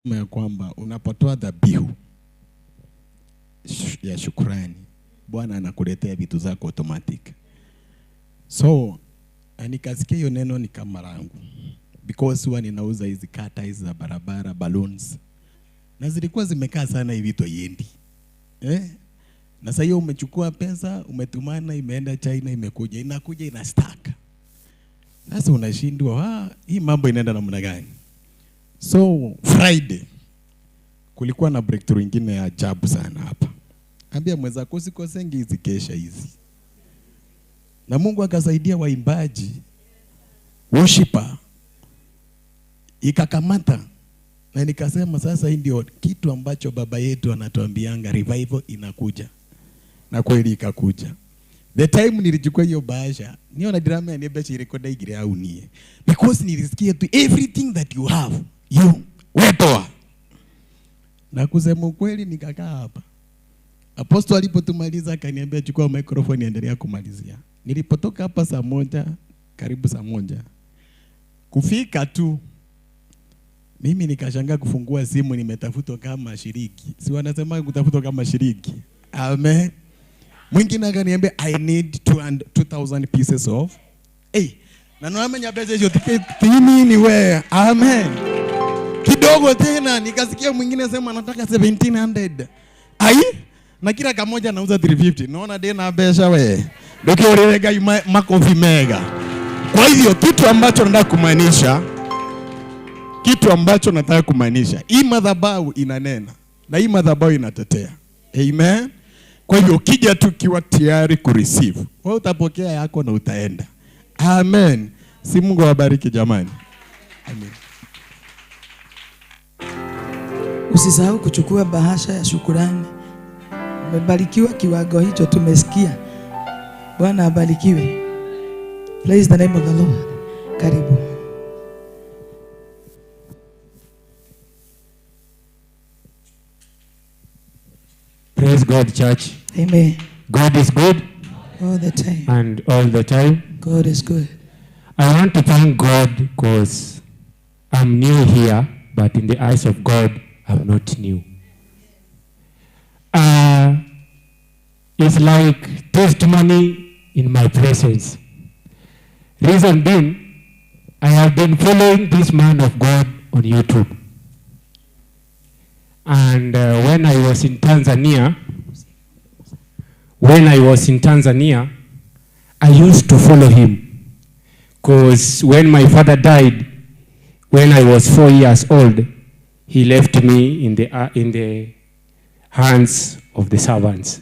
ya kwamba unapotoa dhabihu ya shukrani, Bwana anakuletea vitu zako automatic. So nikasikia hiyo neno ni kama langu, because huwa ninauza hizi kata hizi za barabara, balloons, na zilikuwa zimekaa sana hivi to yendi na sasa hiyo umechukua pesa, umetumana, imeenda China, imekuja, inakuja ina stack. Sasa unashindwa hii mambo inaenda namna gani? So Friday kulikuwa na breakthrough nyingine ya ajabu sana hapa. Ambia mwenzako usikosengi hizi kesha hizi. Na Mungu akasaidia waimbaji, worshiper, ikakamata. Na nikasema sasa hii ndio kitu ambacho baba yetu anatuambianga, revival inakuja. Na kweli ikakuja. The time nilichukua hiyo bahasha, niona drama ya niebesha irekoda igire au nie. Because nilisikia tu everything that you have, you wetoa. Na kusema ukweli nikakaa hapa. Apostle alipotumaliza akaniambia chukua microphone endelea kumalizia. Nilipotoka hapa saa moja, karibu saa moja. Kufika tu mimi nikashangaa kufungua simu, nimetafutwa kama shiriki. Si wanasema kutafutwa kama shiriki. Amen. Mwingine akaniambia I need 2,000 pieces of. Na naamenya pesa hiyo tiketi ni wewe. Amen. Kidogo tena nikasikia mwingine sema anataka 1,700. Na kila kamoja anauza 350. Naona dena pesa wewe. Ndio ulilega makofi mega. Kwa hivyo kitu ambacho nataka kumaanisha, hii madhabahu inanena na hii madhabahu inatetea. Amen. Kwa hivyo ukija tu kiwa tayari kureceive, wewe utapokea yako na utaenda. Amen. Si Mungu awabariki jamani. Amen. Usisahau kuchukua bahasha ya shukrani. Umebarikiwa kiwango hicho tumesikia. Bwana abarikiwe. Praise the name of the Lord. Karibu. Praise God, church. Amen. God is good. All the time. And all the time. God is good. I want to thank God because I'm new here, but in the eyes of God, I'm not new. It's like testimony in my presence. Reason being, I have been following this man of God on YouTube. And when I was in Tanzania, I used to follow him. Because when my father died, when I was 4 years old, he left me in the hands of the servants.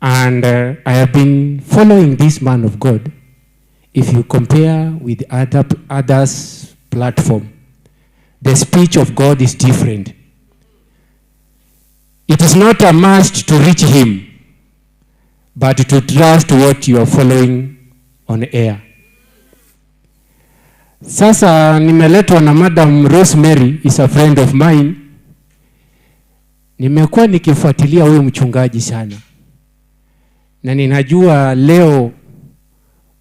And I have been following this man of God. If you compare with others' platform, the speech of God is different. It is not a must to reach him, but to trust what you are following on air. Sasa nimeletwa na Madam Rosemary, is a friend of mine. Nimekuwa nikifuatilia huyu mchungaji sana. Na ninajua leo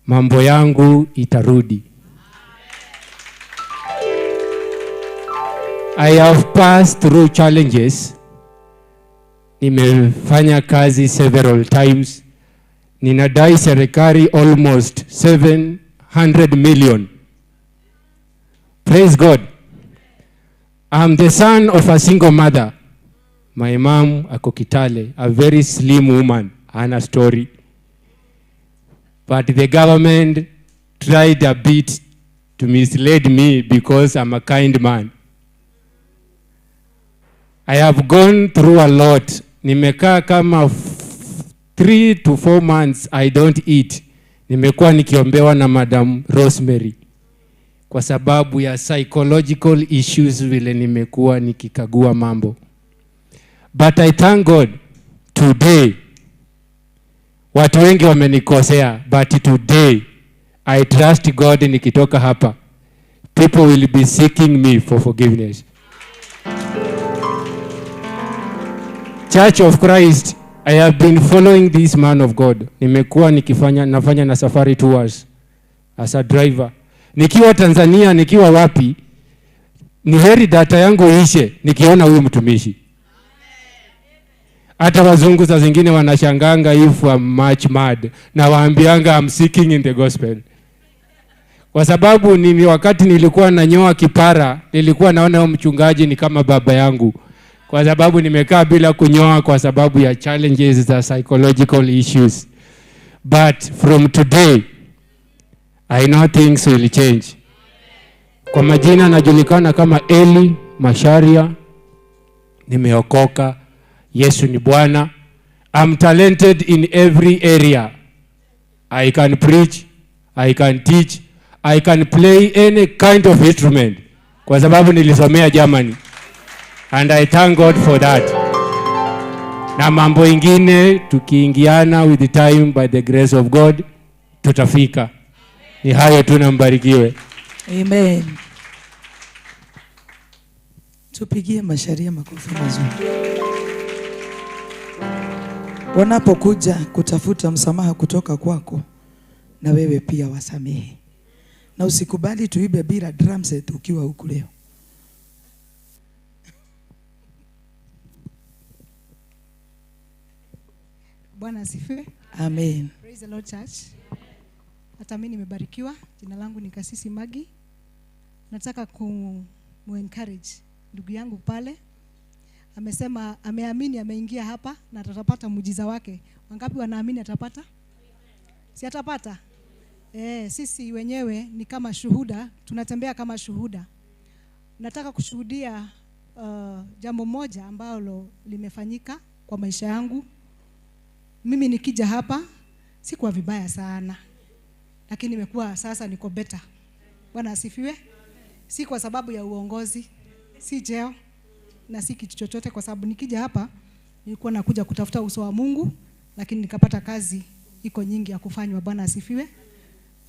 mambo yangu itarudi. I have passed through challenges. Nimefanya kazi several times. Ninadai serikali almost 700 million. Praise God. I'm the son of a single mother. My mom ako Kitale, a very slim woman, hana story. But the government tried a bit to mislead me because I'm a kind man. I have gone through a lot. Nimekaa kama 3 to 4 months I don't eat. Nimekuwa nikiombewa na Madam Rosemary kwa sababu ya psychological issues vile nimekuwa nikikagua mambo. But I thank God today. Watu wengi wamenikosea, but today I trust God. Nikitoka hapa, people will be seeking me for forgiveness. Church of Christ, I have been following this man of God. Nimekuwa nafanya na safari tours as a driver. Nikiwa Tanzania, nikiwa wapi, Ni heri data yangu ishe nikiona huyu mtumishi. Hata wazungu za zingine wanashanganga if I'm much mad, na waambianga I'm seeking in the gospel. Kwa sababu ni wakati nilikuwa nanyoa kipara, nilikuwa naona huyo mchungaji ni kama baba yangu. Kwa sababu nimekaa bila kunyoa kwa sababu ya challenges za psychological issues. But from today, I know things will change. Kwa majina najulikana kama Eli Masharia. Nimeokoka. Yesu ni Bwana. I'm talented in every area. I can preach, I can teach, I can play any kind of instrument. Kwa sababu nilisomea Germany. And I thank God for that. Na mambo ingine tukiingiana with the time by the grace of God tutafika. Ni hayo tu, na mbarikiwe. Amen. Tupigie Masharia makofi mazuri. Wanapokuja kutafuta msamaha kutoka kwako, na wewe pia wasamehe. Na usikubali tuibe bila drum set ukiwa huku leo. Bwana asifiwe. Amen. Praise the Lord Church. Hata mimi nimebarikiwa. Jina langu ni Kasisi Magi. Nataka ku-encourage ndugu yangu pale. Amesema ameamini, ameingia hapa na atapata muujiza wake. Wangapi wanaamini atapata? Si atapata? Sisi wenyewe ni kama shuhuda, tunatembea kama shuhuda. Nataka kushuhudia jambo moja ambalo limefanyika kwa maisha yangu. Mimi nikija hapa sikuwa vibaya sana, lakini nimekuwa sasa niko better. Bwana asifiwe. Si kwa sababu ya uongozi, si jeo, na si kitu chochote, kwa sababu nikija hapa nilikuwa nakuja kutafuta uso wa Mungu, lakini nikapata kazi iko nyingi ya kufanywa. Bwana asifiwe.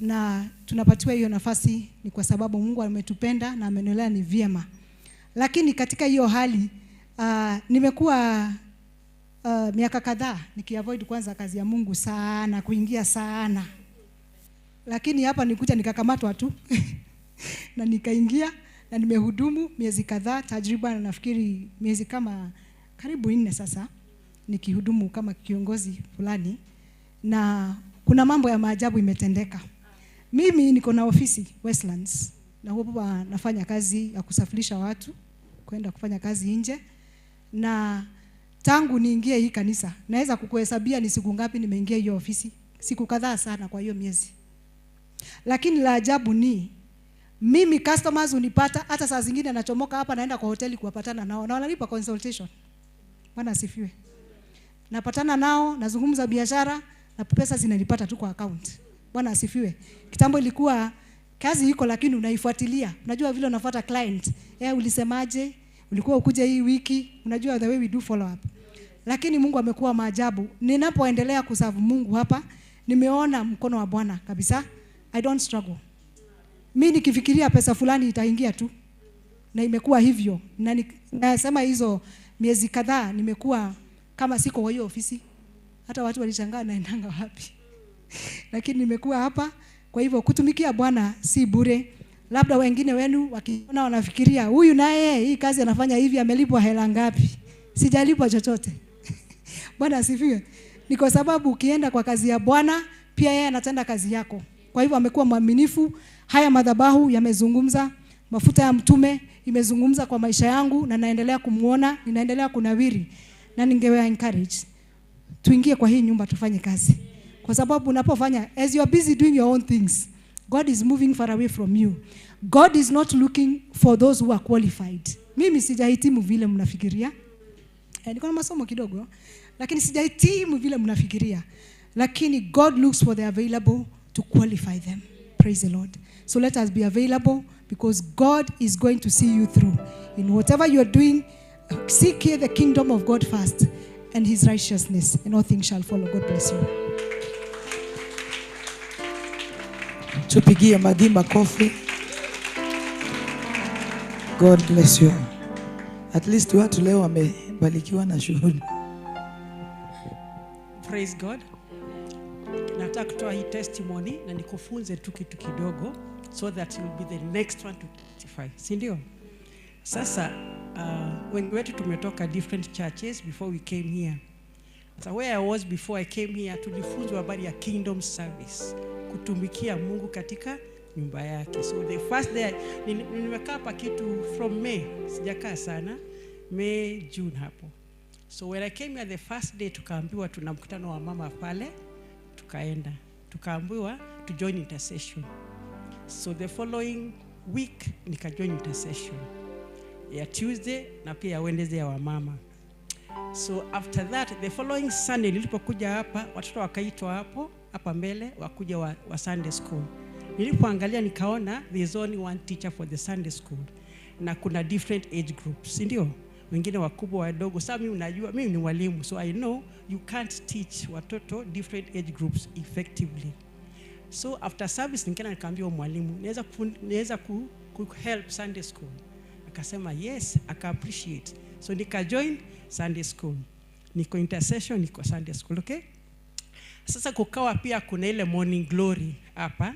Na tunapatiwa hiyo nafasi ni kwa sababu Mungu ametupenda na amenolea ni vyema. Lakini katika hiyo hali nimekuwa miaka kadhaa nikiavoid kwanza kazi ya Mungu sana, kuingia sana. Lakini hapa nikuja nikakamatwa tu na nikaingia na nimehudumu miezi kadhaa, tajriba nafikiri miezi kama karibu 4 sasa nikihudumu kama kiongozi fulani, na kuna mambo ya maajabu imetendeka. Mimi niko na ofisi Westlands na huwa nafanya kazi ya kusafirisha watu kwenda kufanya kazi nje, na tangu niingie hii kanisa naweza kukuhesabia ni siku ngapi nimeingia hiyo ofisi. Siku kadhaa sana kwa hiyo miezi. Lakini la ajabu ni mimi customers unipata hata saa zingine nachomoka hapa naenda kwa hoteli kuwapatana nao na wanalipa consultation. Bwana asifiwe. Napatana nao, nazungumza biashara na pesa zinanipata tu kwa account. Bwana asifiwe. Kitambo ilikuwa kazi iko lakini unaifuatilia. Unajua vile unafuata client. Ulisemaje? Ulikuwa ukuje hii wiki? Unajua the way we do follow up. Lakini Mungu amekuwa maajabu. Ninapoendelea kuserve Mungu hapa, nimeona mkono wa Bwana kabisa. I don't struggle. Mimi nikifikiria pesa fulani itaingia tu. Na imekuwa hivyo. Na nasema hizo miezi kadhaa nimekuwa kama siko kwa hiyo ofisi. Hata watu walishangaa naendanga wapi. Lakini nimekuwa hapa. Kwa hivyo kutumikia Bwana si bure. Labda wengine wenu wakiona wanafikiria huyu naye hii kazi anafanya hivi amelipwa hela ngapi? Sijalipwa chochote. Bwana asifiwe. Ni kwa sababu ukienda kwa kazi ya Bwana pia yeye anatenda kazi yako. Kwa hivyo amekuwa mwaminifu. Haya madhabahu yamezungumza, mafuta ya mtume imezungumza kwa maisha yangu, na naendelea kumuona, ninaendelea kunawiri. Na ningewa encourage tuingie kwa hii nyumba tufanye kazi. Kwa sababu unapofanya, as you are busy doing your own things, God is moving far away from you. God is not looking for those who are qualified. Mimi sijahitimu vile mnafikiria. Niko na masomo kidogo, lakini sijahitimu vile mnafikiria. Lakini God looks for the available to qualify them. Praise the Lord. So let us be available, because God is going to see you through. In whatever you are doing, seek ye the kingdom of God first and his righteousness, and all things shall follow. God bless you. Tupigie Magi makofi. God bless you. At least watu leo wamebarikiwa na shuhuda. Praise God. Nataka kutoa hii testimony na nikufunze tu kitu kidogo so that you will be the next one to testify. Si ndio? Sasa wengi wetu tumetoka different churches before we came here. So where I was before I came here, tulifunzwa habari ya kingdom service, kutumikia Mungu katika nyumba yake. So the first day nimekaa hapa kitu from May, sijakaa sana, May June hapo. So when I came here the first day, tukaambiwa tuna mkutano wa mama pale, tukaenda, tukaambiwa to join intercession. So the following week nika join intercession ya Tuesday na pia ya Wednesday ya wamama. So after that, the following Sunday nilipokuja hapa, watoto wakaitwa hapa mbele wakuja wa Sunday school. Nilipoangalia nikaona there is only one teacher for the Sunday school na kuna different age groups, ndio? Wengine wakubwa wadogo. Sasa mimi unajua mimi ni mwalimu, so I know you can't teach watoto different age groups effectively. So after service nikaenda nikaambia mwalimu, naweza ku help Sunday school. Akasema yes, aka appreciate. So nika join Sunday school. Niko intercession, niko Sunday school, okay? Sasa kukawa pia kuna ile morning glory hapa.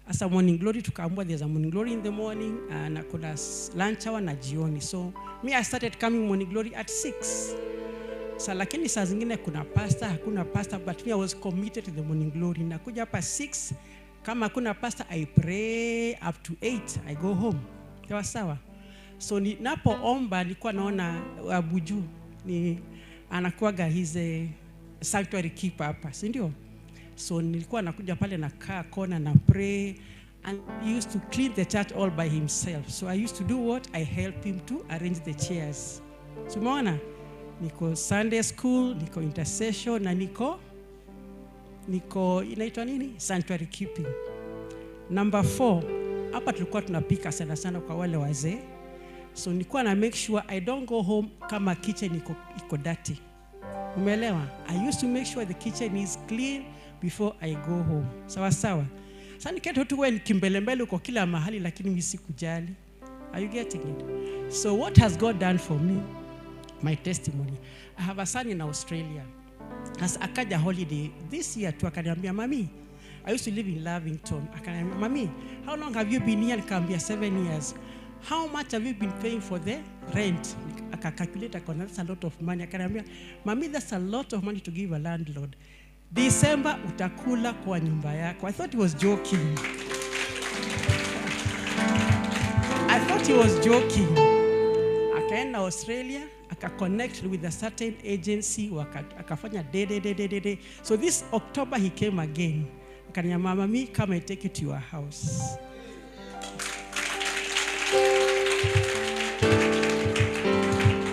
Asa morning glory tukaambiwa there's a morning glory in the morning na kuna lunch hour na jioni. So me I started coming morning glory at 6. Sa lakini saa zingine kuna pastor, hakuna pastor, but me I was committed to the morning glory. Nakuja hapa 6, kama hakuna pastor I pray up to 8, I go home. Sawa. So ninapoomba nilikuwa naona Abuju ni anakuaga his sanctuary keeper hapa, si ndio? So nilikuwa nakuja pale na kaa kona na pray, and he used to clean the church all by himself. So I used to do what? I help him to arrange the chairs. So umeona? Niko Sunday school, niko intercession na niko inaitwa nini? Sanctuary keeping. Number 4, hapa tulikuwa tunapika sana kwa wale wazee. So nilikuwa na make sure I don't go home kama kitchen iko dirty. Umeelewa? I used to make sure the kitchen is clean before I go home. Sawa. Sasa nikaenda tu wewe kimbelembele uko kila mahali lakini mimi sikujali. Are you getting it? So what has God done for me? My testimony. I have a son in Australia. As akaja holiday this year tu akaniambia, "Mami, I used to live in Lavington." Akaniambia, "Mami, how long have you been here?" Nikamwambia 7 years. "How much have you been paying for the rent?" Akacalculate, that's a lot of money. Akaniambia, "Mami, that's a lot of money to give a landlord. December utakula kwa nyumba yako." I thought he was joking. Akaenda Australia, connect with a certain agency, akafanya de. So this October he came again. Akaniambia, "Mami, come and take it to your house."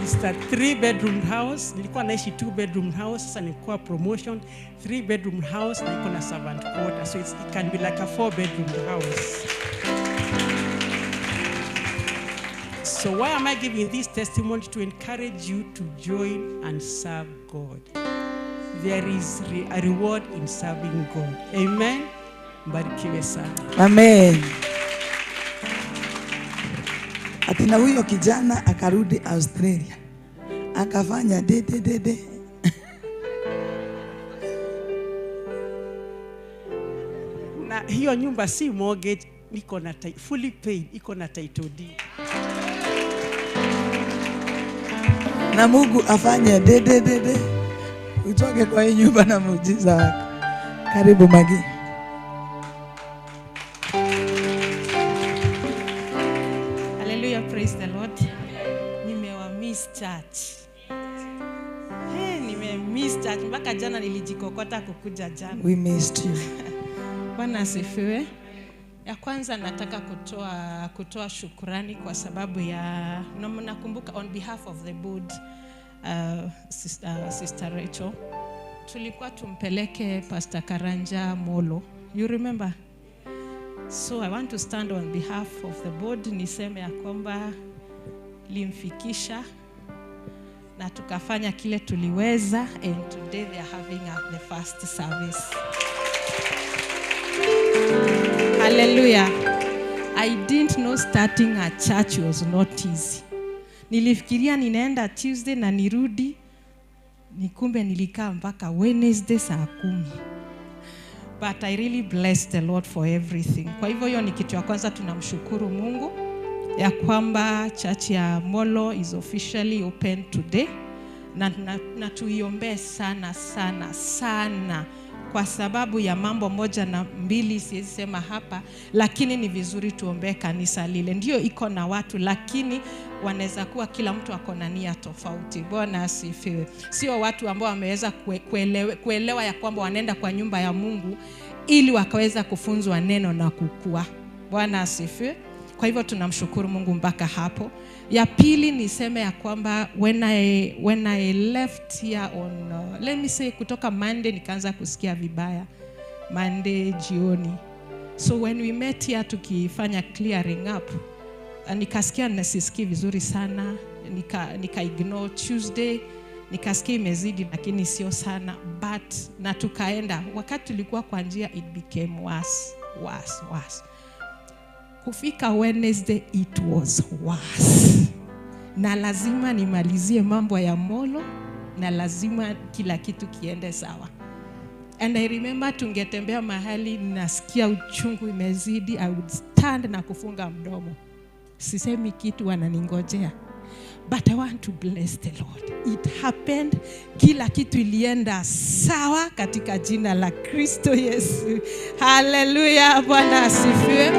It's a 3-bedroom house. Nilikuwa naishi 2-bedroom house. Sasa nilikuwa promotion 3-bedroom house na iko na servant quarter. So it can be like a 4-bedroom house. So why am I giving this testimony? To encourage you to join and serve God. There is a reward in serving God. Amen. Mbarikiwe sana. Amen. Atina huyo kijana akarudi Australia. Akafanya de. Na hiyo nyumba si mortgage, iko na fully paid, iko na title deed. Na Mungu afanye de. Utoke kwa hii nyumba na muujiza wako. Karibu Magi. Hallelujah, praise the Lord. Miss church. Miss church. Mpaka jana nilijikokota kukuja jana. We missed you. Bwana asifiwe. Ya kwanza nataka kutoa shukrani kwa sababu ya nakumbuka on behalf of the board, Sister Rachel, tulikuwa tumpeleke Pastor Karanja Molo. You remember? So I want to stand on behalf of the board niseme ya kwamba limfikisha na tukafanya kile tuliweza, and today they are having the first service. Hallelujah. I didn't know starting a church was not easy. Nilifikiria ninaenda Tuesday na nirudi, nikumbe nilikaa mpaka Wednesday saa 10. But I really bless the Lord for everything. Kwa hivyo hiyo ni kitu ya kwanza tunamshukuru Mungu ya kwamba church ya Molo is officially open today, na tuiombee sana sana sana, kwa sababu ya mambo moja na mbili siwezi sema hapa, lakini ni vizuri tuombee kanisa lile. Ndio iko na watu, lakini wanaweza kuwa kila mtu ako na nia tofauti. Bwana asifiwe. Sio watu ambao wameweza kuelewa ya kwamba wanaenda kwa nyumba ya Mungu ili wakaweza kufunzwa neno na kukua. Bwana asifiwe. Kwa hivyo tunamshukuru Mungu mpaka hapo. Ya pili niseme ya kwamba when I left here on let me say kutoka Monday nikaanza kusikia vibaya Monday jioni. So when we met here tukifanya clearing up, nikasikia nasisikii vizuri sana, nika ignore Tuesday, nikasikia imezidi lakini sio sana, but na tukaenda. Wakati tulikuwa kwa njia it became worse. Kufika Wednesday it was worse. Na lazima nimalizie mambo ya Molo, na lazima kila kitu kiende sawa. And I remember tungetembea mahali nasikia uchungu imezidi, I would stand na kufunga mdomo. Sisemi kitu, wananingojea. But I want to bless the Lord. It happened. Kila kitu ilienda sawa katika jina la Kristo Yesu. Hallelujah. Bwana asifiwe.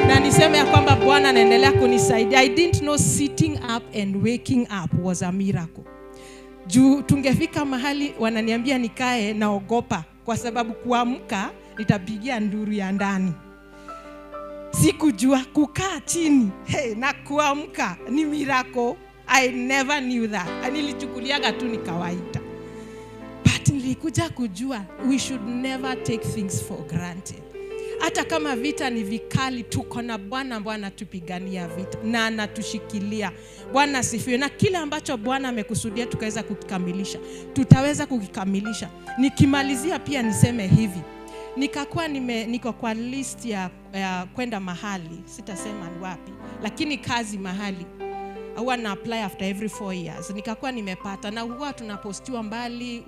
Na niseme ya kwamba Bwana anaendelea kunisaidia. I didn't know sitting up and waking up was a miracle. Juu tungefika mahali wananiambia nikae, naogopa kwa sababu kuamka nitapigia nduru ya ndani. Sikujua kukaa chini na kuamka ni miracle. I never knew that. Nilichukuliaga tu ni kawaida. But nilikuja kujua we should never take things for granted. Hata kama vita ni vikali, tuko na Bwana ambaye anatupigania vita na anatushikilia. Bwana asifiwe. Na kile ambacho Bwana amekusudia tukaweza kukikamilisha, tutaweza kukikamilisha. Nikimalizia pia niseme hivi. Nikakuwa niko kwa list ya kwenda mahali, sitasema ni wapi, lakini kazi mahali. Huwa na apply after every 4 years. Nikakuwa nimepata, na huwa tunapostiwa mbali,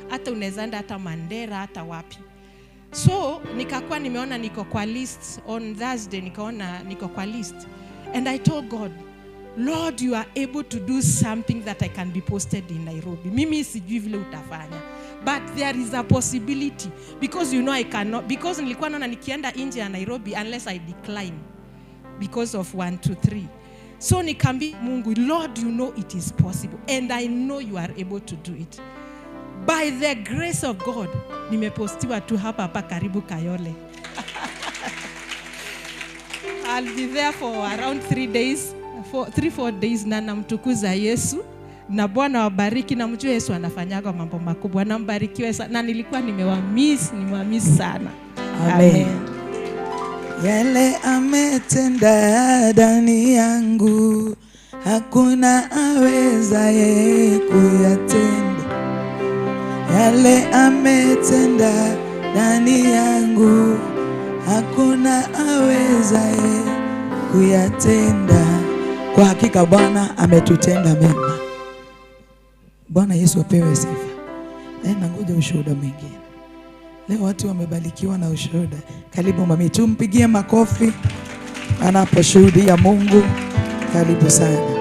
hata unaweza enda hata Mandera hata wapi. So nikakuwa nimeona niko kwa list on Thursday, nikaona niko kwa list, and I told God, Lord, you are able to do something that I can be posted in Nairobi. Mimi sijui vile utafanya, but there is a possibility, because you know I cannot, because nilikuwa naona nikienda nje ya Nairobi unless I decline because of 1 2 3. So nikambi Mungu, Lord, you know it is possible, and I know you are able to do it. By the grace of God, nimepostiwa tu hapa karibu Kayole. I'll be there for around 3-4 days na namtukuza Yesu. Na Bwana wabariki, na mjue Yesu anafanyaga mambo makubwa. Na mbarikiwe sana. Na nilikuwa nimewamiss sana. Amen. Yale ametenda ndani yangu, hakuna awezaye kuyatenda. Yale ametenda ndani yangu, hakuna awezaye kuyatenda. Kwa hakika Bwana ametutenda mema. Bwana Yesu apewe sifa. Na ngoja ushuhuda mwingine. Leo watu wamebarikiwa na ushuhuda. Karibu mami, tumpigie makofi anaposhuhudia Mungu. Karibu sana.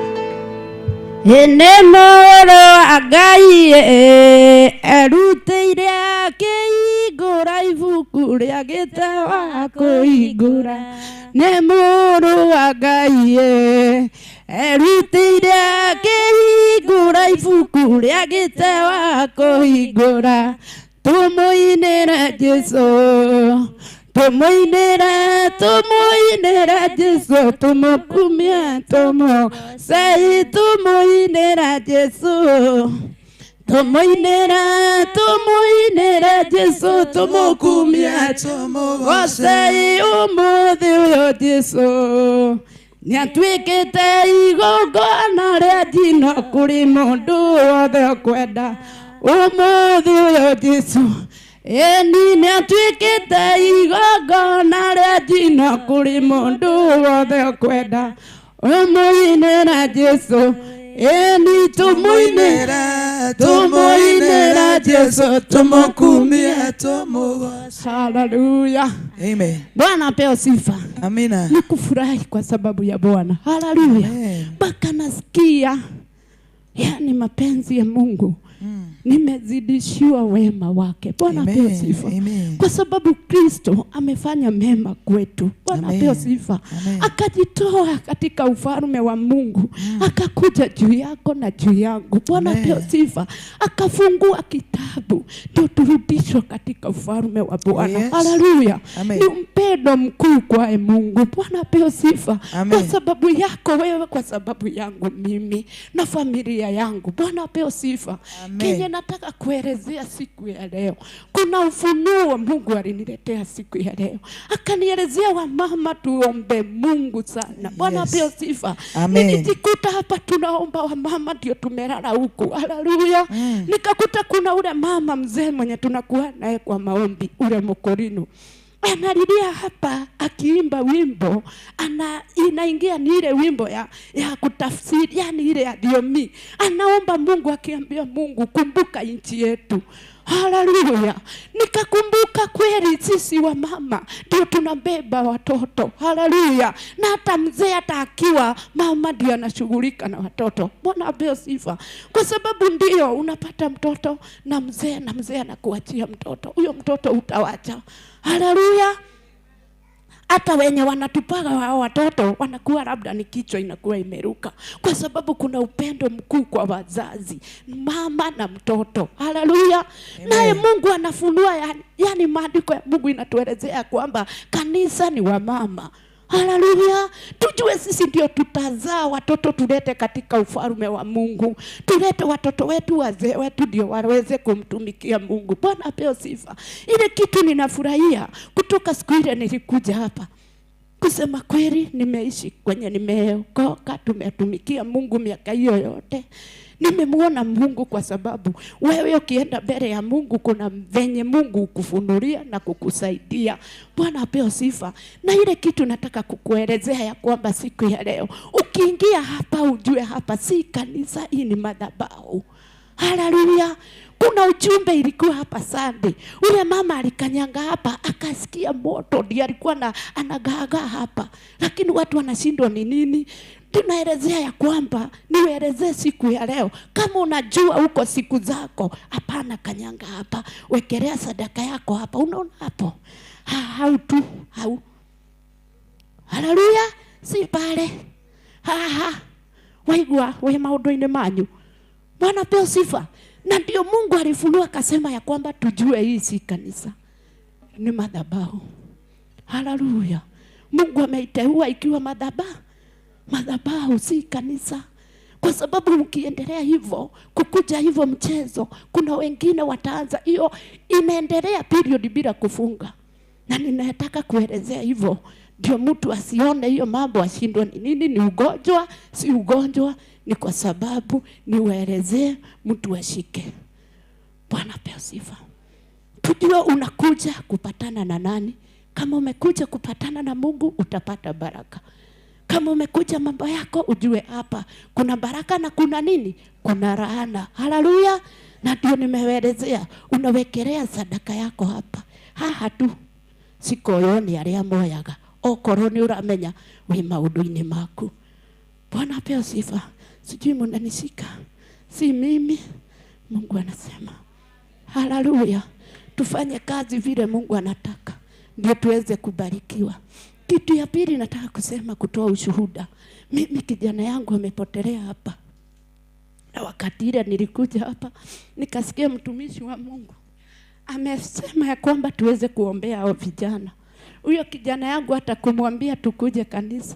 Enemoro agaye eruteire akigura ibuku ria gitawa kuigura. Nemoro agaye eruteire akigura ibuku ria gitawa kuigura. Tumuinira Jesu, tumuinira Jesu, tumukumia say tumuinira Jesu, tumuinira Jesu, tumukumia say umuthi uyo Jesu. Niatwikite igongona ria njino kuri mundu wothe kwenda. Umuthi uyo Jesu, eni niatwikite igongona ria njino kuri mundu wothe kwenda. Umuinira Jesu, eni tumuinira tumukumia tumuinera Yesu tumukumia tumugoca. Haleluya. Amen. Bwana apewe sifa. Amina. Nikufurahi kwa sababu ya Bwana. Haleluya. Mpaka nasikia yani mapenzi ya Mungu. Nimezidishiwa wema wake. Bwana apewe sifa. Kwa sababu Kristo amefanya mema kwetu. Bwana apewe sifa. Akajitoa katika ufalme wa Mungu. Akakuja juu yako na juu yangu. Bwana apewe sifa. Akafungua kitabu ndio turudishwe katika ufalme wa Bwana. Haleluya. Ni upendo mkuu kwa Mungu. Bwana apewe sifa. Kwa sababu yako wewe, kwa sababu yangu mimi na familia yangu. Bwana apewe sifa. Kenye nataka kuelezea siku ya leo, kuna ufunuo Mungu aliniletea siku ya leo. Akanielezea wamama tuombe Mungu sana. Bwana apewe sifa. Nilijikuta hapa tunaomba wamama ndio tumelala huku. Haleluya. Nikakuta kuna ule mama mzee mwenye tunakuwa naye kwa maombi, ule Mokorino. Analilia hapa akiimba wimbo, inaingia ni ile wimbo ya kutafsiri, yani ile ya diomi. Anaomba Mungu akiambia Mungu, kumbuka nchi yetu. Haleluya. Nikakumbuka kweli sisi wa mama ndio tunabeba watoto. Haleluya. Na hata mzee hata akiwa mama ndio anashughulika na watoto. Bwana apewe sifa. Kwa sababu ndio unapata mtoto na mzee anakuachia mtoto. Huyo mtoto utawacha. Haleluya. Hata wenye wanatupaga wao watoto wanakuwa labda ni kichwa inakuwa imeruka, kwa sababu kuna upendo mkuu kwa wazazi, mama na mtoto. Haleluya. Naye Mungu anafunua yani maandiko ya Mungu inatuelezea kwamba kanisa ni wa mama. Haleluya. Tujue sisi ndio tutazaa watoto tulete katika ufalme wa Mungu. Tulete watoto wetu, wazee wetu ndio waweze kumtumikia Mungu. Bwana apewe sifa. Ile kitu ninafurahia kutoka siku ile nilikuja hapa. Kusema kweli nimeishi kwenye nimeokoka, tumetumikia Mungu miaka hiyo yote. Nimemuona Mungu kwa sababu wewe ukienda mbele ya Mungu kuna venye Mungu ukufunulia na kukusaidia. Bwana apewe sifa. Na ile kitu nataka kukuelezea ya kwamba siku ya leo ukiingia hapa ujue hapa si kanisa, hii ni madhabahu. Haleluya. Kuna ujumbe ilikuwa hapa Sunday. Ule mama alikanyanga hapa akasikia moto, ndiye alikuwa anagaga hapa. Lakini watu wanashindwa ni nini? Tunaelezea ya kwamba nielezee siku ya leo. Kama unajua uko siku zako, hapana kanyanga hapa. Wekelea sadaka yako hapa. Unaona hapo? Hau. Haleluya. Si pale. Waigua we maundu-ini manyu. Bwana apewe sifa. Na ndio Mungu alifunua akasema ya kwamba tujue hii si kanisa, ni madhabahu. Haleluya. Mungu ameiteua ikiwa madhabahu si kanisa. Kwa sababu mkiendelea hivyo, kukuja hivyo mchezo, kuna wengine wataanza hiyo inaendelea period bila kufunga. Na ninataka kuelezea hivyo ndio mtu asione hiyo mambo ashindwe ni nini, ni ugonjwa, si ugonjwa, ni kwa sababu niwaelezee mtu ashike. Bwana apewe sifa. Tujue unakuja kupatana na nani. Kama umekuja kupatana na Mungu utapata baraka. Kama umekuja mambo yako ujue hapa kuna baraka na kuna nini? Kuna laana. Haleluya. Na ndio nimeelezea unawekelea sadaka yako hapa. Tu sikoyoni aria moyaga. Okoroni uramenya wi maundu-ini maku. Bwana apewe sifa. Sijui mnanishika. Si mimi. Mungu anasema. Haleluya. Tufanye kazi vile Mungu anataka ndio tuweze kubarikiwa. Kitu ya pili nataka kusema, kutoa ushuhuda. Mimi kijana yangu amepotelea hapa. Na wakati ile nilikuja hapa nikasikia mtumishi wa Mungu amesema ya kwamba tuweze kuombea hao vijana. Huyo kijana yangu hata kumwambia tukuje kanisa,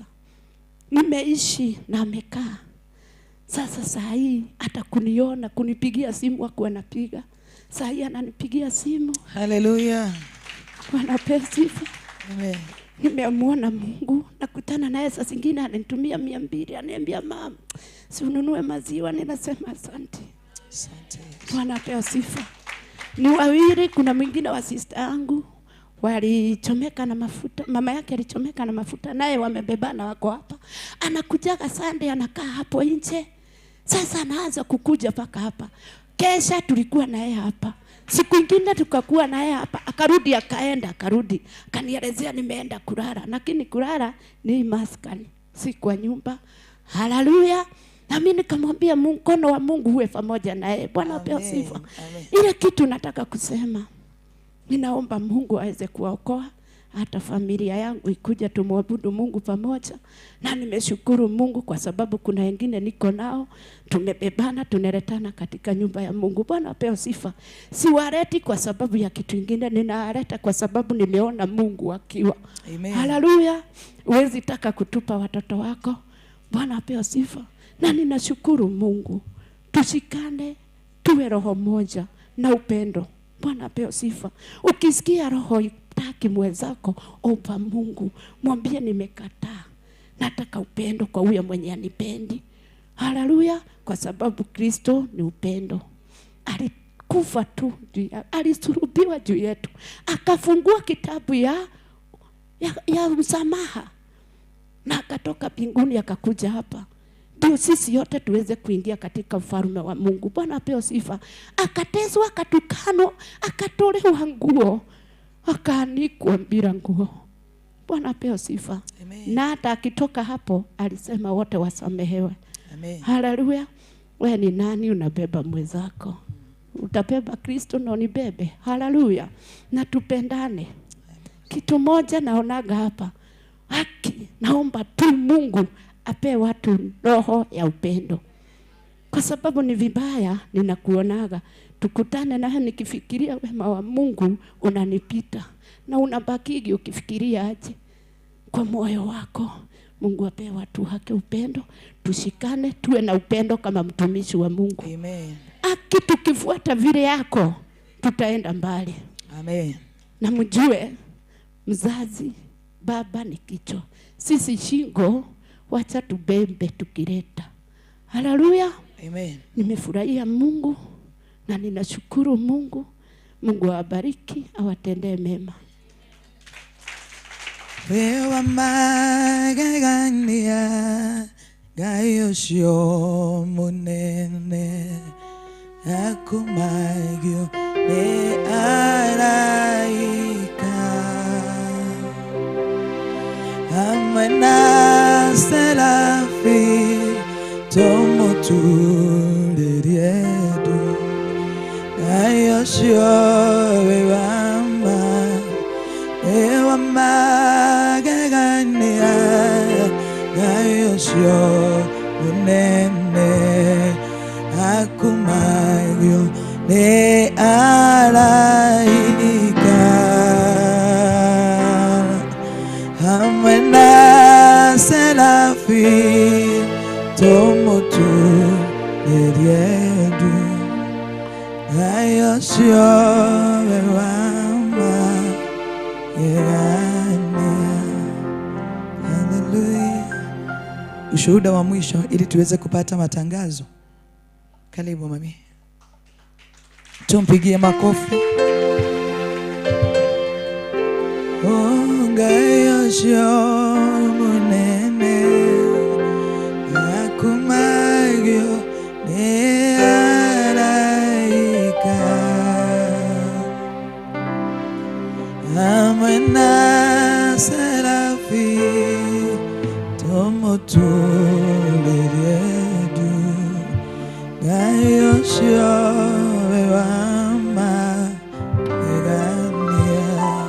nimeishi na amekaa. Sasa saa hii hata kuniona, kunipigia simu wako anapiga. Saa hii ananipigia simu. Haleluya. Bwana apewe sifa. Amen. Nimemuona Mungu, nakutana naye saa zingine ananitumia 200, ananiambia mama, si ununue maziwa. Ninasema asante. Asante. Bwana apewe sifa. Ni wawili, kuna mwingine wa sister yangu walichomeka na mafuta, mama yake alichomeka na mafuta, naye wamebebana wako hapa. Anakujaga Sunday anakaa hapo nje. Sasa anaanza kukuja paka hapa. Kesha tulikuwa na yeye hapa. Siku ingine tukakuwa na yeye hapa. Akarudi akarudi. Kanielezea nimeenda kulala. Lakini kulala ni maskani, si kwa nyumba. Haleluya. Na mimi nikamwambia mkono wa Mungu uwe pamoja na yeye. Bwana apewe sifa. Ile kitu nataka kusema, ninaomba Mungu aweze kuokoa hata familia yangu ikuja tumwabudu Mungu pamoja. Na nimeshukuru Mungu kwa sababu kuna wengine niko nao, tumebebana, tunaletana katika nyumba ya Mungu. Bwana apewe sifa. Siwareti kwa sababu ya kitu kingine, ninaleta kwa sababu nimeona Mungu akiwa. Haleluya. Huwezi taka kutupa watoto wako. Bwana apewe sifa. Na ninashukuru Mungu. Tushikane, tuwe roho moja na upendo. Bwana apewe sifa. Ukisikia roho taki mwenzako, omba Mungu, mwambie nimekataa. Nataka upendo kwa huyo mwenye anipendi. Haleluya, kwa sababu Kristo ni upendo. Alikufa tu, alisulubiwa juu yetu. Akafungua kitabu ya msamaha. Na akatoka mbinguni akakuja hapa. Ndio sisi yote tuweze kuingia katika ufalme wa Mungu. Bwana apewe sifa. Akateswa, akatukanwa, akatolewa nguo, akaanikwa bila nguo. Bwana apewe sifa. Na hata akitoka hapo alisema wote wasamehewe. Haleluya. Wewe ni nani unabeba mwenzako? Utabeba Kristo na unibebe. Haleluya. Na tupendane. Kitu moja naonaga hapa, haki, naomba tu Mungu ape watu roho ya upendo. Kwa sababu ni vibaya ninakuonaga tukutane naye nikifikiria wema wa Mungu unanipita. Na unabakigi ukifikiria aje kwa moyo wako. Mungu ape watu haki upendo. Tushikane, tuwe na upendo kama mtumishi wa Mungu. Amen. Tukifuata vile yako tutaenda mbali. Amen. Na mjue mzazi, baba ni kichwa. Sisi shingo, wacha tubembe tukileta. Haleluya. Amen. Nimefurahia Mungu na ninashukuru Mungu. Mungu awabariki, awatendee mema. Wewa magagania gayo shio munene akumagyo ne araika amana serafi tomotuliriedu gayo shio wewa magagania gayo shio munene akumagyo ne araika amena serafi tomotu neriedu gayo shio wewama yerania. Hallelujah. Ushuhuda wa mwisho ili tuweze kupata matangazo. Karibu mami. Tumpigie makofi. Gayo shio munene akumagyo ne araika amena serafi tomotuliriedu gayo shio wewama egania.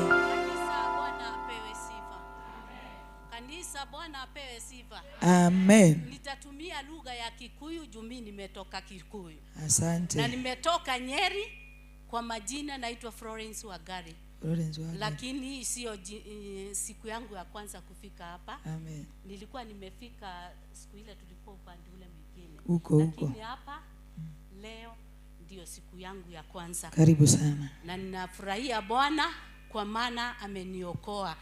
Kanisa Bwana apewe sifa. Amen. Nitatumia lugha ya Kikuyu juu mimi nimetoka Kikuyu. Asante. Na nimetoka Nyeri. Kwa majina naitwa Florence Wagari. Lakini sio siku yangu ya kwanza kufika hapa. Amen. Nilikuwa nimefika siku ile tulikuwa upande ule mwingine. Lakini hapa leo ndio siku yangu ya kwanza. Karibu sana. Na ninafurahia Bwana kwa maana ameniokoa.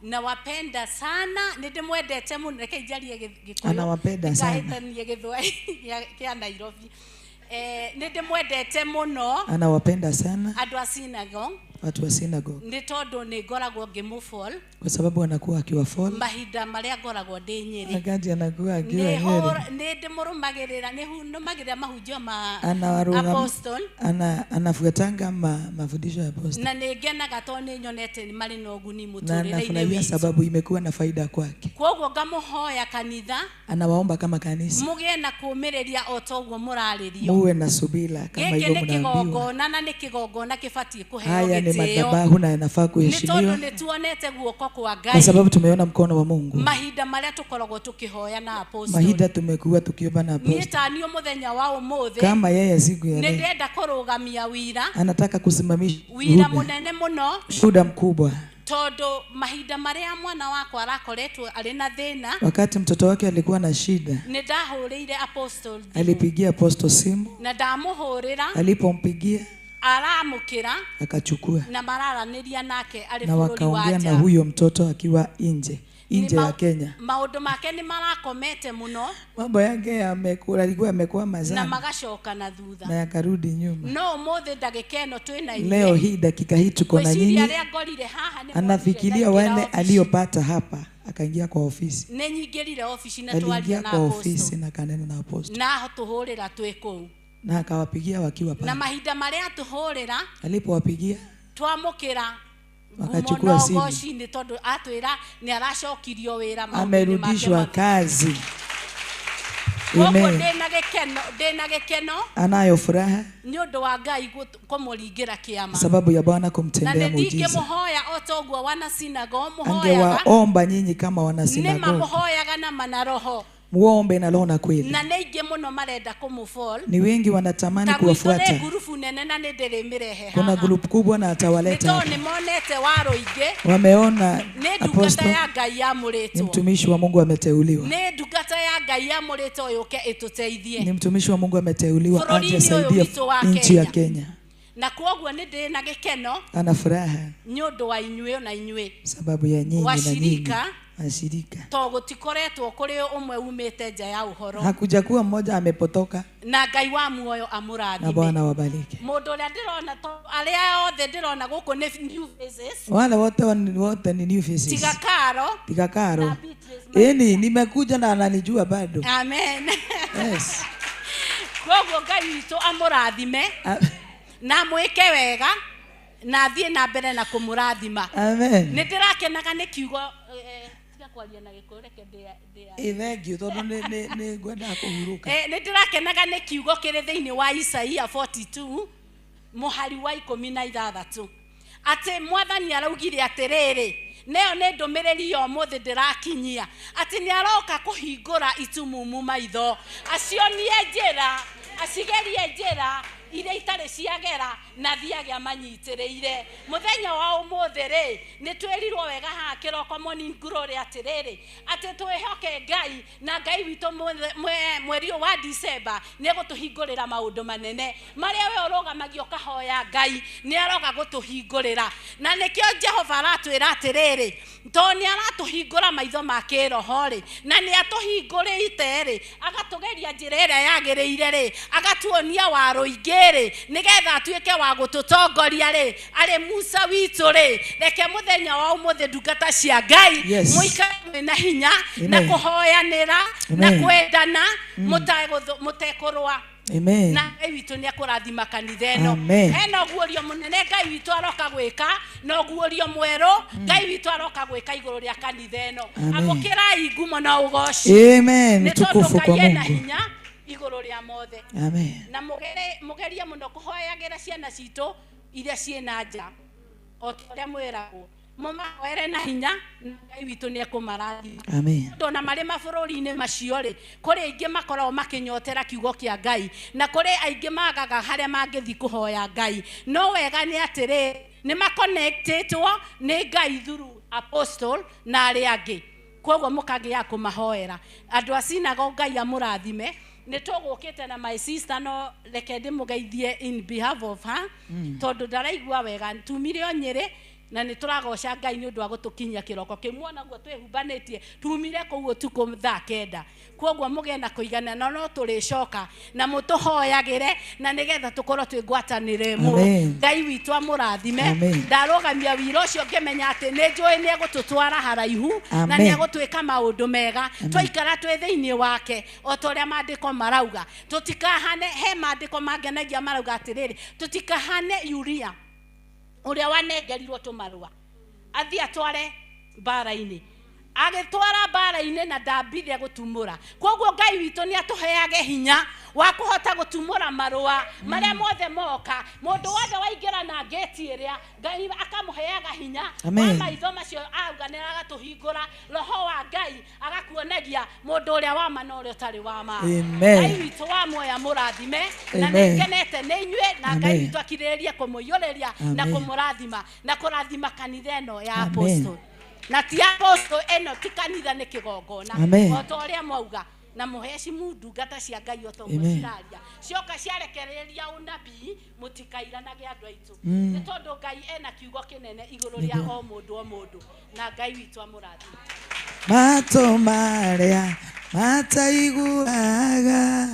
Nawapenda sana. Ndimwendete muno reke njarie Gikuyu. Anawapenda sana. Kia Nairobi. Ndimwendete muno. Anawapenda sana. Andũ a synagogue watu wa synagogue, nĩ tondũ nĩ ngoragwo ngĩmũfall kwa sababu anakuwa akiwa fall, mahinda marĩa ngoragwo ndĩ Nyeri. wakati anakuwa akiwa Nyeri, nĩ ndĩmũrũmagĩrĩra nĩhunũmagĩrĩra mahunjio ma Apostle, anafuatanga mafundisho ya Apostle, na nĩ ngenaga tondũ nĩ nyonete nĩ marĩ na ũguni na mũtũrĩre-inĩ anafurahia witũ. sababu imekuwa na faida kwake. Koguo ngamũhoya kanitha, Anawaomba kama kanisa mũgĩe na kũũmĩrĩria o ta ũguo mũrarĩrio. muwe na subira kama hivyo Gĩkĩ nĩ mnaambiwa. kĩgongona na nĩ kĩgongona kĩbatiĩ kũheo Haya ni gĩtĩo. madhabahu na yanafaa Nĩ kuheshimiwa, tondũ nĩ tuonete guoko kwa kwa Ngai sababu tumeona mkono wa Mungu. mahinda marĩa tũkoragwo tũkĩhoya na Apostle. Mahida tumekuwa tukiomba na Niĩ Apostle. taniĩ mũthenya wa ũmũthĩ Kama yeye siku ya nĩ leo ndĩrenda kũrũgamia wĩra anataka kusimamisha wĩra shuhuda, mũnene mũno, shuhuda mkubwa. tondũ mahinda marĩa mwana wakwa arakoretwo arĩ na thĩna, Wakati mtoto wake alikuwa na shida, nĩ ndahũrĩire Apostle thimũ. alipigia Apostle simu, na ndamũhũrĩra alipompigia aramũkĩra akachukua na mararanĩria nake arĩ na bũrũri wa wakaongea na nja. huyo mtoto akiwa nje ya Kenya. Maũndũ make nĩ marakomete mũno Mambo yake alikuwa amekuwa na mazana magacoka na thutha. na yakarudi nyuma. No ũmũthĩ ndagĩka ĩno twĩna inyuĩ, Leo hii dakika hii tuko na gwĩciria nyinyi, arĩa ngorire haha nĩ anafikiria wale aliyopata hapa, akaingia kwa ofisi, nĩ nyingĩrire ofici na aliingia twaria na kwa ofisi Apostle na kanena na Apostle na tũhũrĩra twĩ kũu, na akawapigia wakiwa na pale. mahinda marĩa tũhũrĩra Alipowapigia twamũkĩra wakachukua ngumo simu, nogoci-inĩ tondũ atwĩra nĩ aracokirio wĩra maũndũ-inĩ amerudishwa make. kazi. Koguo Amen. ndĩna gĩkeno Anayo furaha nĩ ũndũ wa Ngai kũmũringĩra kĩama, sababu ya Bwana na kumtendea nĩ muujiza. ndingĩmũhoya o ta ũguo wana sinagogue mũhoyaga, Angewaomba nyinyi kama wana nĩ sinagogi, mamũhoyaga na manaroho, muombe na roho na kweli. na nĩ ingĩ mũno marenda kũmũfall. Ni wengi wanatamani Ta gwitũ nĩ kuwafuata. ngurubu nene na nĩ ndĩrĩmĩrehe Kuna haha, grupu kubwa na nĩ atawaleta tondũ hapa. nĩ monete Waruinge Wameona nĩ ndungata Apostle ya Ngai ni yamũrĩtwo, mtumishi wa Mungu ameteuliwa, nĩ ndungata ya Ngai yamũrĩtwo yũke ĩtũteithie ni mtumishi wa Mungu ameteuliwa Bũrũri-inĩ aje ũyũ asaidia witũ wa nchi ya Kenya. Kenya. na kwoguo nĩ ndĩ na gĩkeno Ana furaha nĩ ũndũ wa inyuĩ na inyuĩ sababu ya nyinyi na nyinyi washirika, washirika. tondũ gũtikoretwo kũrĩ ũmwe umĩte nja ya ũhoro, Hakuja kuwa mmoja amepotoka, na Ngai wa muoyo na amũrathime. Bwana wabariki. Mũndũ ũrĩa ndĩrona arĩa othe ndĩrona gũkũ nĩ new faces, Wale wote ni new faces. tiga Karo Tika Karo. na Beatrice. Nimekuja na ananijua bado. Amen. Yes. Koguo Ngai witũ amũrathime na mwĩke wega na thiĩ na mbere na kũmũrathima. Amen. Nĩ ndĩrakenaga nĩ kiugo tiga kwaria na gĩkũyũ reke Thank you. Tondu ni ngwenda kuhuruka. nĩ ndĩrakenaga nĩ kiugo kĩrĩ thĩinĩ wa Isaia 42 mũhari wa 16 atĩ Mwathani araugire atĩrĩrĩ, nĩyo nĩ ndũmĩrĩri ya ũmũthĩ ndĩrakinyia, atĩ nĩ aroka kũhingũra itumumu maitho, acionie njĩra, acigerie njĩra iria itarĩ ciagera na thiage amanyitĩrĩire. Mũthenya wa ũmũthĩ rĩ, nĩ twĩrirwo wega haha kĩroko morning glory atĩrĩrĩ, atĩ twĩhoke Ngai, na Ngai witũ mweri wa December nĩ gũtũhingũrĩra maũndũ manene marĩa we ũrũgamagio kahoya Ngai nĩ aroga gũtũhingũrĩra. Na nĩkĩo Jehova aratwĩra atĩrĩrĩ, tondũ nĩ aratũhingũra maitho ma kĩroho rĩ, na nĩ atũhingũrĩte rĩ, agatũgeria njĩra ĩrĩa yagĩrĩire rĩ, agatuonia Waruinge rĩ, nĩgetha atuĩke wa gũtũtongoria rĩ, arĩ Musa witũ rĩ. Reke mũthenya wa ũmũthĩ ndungata cia Ngai mũikare na hinya na kũhoyanĩra na kwendana mũtekũrũa. Amen. Na Ngai witũ nĩ akũrathima kanitha ĩno. Amen. Hena guorio mũnene Ngai witũ aroka gwĩka, na guorio mwerũ Ngai witũ aroka gwĩka igũrũ rĩa kanitha ĩno. Amũkĩrai ngumo na ũgoci. Amen. Tukufu kwa Nĩ tondũ Ngai ena Mungu. hinya igũrũ rĩa mothe. Amen. Na mũgerie mũno kũhoyagĩra ciana citũ iria ciĩna nja, o ta ũrĩa mwĩragwo mũmahoere na hinya, na Ngai witũ nĩ ekũmarathima. Amen. Tondũ marĩ mabũrũri-inĩ macio rĩ, kũrĩ aingĩ makoragwo makĩnyotera kiugo kĩa Ngai, na kũrĩ aingĩ magaga harĩa mangĩthiĩ kũhoya Ngai. No wega nĩ atĩrĩ, nĩ maconnectĩtwo nĩ Ngai through Apostle na arĩa angĩ, koguo mũkagĩa kũmahoera. Andũ a sinagogue Ngai amũrathime. Nĩ tũgũkĩte na my sister, no reke ndĩmũgeithie in behalf of her, tondũ ndaraigua wega. Tumire o Nyeri na nä tå ragoca Ngai nä å ndå wa gå tå kinyia kä roko kä muona guo twä humbanä tumire kå guo tukå thaa kenda koguo må gä na kå igana no tå rä coka na må tå hoyagä re na nä getha tå korwo twä ngwatanä re må Ngai witå amå rathime ndarå gamia wira å cio ngä menya atä nä njå ä nä egå tå twara haraihu na nä egå twä ka maå ndå mega twaikara twä thä inä wake o ta å rä a mandä ko marauga tå tikahane he mandä ko mangenagia marauga atä rä rä tå tikahane Uria uria wanengerirwo tumarua athia tware bara-ini agitwara bara-ini na ndambire gutumura koguo Ngai witũ ni atuheage hinya wa kuhota gutumura marua maria mothe moka mundu wothe waingira na gate iria Ngai akamuheaga hinya wa maitho macio auga ni agatuhingura roho wa Ngai agakuonagia mundu uria wa ma na uria utari wa ma Ngai witũ wa moya murathime na nikenete ni inyue na Ngai witũ akiririe kumuyureria na kumurathima na kurathima kanitha ino ya Apostle na ti Apostle eno ti kanitha ni kigongona o ta uria mwauga na muheci mundu ngata cia Ngai o to muciraria cioka ciarekereria unabii mutikairanage andu aitu ni tondu Ngai ena kiugo kinene iguru ria o mundu na Ngai witu amurathime mato maria mataiguaga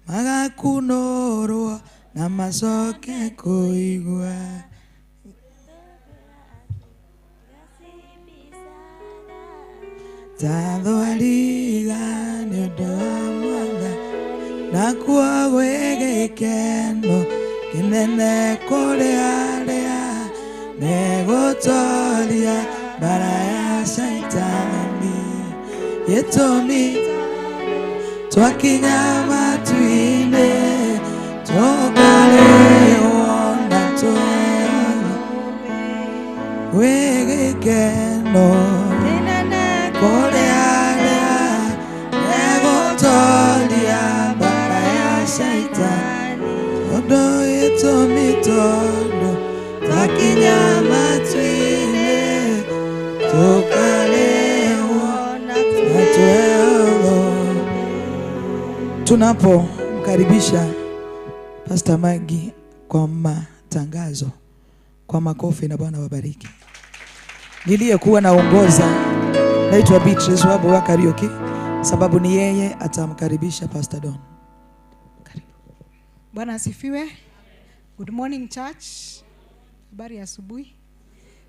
magakunorwo na macoke kuigua Tadwaliga ni domanda na kuwa wegekeno kinene korea negotolia baraya shaitani yetomi twakinyama tuine tokale ona to wegekeno negotolia baraya shaitani odo yetomitodo takinyama twine tokalewa natuelo. Tunapomkaribisha Pastor Magi kwa matangazo, kwa makofi na Bwana wabariki. Niliyekuwa naongoza naitwa Beatrice Wabo wa karaoke, sababu ni yeye atamkaribisha Pastor Don. Karibu. Bwana asifiwe. Good morning church. Habari ya asubuhi.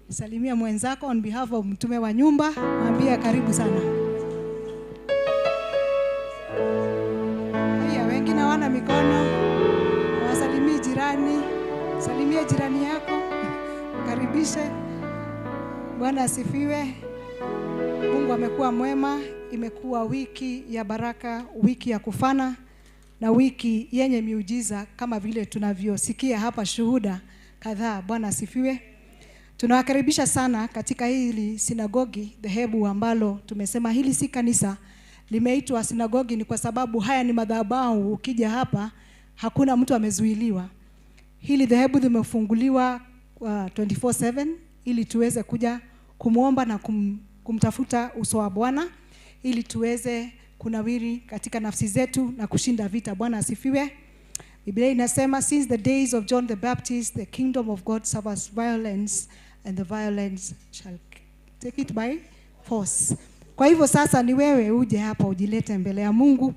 Salimia mwenzako on behalf of mtume wa nyumba, mwambie karibu sana. Haya, wengine hawana mikono. Wasalimie jirani. Salimia jirani yako. Karibishe. Bwana asifiwe. Mungu amekuwa mwema. Imekuwa wiki ya baraka, wiki ya kufana na wiki yenye miujiza kama vile tunavyosikia hapa shuhuda kadhaa. Bwana asifiwe. Tunawakaribisha sana katika hili sinagogi, dhehebu ambalo tumesema hili si kanisa, limeitwa sinagogi ni kwa sababu haya ni madhabahu. Ukija hapa hakuna mtu amezuiliwa. Hili dhehebu limefunguliwa 24/7 ili tuweze kuja kumuomba na kumtafuta uso wa Bwana, ili tuweze kunawiri katika nafsi zetu na kushinda vita. Bwana asifiwe. Biblia inasema since the days of John the Baptist the kingdom of God suffers violence and the violence shall take it by force. Kwa hivyo sasa ni wewe uje hapa ujilete mbele ya Mungu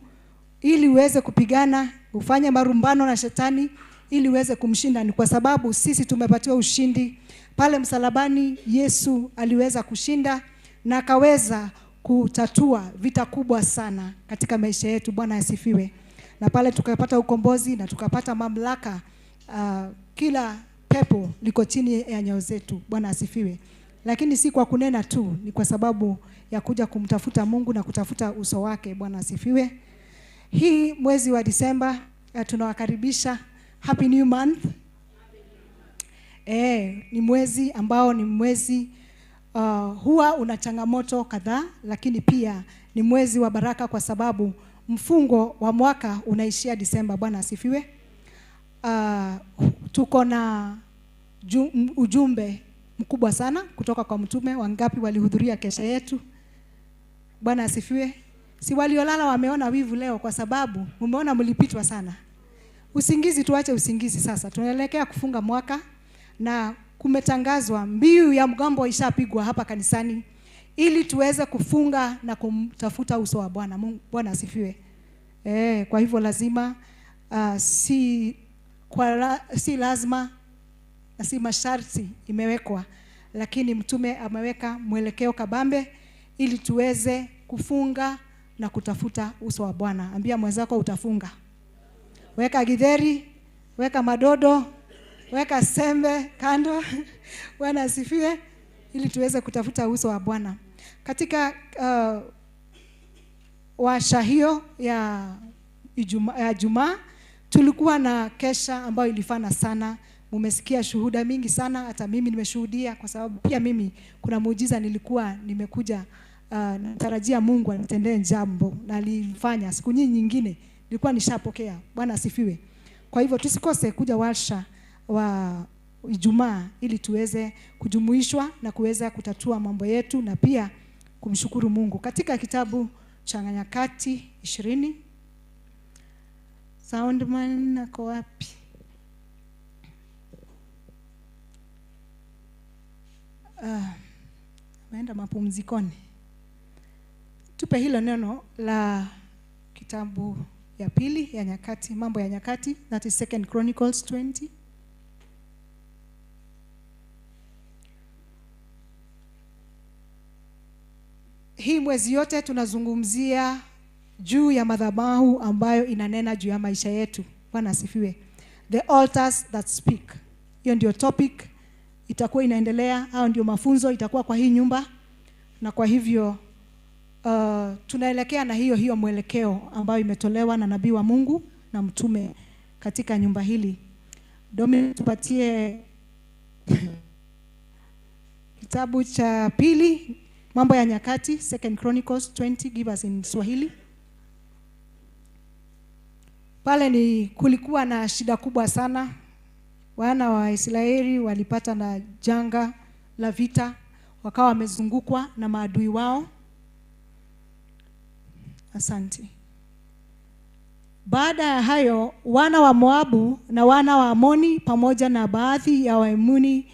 ili uweze kupigana, ufanye marumbano na shetani ili uweze kumshinda. Ni kwa sababu sisi tumepatiwa ushindi pale msalabani. Yesu aliweza kushinda na akaweza kutatua vita kubwa sana katika maisha yetu. Bwana asifiwe. Na pale tukapata ukombozi na tukapata mamlaka, kila pepo liko chini ya nyayo zetu. Bwana asifiwe. Lakini si kwa kunena tu, ni kwa sababu ya kuja kumtafuta Mungu na kutafuta uso wake. Bwana asifiwe. Hii mwezi wa Disemba tunawakaribisha Happy New Month. Ni mwezi ambao ni mwezi huwa una changamoto kadhaa, lakini pia ni mwezi wa baraka kwa sababu mfungo wa mwaka unaishia Disemba. Bwana asifiwe. Tuko na ujumbe mkubwa sana kutoka kwa mtume. Wangapi walihudhuria kesha yetu? Bwana asifiwe. Si waliolala wameona wivu leo kwa sababu umeona mlipitwa sana. Usingizi tuache usingizi sasa. Tunaelekea kufunga mwaka na kumetangazwa mbiu ya mgambo ishapigwa hapa kanisani ili tuweze kufunga na kumtafuta uso wa Bwana. Bwana asifiwe. Kwa hivyo lazima si lazima na si masharti imewekwa, lakini mtume ameweka mwelekeo kabambe ili tuweze kufunga na kutafuta uso wa Bwana. Ambia mwenzako utafunga. Weka githeri, weka madodo, weka sembe kando. Bwana asifiwe, ili tuweze kutafuta uso wa Bwana. Katika washa hiyo ya Ijumaa tulikuwa na kesha ambayo ilifana sana. Mumesikia shuhuda mingi sana, hata mimi nimeshuhudia kwa sababu pia mimi kuna muujiza nilikuwa nimekuja natarajia Mungu anitendee jambo na alifanya. Siku nyingine nilikuwa nishapokea. Bwana asifiwe. Kwa hivyo tusikose kuja warsha wa Ijumaa ili tuweze kujumuishwa na kuweza kutatua mambo yetu na pia kumshukuru Mungu. Katika kitabu cha Nyakati 20, Soundman nako wapi? Ameenda mapumzikoni. Tupe hilo neno la kitabu ya pili ya Nyakati, mambo ya Nyakati, that is 2 Chronicles 20. Hii mwezi yote tunazungumzia juu ya madhabahu ambayo inanena juu ya maisha yetu. Bwana asifiwe. The altars that speak. Hiyo ndio topic itakuwa inaendelea, au ndio mafunzo itakuwa kwa hii nyumba. Na kwa hivyo tunaelekea na hiyo mwelekeo ambayo imetolewa na nabii wa Mungu na mtume katika nyumba hili. Domi, tupatie kitabu cha pili, mambo ya Nyakati, 2 Chronicles 20, give us in Swahili. Pale kulikuwa na shida kubwa sana. Wana wa Israeli walipata na janga la vita, wakawa wamezungukwa na maadui wao. Asante. Baada ya hayo, wana wa Moabu na wana wa Amoni pamoja na baadhi ya Waamoni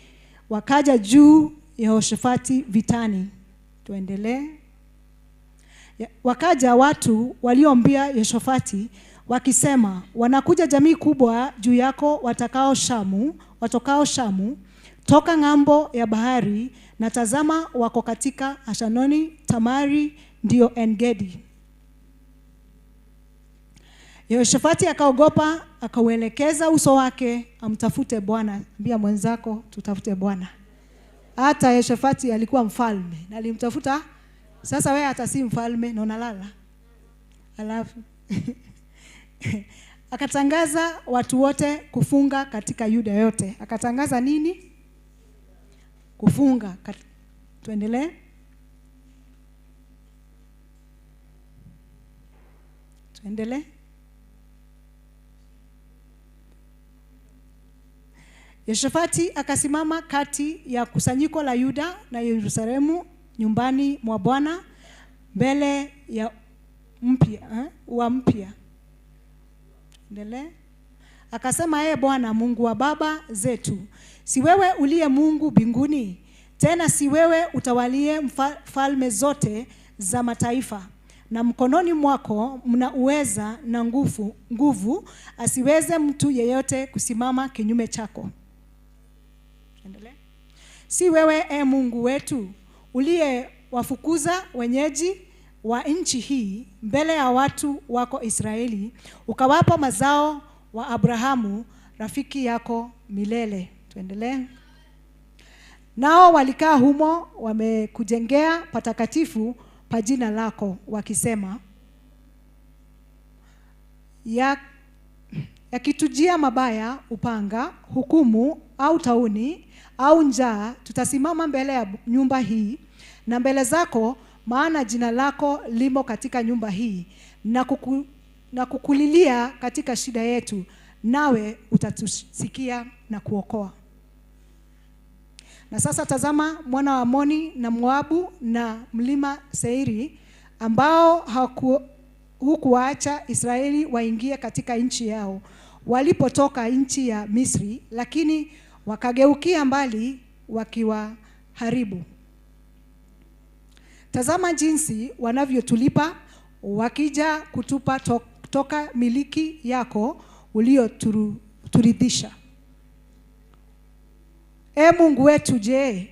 wakaja juu ya Yehoshafati vitani. Tuendelee. Wakaja watu waliombia Yehoshafati wakisema, wanakuja jamii kubwa juu yako watokao Shamu toka ng'ambo ya bahari, na tazama wako katika Ashanoni, Tamari ndio Engedi. Yehoshafati akaogopa, akauelekeza uso wake amtafute Bwana. Ambia mwenzako tutafute Bwana. Hata Yehoshafati alikuwa mfalme na alimtafuta. Sasa wewe hata si mfalme na unalala. Alafu akatangaza watu wote kufunga katika Yuda yote. Akatangaza nini? Kufunga. Tuendelee. Yehoshafati akasimama kati ya kusanyiko la Yuda na Yerusalemu nyumbani mwa Bwana mbele ya mpya. Endelee. Akasema, Bwana Mungu wa baba zetu, si wewe uliye Mungu mbinguni? Tena si wewe utawalie falme zote za mataifa, na mkononi mwako mna uweza na nguvu, asiweze mtu yeyote kusimama kinyume chako. Endelee. Si wewe Mungu wetu uliye wafukuza wenyeji wa nchi hii mbele ya watu wako Israeli, ukawapa mazao wa Abrahamu rafiki yako milele. Tuendelee. Nao walikaa humo wamekujengea patakatifu pa jina lako, wakisema, yakitujia mabaya, upanga, hukumu au tauni au njaa, tutasimama mbele ya nyumba hii na mbele zako, maana jina lako limo katika nyumba hii, na kukulilia katika shida yetu, nawe utatusikia na kuokoa. Na sasa tazama, mwana wa Amoni na Moabu na mlima Seiri, ambao hukuacha Israeli waingie katika nchi yao walipotoka nchi ya Misri, lakini wakageukia mbali wakiwaharibu. Tazama jinsi wanavyotulipa, wakija kutupa toka miliki yako ulioturidhisha. Mungu wetu, je,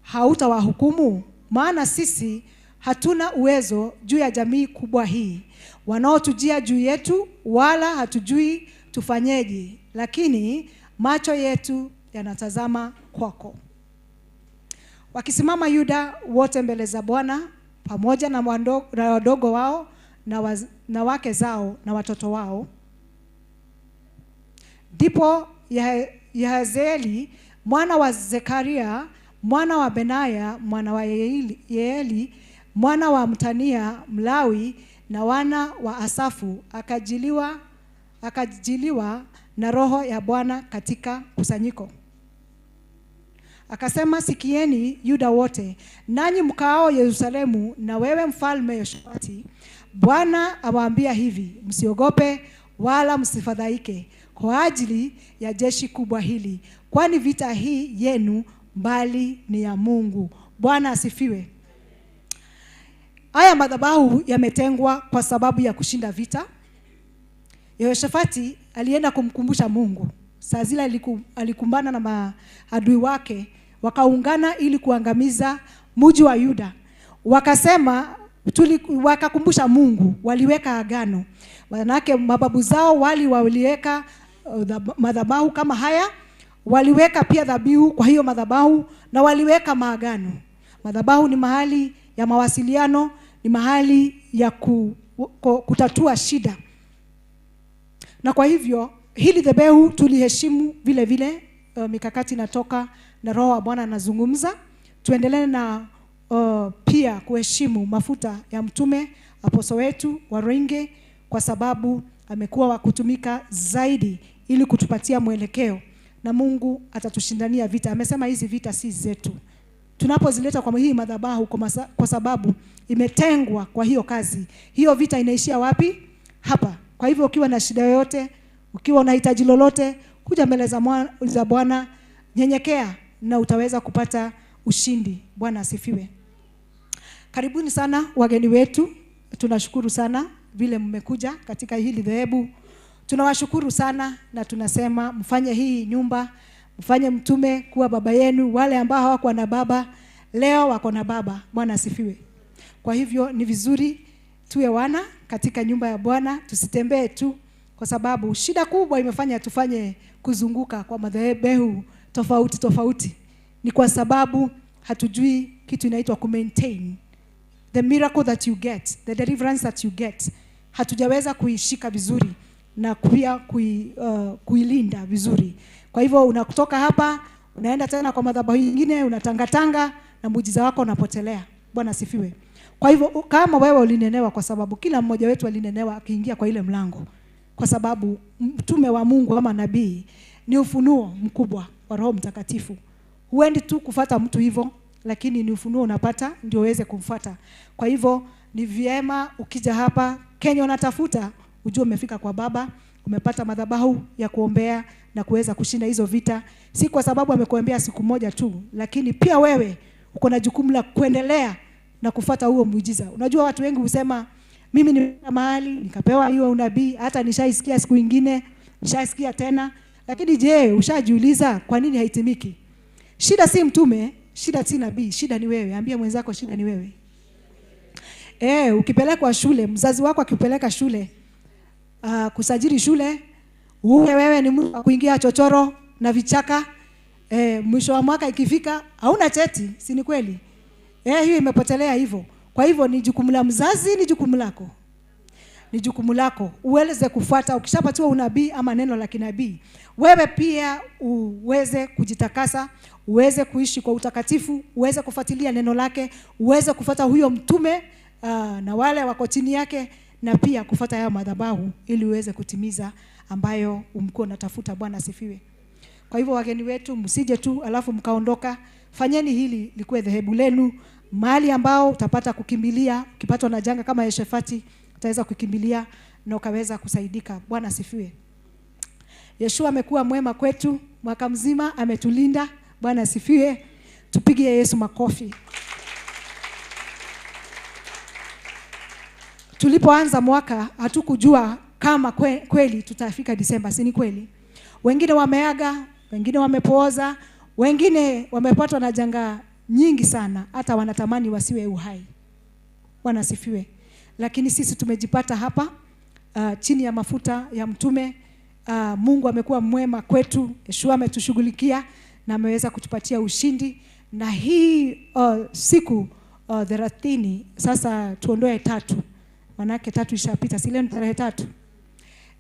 hautawahukumu? Maana sisi hatuna uwezo juu ya jamii kubwa hii, wanaotujia juu yetu, wala hatujui tufanyeje, lakini macho yetu yanatazama kwako. Wakisimama Yuda wote mbele za Bwana, pamoja na wadogo wao na wake zao na watoto wao. Ndipo Yahazieli mwana wa Zekaria, mwana wa Benaya, mwana wa Yeeli, mwana wa Mtania Mlawi, na wana wa Asafu akajiliwa na roho ya Bwana katika kusanyiko. Akasema, sikieni Yuda wote, nanyi mkaao Yerusalemu, na wewe mfalme Yoshafati, Bwana awaambia hivi, msiogope wala msifadhaike kwa ajili ya jeshi kubwa hili, kwani vita hii yenu mbali ni ya Mungu. Bwana asifiwe. Haya madhabahu yametengwa kwa sababu ya kushinda vita. Yehoshafati alienda kumkumbusha Mungu. Saa zile alikumbana na maadui wake, wakaungana ili kuangamiza mji wa Yuda. Wakasema, wakakumbusha Mungu, waliweka agano. Manake mababu zao waliweka madhabahu kama haya, waliweka pia dhabihu kwa hiyo madhabahu, na waliweka maagano. Madhabahu ni mahali ya mawasiliano, ni mahali ya kutatua shida. Na kwa hivyo hili dhabihu tuliheshimu vile vile. Mikakati inatoka na Roho wa Bwana anazungumza. Tuendelee na pia kuheshimu mafuta ya mtume Apostle wetu Waruinge, kwa sababu amekuwa wa kutumika zaidi ili kutupatia mwelekeo, na Mungu atatushindania vita. Amesema hizi vita si zetu. Tunapozileta kwa hii madhabahu kwa sababu imetengwa kwa hiyo kazi, hiyo vita inaishia wapi? Hapa. Kwa hivyo ukiwa na shida yoyote, ukiwa unahitaji lolote, kuja mbele za Bwana, nyenyekea na utaweza kupata ushindi. Bwana asifiwe. Karibuni sana wageni wetu. Tunashukuru sana vile mmekuja katika hili dhehebu. Tunawashukuru sana na tunasema mfanye hii nyumba, mfanye mtume kuwa baba yenu. Wale ambao hawakuwa na baba leo wako na baba. Bwana asifiwe. Kwa hivyo ni vizuri tuwe wana katika nyumba ya Bwana, tusitembee tu, kwa sababu shida kubwa imefanya tufanye kuzunguka kwa madhehebu tofauti. Ni kwa sababu hatujui kitu inaitwa maintain the miracle that you get, the deliverance that you get. Hatujaweza kuishika vizuri na pia kuilinda vizuri. Kwa hivyo unakutoka hapa, unaenda tena kwa madhabahu nyingine, unatangatanga na muujiza wako unapotelea. Bwana asifiwe. Kwa hivyo kama wewe ulinenewa, kwa sababu kila mmoja wetu alinenewa akiingia kwa ile mlango, kwa sababu mtume wa Mungu kama nabii ni ufunuo mkubwa wa Roho Mtakatifu. Huendi tu kufuata mtu hivyo, lakini ni ufunuo unapata ndio uweze kumfuata. Kwa hivyo ni vyema ukija hapa Kenya unatafuta, ujue umefika kwa baba, umepata madhabahu ya kuombea na kuweza kushinda hizo vita. Si kwa sababu amekuombea siku moja tu, lakini pia wewe uko na jukumu la kuendelea na kufuata huo muujiza. Unajua watu wengi husema mimi nimefika mahali nikapewa hiyo unabii, hata nishaisikia siku nyingine, nishaisikia tena. Lakini je, ushajiuliza kwa nini haitimiki? Shida si mtume, shida si nabii, shida ni wewe. Ambia mwenzako shida ni wewe. Ukipelekwa shule, mzazi wako akipeleka shule, kusajili shule, wewe ni mtu kuingia chochoro na vichaka, mwisho wa mwaka ikifika hauna cheti, si ni kweli? Hiyo imepotelea hivyo. Kwa hivyo ni jukumu la mzazi, ni jukumu lako. Ni jukumu lako uweze kufuata. Ukishapatiwa unabii ama neno la kinabii, wewe pia uweze kujitakasa, uweze kuishi kwa utakatifu, uweze kufuatilia neno lake, uweze kufuata huyo mtume na wale wako chini yake, na pia kufuata hayo madhabahu ili uweze kutimiza ambayo umkuwa unatafuta. Bwana asifiwe. Kwa hivyo wageni wetu, msije tu alafu mkaondoka. Fanyeni hili likuwe dhehebu lenu, mahali ambao utapata kukimbilia. Ukipatwa na janga kama Yehoshafati, utaweza kukimbilia na ukaweza kusaidika. Bwana asifiwe. Yeshua amekuwa mwema kwetu mwaka mzima, ametulinda. Bwana asifiwe. Tupigie Yesu makofi. Tulipoanza mwaka hatukujua kama kweli tutafika Disemba, si ni kweli? Wengine wameaga, wengine wamepooza, wengine wamepatwa na janga nyingi sana hata wanatamani wasiwe uhai. Bwana asifiwe. Lakini sisi tumejipata hapa chini ya mafuta ya mtume. Mungu amekuwa mwema kwetu. Yeshua ametushughulikia na ameweza kutupatia ushindi. Na hii siku 30 sasa tuondoe 3. Manake 3 ishapita. Si leo ni tarehe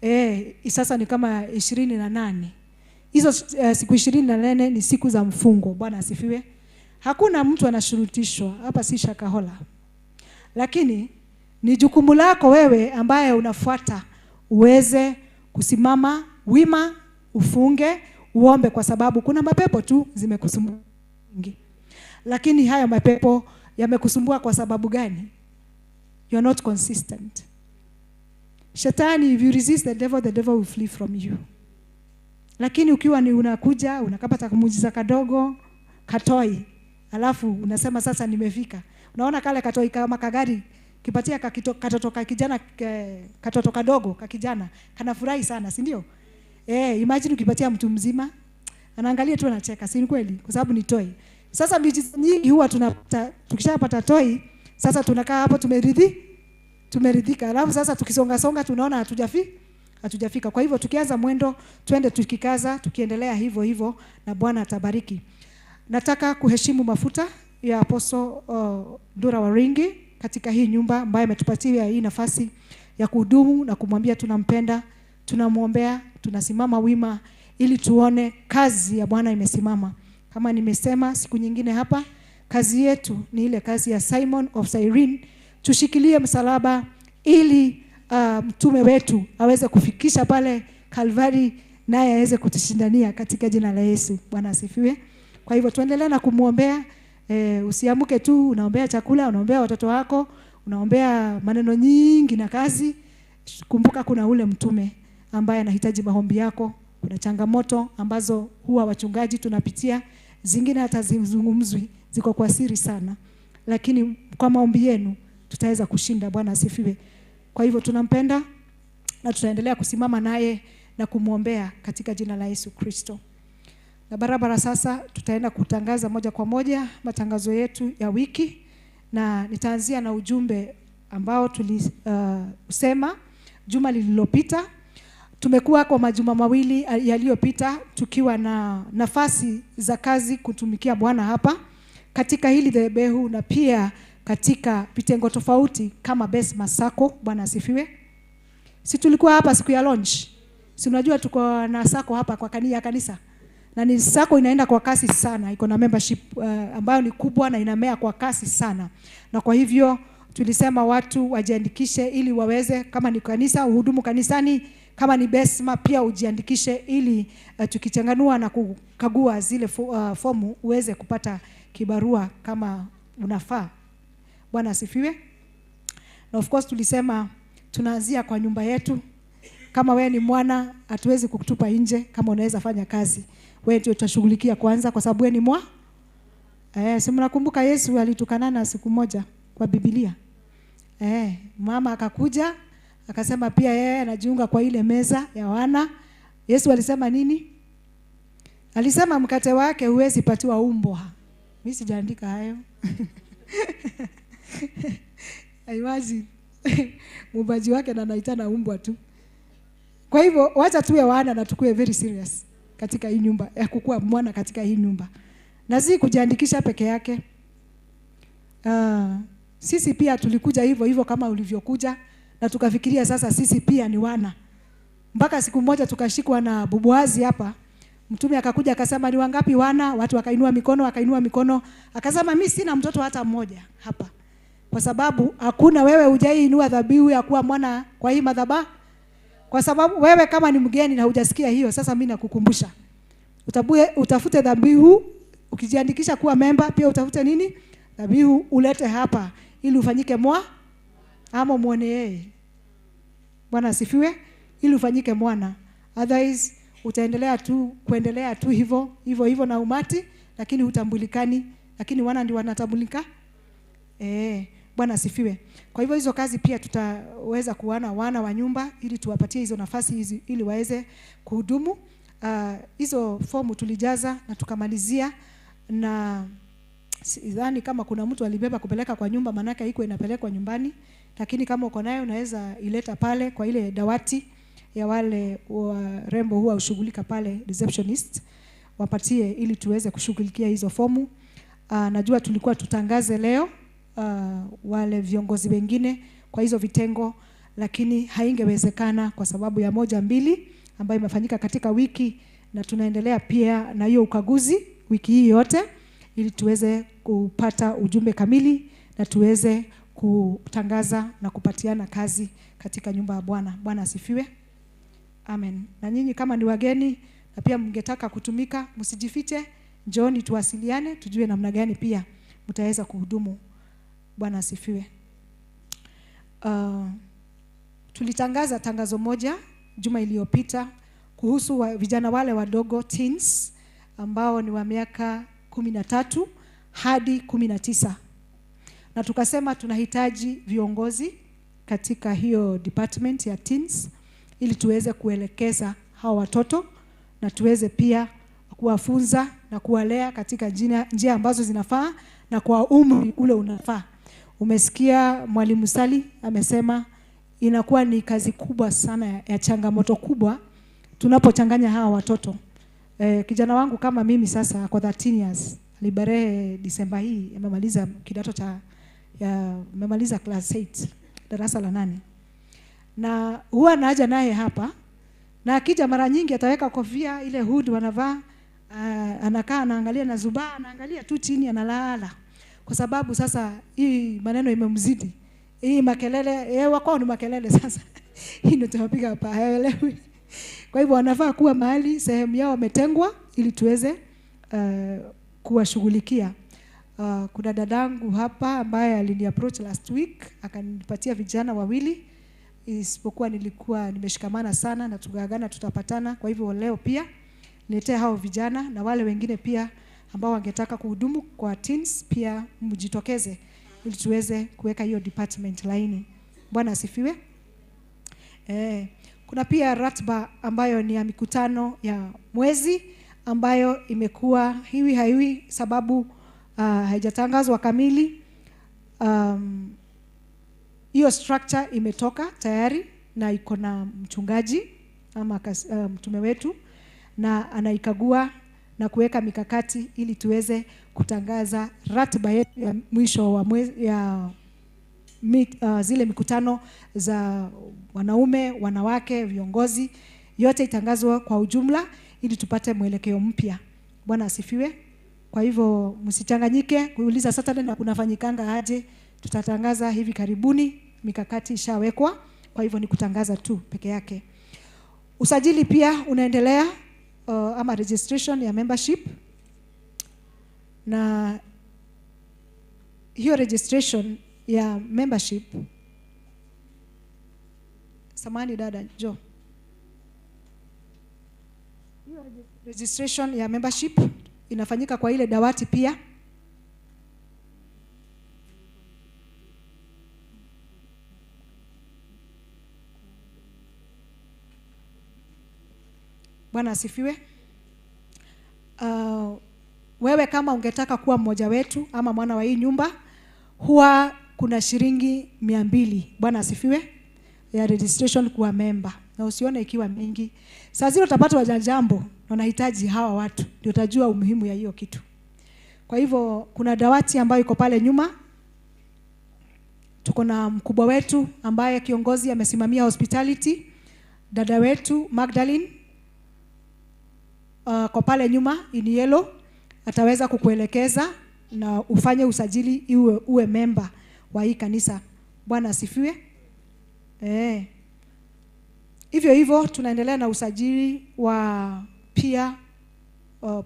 3. Sasa ni kama 28. Hizo siku 28 ni siku za mfungo. Bwana asifiwe. Hakuna mtu anashurutishwa. Hapa si shakahola. Lakini ni jukumu lako wewe ambaye unafuata uweze kusimama wima, ufunge, uombe, kwa sababu kuna mapepo tu zimekusumbua. Lakini haya mapepo yamekusumbua kwa sababu gani? You are not consistent. Shetani, if you resist the devil will flee from you. Lakini ukiwa ni unakuja, unakapata kumujiza kadogo, katoi, alafu unasema sasa nimefika. Unaona kale katoi kama kagari, kipatia katoto kijana, katoto kadogo kakijana, kanafurahi sana, si ndio? Imagine ukipatia mtu mzima, anaangalia tu anacheka, si kweli? Kwa sababu ni toy. Sasa miujiza nyingi huwa tunapata, tukishapata toy, sasa tunakaa hapo tumeridhika. Alafu sasa tukisonga tunaona hatujafika. Kwa hivyo tukianza mwendo, twende tukikaza, tukiendelea hivyo na Bwana atabariki. Nataka kuheshimu mafuta ya Apostle Waruinge katika hii nyumba ambaye ametupatia hii nafasi ya kuhudumu na kumwambia tunampenda, tunamuombea, tunasimama wima ili tuone kazi ya Bwana imesimama. Kama nimesema siku nyingine hapa, kazi yetu ni ile kazi ya Simon of Cyrene. Tushikilie msalaba ili mtume wetu aweze kufikisha pale Kalvari, naye aweze kutushindania katika jina la Yesu. Bwana asifiwe. Kwa hivyo tuendelee na kumuombea. Usiamuke tu unaombea chakula, unaombea watoto wako, unaombea maneno nyingi na kazi. Kumbuka kuna ule mtume ambaye anahitaji maombi yako. Kuna changamoto ambazo huwa wachungaji tunapitia, zingine hata zizungumzwi, ziko kwa siri sana, lakini kwa maombi yenu tutaweza kushinda. Bwana asifiwe. Kwa hivyo tunampenda na tutaendelea kusimama naye na kumuombea katika jina la Yesu Kristo. Na barabara sasa tutaenda kutangaza moja kwa moja matangazo yetu ya wiki, na nitaanzia na ujumbe ambao tulisema juma lililopita. Tumekuwa kwa majuma mawili yaliyopita tukiwa na nafasi za kazi kutumikia Bwana hapa katika hili dhehebu na pia katika vitengo tofauti kama Best Masako. Bwana asifiwe. Si tulikuwa hapa siku ya launch? Si unajua tuko na sako hapa kwa kanisa. Na ni sako inaenda kwa kasi sana, iko na membership ambayo ni kubwa na inamea kwa kasi sana. Na kwa hivyo tulisema watu wajiandikishe ili waweze, kama ni kanisa uhudumu kanisani, kama ni Besma pia ujiandikishe ili tukichanganua na kukagua zile fomu uweze kupata kibarua kama unafaa. Bwana asifiwe. Na of course tulisema tunaanzia kwa nyumba yetu. Kama wewe ni mwana, hatuwezi kukutupa nje. Kama unaweza fanya kazi, wewe ndio utashughulikia kwanza, kwa sababu wewe ni si mnakumbuka Yesu alitukanana siku moja kwa Biblia. Mama akakuja akasema pia yeye anajiunga kwa ile meza ya wana. Yesu alisema nini? Alisema mkate wake huwezi patiwa umbwa. Mimi sijaandika hayo. Haiwazi. Mubaji wake na anaitana umbwa tu. Kwa hivyo wacha tuwe wana na tukue very serious katika hii nyumba, ya kukua mwana katika hii nyumba. Na si kujiandikisha peke yake. Sisi pia tulikuja hivyo kama ulivyokuja, na tukafikiria sasa sisi pia ni wana. Mpaka siku moja tukashikwa na bubuazi hapa. Mtume akakuja akasema ni wangapi wana? Watu wakainua mikono, akasema mimi sina mtoto hata mmoja hapa. Kwa sababu hakuna, wewe hujaiinua dhabihu ya kuwa mwana kwa hii madhabahu. Kwa sababu wewe kama ni mgeni na hujasikia hiyo, sasa mimi nakukumbusha. Utafute dhabihu, ukijiandikisha kuwa member pia utafute nini? Dhabihu ulete hapa ili ufanyike ama muone yeye. Bwana asifiwe. Ili ufanyike mwana. Otherwise utaendelea tu kuendelea tu hivyo na umati, lakini hutambulikani, lakini wana ndio wanatambulika. Bwana asifiwe. Kwa hivyo hizo kazi pia tutaweza kuona wana wa nyumba ili tuwapatie hizo nafasi hizi ili waweze kuhudumu. Hizo fomu tulijaza na tukamalizia, na sidhani kama kuna mtu alibeba kupeleka kwa nyumba, manaka haiko inapelekwa nyumbani, lakini kama uko nayo unaweza ileta pale kwa ile dawati ya wale warembo huwa ushughulika pale, receptionist, wapatie ili tuweze kushughulikia hizo fomu. Najua tulikuwa tutangaze leo wale viongozi wengine kwa hizo vitengo, lakini haingewezekana kwa sababu ya moja mbili ambayo imefanyika katika wiki, na tunaendelea pia na hiyo ukaguzi wiki hii yote ili tuweze kupata ujumbe kamili na tuweze kutangaza na kupatiana kazi katika nyumba ya Bwana. Bwana asifiwe. Amen. Na nyinyi kama ni wageni na pia mngetaka kutumika, msijifiche, njooni tuwasiliane tujue namna gani pia mtaweza kuhudumu. Bwana asifiwe. Tulitangaza tangazo moja juma iliyopita kuhusu vijana wale wadogo teens ambao ni wa miaka 13 hadi 19. Na tukasema tunahitaji viongozi katika hiyo department ya teens ili tuweze kuelekeza hao watoto na tuweze pia kuwafunza na kuwalea katika njia ambazo zinafaa na kwa umri ule unafaa. Umesikia mwalimu Sali amesema inakuwa ni kazi kubwa sana ya changamoto kubwa tunapochanganya hawa watoto. Kijana wangu kama mimi sasa kwa 13 years, libere Disemba hii amemaliza kidato cha amemaliza class 8 darasa la 8. Na huwa naja naye hapa, na akija mara nyingi ataweka kofia ile hood wanavaa, anakaa anaangalia na zubaa, anaangalia tu chini analala. Kwa sababu sasa hii maneno imemzidi. Hii makelele, wako ni makelele sasa. Hii ndio tunapiga hapa, haelewi. Kwa hivyo wanafaa kuwa mahali sehemu yao wametengwa ili tuweze kuwashughulikia. Kuna dadangu hapa ambaye aliniapproach last week akanipatia vijana wawili, isipokuwa nilikuwa nimeshikamana sana na tugaagana tutapatana. Kwa hivyo leo pia niletee hao vijana na wale wengine pia ambao wangetaka kuhudumu kwa teens pia mjitokeze ili tuweze kuweka hiyo department laini. Bwana asifiwe. Kuna pia ratiba ambayo ni ya mikutano ya mwezi ambayo imekuwa haiwi sababu haijatangazwa kamili. Hiyo structure imetoka tayari na iko na mchungaji ama mtume wetu, na anaikagua na kuweka mikakati ili tuweze kutangaza ratiba yetu ya mwisho wa mwezi ya zile mikutano za wanaume, wanawake, viongozi, yote itangazwa kwa ujumla ili tupate mwelekeo mpya. Bwana asifiwe. Kwa hivyo msichanganyike kuuliza Saturday na kunafanyikanga aje. Tutatangaza hivi karibuni, mikakati ishawekwa, kwa hivyo ni kutangaza tu peke yake. Usajili pia unaendelea ama registration ya membership, na hiyo registration ya membership, samani dada Jo, hiyo registration ya membership inafanyika kwa ile dawati pia. Bwana asifiwe. Wewe kama ungetaka kuwa mmoja wetu ama mwana wa hii nyumba, huwa kuna shilingi 200. Bwana asifiwe, ya registration kuwa member, na usione ikiwa mingi. Saa zile utapata wajambo na unahitaji hawa watu, ndio utajua umuhimu ya hiyo kitu. Kwa hivyo kuna dawati ambayo iko pale nyuma. Tuko na mkubwa wetu ambaye kiongozi amesimamia hospitality, dada wetu Magdalene kwa pale nyuma in yellow, ataweza kukuelekeza na ufanye usajili uwe member wa hii kanisa. Bwana asifiwe. Hivyo tunaendelea na usajili wa pia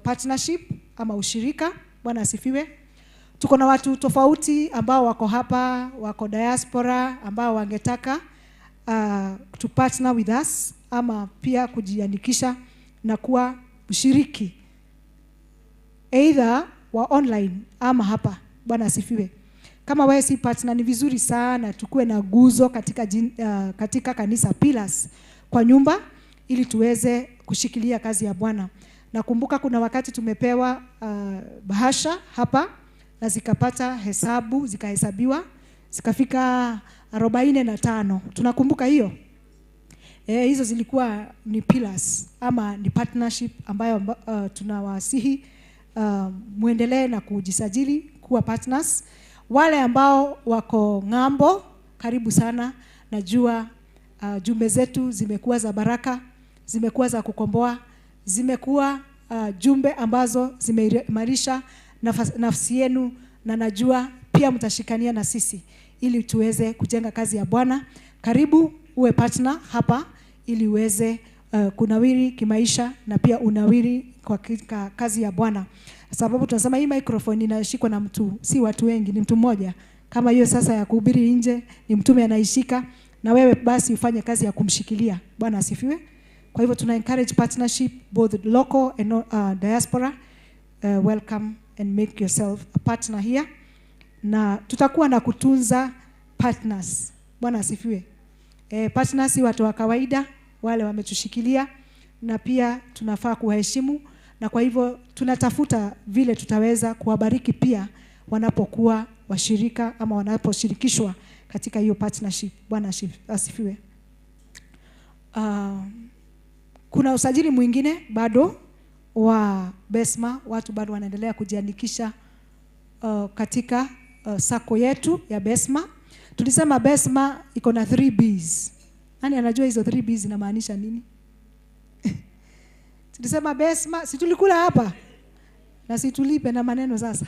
partnership ama ushirika. Bwana asifiwe. Tuko na watu tofauti ambao wako hapa, wako diaspora ambao wangetaka to partner with us ama pia kujiandikisha na kuwa mshiriki either wa online ama hapa. Bwana asifiwe. Kama wewe si partner, ni vizuri sana tukue na guzo katika kanisa, pillars kwa nyumba, ili tuweze kushikilia kazi ya Bwana. Nakumbuka kuna wakati tumepewa bahasha hapa na zikapata hesabu, zikahesabiwa, zikafika 45. Tunakumbuka hiyo? Hizo zilikuwa ni pillars ama ni partnership ambayo tunawasihi muendelee na kujisajili kuwa partners. Wale ambao wako ng'ambo, karibu sana. Najua jumbe zetu zimekuwa za baraka, zimekuwa za kukomboa, zimekuwa jumbe ambazo zimeimarisha nafsi yenu, na najua pia mtashikania na sisi ili tuweze kujenga kazi ya Bwana. Karibu uwe partner hapa ili uweze kunawiri kimaisha na pia unawiri kwa kazi ya Bwana. Sababu tunasema hii microphone inashikwa na mtu, si watu wengi, ni mtu mmoja. Kama hiyo sasa ya kuhubiri nje ni mtume anaishika, na wewe basi ufanye kazi ya kumshikilia. Bwana asifiwe. Kwa hivyo tuna encourage partnership both local and diaspora. Welcome and make yourself a partner here. Na tutakuwa na kutunza partners. Bwana asifiwe. Partners si watu wa kawaida, wale wametushikilia, na pia tunafaa kuwaheshimu, na kwa hivyo tunatafuta vile tutaweza kuwabariki pia wanapokuwa washirika ama wanaposhirikishwa katika hiyo partnership. Bwana asifiwe. Kuna usajili mwingine bado wa Besma, watu bado wanaendelea kujiandikisha katika sako yetu ya Besma. Tulisema Besma iko na 3 B's. Nani anajua hizo 3 B's zinamaanisha nini? Tulisema Besma, si tulikula hapa na si tulipe na maneno sasa.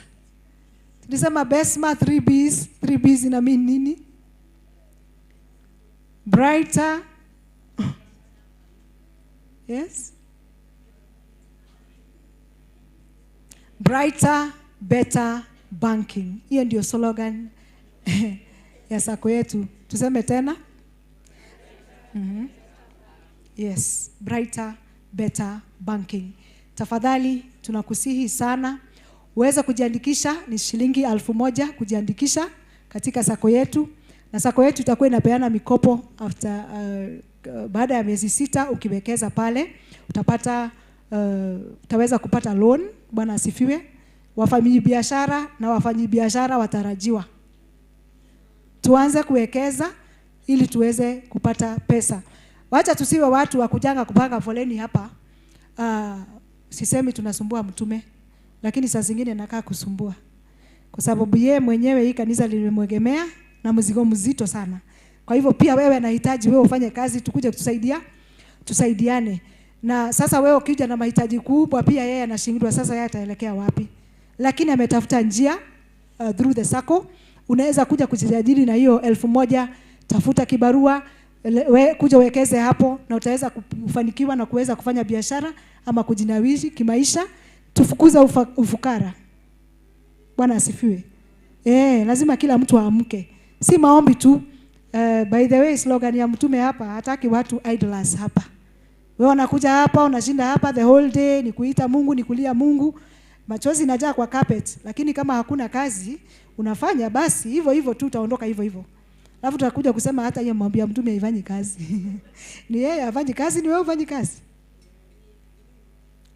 Tulisema Besma 3 B's, 3 B's ina mean nini? Brighter. Yes? Brighter, better banking. Hiyo ndio slogan ya sako yetu. Tuseme tena? Yes, brighter, better banking. Tafadhali tunakusihi sana uweze kujiandikisha. Ni shilingi 1000 kujiandikisha katika sako yetu, na sako yetu itakuwa inapeana mikopo after baada ya miezi 6 ukiwekeza pale utaweza kupata loan. Bwana asifiwe. Wafanyabiashara na wafanyabiashara watarajiwa tuanze kuwekeza ili tuweze kupata pesa. Wacha tusiwe watu wa kujanga kupanga foleni hapa. Sisemi tunasumbua mtume, lakini saa zingine nakaa kusumbua, kwa sababu yeye mwenyewe hii kanisa limemwegemea na mzigo mzito sana. Kwa hivyo pia wewe nahitaji wewe ufanye kazi, tukuje tusaidiane. Na sasa wewe ukija na mahitaji kubwa pia yeye anashindwa, sasa yeye ataelekea wapi? Lakini ametafuta njia through the sacco. Unaweza kuja kujisajili na hiyo 1000, tafuta kibarua, kuja wekeze hapo na utaweza kufanikiwa na kuweza kufanya biashara ama kujinawishi kimaisha. Tufukuza ufukara. Bwana asifiwe. Lazima kila mtu aamke. Si maombi tu. By the way, slogan ya mtume hapa, hataki watu idlers hapa. Wewe unakuja hapa, unashinda hapa the whole day, ni kuita Mungu, ni kulia Mungu. Machozi inajaa kwa carpet, lakini kama hakuna kazi unafanya, basi hivyo tu utaondoka hivyo. Alafu tutakuja kusema hata yeye mwambia mtume haifanyi kazi. Ni yeye hafanyi kazi, ni wewe ufanyi kazi.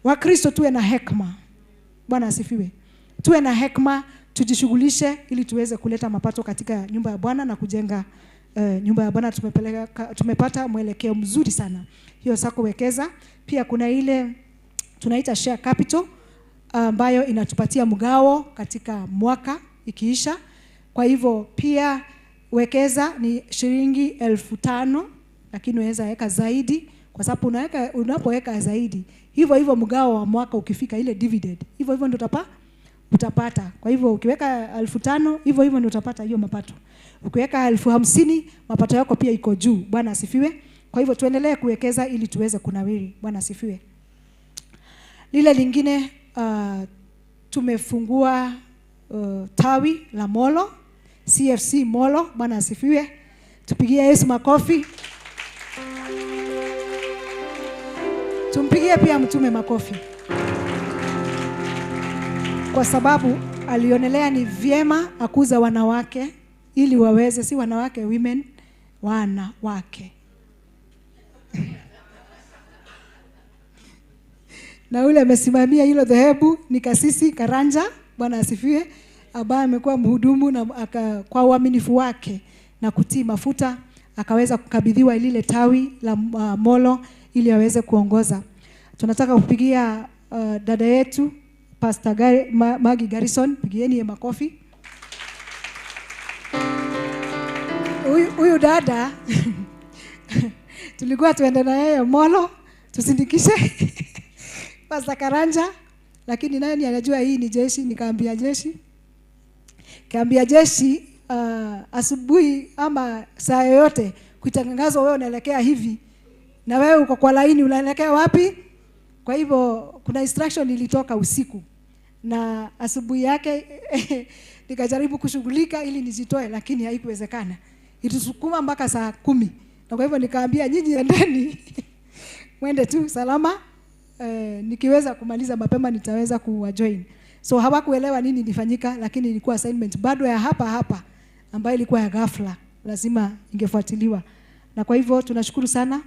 Wakristo tuwe na hekima. Bwana asifiwe. Tuwe na hekima, tujishughulishe ili tuweze kuleta mapato katika nyumba ya Bwana na kujenga nyumba ya Bwana. Tumepata mwelekeo mzuri sana. Hiyo sako wekeza. Pia kuna ile tunaita share capital ambayo inatupatia mgao katika mwaka ikiisha. Kwa hivyo pia wekeza ni shilingi 1500, lakini unaweza weka zaidi, kwa sababu unapoweka zaidi hivyo mgao wa mwaka ukifika ile dividend hivyo ndio utapata. Kwa hivyo ukiweka 1500 hivyo ndio utapata hiyo mapato. Ukiweka 50,000 mapato yako pia iko juu. Bwana asifiwe. Kwa hivyo tuendelee kuwekeza ili tuweze kunawiri. Bwana asifiwe. Lile lingine tumefungua tawi la Molo, CFC Molo. Bwana asifiwe. Tupigie Yesu makofi. Tumpigie pia mtume makofi, kwa sababu alionelea ni vyema akuza wanawake ili waweze, si wanawake, women, wanawake. Na ule amesimamia hilo dhehebu ni Kasisi Karanja, Bwana asifiwe, ambaye amekuwa mhudumu na kwa uaminifu wake na kutii mafuta akaweza kukabidhiwa lile tawi la Molo ili aweze kuongoza. Tunataka kupigia dada yetu Pastor Maggie Garrison, pigieni makofi. Huyu dada tulikuwa tuende na yeye Molo tusindikishe Pastor Karanja, lakini nani anajua hii ni jeshi. Nikaambia jeshi asubuhi ama saa yoyote kuitangazwa wewe unaelekea hivi na wewe uko kwa laini, unaelekea wapi? Kwa hivyo kuna instruction ilitoka usiku na asubuhi yake nikajaribu kushughulika ili nizitoe, lakini haikuwezekana. Itusukuma mpaka saa 10. Na kwa hivyo nikaambia nyinyi endeni mwende tu salama, nikiweza kumaliza mapema nitaweza kuwajoin. So hawakuelewa nini nilifanyika, lakini ilikuwa assignment bado ya hapa ambayo ilikuwa ya ghafla, lazima ingefuatiliwa. Na kwa hivyo tunashukuru sana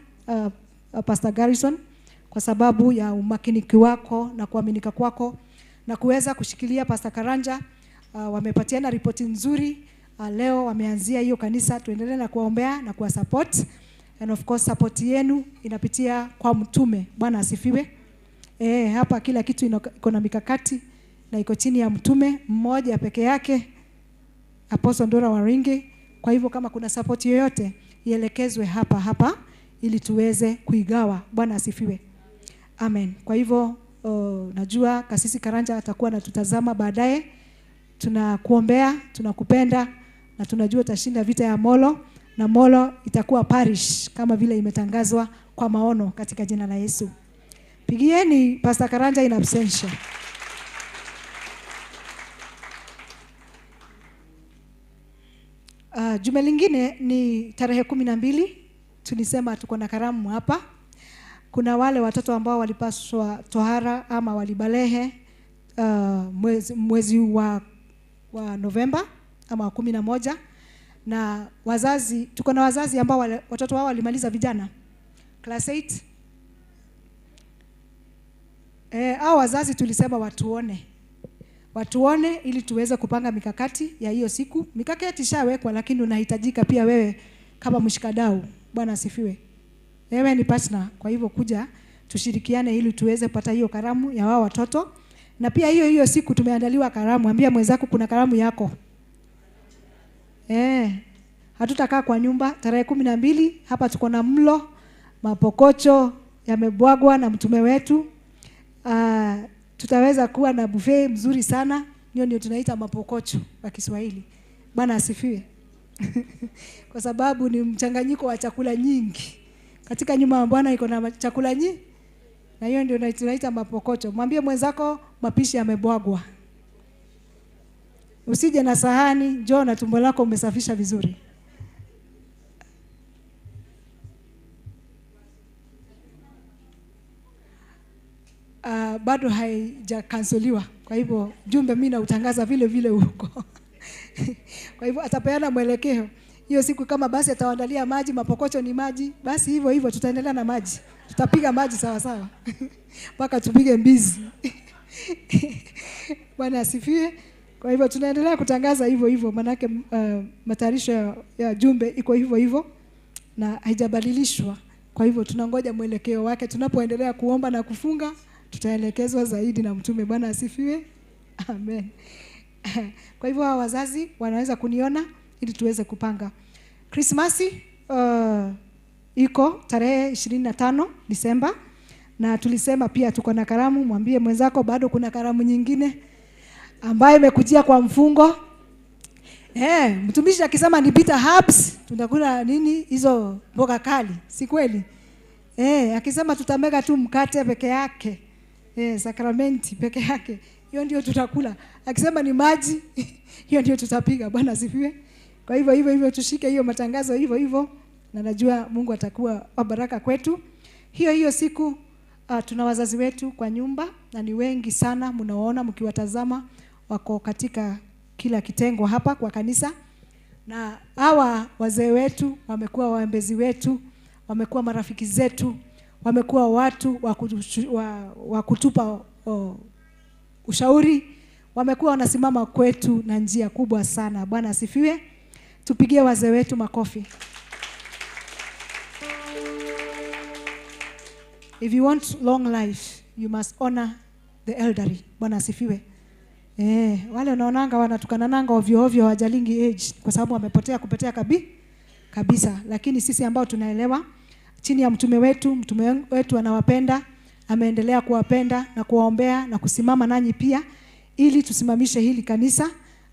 Pastor Garrison kwa sababu ya umakiniki wako na kuaminika kwako na kuweza kushikilia Pastor Karanja. Wamepatiana ripoti nzuri. Leo wameanzia hiyo kanisa, tuendelee na kuwaombea na kuwa support. And of course support yenu inapitia kwa mtume. Bwana asifiwe. Hapa kila kitu iko na mikakati na iko chini ya mtume mmoja peke yake, Apostle Waruinge. Kwa hivyo kama kuna support yoyote ielekezwe hapa ili tuweze kuigawa. Bwana asifiwe. Amen. Kwa hivyo najua Kasisi Karanja atakuwa anatutazama baadaye. Tunakuombea, tunakupenda na tunajua utashinda vita ya Molo, na Molo itakuwa parish kama vile imetangazwa kwa maono katika jina la Yesu. Pigieni Pastor Karanja in absentia. Juma lingine ni tarehe 12, tulisema tuko na karamu hapa. Kuna wale watoto ambao walipaswa tohara ama walibalehe mwezi wa Novemba ama wa 11, na wazazi, tuko na wazazi ambao watoto wao walimaliza vijana class 8. Hao wazazi tulisema watuone ili tuweze kupanga mikakati ya hiyo siku. Mikakati ishawekwa, lakini unahitajika pia wewe kama mshikadau. Bwana asifiwe. Wewe ni partner, kwa hivyo kuja tushirikiane ili tuweze kupata hiyo karamu ya wao watoto. Na pia hiyo siku tumeandaliwa karamu. Ambia mwenzako kuna karamu yako. Hatutakaa kwa nyumba. Tarehe 12 hapa tuko na mlo, mapokocho yamebwagwa na mtume wetu. Tutaweza kuwa na buffet mzuri sana. Hiyo ndio tunaita mapokocho kwa Kiswahili. Bwana asifiwe. Kwa sababu ni mchanganyiko wa chakula nyingi. Katika nyumba ya Bwana iko na chakula nyingi. Na hiyo ndio tunaita mapokocho. Mwambie mwenzako mapishi yamebwagwa. Usije na sahani, njoo na tumbo lako umesafisha vizuri. Bado haijakansoliwa. Kwa hivyo jumbe mimi nautangaza vile huko. Kwa hivyo atapeana mwelekeo. Hiyo siku kama basi atawaandalia maji, mapokocho ni maji, basi hivyo tutaendelea na maji. Tutapiga maji sawa. Mpaka tupige mbizi. Bwana asifiwe. Kwa hivyo tunaendelea kutangaza hivyo manake matayarisho ya jumbe iko hivyo na haijabadilishwa. Kwa hivyo tunangoja mwelekeo wake. Tunapoendelea kuomba na kufunga, tutaelekezwa zaidi na mtume. Bwana asifiwe. Amen. Kwa hivyo wazazi wanaweza kuniona ili tuweze kupanga. Krismasi iko tarehe 25 Disemba, na tulisema pia tuko na karamu. Mwambie mwenzako bado kuna karamu nyingine ambayo imekujia kwa mfungo. Mtumishi akisema ni bitter herbs, tunakula nini hizo mboga kali, si kweli? Akisema tutamega tu mkate peke yake, sakramenti peke yake, hiyo ndio tutakula. Akisema ni maji, hiyo ndio tutapiga. Bwana asifiwe. Kwa hivyo tushike hiyo matangazo hivyo, na najua Mungu atakuwa wa baraka kwetu. Hiyo siku tuna wazazi wetu kwa nyumba na ni wengi sana, mnaoona mkiwatazama wako katika kila kitengo hapa kwa kanisa, na hawa wazee wetu wamekuwa waembezi wetu, wamekuwa marafiki zetu, wamekuwa watu wa kutupa ushauri, wamekuwa wanasimama kwetu na njia kubwa sana. Bwana asifiwe. Tupigie wazee wetu makofi. If you want long life, you must honor the elderly. Bwana asifiwe. Wale unaonanga wanatukanananga ovyo ovyo hawajalingi age kwa sababu wamepotea kupotea kabisa. Lakini sisi ambao tunaelewa chini ya mtume wetu anawapenda, ameendelea kuwapenda na kuwaombea na kusimama nanyi pia ili tusimamishe hili kanisa,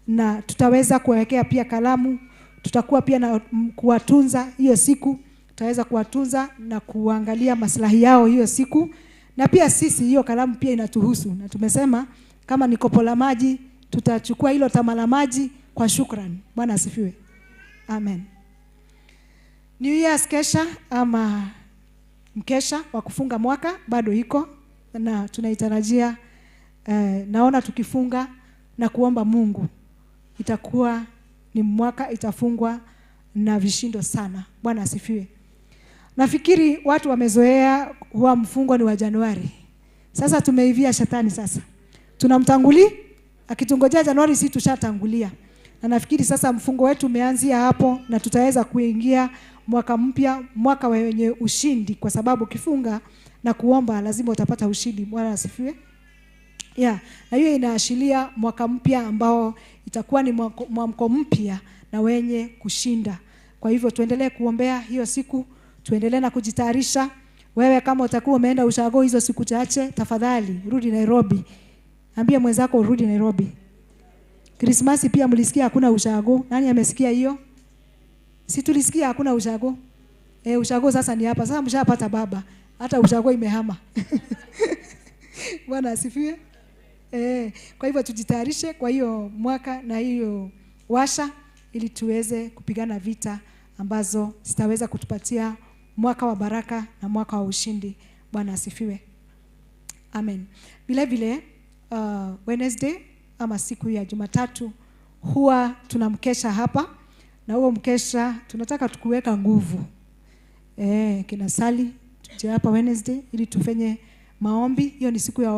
na tutaweza kuwekea pia kalamu, tutakuwa pia na kuwatunza hiyo siku, tutaweza kuwatunza na kuangalia maslahi yao hiyo siku, na pia sisi hiyo kalamu pia inatuhusu, na tumesema kama ni kopo la maji tutachukua hilo tama la maji kwa shukrani. Bwana asifiwe. Amen. New Year's kesha ama mkesha wa kufunga mwaka bado iko na tunaitarajia. Naona tukifunga na kuomba Mungu itakuwa ni mwaka itafungwa na vishindo sana. Bwana asifiwe. Nafikiri watu wamezoea huwa mfungo ni wa Januari. Sasa tumeivia shetani sasa. Tunamtangulia akitungojea Januari, si tushatangulia. Na nafikiri sasa mfungo wetu umeanzia hapo na tutaweza kuingia mwaka mpya, mwaka wenye ushindi, kwa sababu kifunga na kuomba lazima utapata ushindi. Bwana asifiwe. Na hiyo inaashiria mwaka mpya ambao itakuwa ni mwamko mpya na wenye kushinda. Kwa hivyo tuendelee kuombea hiyo siku, tuendelee na kujitayarisha. Wewe kama utakuwa umeenda ushago hizo siku chache, tafadhali rudi Nairobi. Ambia mwenzako rudi Nairobi. Christmas pia mlisikia hakuna ushago. Nani amesikia hiyo? Si tulisikia hakuna ushago? Ushago sasa ni hapa. Sasa mshapata baba. Hata ushago imehama. Bwana asifiwe. Kwa hivyo tujitayarishe kwa hiyo mwaka na hiyo washa ili tuweze kupigana vita ambazo zitaweza kutupatia mwaka wa baraka na mwaka wa ushindi. Bwana asifiwe. Amen. Vile vile Wednesday ama siku ya Jumatatu huwa tunamkesha hapa, na huo mkesha tunataka tukuweka nguvu. Kina sali tuje hapa Wednesday ili tufanye maombi. Hiyo ni siku ya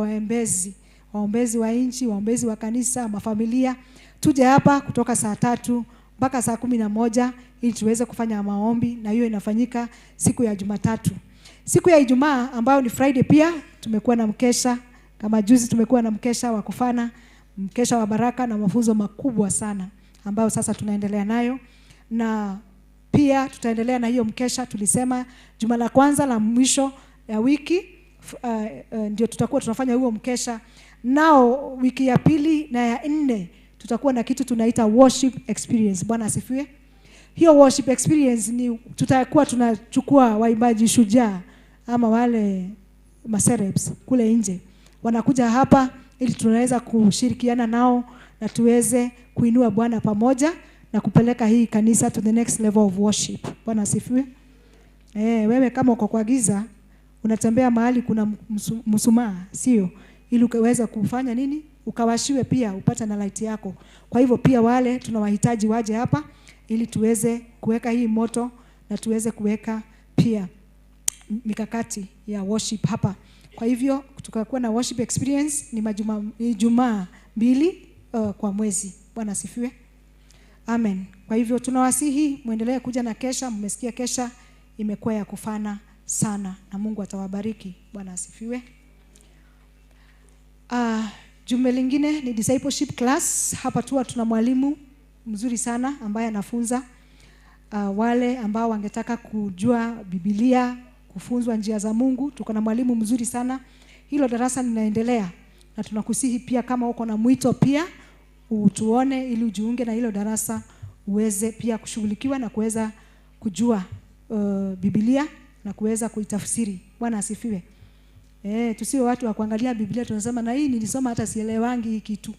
waombezi wa inchi, waombezi wa kanisa, mafamilia. Tuje hapa kutoka saa 3 mpaka saa 11 ili tuweze kufanya maombi, na hiyo inafanyika siku ya Jumatatu. Siku ya Ijumaa ambayo ni Friday pia tumekuwa na mkesha. Kama juzi tumekuwa na mkesha wa kufana, mkesha wa baraka na mafunzo makubwa sana ambayo sasa tunaendelea nayo, na pia tutaendelea na hiyo mkesha. Tulisema juma la kwanza la mwisho ya wiki ndio tutakuwa tunafanya huo mkesha. Nao wiki ya pili na ya 4 tutakuwa na kitu tunaita worship experience. Bwana asifiwe. Hiyo worship experience ni tutakuwa tunachukua waimbaji shujaa ama wale maserebs kule nje, wanakuja hapa ili tunaweza kushirikiana nao na tuweze kuinua Bwana pamoja na kupeleka hii kanisa to the next level of worship. Bwana asifiwe. Wewe kama uko kwa giza unatembea mahali kuna msumaa, sio? Ili ukaweza kufanya nini? Ukawashiwe pia upata na light yako. Kwa hivyo pia wale tunawahitaji waje hapa ili tuweze kuweka hii moto na tuweze kuweka pia mikakati ya worship hapa. Kwa hivyo tukakuwa na worship experience ni Jumaa 2 kwa mwezi. Bwana asifiwe. Amen. Kwa hivyo tunawasihi muendelee kuja na kesha. Mmesikia kesha imekuwa ya kufana sana na Mungu atawabariki. Bwana asifiwe. Jumbe lingine ni discipleship class. Hapa tuna mwalimu mzuri sana ambaye anafunza wale ambao wangetaka kujua Biblia, kufunzwa njia za Mungu. Tuko na mwalimu mzuri sana. Hilo darasa linaendelea na tunakusihi pia kama uko na mwito pia utuone ili ujiunge na hilo darasa uweze pia kushughulikiwa na kuweza kujua Biblia na kuweza kuitafsiri. Bwana asifiwe. Tusiwe watu wa kuangalia Biblia tunasema na hii nilisoma hata sielewangi hiki kitu.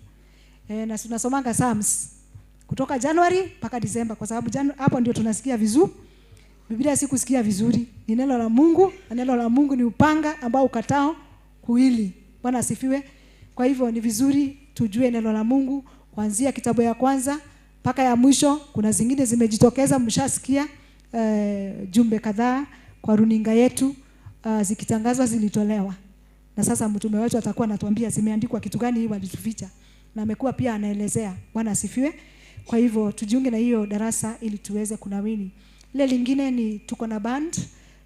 Na tunasomanga Psalms kutoka January mpaka December kwa sababu hapo ndio tunasikia vizuri. Biblia sikusikia vizuri. Ni neno la Mungu, na neno la Mungu ni upanga ambao ukatao kuwili. Bwana asifiwe. Kwa hivyo ni vizuri tujue neno la Mungu kuanzia kitabu ya kwanza mpaka ya mwisho. Kuna zingine zimejitokeza, mshasikia jumbe kadhaa kwa runinga yetu zikitangazwa, zilitolewa. Na sasa mtume wetu atakuwa anatuambia zimeandikwa kitu gani hii walituficha. Na amekuwa pia anaelezea. Bwana asifiwe. Kwa hivyo tujiunge na hiyo darasa ili tuweze kunawini. Ile lingine ni tuko na band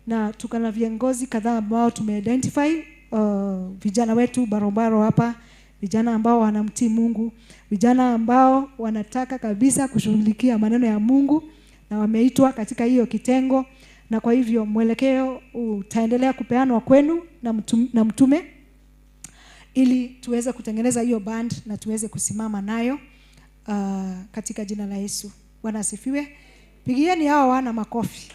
na tuko na viongozi kadhaa ambao tumeidentify, vijana wetu barobaro hapa, vijana ambao wanamtii Mungu, vijana ambao wanataka kabisa kushughulikia maneno ya Mungu na wameitwa katika hiyo kitengo. Na kwa hivyo mwelekeo utaendelea kupeanwa kwenu na mtume ili tuweze kutengeneza hiyo band na tuweze kusimama nayo katika jina la Yesu. Bwana asifiwe. Pigieni hao wana makofi.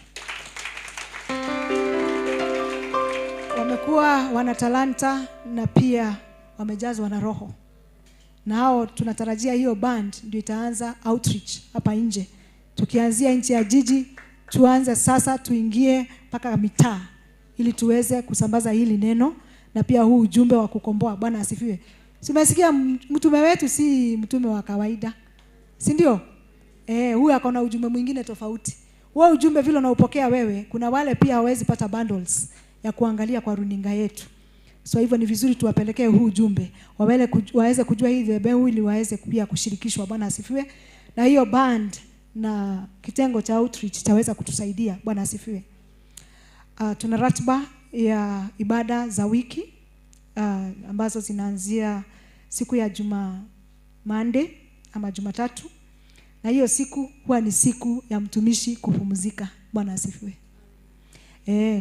Wamekuwa wana talanta na pia wamejazwa na roho. Na hao tunatarajia hiyo band ndio itaanza outreach hapa nje. Tukianzia nchi ya jiji, tuanze sasa tuingie mpaka mitaa ili tuweze kusambaza hili neno na pia huu ujumbe wa kukomboa. Bwana asifiwe. Simesikia mtume wetu si mtume wa kawaida. Si ndio? Huyu akona ujumbe mwingine tofauti. Wewe ujumbe vile unaupokea wewe, kuna wale pia hawezi pata bundles ya kuangalia kwa runinga yetu. So hivyo ni vizuri tuwapelekee huu ujumbe. Waweze kujua hii dhehebu ili waweze pia kushirikishwa. Bwana asifiwe. Na hiyo band na kitengo cha outreach taweza kutusaidia. Bwana asifiwe. Tuna ratiba ya ibada za wiki ambazo zinaanzia siku ya Monday ama Jumatatu. Na hiyo siku huwa ni siku ya mtumishi kupumzika. Bwana asifiwe.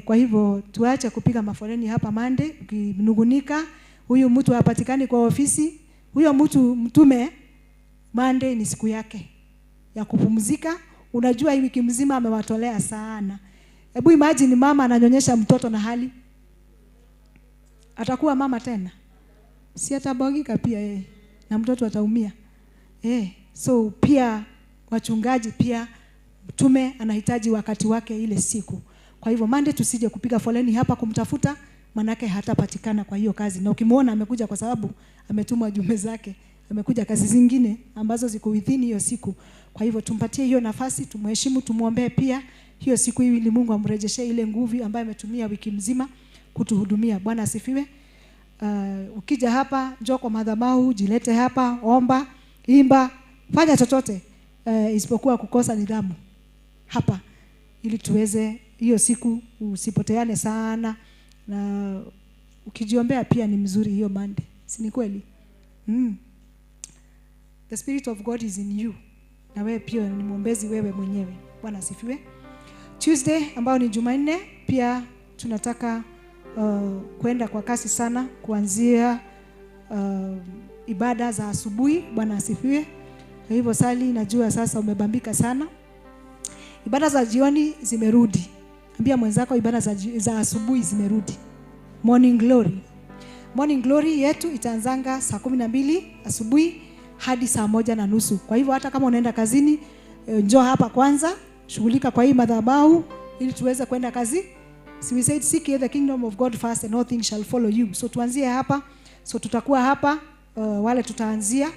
Kwa hivyo tuache kupiga mafoleni hapa Monday ukinungunika huyu mtu hapatikani kwa ofisi. Huyo mtume Monday ni siku yake ya kupumzika. Unajua hii wiki mzima amewatolea sana. Hebu imagine mama ananyonyesha mtoto na hali. Atakuwa mama tena. Si atabogika pia yeye. Na mtoto ataumia. So pia wachungaji pia mtume anahitaji wakati wake ile siku. Kwa hivyo Monday tusije kupiga foleni hapa kumtafuta, manake hatapatikana kwa hiyo kazi. Na ukimuona amekuja kwa sababu ametumwa jumbe zake, amekuja kazi zingine ambazo ziko within hiyo siku. Kwa hivyo tumpatie hiyo nafasi, tumheshimu, tumuombee pia hiyo siku hii ili Mungu amrejeshe ile nguvu ambayo ametumia wiki mzima kutuhudumia. Bwana asifiwe. Ukija hapa njoo kwa madhabahu, jilete hapa, omba, imba, fanya chochote isipokuwa kukosa nidhamu hapa ili tuweze hiyo siku usipoteane sana. Na ukijiombea pia ni mzuri hiyo Monday. Si ni kweli? The Spirit of God is in you. Na wewe pia ni mwombezi wewe mwenyewe. Bwana asifiwe. Tuesday ambao ni Jumanne pia tunataka kwenda kwa kasi sana kuanzia ibada za asubuhi. Bwana asifiwe. Kwa hivyo sali, najua sasa umebambika sana. Ibada za jioni zimerudi. Ambia mwenzako ibada za asubuhi zimerudi. Morning glory. Morning glory yetu itaanzanga saa 12 asubuhi hadi saa 1:30. Kwa hivyo hata kama unaenda kazini, njoo hapa kwanza, shughulika kwa hii madhabahu ili tuweze kwenda kazi. So we said seek the kingdom of God first and all things shall follow you. So tuanzie hapa. So tutakuwa hapa wale tutaanzia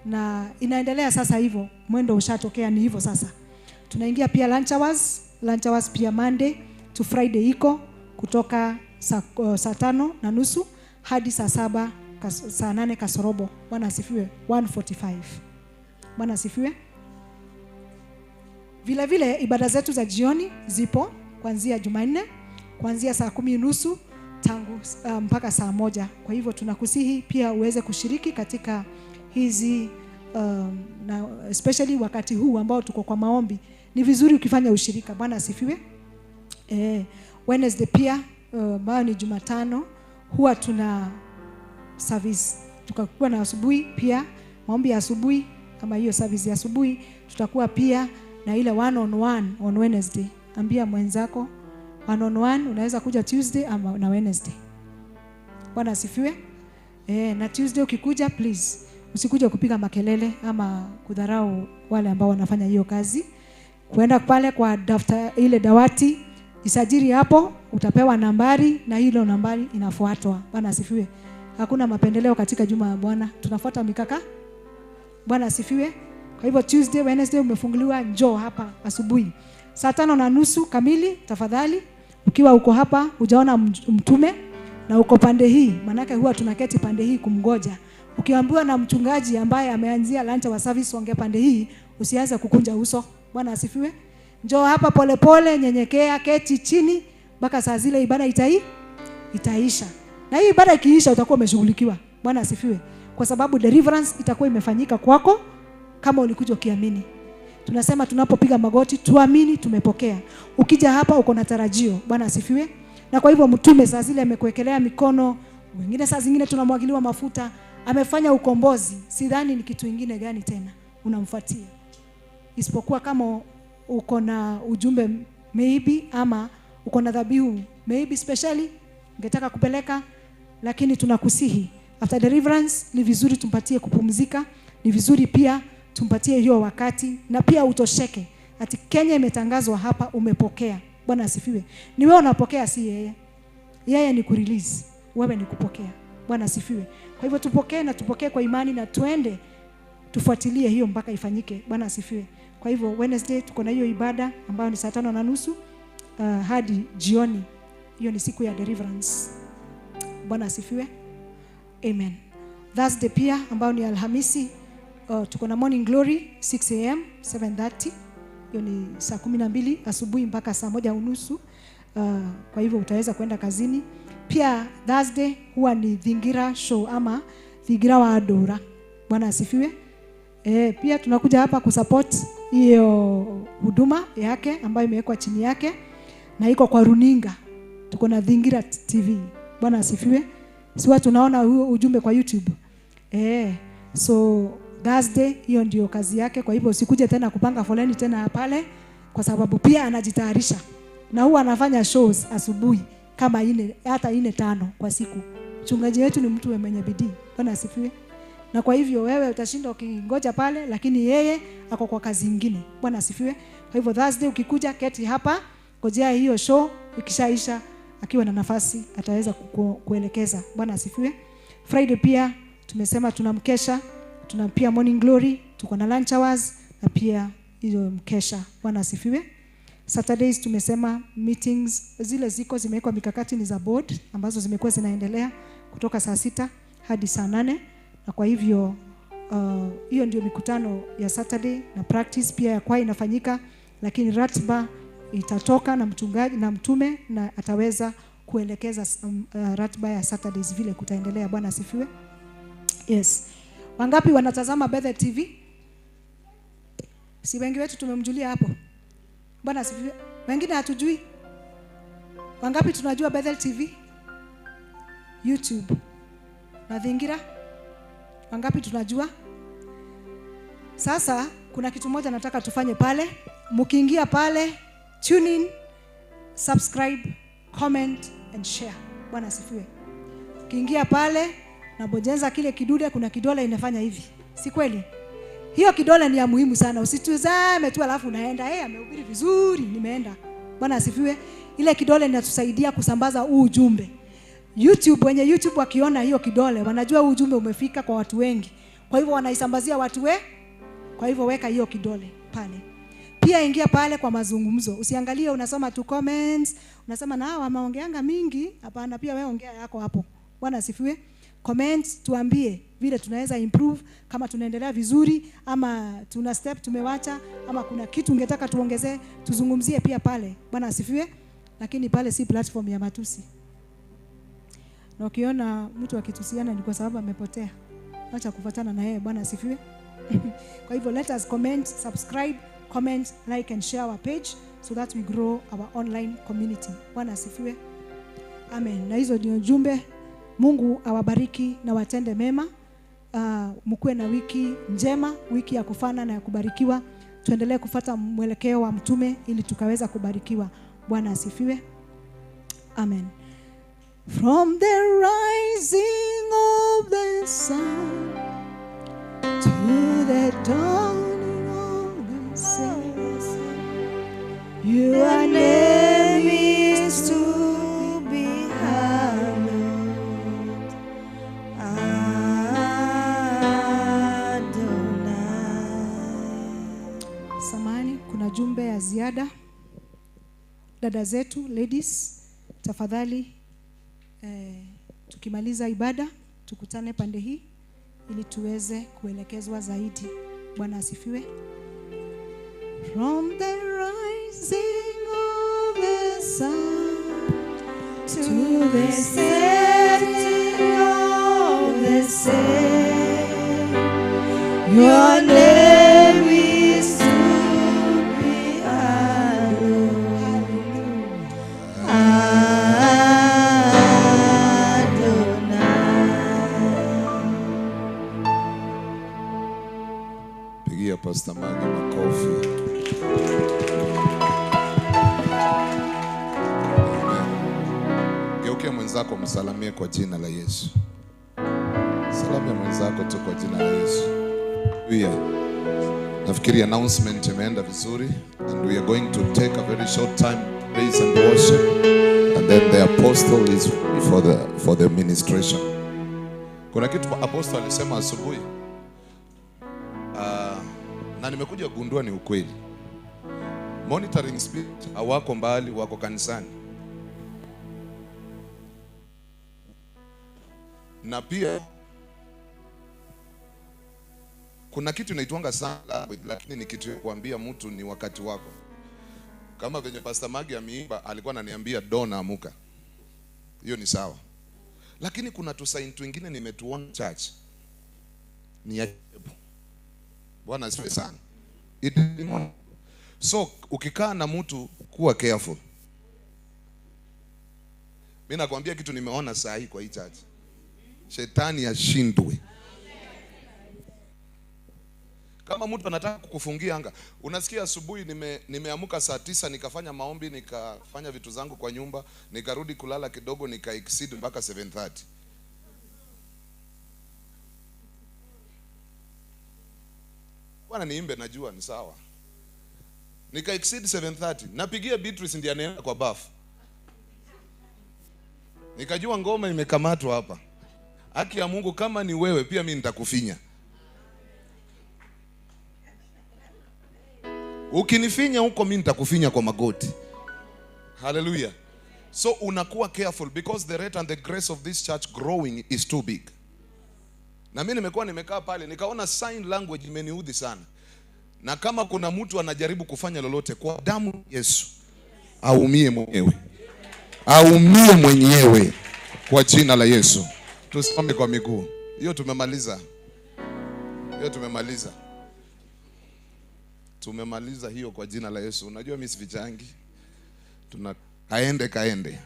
na inaendelea sasa hivyo. Mwendo ushatokea ni hivyo sasa. Tunaingia pia lunch hours. Lunch hours pia Monday to Friday iko kutoka saa 5:30 hadi saa 7 saa 8 kasorobo. Bwana asifiwe. 1:45. Bwana asifiwe. Vile vile ibada zetu za jioni zipo kuanzia Jumanne kuanzia saa 10:30 tangu mpaka saa 1. Kwa hivyo tunakusihi pia uweze kushiriki katika hizi na especially wakati huu ambao tuko kwa maombi. Ni vizuri ukifanya ushirika. Bwana asifiwe. Wednesday pia ambao ni Jumatano huwa tuna service. Tukakuwa na asubuhi pia maombi ya asubuhi kama hiyo service ya asubuhi. Tutakuwa pia na ile one on one on Wednesday. Ambia mwenzako one on one unaweza kuja Tuesday ama na Wednesday. Bwana asifiwe. Na Tuesday ukikuja please usikuje kupiga makelele ama kudharau wale ambao wanafanya hiyo kazi. Kuenda pale kwa ile dawati, isajili hapo, utapewa nambari na hilo nambari inafuatwa. Bwana asifiwe. Hakuna mapendeleo katika juma la Bwana. Tunafuata mikaka. Bwana asifiwe. Kwa hivyo Tuesday, Wednesday umefunguliwa, njoo hapa asubuhi. Saa 5:30 kamili tafadhali. Ukiwa uko hapa hujaona mtume na uko pande hii, manake huwa tunaketi pande hii kumgoja. Ukiambiwa na mchungaji ambaye ameanzia lunch wa service ongea pande hii, usianze kukunja uso. Bwana asifiwe. Njoo hapa polepole, nyenyekea, keti chini mpaka saa zile ibada itaisha. Na hii ibada ikiisha utakuwa umeshughulikiwa. Bwana asifiwe. Kwa sababu deliverance itakuwa imefanyika kwako kama ulikuja ukiamini. Tunasema tunapopiga magoti tuamini tumepokea. Ukija hapa uko na tarajio. Bwana asifiwe. Na kwa hivyo mtume saa zile amekuwekelea mikono, wengine saa zingine tunamwagiliwa mafuta, amefanya ukombozi. Sidhani ni kitu kingine gani tena unamfuatia. Isipokuwa kama uko na ujumbe maybe, ama uko na dhabihu maybe specially ungetaka kupeleka, lakini tunakusihi after deliverance ni vizuri tumpatie kupumzika, ni vizuri pia tumpatie hiyo wakati, na pia utosheke. Ati Kenya imetangazwa hapa umepokea. Bwana asifiwe. Ni wewe unapokea, si yeye. Yeye ni kurelease, wewe ni kupokea. Bwana asifiwe. Kwa hivyo tupokee, na tupokee kwa imani, na tuende tufuatilie hiyo mpaka ifanyike. Bwana asifiwe. Kwa hivyo Wednesday tuko na hiyo ibada ambayo ni saa 5:30 hadi jioni. Hiyo ni siku ya deliverance. Bwana asifiwe. Amen. Thursday pia ambayo ni Alhamisi, tuko na morning glory 6 am 7:30. Hiyo ni saa 12 asubuhi mpaka saa 1:30. Kwa hivyo utaweza kwenda kazini. Pia Thursday huwa ni Thingira show ama Thingira wa Adora. Bwana asifiwe. Pia tunakuja hapa kusupport hiyo huduma yake ambayo imewekwa chini yake na iko kwa runinga. Tuko na Thingira TV. Bwana asifiwe. Siwa tunaona huo ujumbe kwa YouTube. So Thursday hiyo ndio kazi yake. Kwa hivyo usikuje tena kupanga foleni tena pale, kwa sababu pia anajitayarisha. Na huwa anafanya shows asubuhi kama hata 4-5 kwa siku. Mchungaji wetu ni mtu mwenye bidii. Bwana asifiwe. Na kwa hivyo wewe utashinda ukingoja pale, lakini yeye ako kwa kazi nyingine. Bwana asifiwe. Kwa hivyo Thursday ukikuja keti hapa, ngojea hiyo show ikishaisha, akiwa na nafasi ataweza kuelekeza. Bwana asifiwe. Friday pia tumesema tunamkesha, tunapia morning glory, tuko na lunch hours na pia hiyo mkesha. Bwana asifiwe. Saturdays tumesema meetings zile zimewekwa mikakati ni za board ambazo zimekuwa zinaendelea kutoka saa 6 hadi saa 8, na kwa hivyo hiyo ndio mikutano ya Saturday, na practice pia ya kwaya inafanyika, lakini ratiba itatoka na mchungaji na mtume, na ataweza kuelekeza ratiba ya Saturdays vile kutaendelea. Bwana asifiwe. Yes. Wangapi wanatazama Bethel TV? Si wengi wetu tumemjulia hapo. Bwana asifiwe. Wengine hatujui. Wangapi tunajua Bethel TV? YouTube na Thingira? Wangapi tunajua? Sasa kuna kitu moja nataka tufanye pale. Mkiingia pale, tune in, subscribe, comment and share. Bwana asifiwe. Ukiingia pale na bonyeza kile kidude, kuna kidole inafanya hivi. Si kweli? Hiyo kidole ni ya muhimu sana. Usituzame tu alafu unaenda, amehubiri vizuri, nimeenda. Bwana asifiwe. Ile kidole inatusaidia kusambaza huu ujumbe. Wenye YouTube wakiona hiyo kidole, wanajua huu ujumbe umefika kwa watu wengi. Kwa hivyo wanaisambazia watu Kwa hivyo weka hiyo kidole pale. Pia ingia pale kwa mazungumzo. Usiangalie unasoma tu comments, unasema na hawa maongeanga mingi. Hapana, pia wewe ongea yako hapo. Bwana asifiwe. Comments, tuambie vile tunaweza improve, kama tunaendelea vizuri ama tuna step tumewacha, ama kuna kitu ungetaka tuongezee, tuzungumzie pia pale. Bwana asifiwe. Lakini pale si platform ya matusi. Na ukiona mtu akitusiana ni kwa sababu amepotea. Acha kufuatana na yeye. Bwana asifiwe. Kwa hivyo let us comment, subscribe, comment, like and share our page so that we grow our online community. Bwana asifiwe. Amen. Na hizo ndio jumbe. Mungu awabariki na watende mema. Mkuwe na wiki njema, wiki ya kufana na ya kubarikiwa. Tuendelee kufuata mwelekeo wa mtume ili tukaweza kubarikiwa. Bwana asifiwe. Amen. From the rising of the sun to the dawning of the sun, Your name is to be hallowed. Samani, kuna jumbe ya ziada. Dada zetu, ladies, tafadhali tukimaliza ibada tukutane pande hii ili tuweze kuelekezwa zaidi. Bwana asifiwe. From the rising of the sun to the setting of the same, your name is to be hallowed. Pigia Pastor Magi makofi. Geukia mwenzako msalamie kwa jina la Yesu. Salamia mwenzako tu kwa jina la Yesu. Nafikiri announcement imeenda vizuri, and we are going to take a very short time praise and worship, and then the apostle is for the ministration. Kuna kitu apostle alisema asubuhi, na nimekuja kugundua ni ukweli. Monitoring spirit hawako mbali, wako kanisani. Na pia kuna kitu inaitwanga sala, lakini ni kitu ya kuambia mtu ni wakati wako. Kama venye Pastor Magi ameimba, alikuwa ananiambia dona amuka. Hiyo ni sawa. Lakini kuna tusaintu wengine nimetuona church ni ajabu. Bwana asifiwe sana. So ukikaa na mtu kuwa careful. Mimi nakwambia kitu nimeona saa hii kwa hii church. Shetani ashindwe. Kama mtu anataka kukufungia anga, unasikia asubuhi nimeamka saa 9 nikafanya maombi, nikafanya vitu zangu kwa nyumba, nikarudi kulala kidogo, exceed mpaka 7:30. Bwana niimbe, najua ni sawa. Exceed 7:30. Napigia Beatrice ndiye anaenda kwa bafu. Nikajua ngoma imekamatwa hapa. Haki ya Mungu, kama ni wewe pia mimi nitakufinya. Ukinifinya huko mimi nitakufinya kwa magoti. Hallelujah. So unakuwa careful because the rate and the grace of this church growing is too big. Na mimi nimekaa pale nikaona sign language imeniudhi sana. Na kama kuna mtu anajaribu kufanya lolote kwa damu Yesu, aumie mwenyewe. Aumie mwenyewe kwa jina la Yesu. Tusimame kwa miguu. Hiyo tumemaliza. Tumemaliza hiyo kwa jina la Yesu. Unajua mimi sivichangi. Kaende.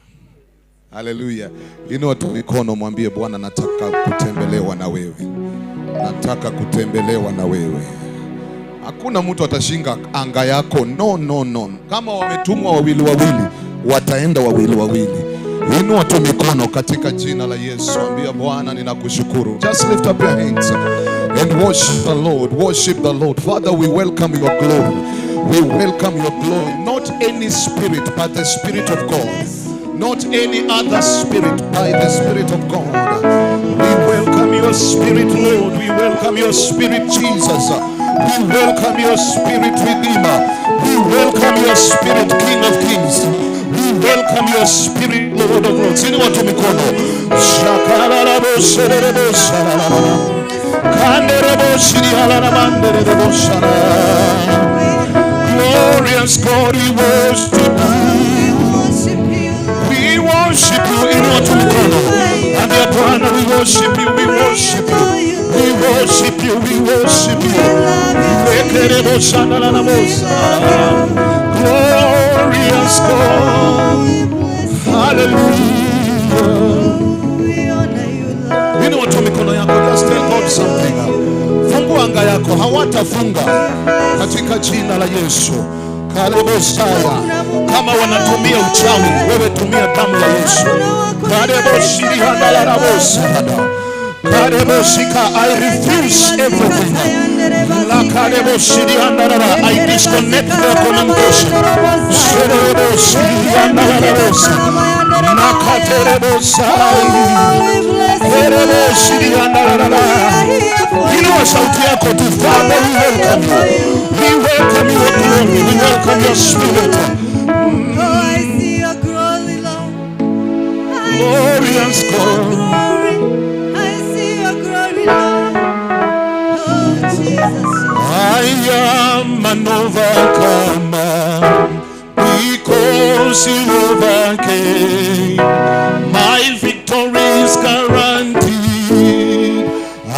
Hallelujah. Inua tu mikono, mwambie Bwana, nataka kutembelewa na wewe. Nataka kutembelewa na wewe. Hakuna mtu atashinga anga yako. No. Kama wametumwa wawili, wataenda wawili. Inua tu mikono katika jina la Yesu. Ambia Bwana, ninakushukuru. Just lift up your hands and worship the Lord. Worship the Lord. Father, we welcome your glory. We welcome your glory. Not any spirit, but the Spirit of God. Not any other spirit, by the Spirit of God. We welcome your Spirit, Lord. We welcome your Spirit, Jesus. We welcome your Spirit, Redeemer. We welcome your Spirit, King of Kings. We welcome your Spirit, Lord of Lords. Sini watu mikono. Shakarabo sherebo sharara. Kanderebo shirihala manderebo sharara. Glorious God, we worship you. We worship you in watu mikono. Ambia Bwana, we worship you. We worship you. We worship you. We worship you. Lekerebo sharara na mosa. Glorious God. Hallelujah. Inua tu mikono yako, just tell God something. Fungua anga yako, hawatafunga katika jina la Yesu. Karibu sana. Kama wanatumia uchawi, wewe tumia damu ya Yesu. Karibu shirihanda la rabosa. Karibu shika, I refuse everything. La karibu shirihanda la, I disconnect the commendation. Inua sauti yako tu, Father, we welcome you. We welcome your glory. We welcome your spirit. I see your glory, Lord. Glorious God. I see your glory, Lord. Oh, Jesus. I am an overcomer because you overcame. My victory is guaranteed. I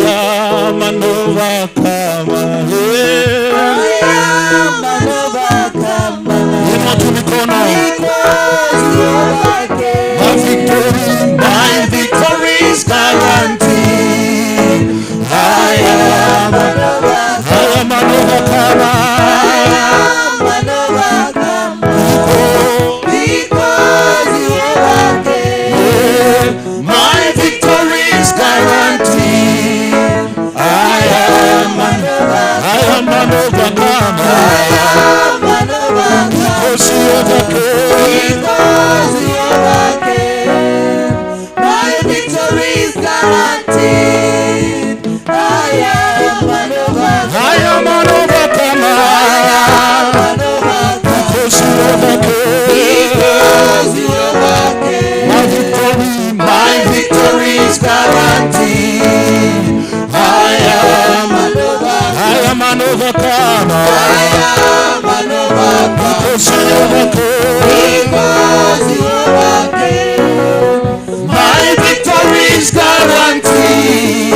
am an overcomer. Yeah. I am an overcomer because you overcame. My victory is guaranteed. I am an overcomer. Because you overcame. My victory is guaranteed. I am an overcomer. Because you overcame. My victory is guaranteed. I am an overcomer. I am an overcomer. Because you overcame. My victory is guaranteed.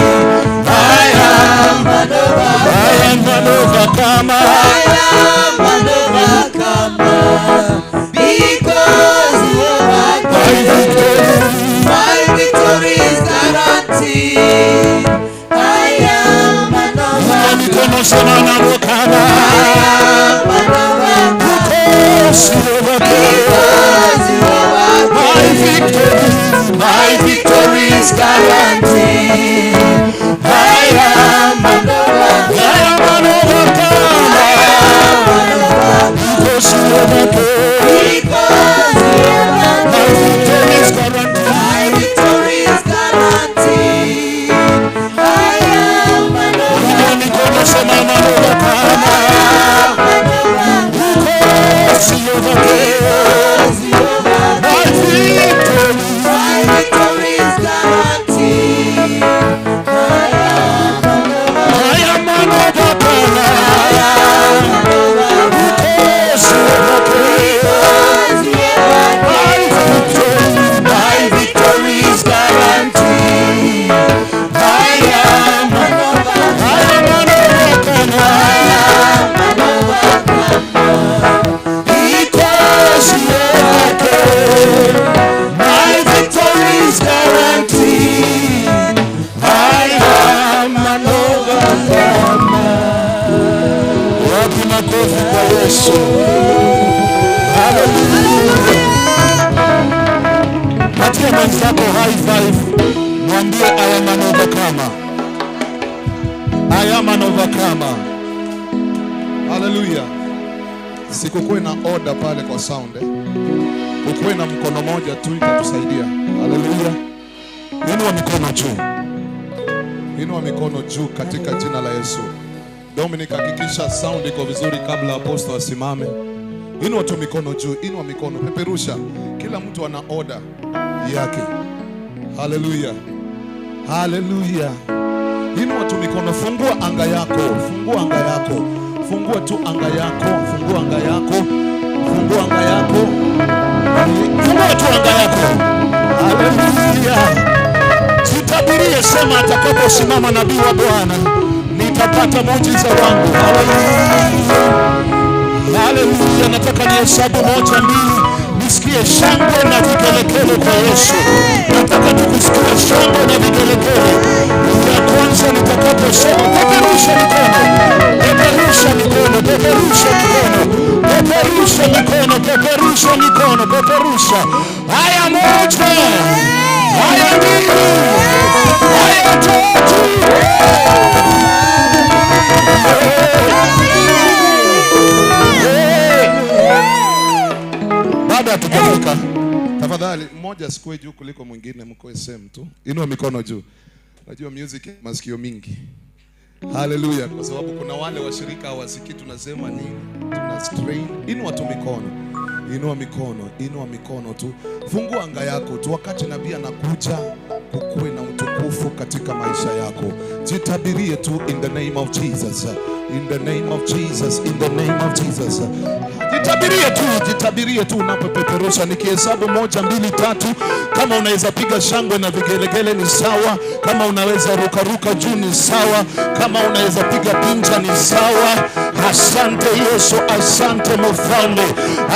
I am an overcomer. Because you overcame. My victory is guaranteed. I am an overcomer. Because you overcame. My victory is guaranteed. I am an overcomer. Because you overcame. My victory is guaranteed. I am an overcomer. Because you overcame. My victory is guaranteed. I am an overcomer. Because you patia mwenzako high five, mwambie I am an overcomer. I am an overcomer. Hallelujah. Sikukuwe na order pale kwa sound. Kukuwe na mkono moja tu itatusaidia. Hallelujah. Inua mikono juu. Inua mikono juu katika jina la Yesu. Dominic, hakikisha sound iko vizuri kabla apostle asimame. Inua tu mikono juu, inua mikono, peperusha. Kila mtu ana order yake. Hallelujah. Hallelujah. Inua tu mikono, fungua anga yako, fungua anga yako. Fungua tu anga yako, fungua anga yako. Fungua anga yako. Fungua tu anga yako. Hallelujah. Jitabirie, sema atakaposimama nabii wa Bwana nitapata muujiza wangu. Haleluya. Nataka nihesabu 1, 2, nisikie shangwe na vigelegele kwa Yesu. Nataka tukusikie shangwe na vigelegele. Ya kwanza nitakaposema peperusha mikono. Peperusha mikono, peperusha mikono. Peperusha mikono, peperusha mikono, peperusha. Haya moja. Haya mbili. Haya tatu. Baada ya tukafika Tafadhali mmoja sikue juu kuliko mwingine, mkoe same tu. Inua mikono juu. Najua music masikio mingi. Haleluya, kwa sababu kuna wale washirika hawasikii tunasema nini. Tuna strain. Inua tu mikono. Inua mikono, inua mikono tu. Fungua anga yako tu, wakati nabii anakuja kukuwe na utukufu katika maisha yako. Jitabirie tu in the name of Jesus. In the name of Jesus, in the name of Jesus. Jitabirie tu unapopeperusha. Nikihesabu 1, 2, 3. Kama unaweza piga shangwe na vigelegele ni sawa. Kama unaweza ruka juu ni sawa. Kama unaweza piga pinja ni sawa. Asante Yesu, asante Mfalme,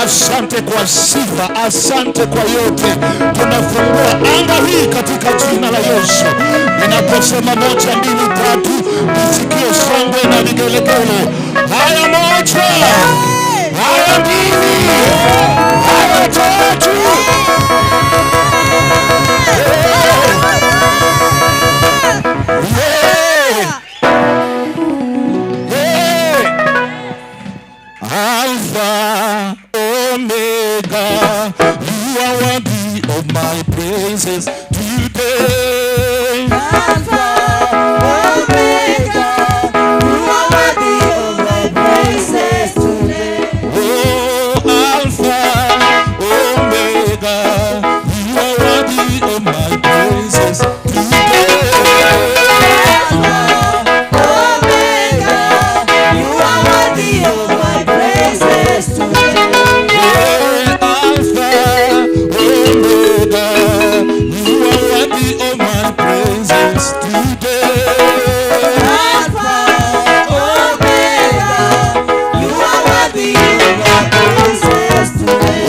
asante kwa sifa, asante kwa yote. Tunafungua anga hii katika jina la Yesu. Ninaposema 1, 2, 3, nisikie shangwe na vigelegele. Haya 1, haya 2, haya 3. Alpha, Omega, you are worthy of my praises today. Alpha, Omega, you are worthy of my praises today. Oh, Alpha, Omega, you are worthy of my praises today.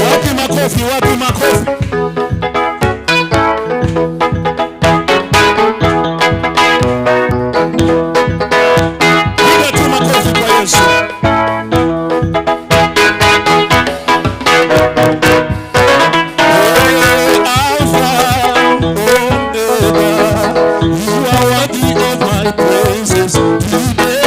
Wapi makofi? Piga tu makofi kwa Yesu. Alpha, Omega, you are worthy of my praises today.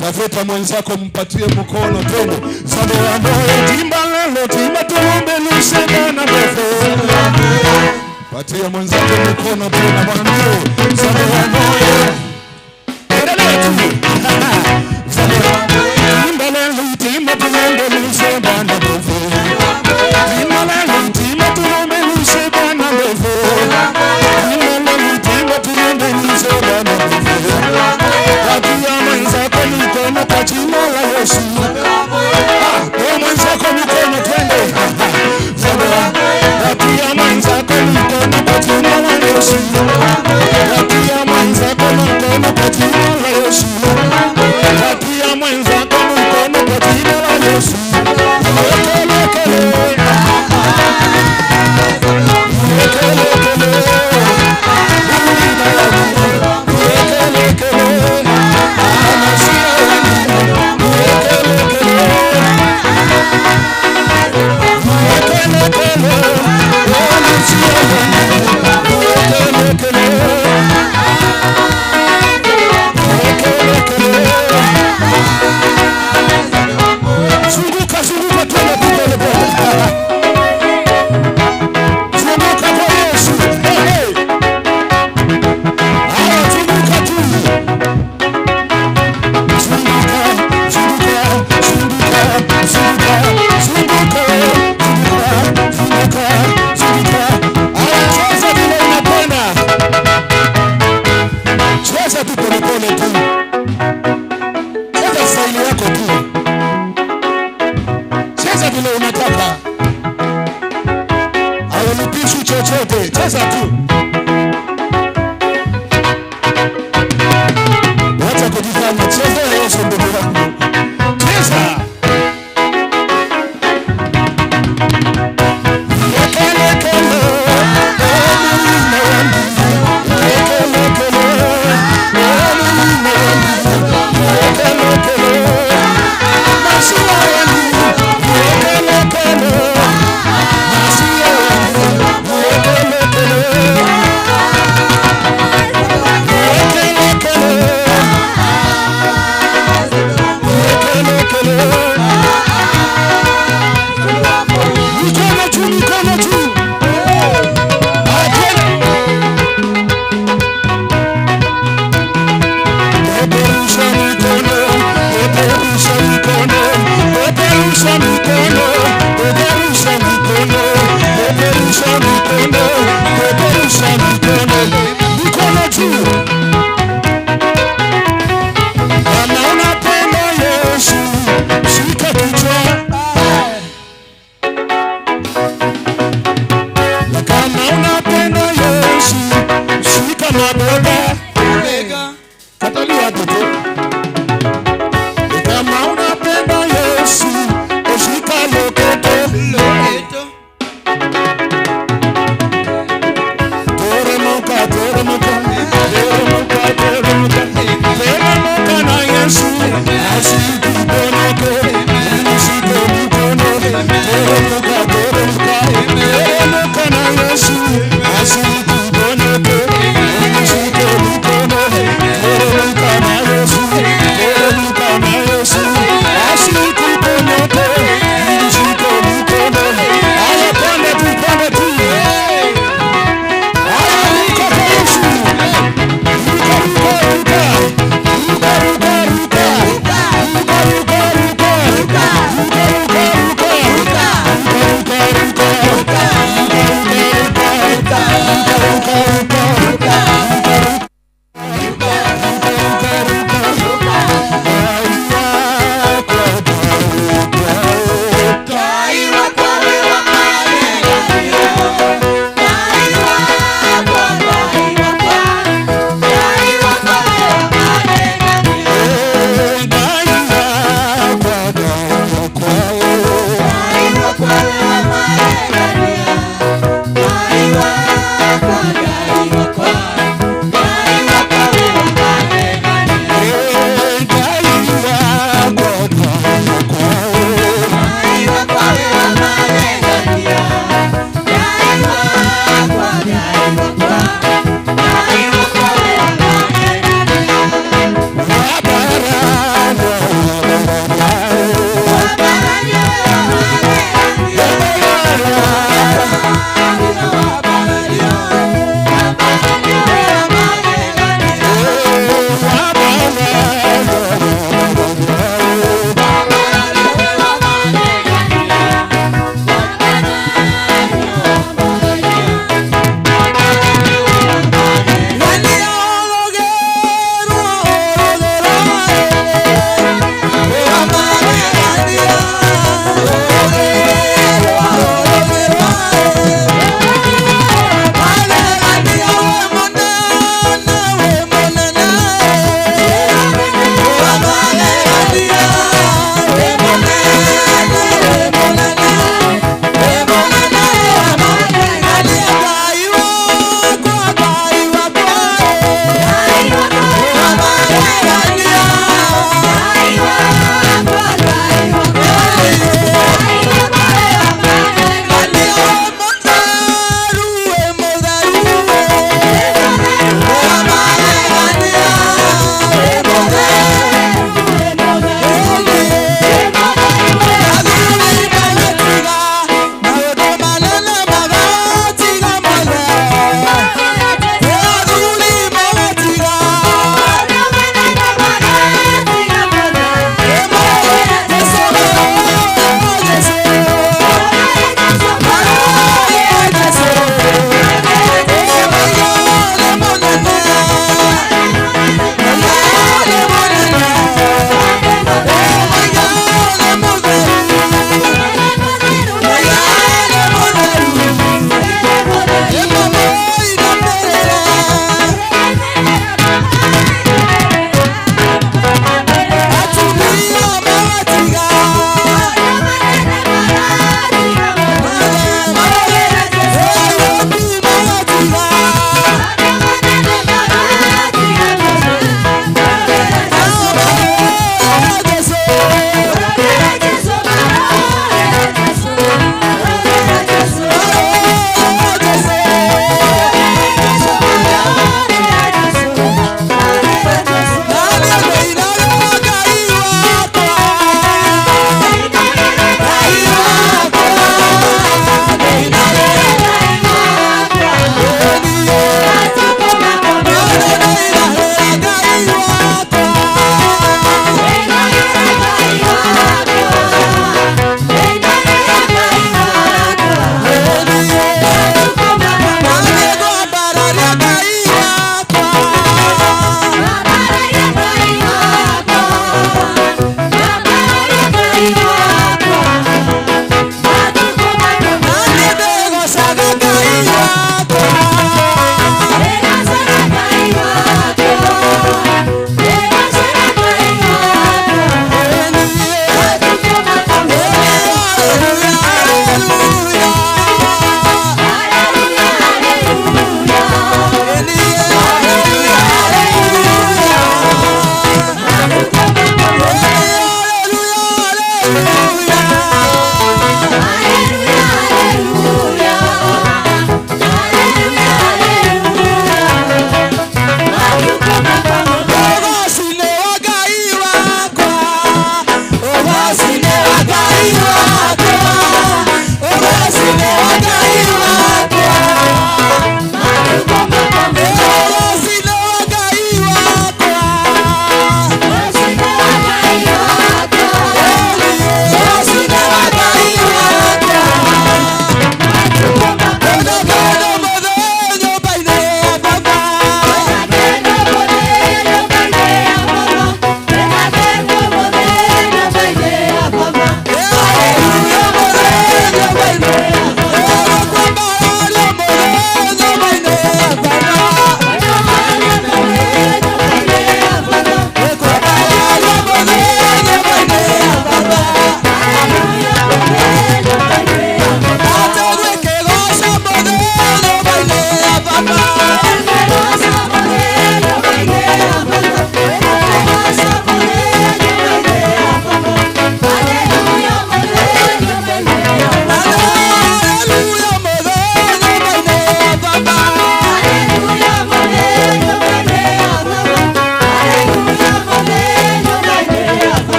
Tafuta mwenzako mpatie mkono tena. Sabe ya moyo timba lelo timba tuombe lusema na befo. Patia mwenzako mkono tena bwana. Sabe ya moyo. Endelea tu. Sabe ya moyo timba lelo timba tuombe lusema na befo. Timba lelo timba tuombe lusema na befo. Timba lelo timba tuombe lusema na befo. Patia mwenzako mkono kwa jina la Yesu. Mwenzako mkono twende. Patia mwenzako mkono kwa jina la Yesu. Patia mwenzako mkono kwa jina la Yesu. Patia mwenzako mkono kwa jina la Yesu. Oh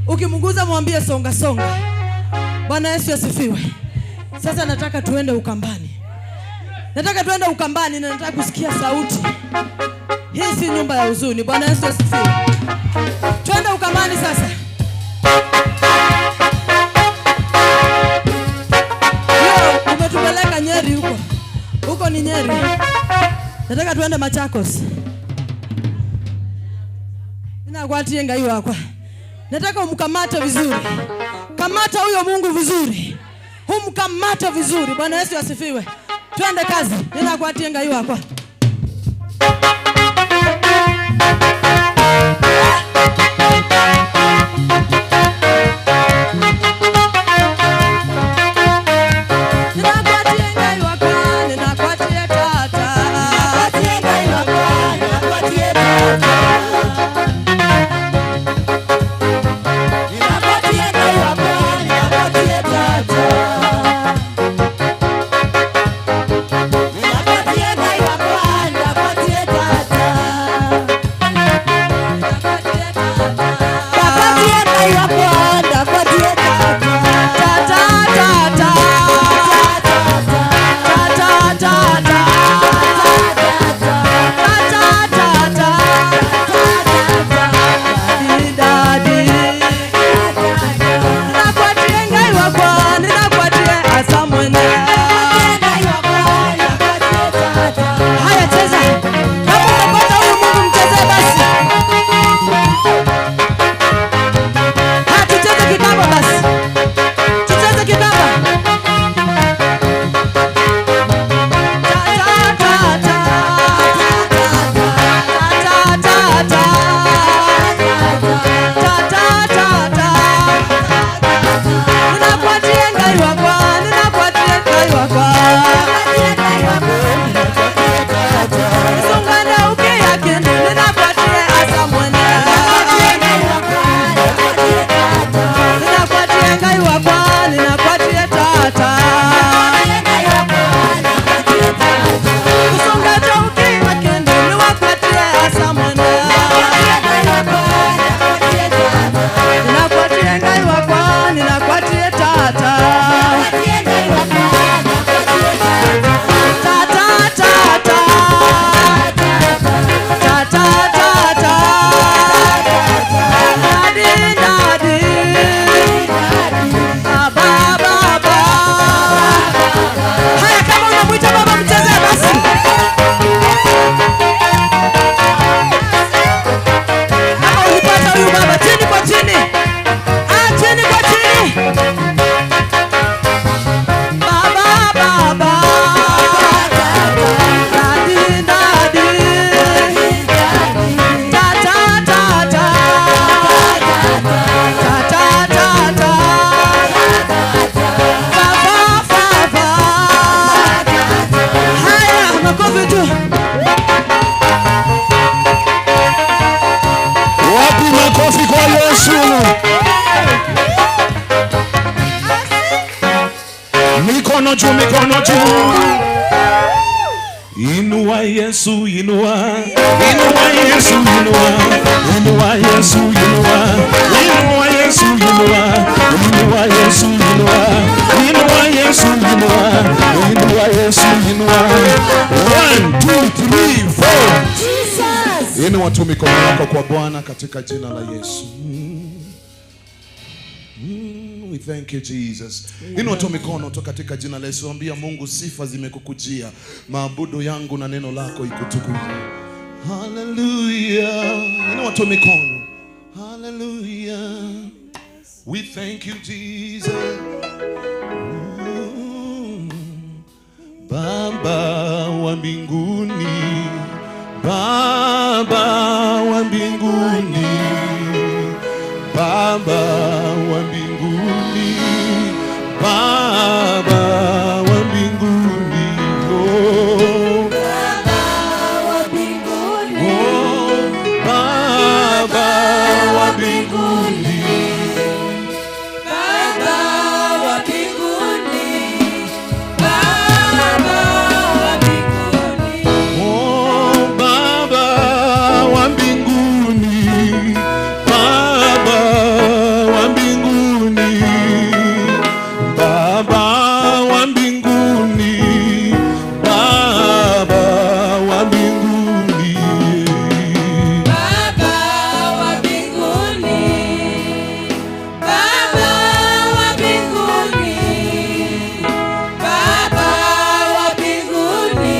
Ukimguza mwambie songa songa. Bwana Yesu asifiwe. Sasa nataka tuende ukambani. Nataka tuende ukambani na nataka kusikia sauti. Hii si nyumba ya huzuni. Bwana Yesu asifiwe. Tuende ukambani sasa. Leo umetupeleka Nyeri huko. Huko ni Nyeri. Nataka tuende Machakos. Ninakuatia ngai wako. Nataka umkamate vizuri. Kamata huyo Mungu vizuri. Umkamate vizuri. Bwana Yesu asifiwe. Twende kazi. Ninakuatia ngai wako. juu, mikono juu. Inua Yesu, inua. Inua Yesu, inua. Inua Yesu, inua. Inua Yesu, inua. Inua Yesu, inua. Inua Yesu, inua. Inua Yesu, inua. 1, 2, 3, 4. Jesus. Inua tu mikono yako kwa Bwana katika jina la Yesu. We thank you Jesus. Inua tu mikono tu katika jina la Yesu. Ambia Mungu, sifa zimekukujia, maabudu yangu na neno lako ikutukuze. Hallelujah. Inua tu mikono. Hallelujah. We thank you Jesus. Baba wa mbinguni, Baba wa mbinguni, Baba wa mbinguni, Baba wa mbinguni, oh Baba wa mbinguni, oh Baba wa mbinguni, Baba wa mbinguni, Baba wa mbinguni, oh Baba wa mbinguni, Baba wa mbinguni, Baba wa mbinguni, Baba wa mbinguni, Baba wa mbinguni, Baba wa mbinguni, Baba wa mbinguni,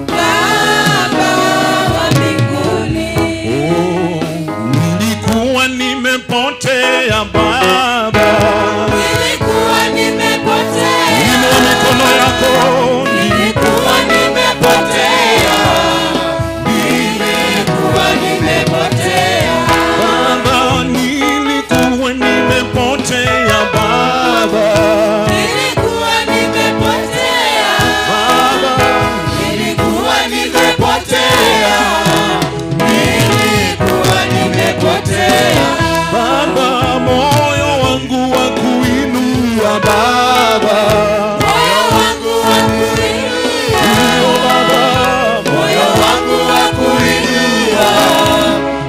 Baba wa mbinguni. Nilikuwa nimepotea Baba, nilikuwa nimepotea. Inua mikono yako. Nilikuwa nimepotea, nilikuwa nimepotea Baba, nilikuwa nimepotea Baba, nilikuwa nimepotea Baba, nilikuwa nimepotea, nilikuwa nimepotea Baba, moyo wangu wa kuinua Baba, moyo wangu wa kuinua Baba, moyo wangu wa kuinua,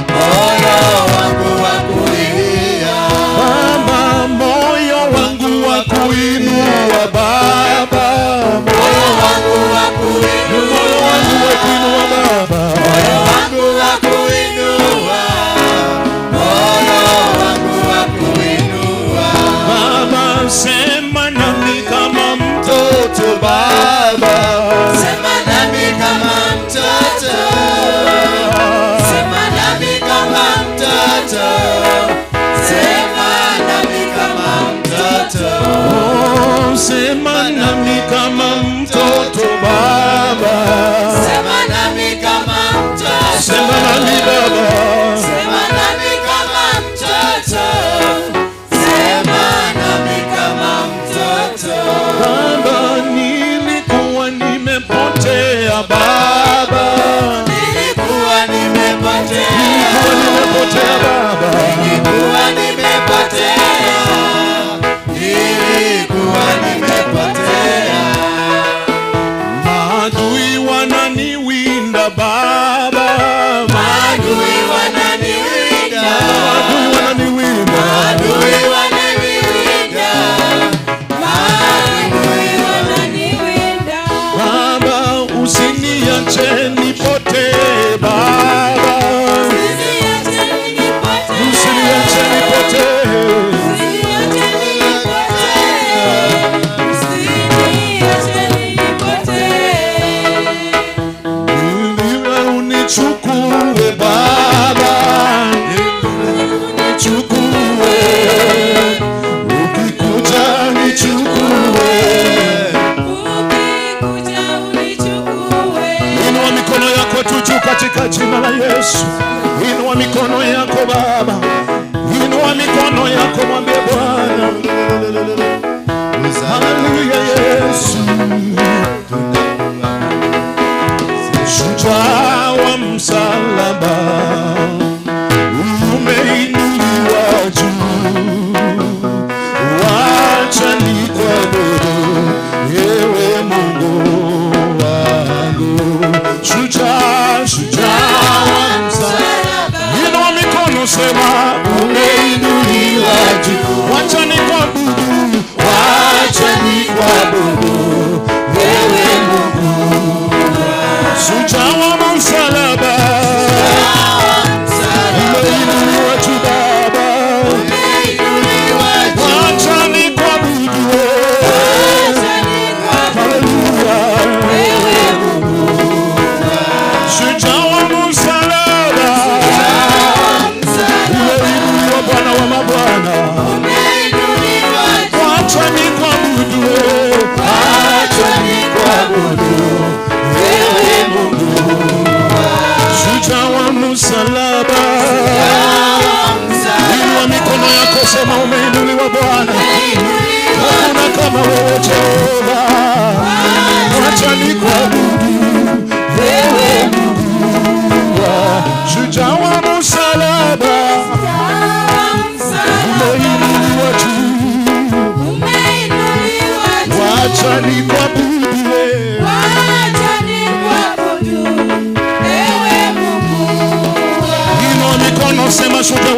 moyo wangu wa kuinua Baba, moyo wangu wa kuinua Baba, moyo wangu wa kuinua, moyo wangu wa kuinua Baba, moyo wangu wa kuinua, moyo wangu wa kuinua Baba, sema nami kama mtoto Baba, sema nami kama mtoto, sema nami kama mtoto, sema nami kama mtoto, oh, sema nami kama mtoto Baba, sema nami kama mtoto, sema nami Baba, sema nami kama mtoto, sema nami kama mtoto Baba, nilikuwa nimepotea Baba, nilikuwa nimepotea, nilikuwa nimepotea Baba, nilikuwa nimepotea, nilikuwa nimepotea. Maadui wananiwinda Baba, maadui wananiwinda, maadui wananiwinda, maadui wananiwinda, maadui wananiwinda Baba, usiniache nipotee Baba, usiniache nipotee, usiniache nipotee, usiniache nipotee, unichukue Baba, unichukue, ukikuja nichukue, ukikuja unichukue. Inua mikono yako juu katika jina la Yesu. Inua mikono yako Baba, inua mikono yako, mwambie Bwana. Haleluya Yesu, shujaa wa msalaba, umeinuliwa juu, wacha nikuabudu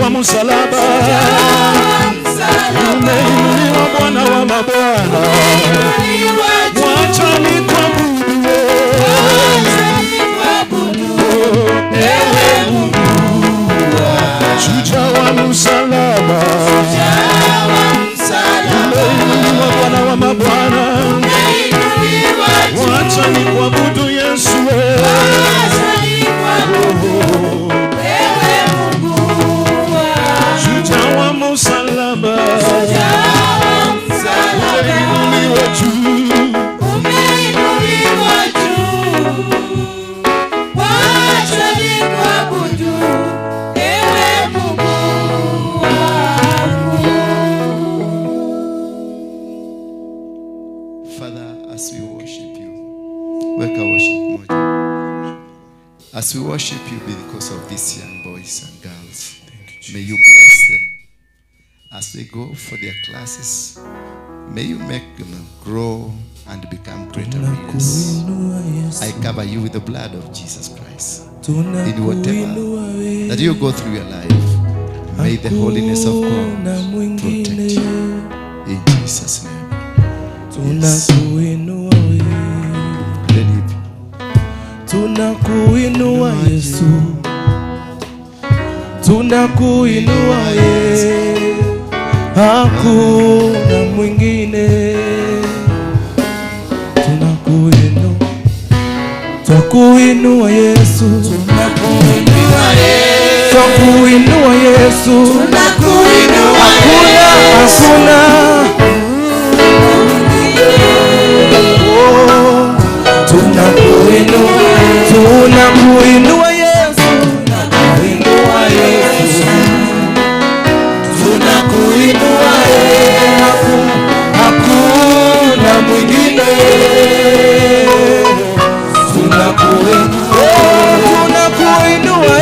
wa msalaba, umeinuliwa Bwana wa mabwana. Wacha nikuabudu ewe Mungu, shujaa wa msalaba, umeinuliwa Bwana wa mabwana. Wacha nikuabudu Yesu, shujaa wa msalaba, umeinuliwa juu. As we worship you because of these young boys and girls, may you bless them as they go for their classes. May you make them grow and become greater leaders. I cover you with the blood of Jesus Christ. In whatever that you go through your life, may the holiness of God protect you. In Jesus' name. Yes. Tunakuinua Yesu, tunakuinua Yesu, hakuna mwingine. Tunakuinua Yesu, tunakuinua Yesu, tunakuinua Yesu, tunakuinua hakuna tunakuinua Yesu, tunakuinua Yesu, tunakuinua Yesu, hakuna mwingine. Tunakuinua Yesu,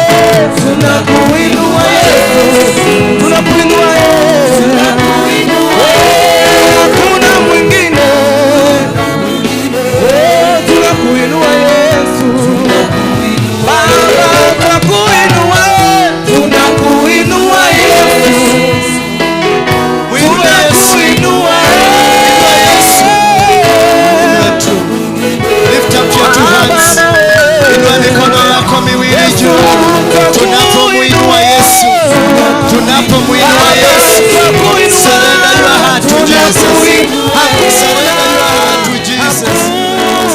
tunakuinua Yesu, tunakuinua Yesu, hakuna mwingine. Tunakuinua Yesu, Baba, tunakuinua Yesu, tunakuinua Yesu, tunakuinua Yesu. Lift up your two hands. Inua mikono yako miwili juu. Tunapomuinua Yesu, tunapomuinua Yesu, surrender your heart to Jesus. Surrender your heart to Jesus.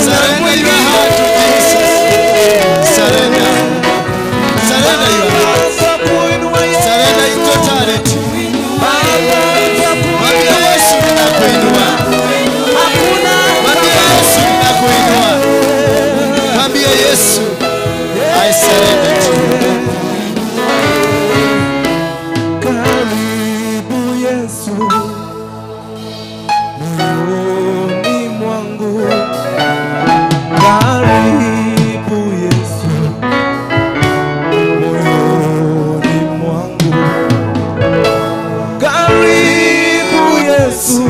Surrender your heart to Jesus. Surrender. Surrender your heart. Surrender in totality. Mwambie Yesu ninakuinua. Mwambie Yesu ninakuinua. Mwambie Yesu, I surrender to you. Karibu Yesu, moyoni mwangu. Karibu Yesu, moyoni mwangu. Karibu Yesu,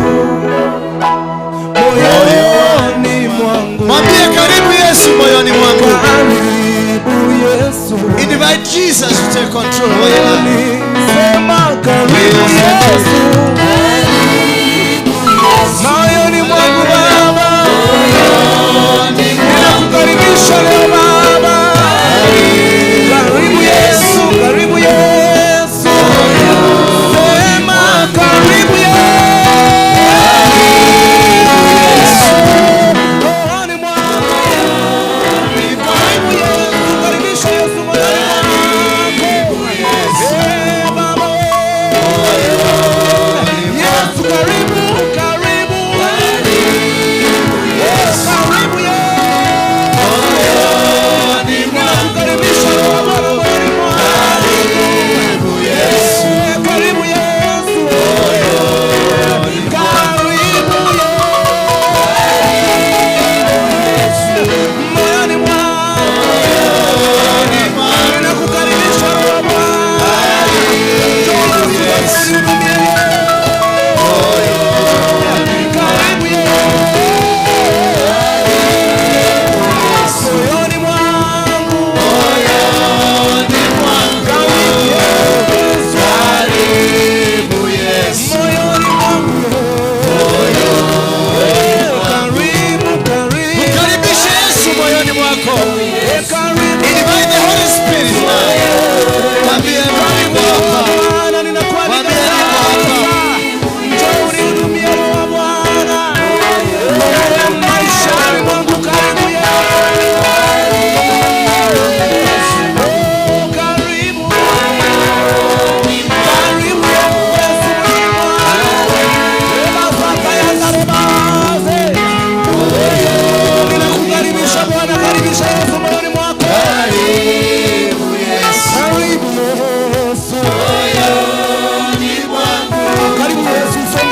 moyoni mwangu. Mwambie karibu Yesu moyoni mwangu. Karibu Yesu, invite Jesus to take control where you are. sema karibu Yesu, moyoni mwangu Baba. Ninakukaribisha leo Baba. Karibu Yesu, karibu Yesu, sema karibu Yesu, moyoni mwangu. Karibu Yesu, karibisha Yesu moyoni mwangu.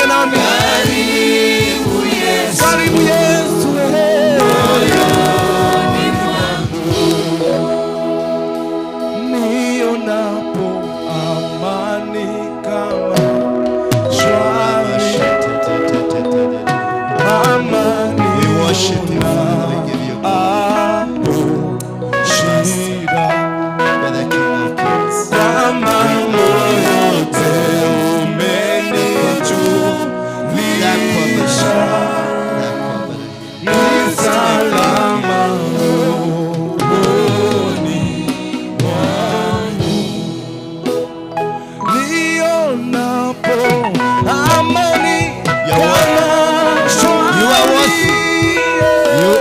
nami. Karibu Yesu, moyoni mwangu. Nionapo amani kama shwari, amani shida kama moyo yote umenijulisha, ni salama rohoni mwangu. Nionapo amani kama shwari, You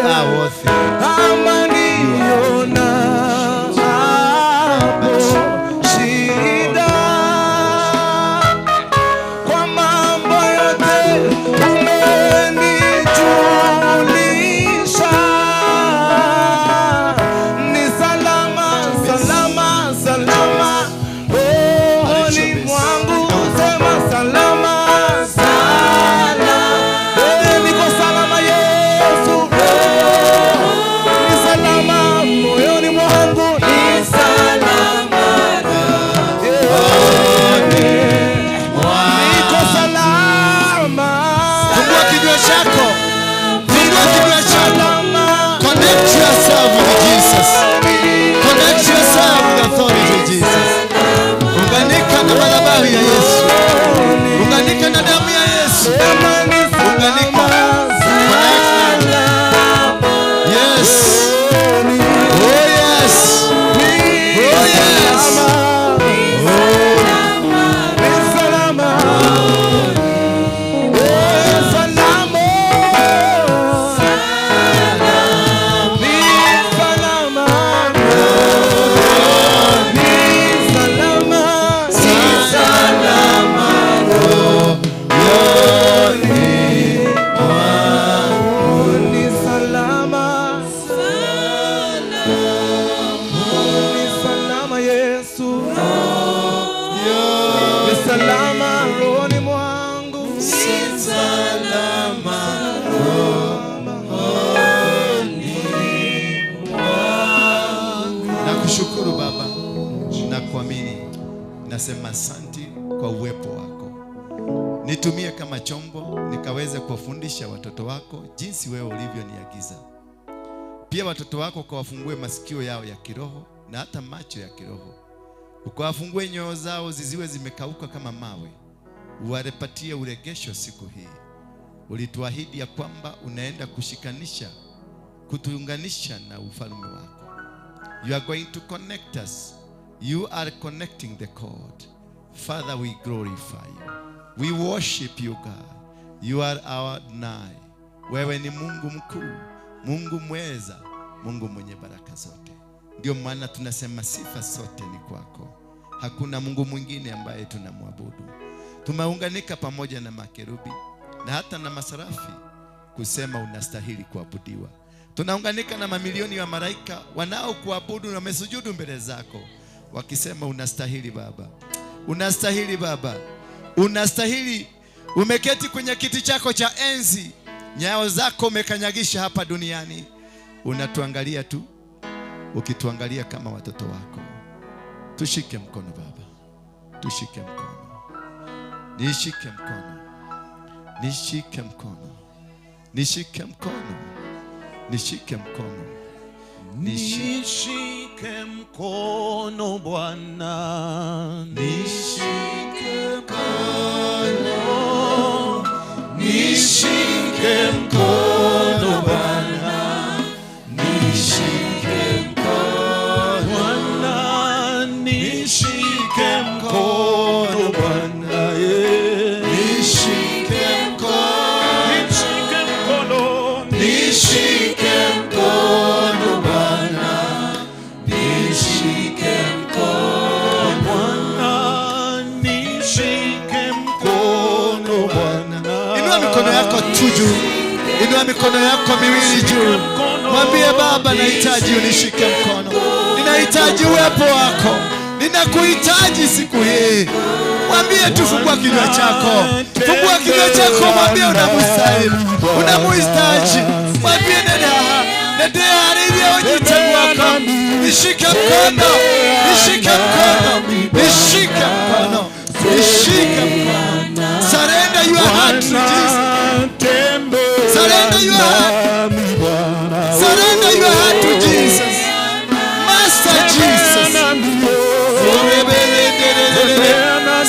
are worthy. amani nionapo shida, kwa mambo yote umenijulisha, ni salama, salama, salama rohoni mwangu. Sema salama, salama. Niko salama Yesu, ni salama moyoni mwangu, ni salama niko salama. Fungua kinywa chako. Fungua kinywa chako. Connect yourself with Jesus. Connect yourself with the authority of Jesus. Unganika na madhabahu ya Yesu. Unganika na damu ya Yesu. Unganika. Yes. Oh yes. Oh yes. Nakushukuru Baba na kuamini. Nasema asanti kwa uwepo wako. Nitumie kama chombo nikaweze kuwafundisha watoto wako jinsi wewe ulivyoniagiza. Pia watoto wako ukawafungue masikio yao ya kiroho na hata macho ya kiroho. Ukawafungue nyoyo zao ziziwe zimekauka kama mawe. Uwarepatie uregesho siku hii. Ulituahidi ya kwamba unaenda kushikanisha, kutuunganisha na ufalme wako. You are going to connect us. You are connecting the cord. Father, we glorify you. We worship you, God. You are our Adonai. Wewe ni Mungu mkuu, Mungu mweza, Mungu mwenye baraka zote. Ndio maana tunasema sifa zote ni kwako. Hakuna Mungu mwingine ambaye tunamwabudu. Tumeunganika pamoja na makerubi na hata na masarafi kusema unastahili kuabudiwa. Tunaunganika na mamilioni ya malaika wanaokuabudu na wamesujudu mbele zako wakisema unastahili Baba. Unastahili Baba. Unastahili. Umeketi kwenye kiti chako cha enzi. Nyayo zako umekanyagisha hapa duniani. Unatuangalia tu. Ukituangalia kama watoto wako. Tushike mkono Baba. Tushike mkono. Nishike mkono. Nishike mkono. Nishike mkono. Nishike mkono. Nishike mkono Bwana. Nishike mkono. Nishike mkono Bwana. Nishike mkono Bwana. Nishike mkono Bwana. Nishike mkono. Nishike mkono. Nishike mkono Bwana. Nishike mkono Bwana. Nishike mkono Bwana. Inua mikono yako tu juu. Inua mikono yako miwili juu. Mwambie Baba, nahitaji unishike mkono. Ninahitaji uwepo wako. Ninakuhitaji siku hii. Mwambie tu, fungua kinywa chako. Fungua kinywa wacha kumwambia unamstahili, unamhitaji. Mwambie nende alivyo ujitegwako. Nishike mkono, nishike mkono, nishike mkono, nishike mkono. Surrender your heart to Jesus. Surrender your heart. Surrender your heart to Jesus. Master Jesus.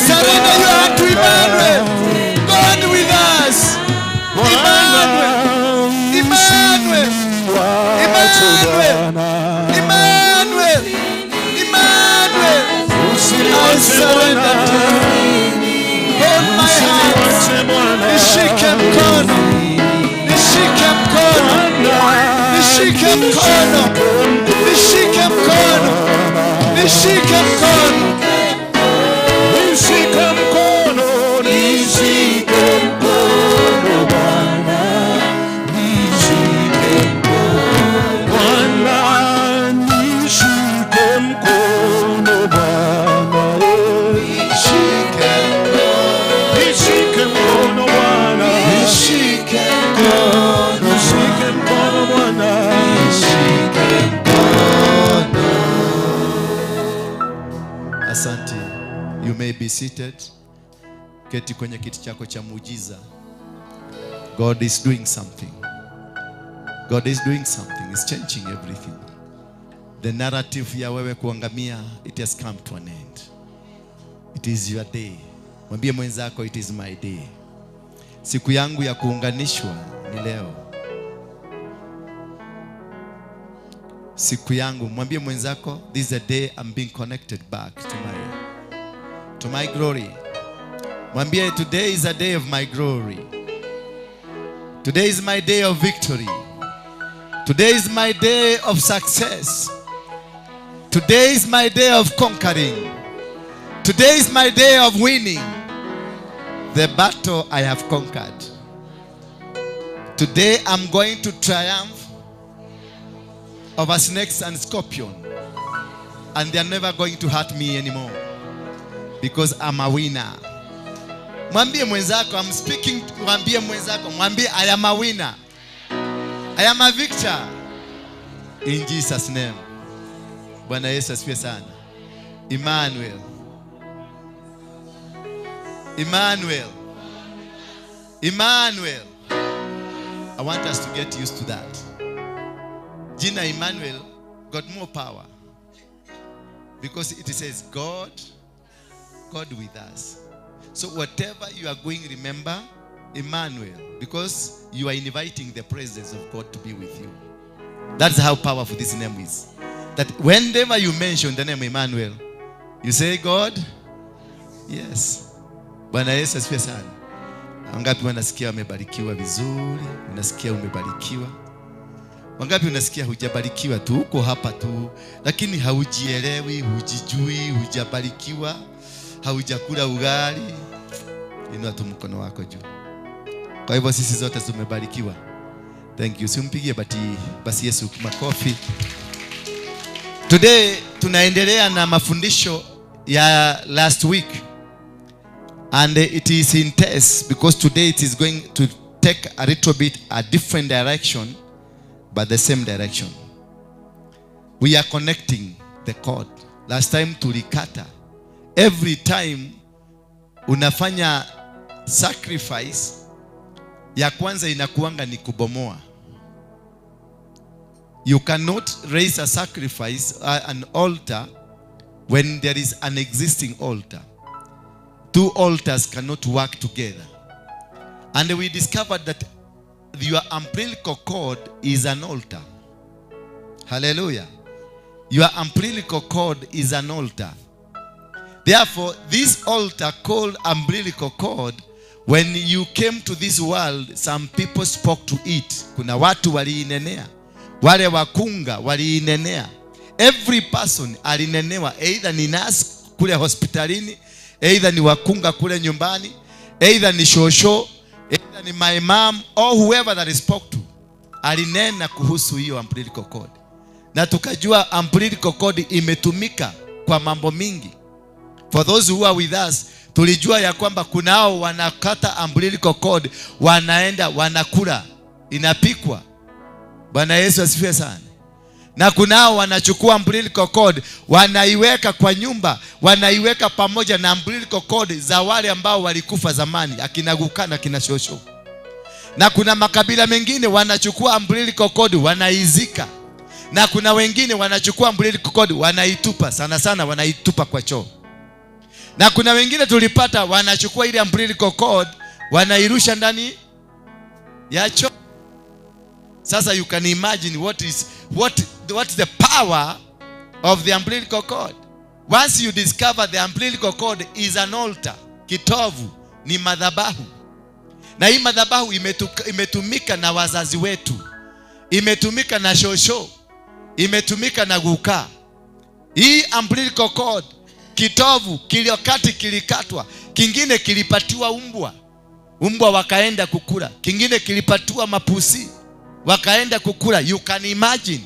Surrender your heart to Emmanuel. God with us. Emmanuel. Emmanuel. Emmanuel. Emmanuel. Emmanuel. I surrender to you. Hold my hand. Nishike mkono. Nishike mkono. Nishike mkono. Nishike mkono. Nishike mkono. Nishike mkono. Nishike mkono Bwana. Nishike mkono Bwana. Nishike mkono Bwana. Nishike mkono. Nishike mkono Bwana. Nishike mkono. Nishike mkono Bwana. Nishike mkono. Asante. You may be seated. Keti kwenye kiti chako cha muujiza. God is doing something. God is doing something. He's changing everything. The narrative ya wewe kuangamia, it has come to an end. It is your day. Mwambie mwenzako, it is my day. Siku yangu ya kuunganishwa ni leo. Siku yangu, mwambie mwenzako, this is a day I'm being connected back to my glory. Mwambie, today is a day of my glory. Today is my day of victory. Today is my day of success. Today is my day of conquering. Today is my day of winning. The battle I have conquered. Today I'm going to triumph over snakes and scorpions. And they are never going to hurt me anymore. Because I'm a winner. Mwambie mwenzako, I'm speaking. Mwambie mwenzako, mwambie, I am a winner. I am a victor. In Jesus' name. Bwana Yesu asifiwe sana. Emmanuel. Emmanuel. Emmanuel. I want us to get used to that. Jina Emmanuel got more power. Because it says God with us. So whatever you are going, remember Emmanuel. Because you are inviting the presence of God to be with you. That's how powerful this name is. That whenever you mention the name Emmanuel, you say God, yes. Bwana Yesu asifiwe sana. Wangapi wanasikia wamebarikiwa vizuri? Unasikia umebarikiwa? Wangapi unasikia hujabarikiwa tu, uko hapa tu, lakini haujielewi, hujijui, hujabarikiwa, haujakula ugali? Inua tu mkono wako juu. Kwa hivyo sisi zote tumebarikiwa. Thank you. Simpigie basi Yesu makofi. Today tunaendelea na mafundisho ya last week. And it is intense because today it is going to take a little bit a different direction, but the same direction. We are connecting the cord. Last time tulikata. Every time unafanya sacrifice, ya kwanza inakuanga ni kubomoa. You cannot raise a sacrifice, an altar, when there is an existing altar. Two altars cannot work together. And we discovered that your umbilical cord is an altar. Hallelujah. Your umbilical cord is an altar. Therefore, this altar called umbilical cord, when you came to this world, some people spoke to it. Kuna watu waliinenea. Wale wakunga waliinenea. Every person alinenewa. Either ni nurse kule hospitalini, either ni wakunga kule nyumbani, either ni shosho, either ni my mom, or whoever that spoke to, alinena kuhusu hiyo umbilical cord. Na tukajua umbilical cord imetumika kwa mambo mingi. For those who are with us, tulijua ya kwamba kunao wanakata umbilical cord, wanaenda wanakula, inapikwa. Bwana Yesu asifiwe sana. Na kunao wanachukua umbilical cord, wanaiweka kwa nyumba, wanaiweka pamoja na umbilical cord za wale ambao walikufa zamani, akina Gukana, akina Shosho. Na kuna makabila mengine wanachukua umbilical cord wanaizika. Na kuna wengine wanachukua umbilical cord wanaitupa, sana sana wanaitupa kwa choo. Na kuna wengine tulipata wanachukua ile umbilical cord wanairusha ndani ya choo. Sasa you can imagine what is the power of the umbilical cord. Once you discover the umbilical cord is an altar, kitovu ni madhabahu. Na hii madhabahu imetumika na wazazi wetu, imetumika na Shosho, imetumika na Guka. Hii umbilical cord, kitovu kiliokati kilikatwa, kingine kilipatiwa umbwa wakaenda kukula, kingine kilipatiwa mapusi wakaenda kukula. You can imagine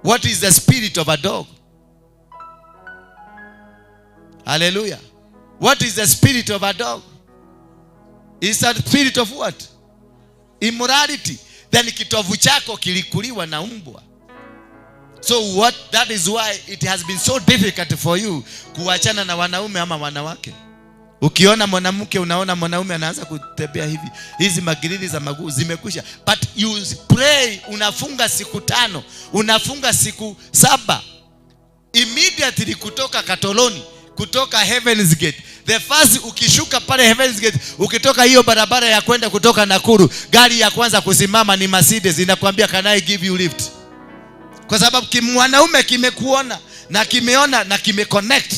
what is the spirit of a dog. Hallelujah. What is the spirit of a dog? It's a spirit of what? Immorality. Then kitovu chako kilikuliwa na umbwa. So that is why it has been so difficult for you kuachana na wanaume ama wanawake. Ukiona mwanamke unaona mwanaume anaanza kutembea hivi, hizi magirili za maguu zimekwisha. But you pray, unafunga siku 5, unafunga siku 7. Immediately kutoka katoloni, kutoka Heaven's Gate. The first ukishuka pale Heaven's Gate, ukitoka hiyo barabara ya kwenda kutoka Nakuru, gari ya kwanza kusimama ni Mercedes, inakwambia can I give you lift? Kwa sababu mwanaume kimekuona na kimeona na kimeconnect.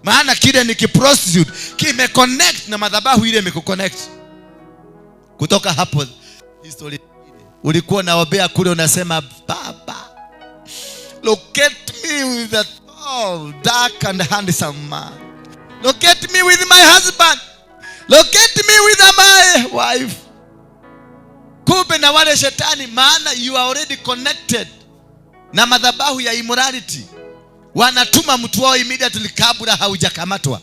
Maana kile ni kiprostitute, kimeconnect na madhabahu ile imekuconnect. Kutoka hapo history ulikuwa naombea kule unasema Baba, locate me with that dark and handsome man. Locate me with my husband. Locate me with my wife. Kumbe na wale shetani, maana you are already connected na madhabahu ya immorality. Wanatuma mtu wao immediately kabla haujakamatwa.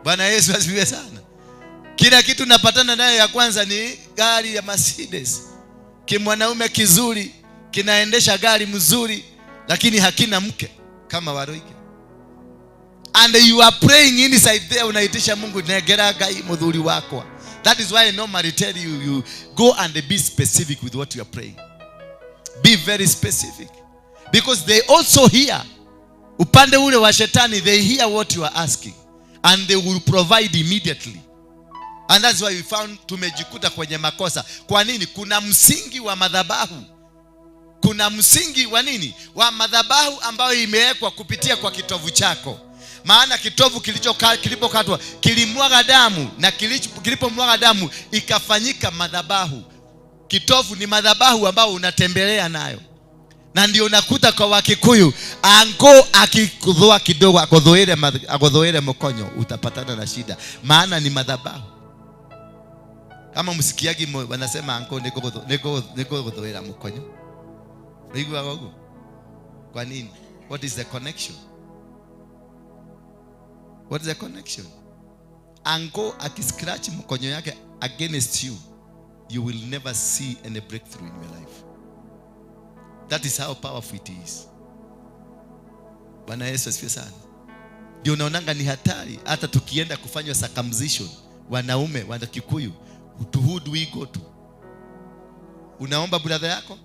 Bwana Yesu asifiwe sana. Kila kitu napatana naye ya kwanza ni gari ya Mercedes. Kimwanaume kizuri, kinaendesha gari mzuri, lakini hakina mke kama Waruinge. And you are praying inside there, unaitisha Mungu negera gai mudhuri wako. That is why I normally tell you go and be specific with what you are praying. Be very specific. Because they also hear. Upande ule wa shetani, they hear what you are asking. And they will provide immediately. And that's why we found tumejikuta kwenye makosa. Kwa nini? Kuna msingi wa madhabahu. Kuna msingi wa nini? Wa madhabahu ambayo imewekwa kupitia kwa kitovu chako. Maana kitovu kilipokatwa kilimwaga damu, na kilipomwaga damu ikafanyika madhabahu. Kitovu ni madhabahu ambao unatembelea nayo. Na ndio unakuta kwa Wakikuyu, ango akikudhoa kidogo agodhoere mkonyo, utapatana na shida. Maana ni madhabahu. Kama msikiagi wanasema ango neko godhoera mkonyo. Wigwa gogo. Kwa nini? What is the connection? What is the connection? Ango akiscratch mkonyo yake against you, you will never see any breakthrough in your life. That is how powerful it is. Bwana Yesu asifiwe sana. Ndio unaonanga ni hatari hata tukienda kufanywa circumcision, wanaume wa Kikuyu, to who do we go to? Unaomba brother yako?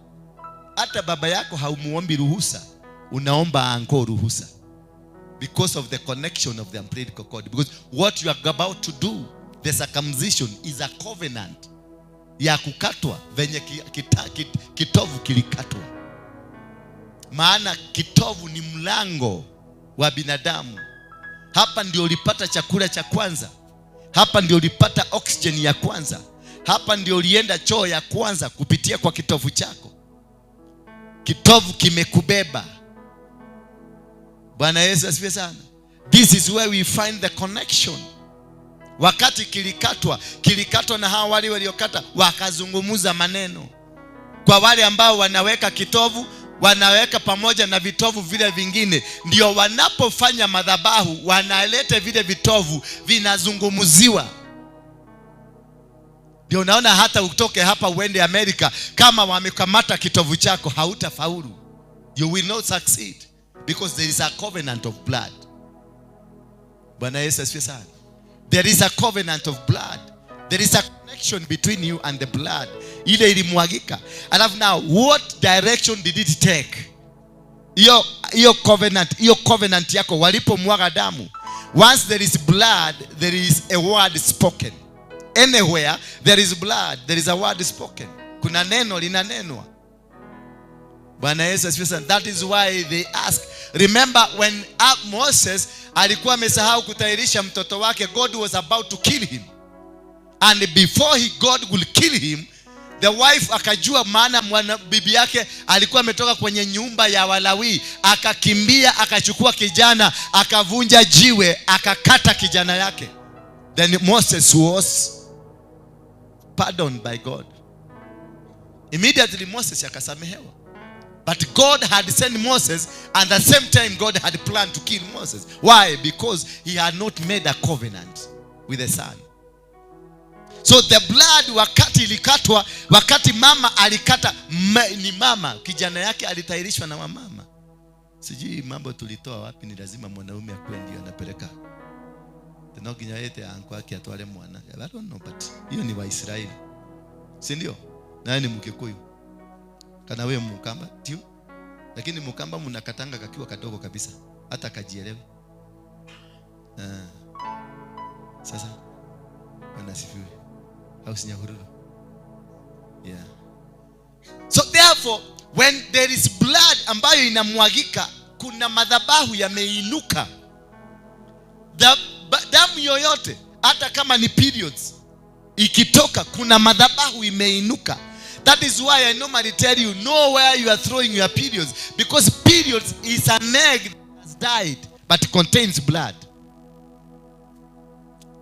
Hata baba yako haumuombi ruhusa, unaomba anko ruhusa. Because of the connection of the umbilical cord. Because what you are about to do, the circumcision, is a covenant ya kukatwa venye kitovu kilikatwa. Maana kitovu ni mlango wa binadamu. Hapa ndio ulipata chakula cha kwanza. Hapa ndio ulipata oxygen ya kwanza. Hapa ndio ulienda choo ya kwanza kupitia kwa kitovu chako. Kitovu kimekubeba. Bwana Yesu asifiwe sana. This is where we find the connection. Wakati kilikatwa na hao waliokata wakazungumuza maneno. Kwa wale ambao wanaweka kitovu, wanaweka pamoja na vitovu vile vingine, ndio wanapofanya madhabahu wanaleta vile vitovu vinazungumziwa. Ndio unaona hata utoke hapa uende Amerika, kama wamekamata kitovu chako hautafaulu. You will not succeed because there is a covenant of blood. Bwana Yesu asifiwe sana. There is a covenant of blood. There is a connection between you and the blood. Ile ilimwagika. Alafu now, what direction did it take? Iyo covenant yako walipomwaga damu. Once there is blood, there is a word spoken. Anywhere there is blood, there is a word spoken. Kuna neno linanenwa. Bwana Yesu asifiwe sana. That is why they ask. Remember when Moses alikuwa amesahau kutayarisha mtoto wake, God was about to kill him. And before God will kill him, the wife akajua, maana bibi yake alikuwa ametoka kwenye nyumba ya Walawi, akakimbia akachukua kijana, akavunja jiwe, akakata kijana yake. Then Moses was pardoned by God. Immediately Moses akasamehewa. But God had sent Moses, and at the same time God had planned to kill Moses. Why? Because he had not made a covenant with the son. So the blood wakati ilikatwa, wakati mama alikata, ni mama, kijana yake alitahirishwa na mama. Sijui mambo tulitoa wapi, ni lazima mwanaume akue ndio anapeleka. Tena kinyayete anko yake atwale mwana. I don't know, but hiyo ni Waisraeli. Si ndio? Na ni Mkikuyu. Kana wewe Mkamba, tio? Lakini Mkamba mnakatanga kakiwa kadogo kabisa, hata kajielewe. Sasa wanasifiwe. Au sinyahururu. Yeah. So therefore, when there is blood ambayo inamwagika, kuna madhabahu yameinuka. Damu yoyote, hata kama ni periods, ikitoka kuna madhabahu imeinuka. That is why I normally tell you, know where you are throwing your periods, because periods is an egg that has died but contains blood.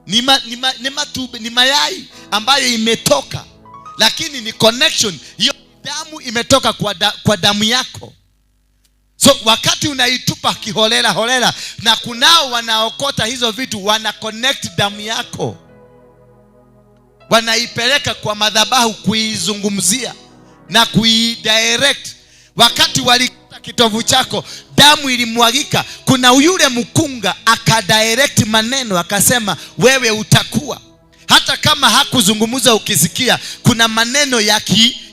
Ni mayai ambayo imetoka, lakini ni connection. Hiyo damu imetoka kwa damu yako. So wakati unaitupa kiholela na kunao wanaokota hizo vitu, wana connect damu yako, wanaipeleka kwa madhabahu kuizungumzia na kuidirect. Wakati walikata kitovu chako, damu ilimwagika, kuna yule mkunga akadirect maneno, akasema wewe utakuwa. Hata kama hakuzungumza ukisikia, kuna maneno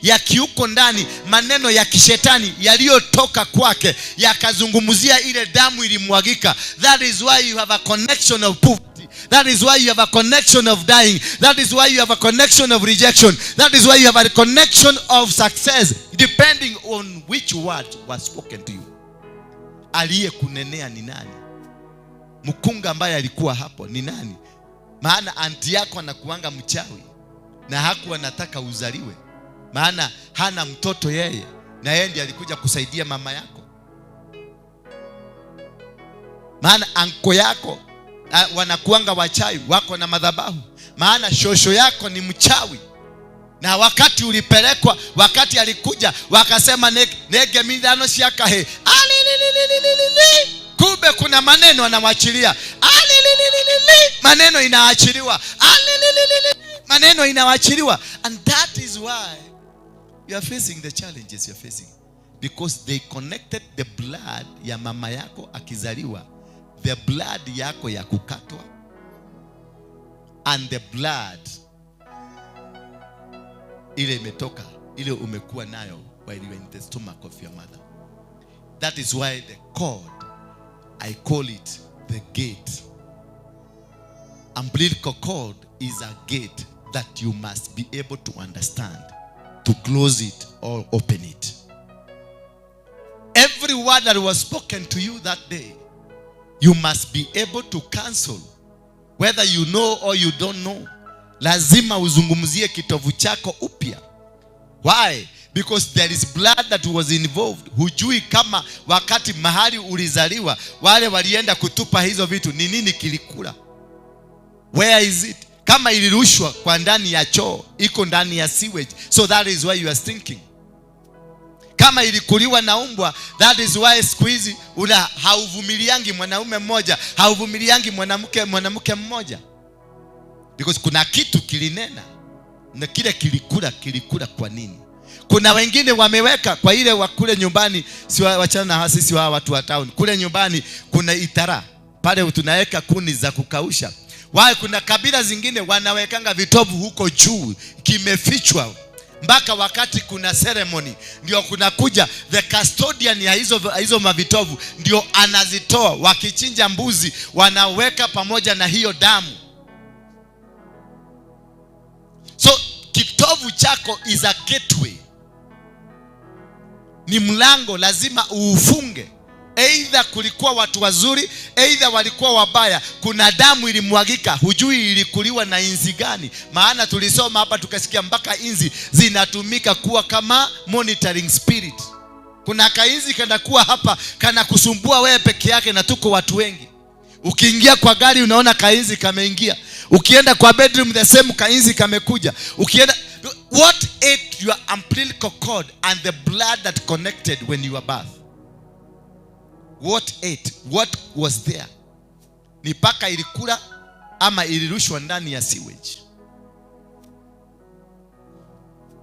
ya kiuko ndani, maneno ya kishetani yaliyotoka kwake yakazungumzia ile damu ilimwagika. That is why you have a connection of poverty. That is why you have a connection of dying. That is why you have a connection of rejection. That is why you have a connection of success, depending on which word was spoken to you. Aliye kunenea ni nani? Mkunga ambaye alikuwa hapo ni nani? Maana anti yako anakuanga mchawi na hakuwa anataka uzaliwe, maana hana mtoto yeye, na yeye ndiye alikuja kusaidia mama yako. Maana anko yako wanakuanga wachawi, wako na madhabahu, maana shosho yako ni mchawi. Na wakati ulipelekwa, wakati alikuja, wakasema nege midano siakahe, kumbe kuna maneno anawachilia. Maneno inaachiliwa. Maneno inaachiliwa. And that is why you are facing the challenges you are facing, because they connected the blood ya mama yako akizaliwa, the blood yako ya kukatwa, and the blood ile imetoka, ile umekuwa nayo while you were in the stomach of your mother. That is why the cord, I call it the gate. Umbilical cord is a gate that you must be able to understand, to close it or open it. Every word that was spoken to you that day, you must be able to cancel, whether you know or you don't know. Lazima uzungumzie kitovu chako upya. Why? Because there is blood that was involved. Hujui kama wakati mahali ulizaliwa wale walienda kutupa hizo vitu, ni nini kilikula? Where is it? Kama ilirushwa kwa ndani ya choo, iko ndani ya sewage, so that is why you are thinking. kama ilikuliwa na umbwa. That is why siku hizi hauvumiliangi mwanaume mmoja, hauvumiliangi mwanamke mmoja, because kuna kitu kilinena na kile kilikula kwa nini? Kuna wengine wameweka kwa ile wa kule nyumbani, si wachana na sisi wa watu wa town. Kule nyumbani kuna itara pale, tunaweka kuni za kukausha. Wao kuna kabila zingine wanawekanga vitovu huko juu, kimefichwa mpaka wakati kuna ceremony ndio kuna kuja the custodian ya hizo mavitovu, ndio anazitoa. Wakichinja mbuzi wanaweka pamoja na hiyo damu. So kitovu chako is a gateway, ni mlango, lazima uufunge. Either kulikuwa watu wazuri, either walikuwa wabaya. Kuna damu ilimwagika, hujui ilikuliwa na inzi gani. Maana tulisoma hapa tukasikia mpaka inzi zinatumika kuwa kama monitoring spirit. Kuna kainzi kana kuwa hapa kana kusumbua wewe peke yake, na tuko watu wengi. Ukiingia kwa gari unaona kainzi kameingia, ukienda kwa bedroom the same kainzi kamekuja. Ukienda, what ate your umbilical cord and the blood that connected when you were birthed? What ate? What was there? Ni paka ilikula ama ilirushwa ndani ya sewage?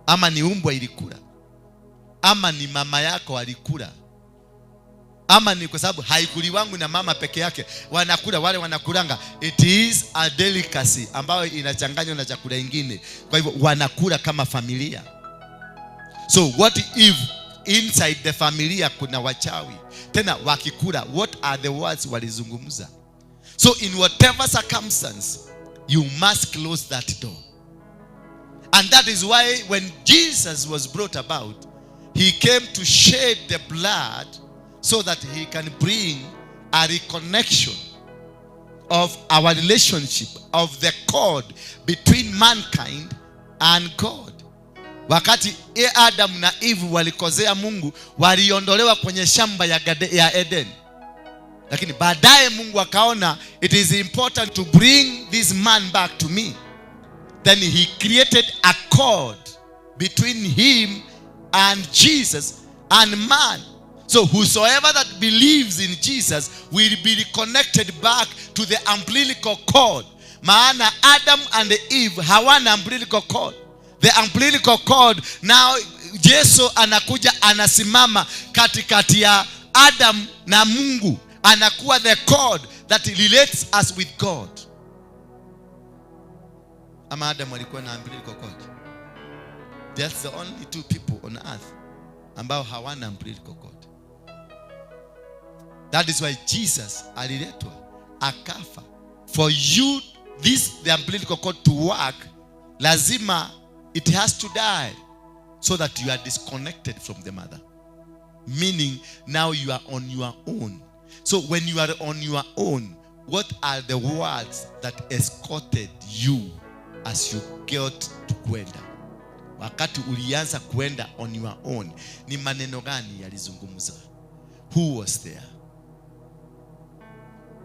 Ama ni umbwa ilikula? Ama ni mama yako alikula? Ama ni kwa sababu haikuli wangu na mama peke yake, wanakula wale wanakulanga. It is a delicacy ambayo inachanganywa na chakula kingine, kwa hivyo wanakula kama familia. So what if inside the familia kuna wachawi tena wakikula? What are the words walizungumza? So in whatever circumstance, you must close that door. And that is why when Jesus was brought about, he came to shed the blood so that he can bring a reconnection of our relationship, of the cord between mankind and God. Wakati Adam na Eve walikozea Mungu, waliondolewa kwenye shamba ya Eden. Lakini baadaye Mungu akaona it is important to bring this man back to me. Then he created a cord between him and Jesus and man. So whosoever that believes in Jesus will be reconnected back to the umbilical cord. Maana Adam and Eve hawana umbilical cord. The umbilical cord, now Yesu anakuja anasimama katikati ya Adam na Mungu. Anakuwa the cord that relates us with God. Ama Adam alikuwa na umbilical cord? That's the only two people on earth ambao hawana umbilical cord. That is why Jesus aliletwa akafa. For you the umbilical cord to work, lazima it has to die, so that you are disconnected from the mother. Meaning now you are on your own. So when you are on your own, what are the words that escorted you as you got to kwenda? Wakati ulianza kwenda on your own, ni maneno gani yalizungumza? Who was there?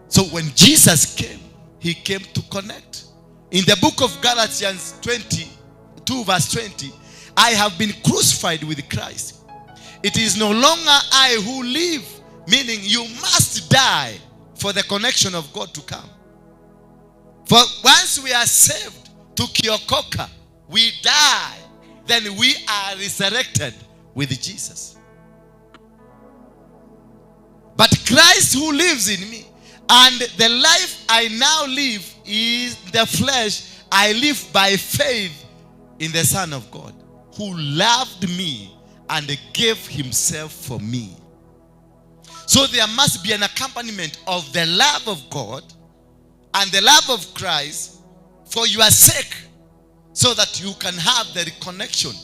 So when Jesus came, he came to connect. In the book of Galatians 2 verse 20, I have been crucified with Christ. It is no longer I who live, meaning you must die for the connection of God to come. For once we are saved, tukiokoka, we die, then we are resurrected with Jesus. But Christ who lives in me, and the life I now live is the flesh, I live by faith in the Son of God, who loved me and gave himself for me. So there must be an accompaniment of the love of God and the love of Christ for your sake, so that you can have the reconnection,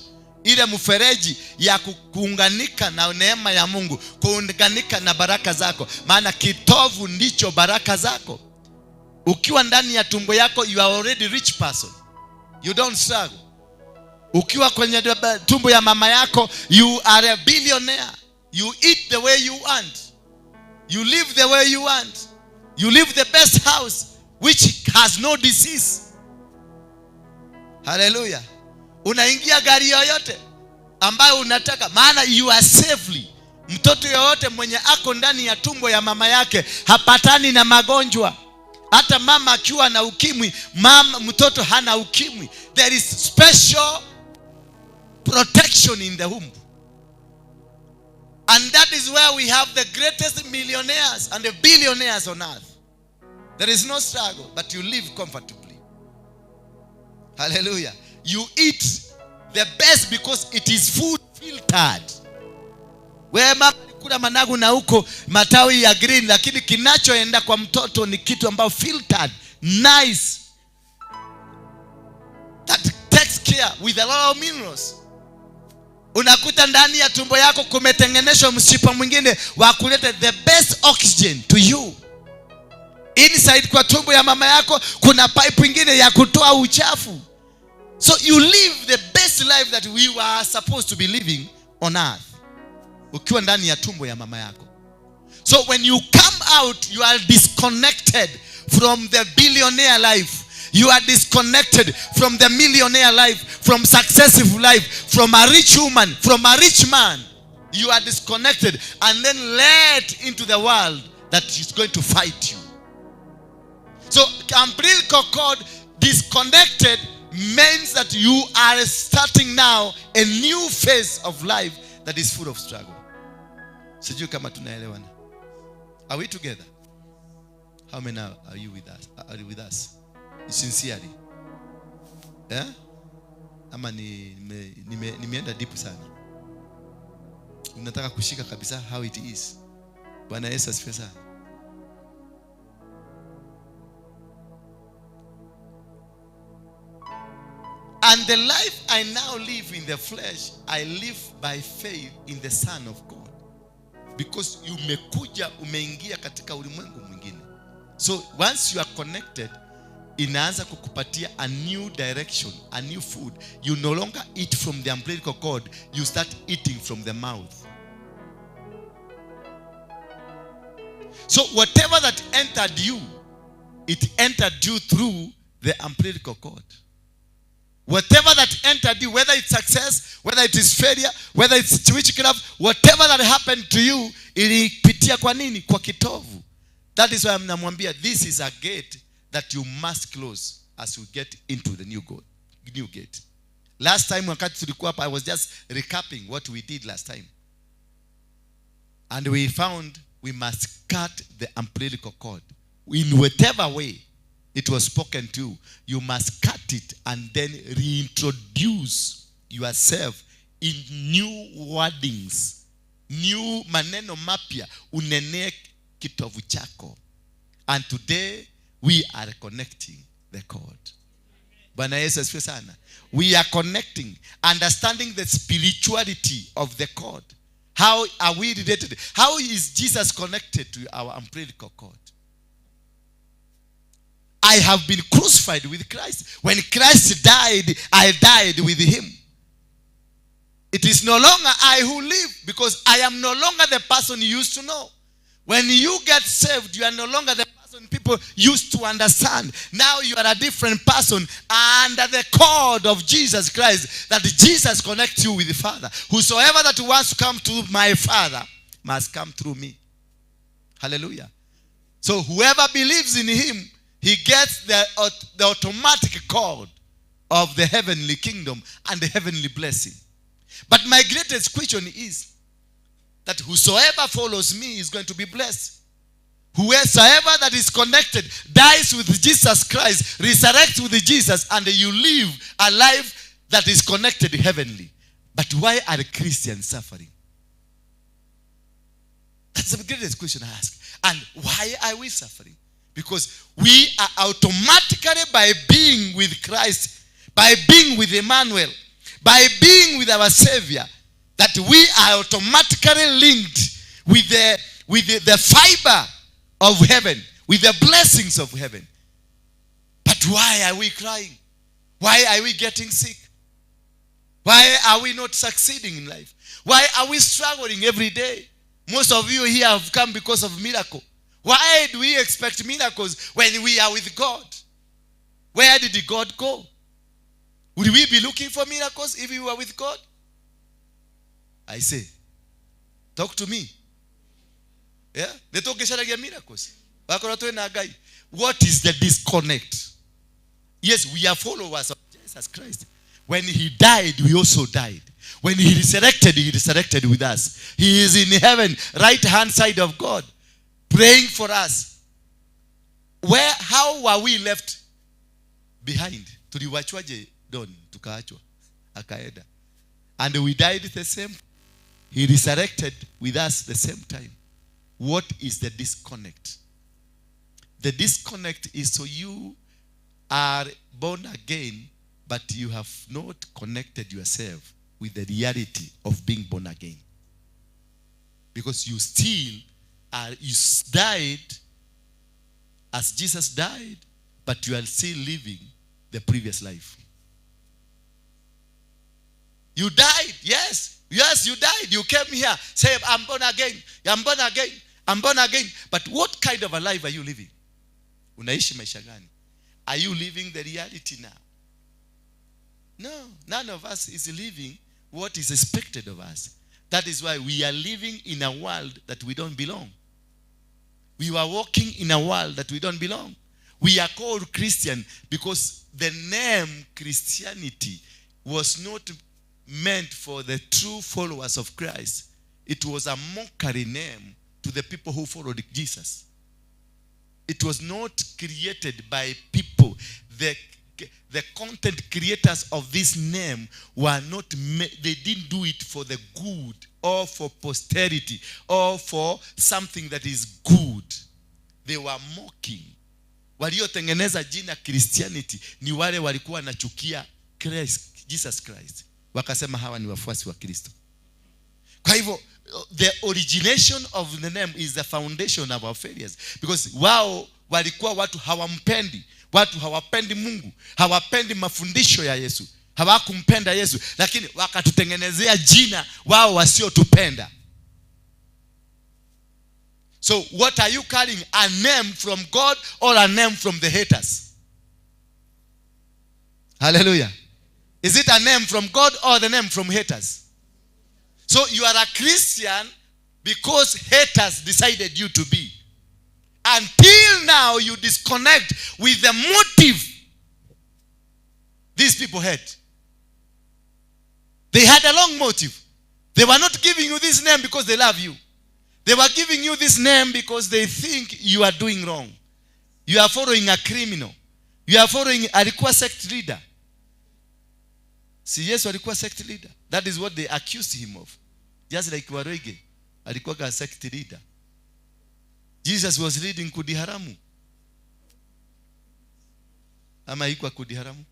ile mfereji ya kuunganika na neema ya Mungu, kuunganika na baraka zako. Maana kitovu ndicho baraka zako. Ukiwa ndani ya tumbo yako, you are already rich person, you don't struggle. Ukiwa kwenye tumbo ya mama yako, you are a billionaire. You eat the way you want, you live the way you want, you live the best house which has no disease. Hallelujah. Unaingia gari yoyote, ambayo unataka, maana you are safely. Mtoto yoyote mwenye ako ndani ya tumbo ya mama yake hapatani na magonjwa. Hata mama akiwa na ukimwi, mtoto hana ukimwi. There is special protection in the womb. And that is where we have the greatest millionaires and the billionaires on earth. There is no struggle, but you live comfortably. Hallelujah. You eat the best because it is food filtered. Where mama kula managu na huko matawi ya green, lakini kinachoenda kwa mtoto ni kitu ambao filtered, nice, that takes care with a lot of minerals. Unakuta ndani ya tumbo yako kumetengenezwa mshipa mwingine wa kuleta the best oxygen to you. Inside kwa tumbo ya mama yako kuna pipe nyingine ya kutoa uchafu. So you live the best life that we were supposed to be living on earth, ukiwa ndani ya tumbo ya mama yako. So when you come out, you are disconnected from the billionaire life. You are disconnected from the millionaire life, from successful life, from a rich woman, from a rich man. You are disconnected and then led into the world that is going to fight you. So umbilical cord disconnected means that you are starting now a new phase of life that is full of struggle. Sijui kama tunaelewana. Are we together? How many are you with us? Are you with us? Sincerely? Yeah? Ama nimeenda deep sana. Unataka kushika kabisa how it is. Bwana Yesu asifiwe sana. And the life I now live in the flesh, I live by faith in the Son of God. Because umeingia katika ulimwengu mwingine. So once you are connected, inaanza kukupatia a new direction, a new food. You no longer eat from the umbilical cord, you start eating from the mouth. So whatever that entered you, it entered you through the umbilical cord. Whatever that entered you, whether it's success, whether it is failure, whether it's witchcraft, whatever that happened to you, ilipitia kwa nini? Kwa kitovu. That is why I'm namwambia, this is a gate that you must close as you get into the new gate. Last time wakati tulikuwa hapa, I was just recapping what we did last time. And we found we must cut the umbilical cord. In whatever way it was spoken to, you must cut it and then reintroduce yourself in new wordings, new maneno mapya, unene kitovu chako. And today we are connecting the cord. Bwana Yesu asifiwe sana. We are connecting, understanding the spirituality of the cord. How are we related? How is Jesus connected to our umbilical cord? I have been crucified with Christ. When Christ died, I died with him. It is no longer I who live, because I am no longer the person you used to know. When you get saved, you are no longer the person people used to understand. Now you are a different person under the cord of Jesus Christ, that Jesus connects you with the Father. Whosoever that wants to come to my Father must come through me. Hallelujah. So whoever believes in him, he gets the automatic cord of the heavenly kingdom and the heavenly blessing. But my greatest question is that whosoever follows me is going to be blessed. Whoever that is connected dies with Jesus Christ, resurrects with Jesus, and you live a life that is connected heavenly. But why are Christians suffering? That's the greatest question I ask. And why are we suffering? Because we are automatically, by being with Christ, by being with Emmanuel, by being with our Savior, that we are automatically linked with the fiber of heaven, with the blessings of heaven. But why are we crying? Why are we getting sick? Why are we not succeeding in life? Why are we struggling every day? Most of you here have come because of miracle. Why do we expect miracles when we are with God? Where did God go? Would we be looking for miracles if we were with God? I say, talk to me. Yeah? They talk miracles. What is the disconnect? Yes, we are followers of Jesus Christ. When he died, we also died. When he resurrected with us. He is in heaven, right hand side of God, praying for us. How were we left behind? Tuliwachwaje don, tukaachwa, akaenda. And we died the same. He resurrected with us the same time. What is the disconnect? The disconnect is so you are born again, but you have not connected yourself with the reality of being born again. Because you still are, you died as Jesus died, but you are still living the previous life. You died, yes. Yes, you died. You came here, say, I'm born again. I'm born again. I'm born again. But what kind of a life are you living? Unaishi maisha gani? Are you living the reality now? No, none of us is living what is expected of us. That is why we are living in a world that we don't belong. We are walking in a world that we don't belong. We are called Christian because the name Christianity was not meant for the true followers of Christ. It was a mockery name to the people who followed Jesus. It was not created by people. The content creators of this name were not, they didn't do it for the good or for posterity or for something that is good. They were mocking. Waliotengeneza jina Christianity ni wale walikuwa nachukia Jesus Christ. Wakasema hawa ni wafuasi wa Kristo. Kwa hivyo, the origination of the name is the foundation of our failures. Because wao walikuwa watu hawampendi. Watu hawapendi Mungu. Hawapendi mafundisho ya Yesu. Hawakumpenda Yesu. Lakini wakatutengenezea jina wao wasiotupenda. So what are you carrying? A name from God or a name from the haters? Hallelujah. Is it a name from God or the name from haters? So you are a Christian because haters decided you to be. Until now you disconnect with the motive these people had. They had a long motive. They were not giving you this name because they love you. They were giving you this name because they think you are doing wrong. You are following a criminal. You are following a sect leader. Si Yesu alikuwa sect leader. That is what they accused him of. Just like Waruinge alikuwa a sect leader. Jesus was leading kudi haramu. Ama haikuwa kudi haramu?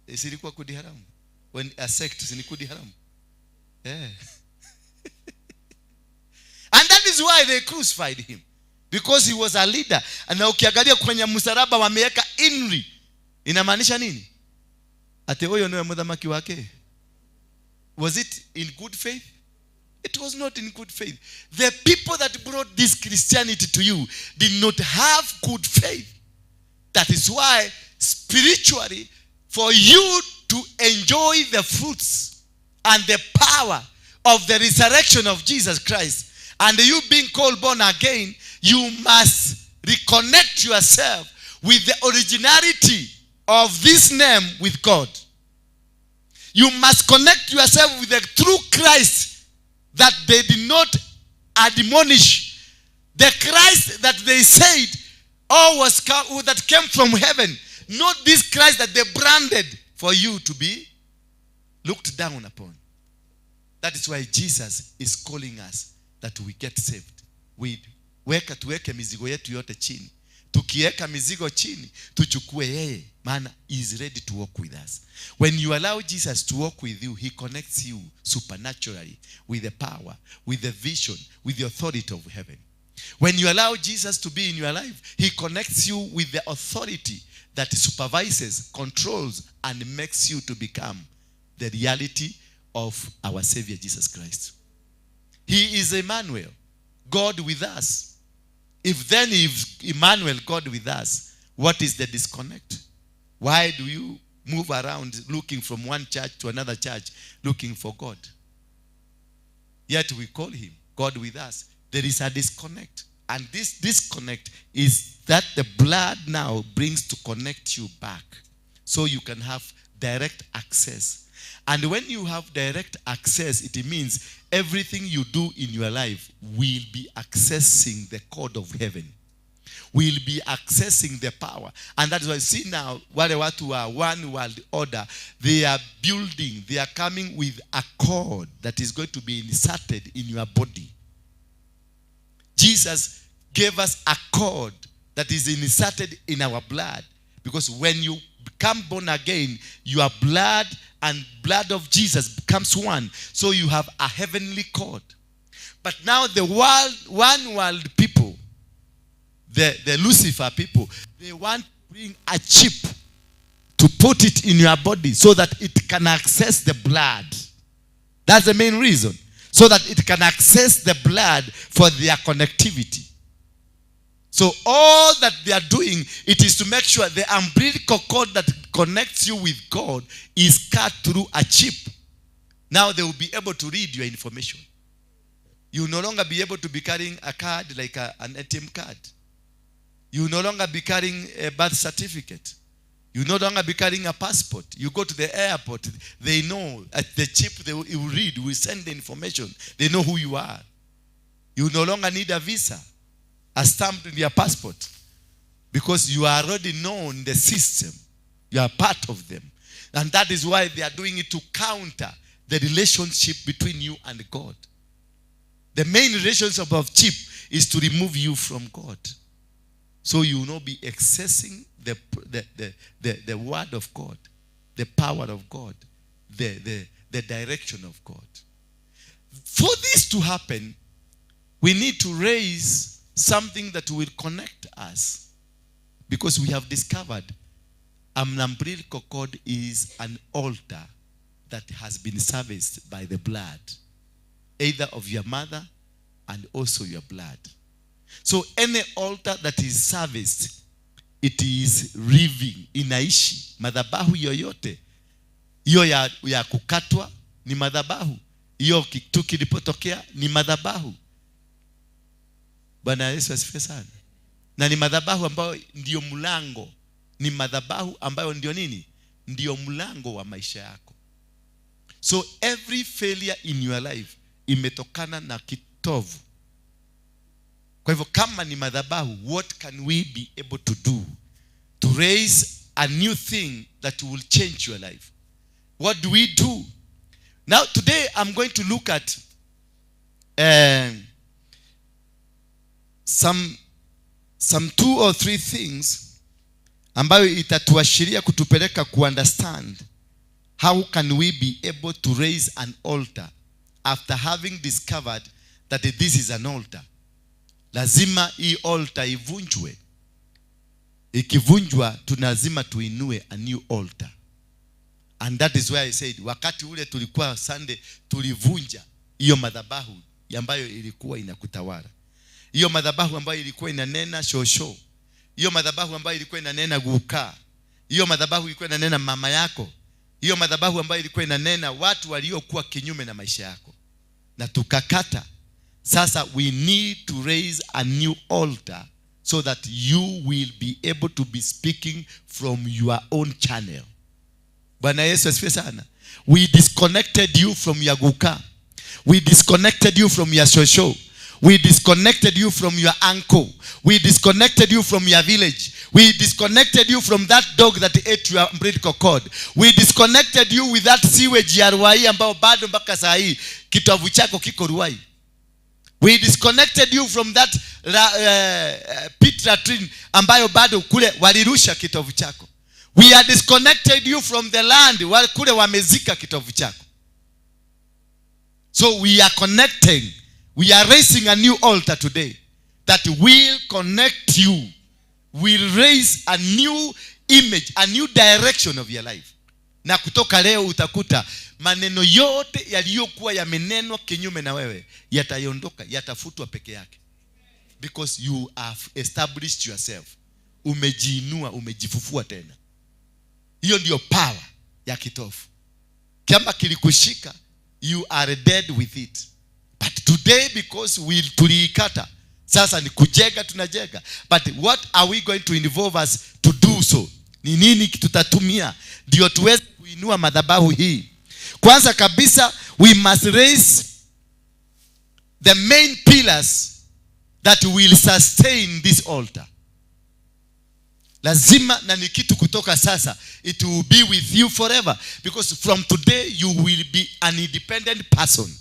Ilikuwa kudi haramu. When a sect ni kudi haramu. Yeah. And that is why they crucified him. Because he was a leader. Na ukiangalia kwenye msalaba wameweka inri. Inamaanisha nini? Ate huyo ndio mdhamaki wake. Was it in good faith? It was not in good faith. The people that brought this Christianity to you did not have good faith. That is why spiritually, for you to enjoy the fruits and the power of the resurrection of Jesus Christ, and you being called born again, you must reconnect yourself with the originality of this name with God. You must connect yourself with the true Christ that they did not admonish. The Christ that they said that came from heaven. Not this Christ that they branded for you to be looked down upon. That is why Jesus is calling us that we get saved. Tuweke mizigo yetu yote chini. Tukiweka mizigo chini, tuchukue yeye, maana he is ready to walk with us. When you allow Jesus to walk with you, he connects you supernaturally with the power, with the vision, with the authority of heaven. When you allow Jesus to be in your life, he connects you with the authority that supervises, controls, and makes you to become the reality of our Savior Jesus Christ. He is Emmanuel, God with us. If Emmanuel, God with us, what is the disconnect? Why do you move around looking from one church to another church looking for God. Yet we call him God with us. There is a disconnect. And this disconnect is that the blood now brings to connect you back, so you can have direct access. And when you have direct access, it means everything you do in your life will be accessing the code of heaven, will be accessing the power. And that's why, see now, wale watu are one world order, they are building, they are coming with a code that is going to be inserted in your body. Jesus gave us a code that is inserted in our blood, because when you become born again, your blood and blood of Jesus becomes one. So you have a heavenly code. But now the one world people, the Lucifer people, they want to bring a chip to put it in your body so that it can access the blood. That's the main reason. So that it can access the blood for their connectivity. So all that they are doing, it is to make sure the umbilical cord that connects you with God is cut through a chip. Now they will be able to read your information. You will no longer be able to be carrying a card like an ATM card. You will no longer be carrying a birth certificate. You will no longer be carrying a passport. You go to the airport, they know at the chip they will read, will send the information. They know who you are. You will no longer need a visa, a stamp in your passport, because you are already known the system. You are part of them. And that is why they are doing it, to counter the relationship between you and God. The main relationship of chip is to remove you from God. So you will not be accessing the word of God, the power of God, the direction of God. For this to happen, we need to raise something that will connect us, because we have discovered an umbilical cord is an altar that has been serviced by the blood, either of your mother and also your blood. So any altar that is serviced, it is living, inaishi. Madhabahu yoyote, hiyo ya kukatwa ni madhabahu, hiyo kitu kilipotokea ni madhabahu. Bwana Yesu asifiwe sana. Na ni madhabahu ambayo ndio mlango, ni madhabahu ambayo ndio nini? Ndio mlango wa maisha yako. So every failure in your life imetokana na kitovu. Kwa hivyo kama ni madhabahu, what can we be able to do to raise a new thing that will change your life? What do we do? Now today I'm going to look at some 2 or 3 things ambayo itatuashiria kutupeleka ku understand how can we be able to raise an altar after having discovered that this is an altar. Lazima hii altar ivunjwe. Ikivunjwa tunazima tuinue a new altar. And that is why I said, wakati ule tulikuwa Sunday, tulivunja hiyo madhabahu ambayo ilikuwa inakutawala. Hiyo madhabahu ambayo ilikuwa inanena shosho. Hiyo madhabahu ambayo ilikuwa inanena guka. Hiyo madhabahu ilikuwa inanena mama yako. Hiyo madhabahu ambayo ilikuwa inanena watu waliokuwa kinyume na maisha yako. Na tukakata. Sasa we need to raise a new altar so that you will be able to be speaking from your own channel. Bwana Yesu asifiwe sana. We disconnected you from your guka. We disconnected you from your shosho. We disconnected you from your uncle. We disconnected you from your village. We disconnected you from that dog that ate your umbilical cord. We disconnected you with that sewage ya Ruai ambao bado mpaka saa hii kitovu chako kiko Ruai. We disconnected you from that pit latrine ambayo bado kule walirusha kitovu chako. We are disconnected you from the land kule wamezika kitovu chako. So we are connecting. We are raising a new altar today that will connect you, will raise a new image, a new direction of your life. Na kutoka leo utakuta maneno yote yaliyokuwa yamenenwa kinyume na wewe yataondoka, yatafutwa peke yake. Because you have established yourself. Umejiinua, umejifufua tena. Hiyo ndio power ya kitovu. Kama kilikushika, you are dead with it. But today, because tuliikata, sasa ni kujenga, tunajenga. But what are we going to involve us to do so? Ni nini tutatumia ndio tuweze kuinua madhabahu hii? Kwanza kabisa, we must raise the main pillars that will sustain this altar. Lazima, na ni kitu kutoka sasa, it will be with you forever, because from today you will be an independent person,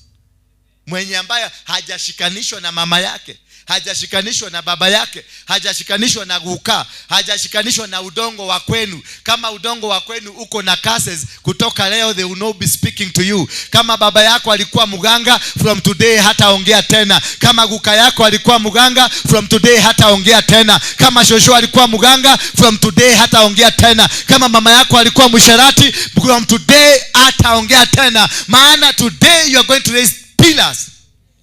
mwenye ambaye hajashikanishwa na mama yake, hajashikanishwa na baba yake, hajashikanishwa na guka, hajashikanishwa na udongo wa kwenu. Kama udongo wa kwenu uko na curses, kutoka leo they will not be speaking to you. Kama baba yako alikuwa muganga, from today hataongea tena. Kama guka yako alikuwa muganga, from today hataongea tena. Kama shosho alikuwa muganga, from today hataongea tena. Kama mama yako alikuwa msharati, from today hataongea tena. Maana today you are going to raise pillars,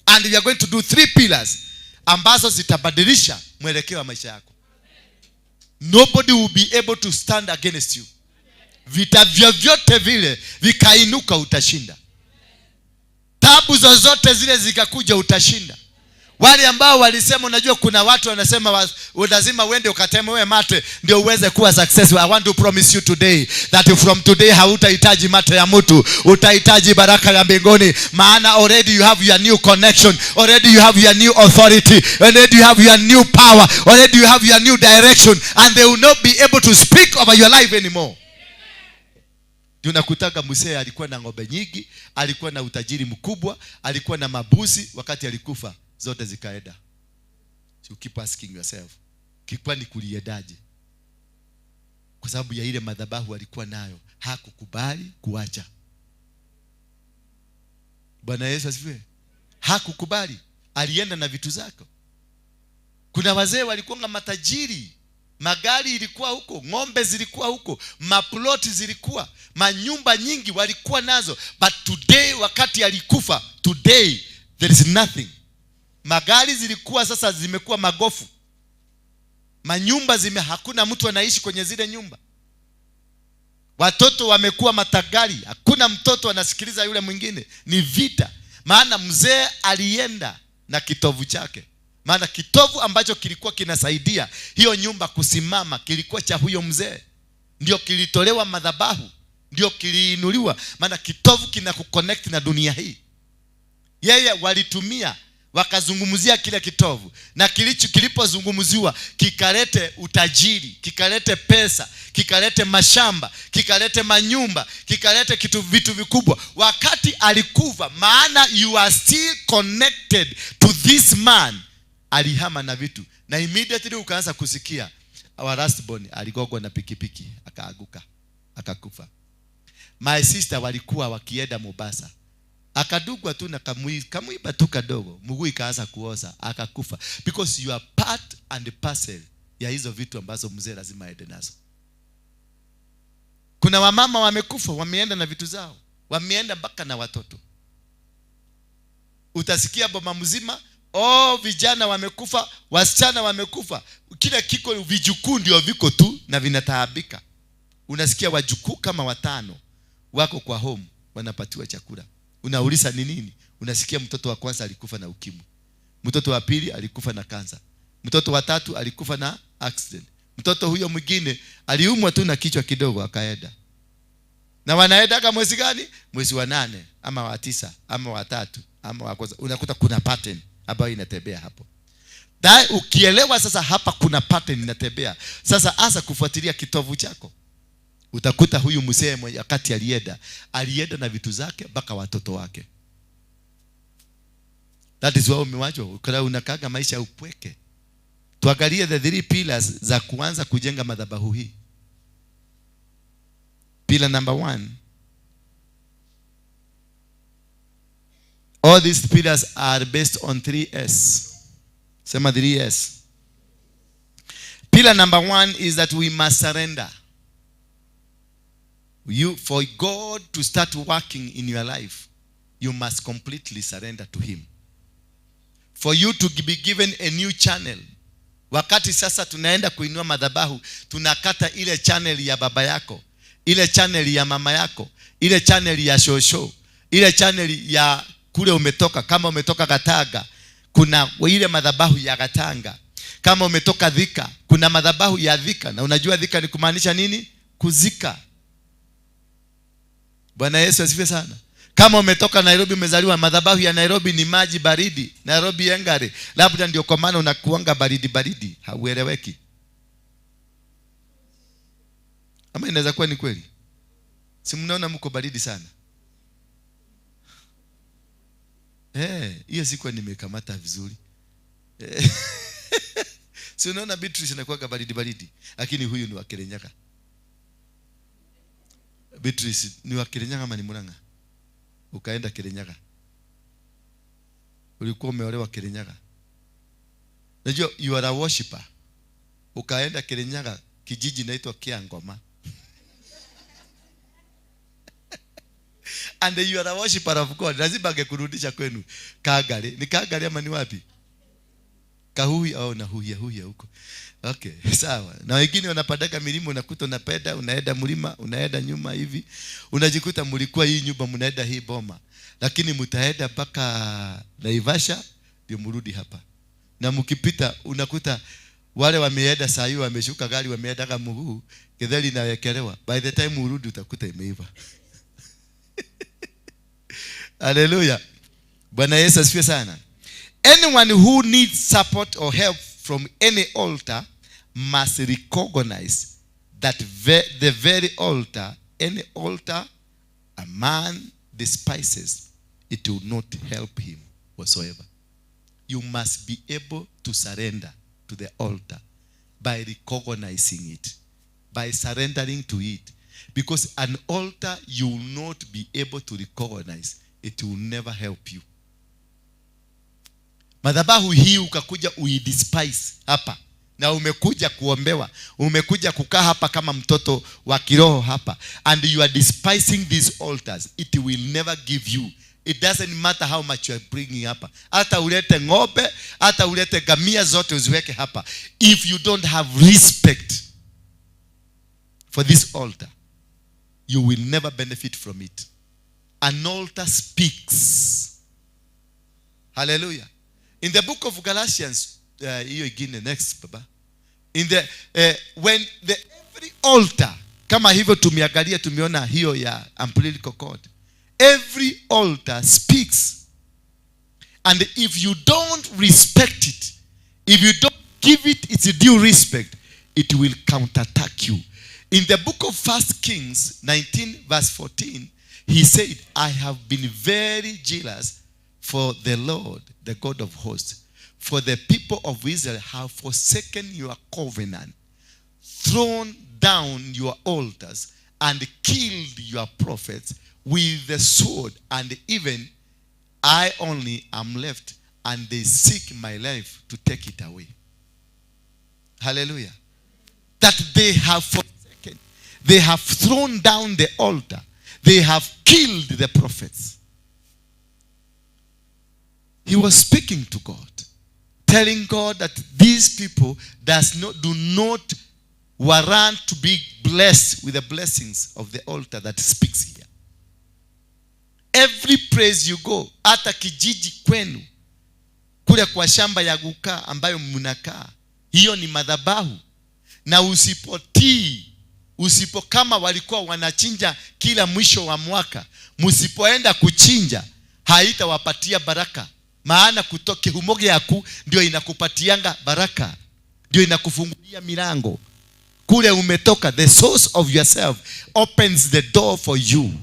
and we are going to do 3 pillars ambazo zitabadilisha mwelekeo wa maisha yako. Nobody will be able to stand against you. Vita vyovyote vile vikainuka, utashinda. Tabu zozote zile zikakuja, utashinda. Wale ambao walisema, unajua kuna watu wanasema lazima uende ukatemewe mate ndio uweze kuwa successful. I want to promise you today that from today hautahitaji mate ya mtu, utahitaji baraka ya mbinguni. Maana already you have your new connection, already you have your new authority, already you have your new power, already you have your new direction, and they will not be able to speak over your life anymore. Tunakutaka mzee alikuwa na ng'ombe nyingi, alikuwa na utajiri mkubwa, alikuwa na mabuzi, wakati alikufa zote zikaenda. You keep asking yourself, kilikuwa ni kuliedaje? Kwa sababu ya ile madhabahu alikuwa nayo, hakukubali kuacha. Bwana Yesu asifiwe. Hakukubali, alienda na vitu zako. Kuna wazee walikuwa matajiri, magari ilikuwa huko, ng'ombe zilikuwa huko, maploti zilikuwa, manyumba nyingi walikuwa nazo. But today, wakati alikufa, today there is nothing. Magari zilikuwa sasa zimekuwa magofu, manyumba hakuna mtu anaishi kwenye zile nyumba. Watoto wamekuwa matagari, hakuna mtoto anasikiliza yule mwingine, ni vita. Maana mzee alienda na kitovu chake. Maana kitovu ambacho kilikuwa kinasaidia hiyo nyumba kusimama kilikuwa cha huyo mzee. Ndio kilitolewa madhabahu, ndio kiliinuliwa. Maana kitovu kinakuconnect na dunia hii. Yeye walitumia, wakazungumzia kile kitovu, na kilipozungumziwa kikalete utajiri, kikalete pesa, kikalete mashamba, kikalete manyumba, kikalete vitu vikubwa. Wakati alikufa, maana you are still connected to this man, alihama na vitu, na immediately ukaanza kusikia our lastborn aligogwa na pikipiki, akaaguka, akakufa. My sister walikuwa wakienda Mombasa, akadugwa tu na kamuiba tu kadogo, mguu ikaanza kuoza, akakufa. Because you are part and parcel ya hizo vitu ambazo mzee lazima aende nazo. Kuna wamama wamekufa, wameenda na vitu zao, wameenda mpaka na watoto. Utasikia boma mzima, vijana wamekufa, wasichana wamekufa, kila kiko vijukuu ndio viko tu na vinataabika. Unasikia wajukuu kama 5 wako kwa home wanapatiwa chakula. Unauliza ni nini? Unasikia mtoto wa kwanza alikufa na ukimwi, mtoto wa pili alikufa na kansa, mtoto wa 3 alikufa na accident, mtoto huyo mwingine aliumwa tu na kichwa kidogo akaenda. Na wanaenda kama mwezi gani? Mwezi wa 8 ama wa 9 ama wa 3 ama wa kwanza. Unakuta kuna pattern ambayo inatembea hapo. Ukielewa sasa hapa kuna pattern inatembea, sasa anza kufuatilia kitovu chako. Utakuta huyu mzee wakati alienda na vitu zake mpaka watoto wake. That is why umewachwa unakaga maisha upweke. Tuangalie the 3 pillars za kuanza kujenga madhabahu hii. Pillar number 1. All these pillars are based on 3S. Sema 3S. Pillar number 1 is that we must surrender. For God to start working in your life, you must completely surrender to Him. For you to be given a new channel. Wakati sasa tunaenda kuinua madhabahu, tunakata ile channel ya baba yako, ile channel ya mama yako, ile channel ya shosho, ile channel ya kule umetoka. Kama umetoka Gatanga, kuna ile madhabahu ya Gatanga. Kama umetoka Thika, kuna madhabahu ya Thika. Na unajua Thika ni kumaanisha nini? Kuzika. Bwana Yesu asifiwe sana. Kama umetoka Nairobi, umezaliwa, madhabahu ya Nairobi ni maji baridi, Nairobi Engare. Labda ndio kwa maana unakuanga baridi, haueleweki. Ama inaweza kuwa ni kweli? Si mnaona mko baridi sana? Hiyo siku nimekamata vizuri. Si unaona Beatrice anakuwa baridi, lakini huyu ni wa Kirinyaga. Beatrice ni wa Kirinyaga ama ni Murang'a? Ukaenda Kirinyaga. Ulikuwa umeolewa Kirinyaga. Najua you are a worshiper. Ukaenda Kirinyaga, kijiji inaitwa Kiangoma. And you are a worshiper of God. Lazima angekurudisha kwenu Kagare. Ni Kagare ama ni wapi? Kahui au na huya huko. Okay, sawa. Na wengine wanapandaka milima, unakuta unapenda, unaenda mlima, unaenda nyuma hivi. Unajikuta mlikuwa hii nyumba, mnaenda hii boma. Lakini mtaenda mpaka Naivasha ndio mrudi hapa. Na mkipita unakuta wale wameenda saa hiyo wameshuka gari, wameenda kama mguu, kedhali inawekelewa. By the time urudi utakuta imeiva. Hallelujah. Bwana Yesu asifiwe sana. Anyone who needs support or help from any altar must recognize that the very altar, any altar a man despises, it will not help him whatsoever. You must be able to surrender to the altar by recognizing it, by surrendering to it. Because an altar you will not be able to recognize, it will never help you. Madhabahu hii ukakuja uidespise hapa, na umekuja kuombewa, umekuja kukaa hapa kama mtoto wa kiroho hapa, and you are despising these altars, it will never give you. It doesn't matter how much you are bringing hapa. Hata ulete ng'ombe, hata ulete gamia zote uziweke hapa, if you don't have respect for this altar, you will never benefit from it. An altar speaks. Hallelujah. In the book of Galatians, next, Baba. In the when the every altar, kama hivyo tumeangalia, tumeona hiyo ya umbilical cord. Every altar speaks. And if you don't respect it, if you don't give it its due respect, it will counterattack you. In the book of 1 Kings 19 verse 14, he said, I have been very jealous for the Lord, the God of hosts. For the people of Israel have forsaken your covenant, thrown down your altars, and killed your prophets with the sword. And even I only am left, and they seek my life to take it away. Hallelujah. That they have forsaken. They have thrown down the altar. They have killed the prophets. He was speaking to God, telling God that these people do not warrant to be blessed with the blessings of the altar that speaks here. Every place you go, hata kijiji kwenu, kule kwa shamba ya gukaa ambayo mnakaa, hiyo ni madhabahu. Na kama walikuwa wanachinja kila mwisho wa mwaka, msipoenda kuchinja, haitawapatia baraka. Maana kutoka kihumoge yaku ndio inakupatianga baraka, ndio inakufungulia milango. Kule umetoka, the source of yourself opens the door for you.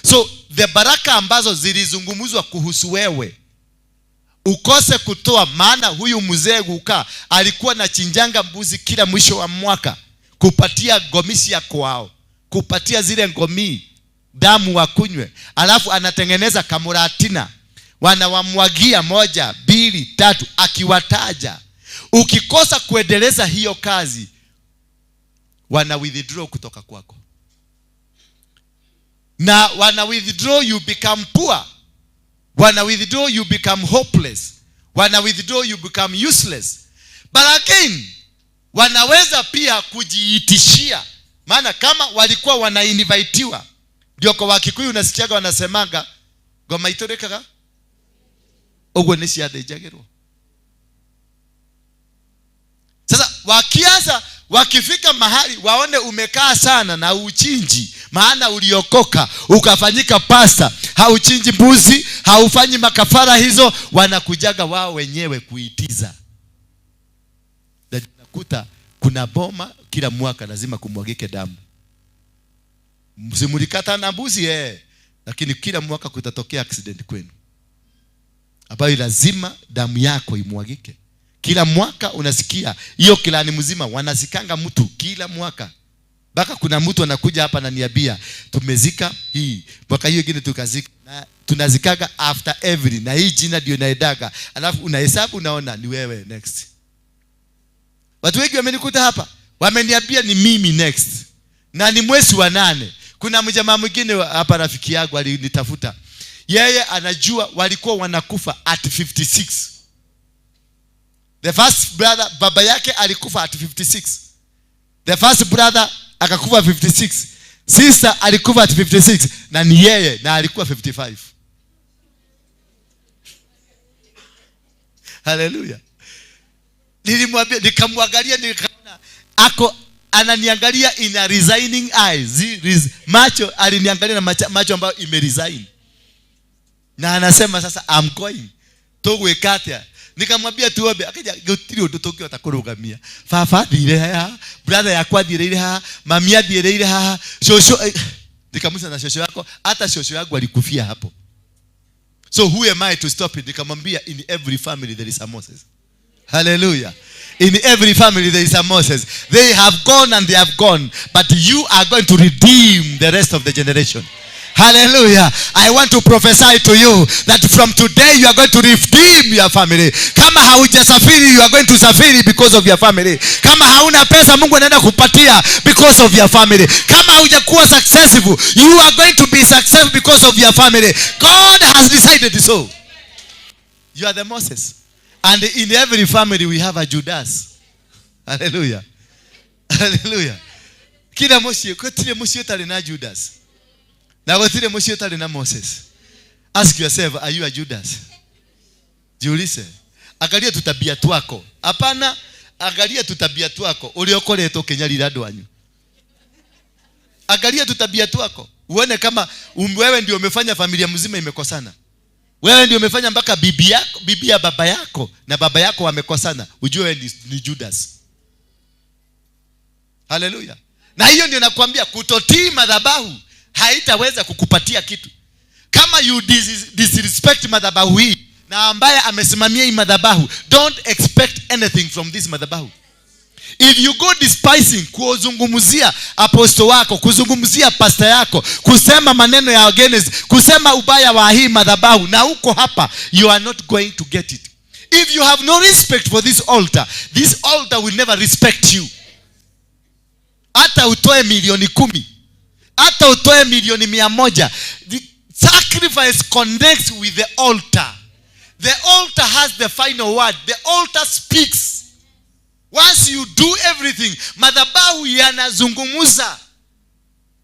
So the baraka ambazo zilizungumzwa kuhusu wewe, ukose kutoa. Maana huyu mzee guka alikuwa na chinjanga mbuzi kila mwisho wa mwaka, kupatia gomisi ya kwao, kupatia zile ngomi damu wakunywe, alafu anatengeneza kamuratina, wanawamwagia 1, 2, 3 akiwataja. Ukikosa kuendeleza hiyo kazi, wana withdraw kutoka kwako. Na wana withdraw, you become poor. Wana withdraw, you become hopeless. Wana withdraw, you become useless. But again, wanaweza pia kujiitishia Maana kama walikuwa wanainvitiwa, ndio kwa Wakikuyu unasikiaga wanasemaga ngoma itorekaga ogwo ni ciathĩnjagĩrwo. Sasa wakianza, wakifika mahali waone umekaa sana na uchinji, maana uliokoka ukafanyika pasta, hauchinji mbuzi, haufanyi makafara hizo, wanakujaga wao wenyewe kuitiza. Nakuta kuna boma kila mwaka lazima kumwagike damu. Msimulikata na mbuzi lakini kila mwaka kutatokea accident kwenu, ambayo lazima damu yako imwagike. Kila mwaka unasikia hiyo kilani mzima wanazikanga mtu kila mwaka. Baka kuna mtu anakuja hapa na niambia tumezika hii, mwaka hiyo ingine tukazika, na tunazikaga after every, na hii jina ndio inaedaga, alafu unahesabu unaona ni wewe next. Watu wengi wamenikuta hapa wameniambia ni mimi next, na ni mwezi wa 8. Kuna mjamaa mwingine hapa rafiki yangu alinitafuta, yeye anajua walikuwa wanakufa at 56. The first brother baba yake alikufa at 56. The first brother akakufa 56. Sister alikufa at 56 na ni yeye na alikuwa 55. Hallelujah. Nilimwambia, nikamwangalia, nikaona ako ananiangalia in a resigning eyes. Macho aliniangalia na macho ambayo imeresign. Na anasema sasa I'm going. Togwekatia. Nikamwambia tuombe, akaja gutiri undu tokio atakurugamia. Baba thire ha, brother yakwa thire ha, mami athire ha, shosho. Nikamwambia na shosho yako, hata shosho yangu alikufia hapo. So who am I to stop it? Nikamwambia in every family there is a Moses. Hallelujah. In every family there is a Moses. They have gone and they have gone, but you are going to redeem the rest of the generation. Hallelujah. I want to prophesy to you that from today you are going to redeem your family. Kama haujasafiri, you are going to safiri because of your family. Kama hauna pesa, Mungu anaenda kupatia because of your family. Kama haujakuwa successful, you are going to be successful because of your family. God has decided so. You are the Moses. And in every family we have a Judas. Hallelujah. Hallelujah. Kila moshi, kotile moshi utali na Judas. Na kotile moshi utali na Moses. Ask yourself, are you a Judas? Jiulize. Angalia tutabia twako. Hapana, angalia tutabia twako. Uliokoleto kenyalira andu anyu. Angalia tutabia twako. Uone kama wewe ndio umefanya familia mzima imekosana. Wewe ndio umefanya mpaka bibi yako, bibi ya baba yako na baba yako wamekosana. Ujue wewe ni Judas. Hallelujah. Na hiyo ndio nakwambia, kutotii madhabahu haitaweza kukupatia kitu. Kama you disrespect madhabahu hii na ambaye amesimamia hii madhabahu, don't expect anything from this madhabahu. If you go despising, kuzungumzia apostle wako, kuzungumzia pastor yako, kusema maneno ya against, kusema ubaya wa hii madhabahu, na uko hapa, you are not going to get it. If you have no respect for this altar will never respect you. Hata utoe milioni 10, hata utoe milioni 100, the sacrifice connects with the altar. The altar has the final word. The altar speaks. Once you do everything, madhabahu yanazungumuza.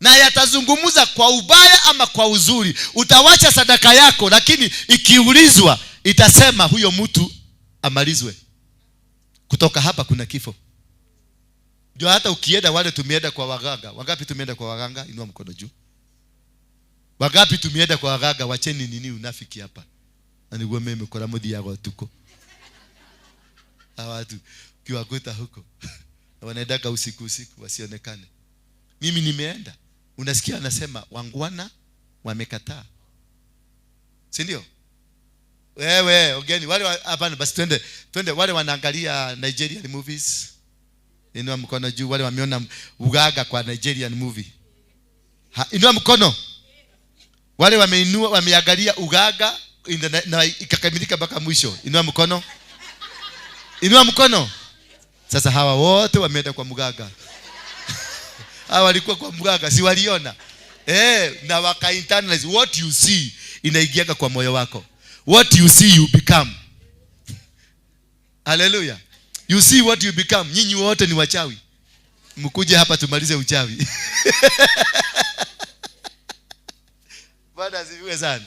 Na yatazungumuza kwa ubaya ama kwa uzuri. Utawacha sadaka yako, lakini ikiulizwa itasema huyo mtu amalizwe. Kutoka hapa kuna kifo. Ndio hata ukienda, wale tumeenda kwa waganga. Wangapi tumeenda kwa waganga? Inua mkono juu. Wangapi tumeenda kwa waganga? Wacheni nini unafiki hapa. Ani wewe meme kwa modi yako tuko. Hawatu kiwakuta huko. Wanaendaka usiku wasionekane. Mimi nimeenda. Unasikia anasema wangwana wamekataa. Si ndio? Wewe ogeni wale hapana, basi twende wale wanaangalia Nigerian movies. Inua mkono juu wale wameona ugaga kwa Nigerian movie. Inua mkono. Wale wameinua, wameangalia ugaga na ikakamilika mpaka mwisho. Inua mkono. Inua mkono. Sasa hawa wote wameenda kwa mganga. Hawa walikuwa kwa mganga, si waliona? Na waka internalize what you see inaingiaga kwa moyo wako. What you see you become. Hallelujah. You see what you become. Nyinyi wote ni wachawi. Mkuje hapa tumalize uchawi. Bwana asifiwe sana.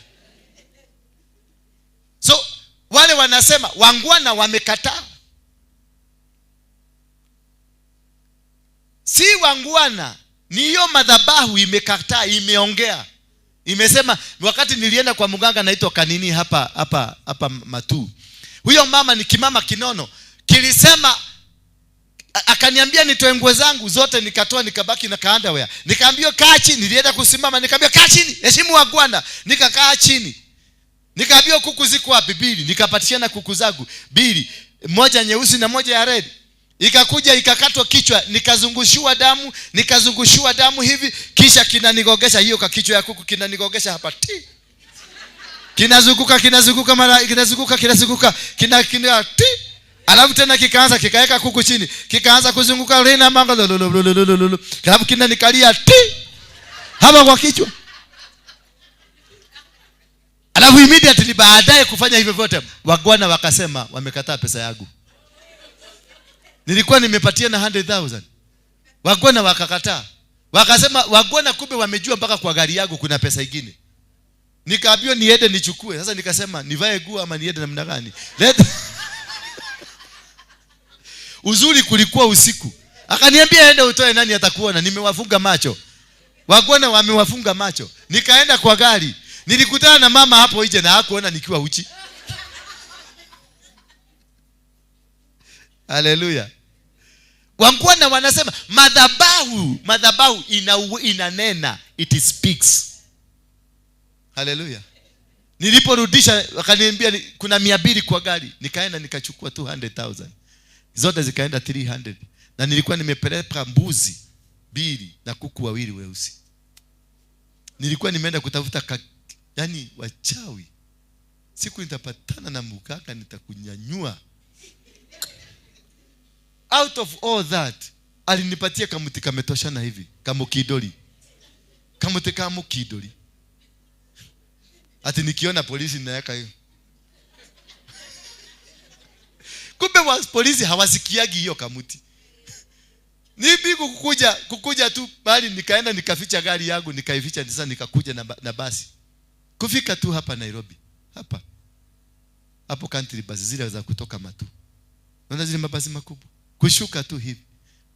So wale wanasema wangwana wamekataa. Si wangwana, ni hiyo madhabahu imekataa, imeongea. Imesema wakati nilienda kwa mganga naitwa Kanini hapa Matu. Huyo mama ni kimama kinono. Kilisema akaniambia nitoe nguo zangu zote, nikatoa nikabaki na underwear. Nikaambiwa kaa chini, nilienda kusimama nikaambiwa kaa chini, heshimu wagwana. Nikakaa chini. Nikaambiwa kuku ziko wapi? Bili. Nikapatiana kuku zangu bili, moja nyeusi na moja ya red. Ikakuja ikakatwa kichwa, nikazungushiwa damu hivi, kisha kinanigogesha hiyo kwa kichwa ya kuku, kinanigogesha hapa ti. Kinazunguka mara kinazunguka ti. Alafu tena kikaeka kuku chini, kikaanza kuzunguka rena manga lololololololo. Alafu kinanikalia ti hapa kwa kichwa. Alafu immediately baadaye kufanya hivyo vyote, wagwana wakasema wamekataa pesa yangu. Nilikuwa nimepatia na 100,000. Wagwana wakakataa. Wakasema wagwana kumbe wamejua mpaka kwa gari yangu kuna pesa nyingine. Nikaambiwa niende nichukue. Sasa nikasema nivae nguo ama niende namna gani? Uzuri kulikuwa usiku. Akaniambia enda utoe, nani atakuona? Nimewafunga macho. Wagwana wamewafunga macho. Nikaenda kwa gari. Nilikutana na mama hapo nje na hakuona nikiwa uchi. Haleluya. Wangwana wanasema madhabahu inanena, it speaks. Haleluya. Niliporudisha wakaniambia kuna 200 kwa gari, nikaenda nikachukua 200,000. Zote zikaenda 300. Na nilikuwa nimepeleka mbuzi 2 na kuku 2 weusi. Nilikuwa nimeenda kutafuta yani wachawi. Siku nitapatana na mukaka nitakunyanyua. Out of all that, alinipatia kamuti kametoshana hivi, kamukidoli. Kamuti kamukidoli. Ati nikiona polisi naweka hiyo. Kumbe polisi hawasikiagi hiyo kamuti. Nibi kukuja tu bali nikaenda nikaficha gari yangu, nikaificha sasa, nikakuja na basi. Kufika tu hapa Nairobi. Hapo country basi zile za kutoka Matu. Naona zile mabasi makubwa. Kushuka tu hivi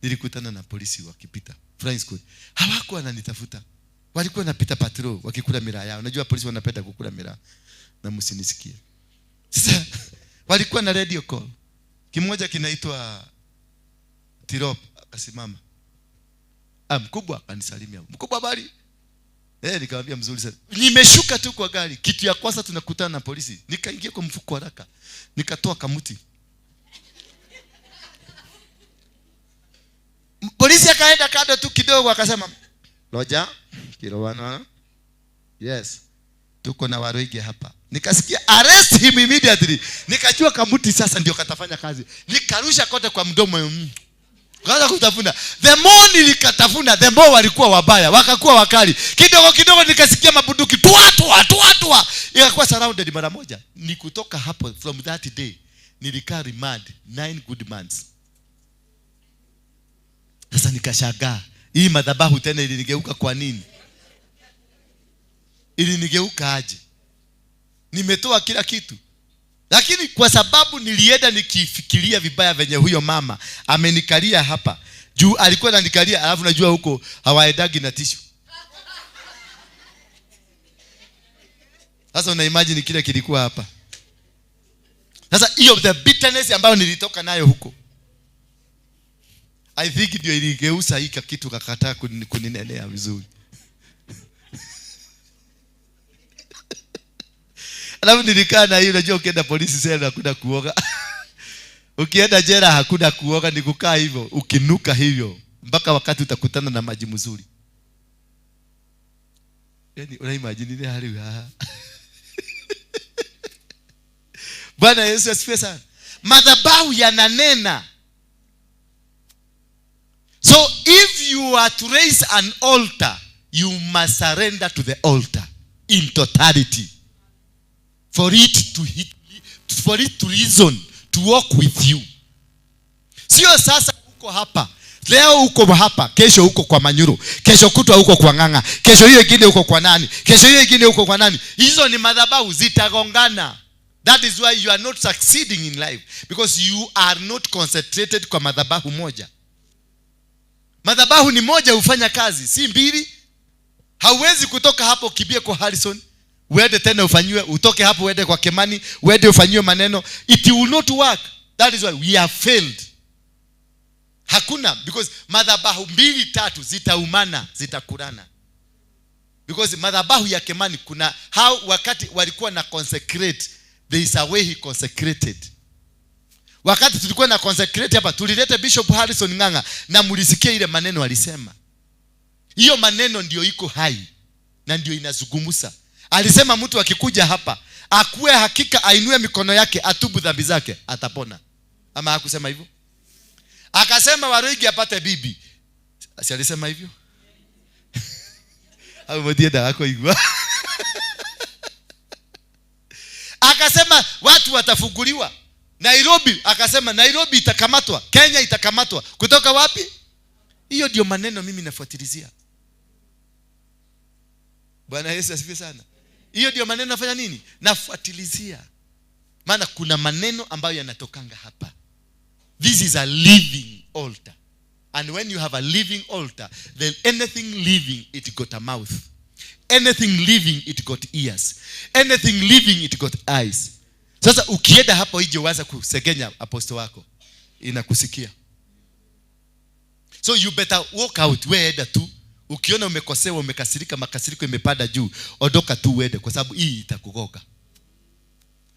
nilikutana na polisi wakipita flying squad. Hawakuwa wananitafuta. Walikuwa wanapita patrol wakikula miraa yao. Unajua polisi wanapenda kukula miraa. Na msinisikie. Sasa walikuwa na radio call. Kimoja kinaitwa Tirop, akasimama. Mkubwa akanisalimia. Mkubwa habari? Nikamwambia mzuri sana. Nimeshuka tu kwa gari. Kitu ya kwanza tunakutana na polisi. Nikaingia kwa mfuko haraka. Nikatoa kamuti. Polisi akaenda kando tu kidogo akasema, "Loja, kilowana." Yes. Tuko na Waruinge hapa. Nikasikia arrest him immediately. Nikajua kamuti sasa ndio katafanya kazi. Nikarusha kote kwa mdomo. Kaanza kutafuna. The more nilikatafuna, the more walikuwa wabaya, wakakuwa wakali. Kidogo nikasikia mabunduki tuwa. Ikakuwa surrounded mara moja. Nikutoka hapo from that day nilikaa remand 9 good months. Sasa nikashangaa, hii madhabahu tena ilinigeuka kwa nini? Ilinigeuka aje? Nimetoa kila kitu. Lakini kwa sababu nilienda nikifikiria vibaya venye huyo mama amenikalia hapa. Juu alikuwa ananikalia, alafu najua huko hawaendagi na tishu. Sasa una imagine kile kilikuwa hapa. Sasa hiyo the bitterness ambayo nilitoka nayo huko, I think ndio iligeuza hii kitu kakataa kuninenea vizuri. Alafu nilikaa na hiyo, unajua ukienda polisi sasa hakuna kuoga. Ukienda jela hakuna kuoga, ni kukaa hivyo ukinuka hivyo mpaka wakati utakutana na maji mzuri. Yaani una imagine ile hali Bwana Yesu asifiwe sana. Madhabahu yananena. So if you are to raise an altar, you must surrender to the altar in totality. For it to reason, to walk with you. Sio sasa uko hapa Leo uko hapa, kesho uko kwa Manyuru, kesho kutwa uko kwa Ng'ang'a, kesho hiyo ingine uko kwa nani, kesho hiyo ingine uko kwa nani. Hizo ni madhabahu, zitagongana. That is why you are not succeeding in life, because you are not concentrated kwa madhabahu moja. Madhabahu ni moja, hufanya kazi, si mbili. Hauwezi kutoka hapo kibie kwa Harrison, uende tena ufanyiwe, utoke hapo uende kwa Kemani, uende ufanyiwe maneno. It will not work. That is why we have failed. Hakuna, because madhabahu 2-3 zitaumana, zitakurana. Because madhabahu ya Kemani kuna how wakati walikuwa na consecrate, there is a way he consecrated. Wakati tulikuwa na consecrate hapa, tulileta Bishop Harrison Ng'ang'a na mulisikia ile maneno alisema. Hiyo maneno ndio iko hai na ndio inazungumza. Alisema mtu akikuja hapa akuwe hakika ainue mikono yake, atubu dhambi zake, atapona. Ama hakusema hivyo? Akasema Waruinge apate bibi. Si alisema hivyo? Au mdieda wako hivyo? Akasema watu watafunguliwa. Nairobi, akasema Nairobi itakamatwa, Kenya itakamatwa. Kutoka wapi? Hiyo ndio maneno mimi nafuatilizia. Bwana Yesu asifiwe sana. Hiyo ndio maneno nafanya nini? Nafuatilizia. Maana kuna maneno ambayo yanatokanga hapa. This is a living altar. And when you have a living altar, then anything living, it got a mouth. Anything living, it got ears. Anything living, it got eyes. Sasa ukienda hapo ije uanze kusegenya apostle wako, inakusikia. So you better walk out, wewe tu. Ukiona umekosewa, umekasirika, makasiriko imepanda juu, ondoka tu uende, kwa sababu hii itakugoga.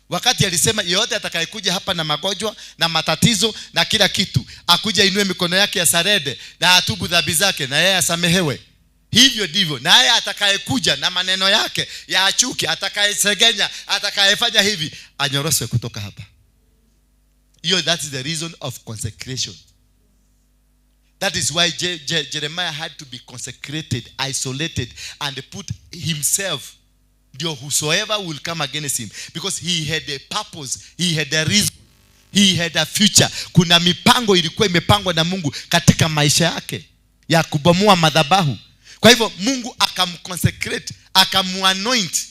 Wakati alisema yeyote atakayekuja hapa na magonjwa na matatizo na kila kitu, akuja inue mikono yake ya sarede na atubu dhambi zake na yeye asamehewe. Hivyo ndivyo. Na yeye atakayekuja na maneno yake ya chuki, atakayesegenya, atakayefanya hivi, anyoroswe kutoka hapa. That is the reason of consecration. That is why Jeremiah had to be consecrated, isolated, and put himself, whosoever will come against him, because he had a purpose, he had a reason, he had a future. Kuna mipango ilikuwa imepangwa na Mungu katika maisha yake ya kubomoa madhabahu. Kwa hivyo Mungu akamconsecrate, akamuanoint,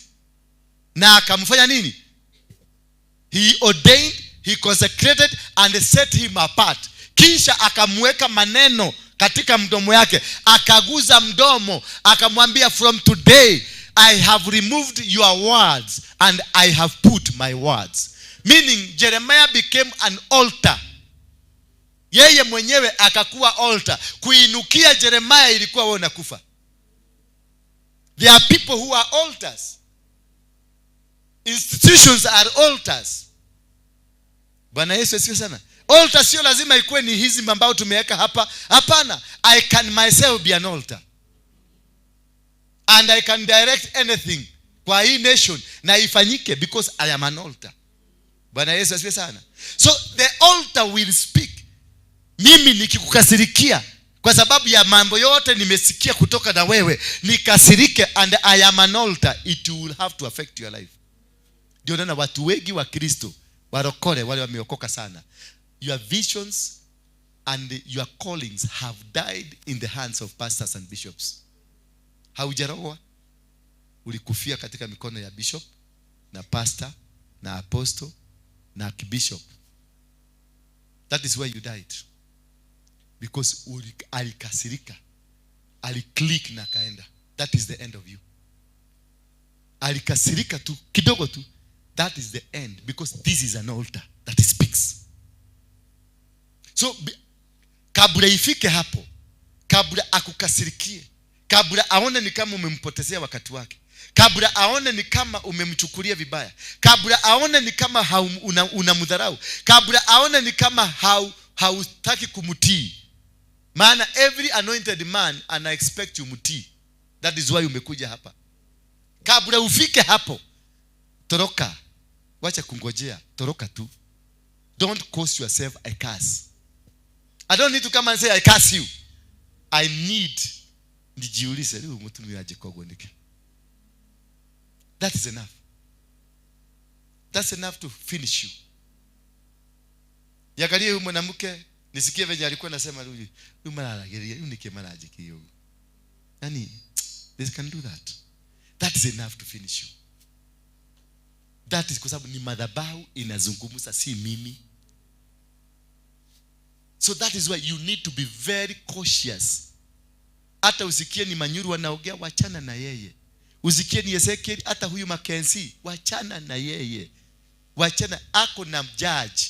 na akamfanya nini? He ordained, he consecrated and set him apart. Kisha akamweka maneno katika mdomo yake, akaguza mdomo, akamwambia, from today I have removed your words and I have put my words. Meaning Jeremiah became an altar. Yeye mwenyewe akakuwa altar. Kuinukia Jeremiah ilikuwa wewe unakufa. There are people who are altars. Institutions are altars. Bwana Yesu asifiwe sana. Altar sio lazima ikuwe ni hizi ambao tumeweka hapa. Hapana. I can myself be an altar. And I can direct anything kwa hii nation na ifanyike, because I am an altar. Bwana Yesu asifiwe sana. So the altar will speak. Mimi nikikukasirikia kwa sababu ya mambo yote nimesikia kutoka na wewe, nikasirike, and I am an altar, it will have to affect your life. Ndio nana watu wengi wa Kristo warokole, wale wameokoka sana, your visions and your callings have died in the hands of pastors and bishops. Haujaroa, ulikufia katika mikono ya bishop na pastor na apostle na archbishop. That is why you died. Because alikasirika, aliclick na kaenda. That is the end of you. Alikasirika tu kidogo tu, that is the end, because this is an altar that speaks. So kabla ifike hapo, kabla akukasirikie, kabla aone ni kama umempotezea wakati wake, kabla aone ni kama umemchukulia vibaya, kabla aone ni kama unamdharau, kabla aone ni kama hautaki kumtii. Maana every anointed man ana expect you mutii. That is why umekuja hapa. Kabla ufike hapo, toroka. Wacha kungojea, toroka tu. Don't cause yourself a curse. I don't need to come and say I curse you. I need nijiulize leo mtu mwaje kogondike. That is enough. That's enough to finish you. Yagalie huyu mwanamke Nisikie venye alikuwa anasema Luji, umala geria unike malaje kiyo. Yani they can do that. That is enough to finish you. That is kwa sababu ni madhabahu inazungumza, si mimi. So that is why you need to be very cautious. Hata usikie ni Manyuru wanaongea, wachana na yeye. Usikie ni Ezekiel, hata huyu Mackenzie, wachana na yeye. Wachana, ako na judge.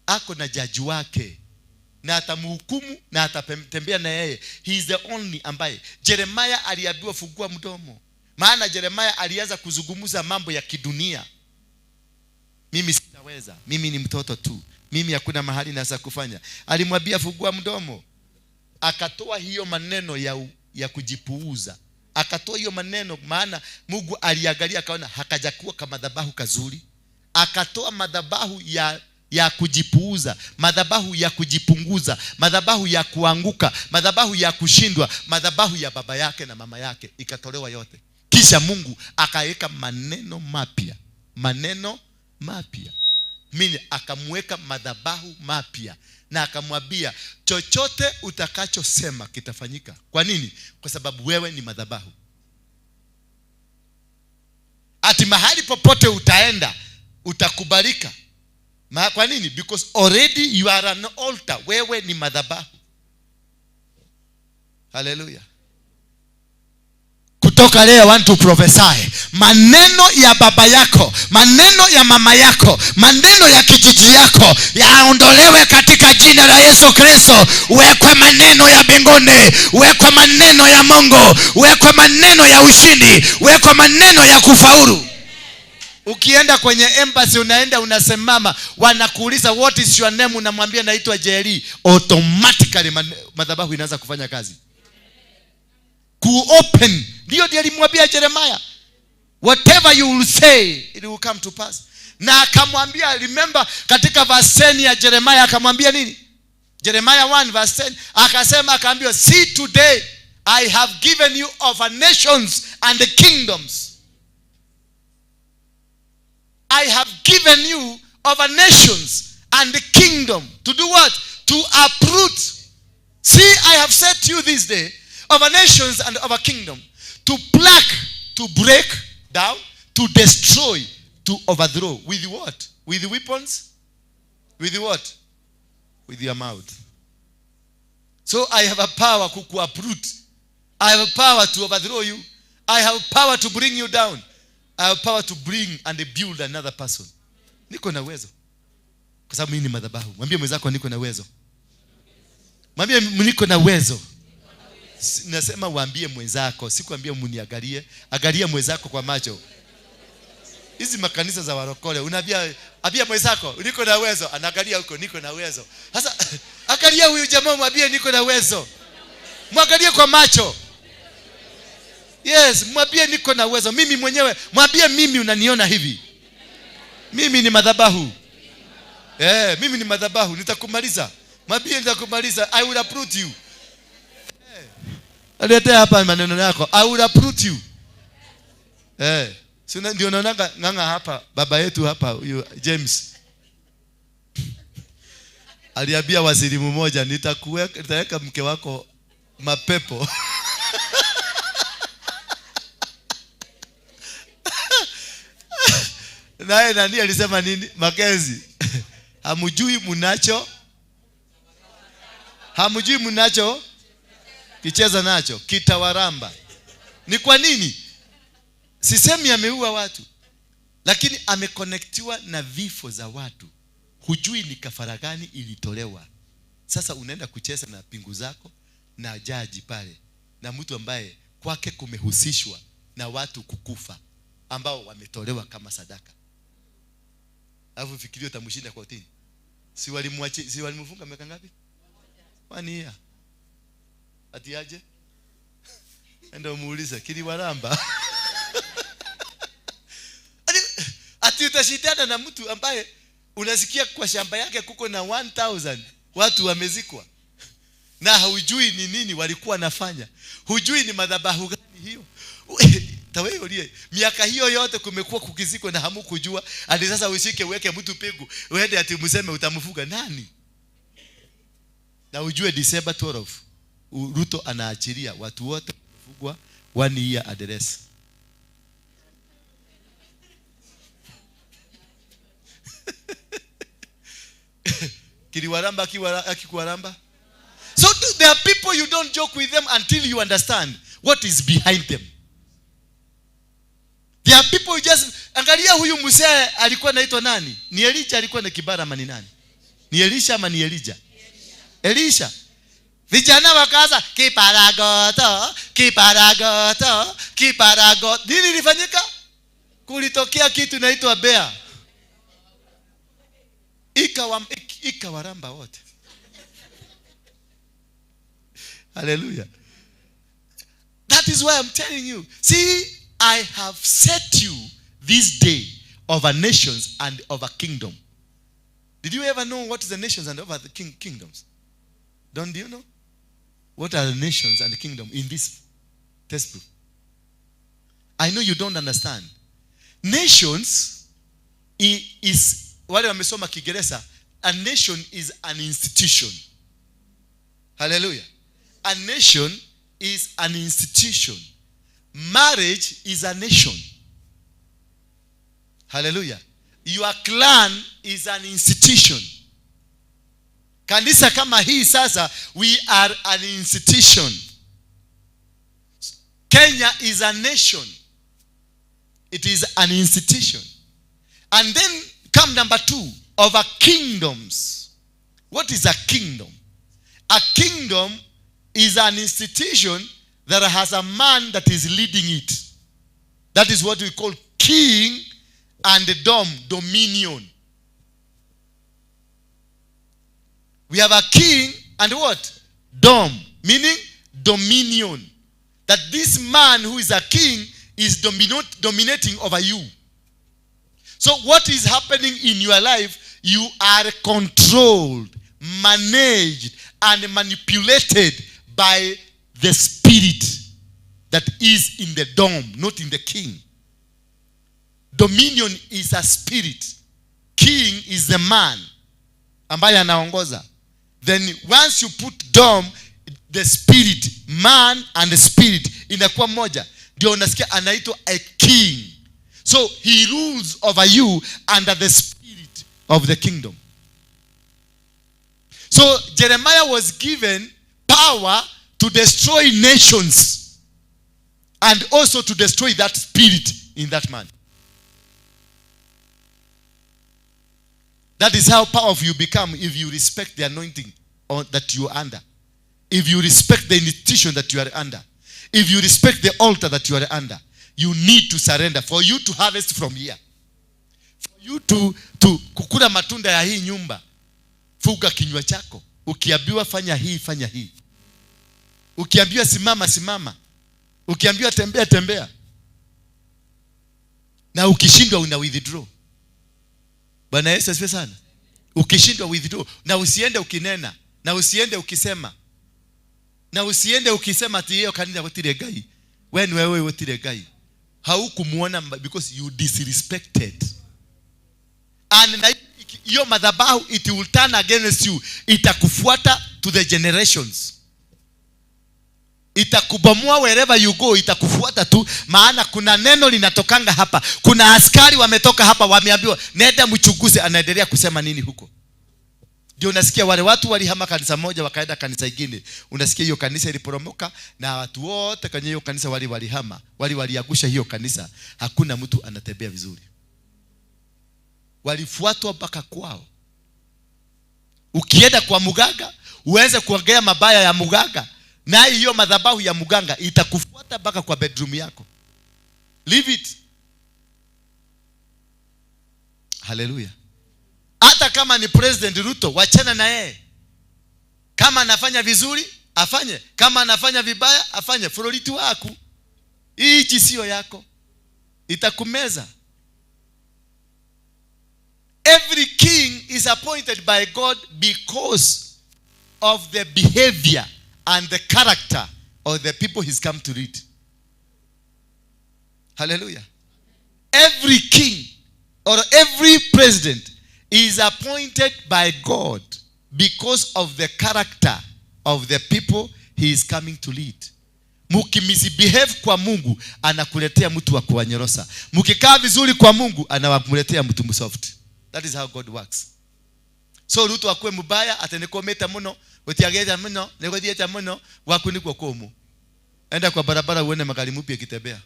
Ako na judge wake. Na atamhukumu na atatembea na yeye. He is the only ambaye. Jeremiah aliambiwa fungua mdomo. Maana Jeremiah alianza kuzungumza mambo ya kidunia. Mimi sitaweza. Mimi ni mtoto tu. Mimi hakuna mahali naweza kufanya. Alimwambia fungua mdomo. Akatoa hiyo maneno ya kujipuuza. Akatoa hiyo maneno, maana Mungu aliangalia akaona hakajakuwa kama madhabahu kazuri. Akatoa madhabahu ya kujipuuza, madhabahu ya kujipunguza, madhabahu ya kuanguka, madhabahu ya kushindwa, madhabahu ya baba yake na mama yake, ikatolewa yote. Kisha Mungu akaweka maneno mapya. Maneno mapya. Mimi akamweka madhabahu mapya na akamwambia chochote utakachosema kitafanyika. Kwa nini? Kwa sababu wewe ni madhabahu. Ati mahali popote utaenda utakubalika. Kwa nini? Because already you are an altar. Wewe ni madhabahu. Hallelujah. Kutoka leo I want to prophesy. Maneno ya baba yako, maneno ya mama yako, maneno ya kijiji yako yaondolewe katika jina la Yesu Kristo. Wekwe maneno ya mbinguni, wekwe maneno ya Mungu, wekwe maneno ya ushindi, wekwe maneno ya kufaulu. Ukienda kwenye embassy unaenda unasemama, wanakuuliza what is your name, unamwambia naitwa Jerry, automatically madhabahu inaanza kufanya kazi. Ku-open. Ndio alimwambia Jeremiah, whatever you will say it will come to pass. Na akamwambia, remember katika verse 10 ya Jeremiah akamwambia nini? Jeremiah 1 verse 10 akasema, akaambiwa, see today I have given you over nations and the kingdoms. I have given you over nations and the kingdom. To do what? To uproot. See, I have said to you this day, over nations and over kingdom, to pluck, to break down, to destroy, to overthrow. With what? With the weapons? With what? With your mouth. So I have a power to uproot. I have a power to overthrow you. I have power to bring you down. I have power to bring and build another person. Niko na uwezo. Kwa sababu mimi ni madhabahu. Mwambie mwenzako niko na uwezo. Mwambie niko na uwezo. Nasema waambie mwenzako, sikuambie mniangalie. Angalia mwenzako kwa macho. Hizi makanisa za warokole unaambia mwenzako niko na uwezo, anaangalia huko niko na uwezo. Sasa angalia huyu jamaa, mwambie niko na uwezo. Mwangalie kwa macho. Yes, mwambie niko na uwezo. Mimi mwenyewe, mwambie mimi unaniona hivi. Mimi ni madhabahu. Mimi ni madhabahu, nitakumaliza. Mwambie nitakumaliza. I will uproot you. Aletea hapa maneno yako. I will uproot you. Sio ndio unaona nganga hapa baba yetu hapa huyo James. Aliambia waziri mmoja, nitaweka mke wako mapepo. Naye nani alisema nini? Mackenzie. Hamjui mnacho kicheza nacho kitawaramba. Ni kwa nini? Sisemi ameua watu, lakini ameconnectiwa na vifo za watu. Hujui ni kafara gani ilitolewa. Sasa unaenda kucheza na pingu zako na jaji pale na mtu ambaye kwake kumehusishwa na watu kukufa ambao wametolewa kama sadaka. Alafu fikirio utamshinda kwa tini. Si walimfunga miaka ngapi? 1 year. Ati aje? Ndio muuliza kiliwaramba. Ati utashindana na mtu ambaye unasikia kwa shamba yake kuko na 1000 watu wamezikwa. Na hujui ni nini walikuwa nafanya. Hujui ni madhabahu gani hiyo. Tawe ulie miaka hiyo yote kumekuwa kukizikwa na hamukujua. Hadi sasa ushike uweke mtu pingu uende ati mseme utamfuga nani? Na ujue December 12 Ruto anaachilia watu wote kufugwa 1 year address. Kiliwaramba akikuwaramba. So there are people you don't joke with them until you understand what is behind them. There are people you just angalia huyu mzee alikuwa anaitwa nani? Ni Elijah alikuwa na kibara ama ni nani? Ni Elisha ama ni Elijah? Elisha. Vijana wakaanza kiparagoto, kiparagoto, kiparagoto. Nini ilifanyika? Kulitokea kitu inaitwa bear. Ikawaramba wote. Hallelujah. That is why I'm telling you. See, I have set you this day over nations and over kingdom. Did you ever know what is the nations and over the kingdoms? Don't you know? What are the nations and the kingdom in this textbook? I know you don't understand. Nations is, wale wamesoma Kiingereza, a nation is an institution. Hallelujah. A nation is an institution. Marriage is a nation. Hallelujah. Your clan is an institution. Kanisa kama hii sasa, we are an institution. Kenya is a nation. It is an institution. And then come number 2, over kingdoms. What is a kingdom? A kingdom is an institution that has a man that is leading it. That is what we call king and dominion. We have a king and what? Meaning dominion. That this man who is a king is dominating over you. So what is happening in your life? You are controlled, managed, and manipulated by the spirit that is in the dome, not in the king. Dominion is a spirit. King is the man ambaye anaongoza. Then once you put dome, the spirit, man and the spirit inakuwa moja. Ndio unasikia anaitwa a king. So he rules over you under the spirit of the kingdom. So Jeremiah was given power to destroy nations and also to destroy that spirit in that man. That is how powerful you become if you respect the anointing that you are under. If you respect the institution that you are under. If you respect the altar that you are under. You need to surrender for you to harvest from here. For you to kukula matunda ya hii nyumba. Fuga kinywa chako. Ukiambiwa fanya hii, fanya hii. Ukiambiwa simama, simama. Ukiambiwa tembea, tembea. Na ukishindwa una withdraw. Bwana Yesu asifiwe sana. Ukishindwa withdraw. Na usiende ukinena. Na usiende ukisema. Na usiende ukisema ati hiyo kanisa wotire gai. Wewe wotire gai. Haukumuona because you disrespected. And na hiyo madhabahu it will turn against you. Itakufuata to the generations. Itakubomoa wherever you go, itakufuata tu, maana kuna neno linatokanga hapa. Kuna askari wametoka hapa wameambiwa nenda mchunguze anaendelea kusema nini huko. Ndio unasikia wale watu walihama kanisa moja wakaenda kanisa ingine. Unasikia hiyo kanisa iliporomoka na watu wote kwenye hiyo kanisa walihama, waliagusha hiyo kanisa. Hakuna mtu anatembea vizuri. Walifuatwa mpaka kwao. Ukienda kwa muganga, uweze kuongea mabaya ya muganga, na hiyo madhabahu ya muganga itakufuata mpaka kwa bedroom yako. Leave it. Hallelujah. Hata kama ni President Ruto, wachana na yeye. Kama anafanya vizuri, afanye. Kama anafanya vibaya, afanye. Floriti wako. Hii sio yako. Itakumeza. Every king is appointed by God because of the behavior and the character of the people he's come to lead. Hallelujah. Every king or every president is appointed by God because of the character of the people he is coming to lead. Mukimisi-behave kwa Mungu, anakuletea mtu wa kuwanyorosa. Mukikaa vizuri kwa Mungu, anawakuletea mtu msoft. That is how God works. So Ruto akue mubaya, atenekometa muno, utiageza muno, negodieta muno, wakuni kwa komu. Enda kwa barabara uone magari mpya yakitembea.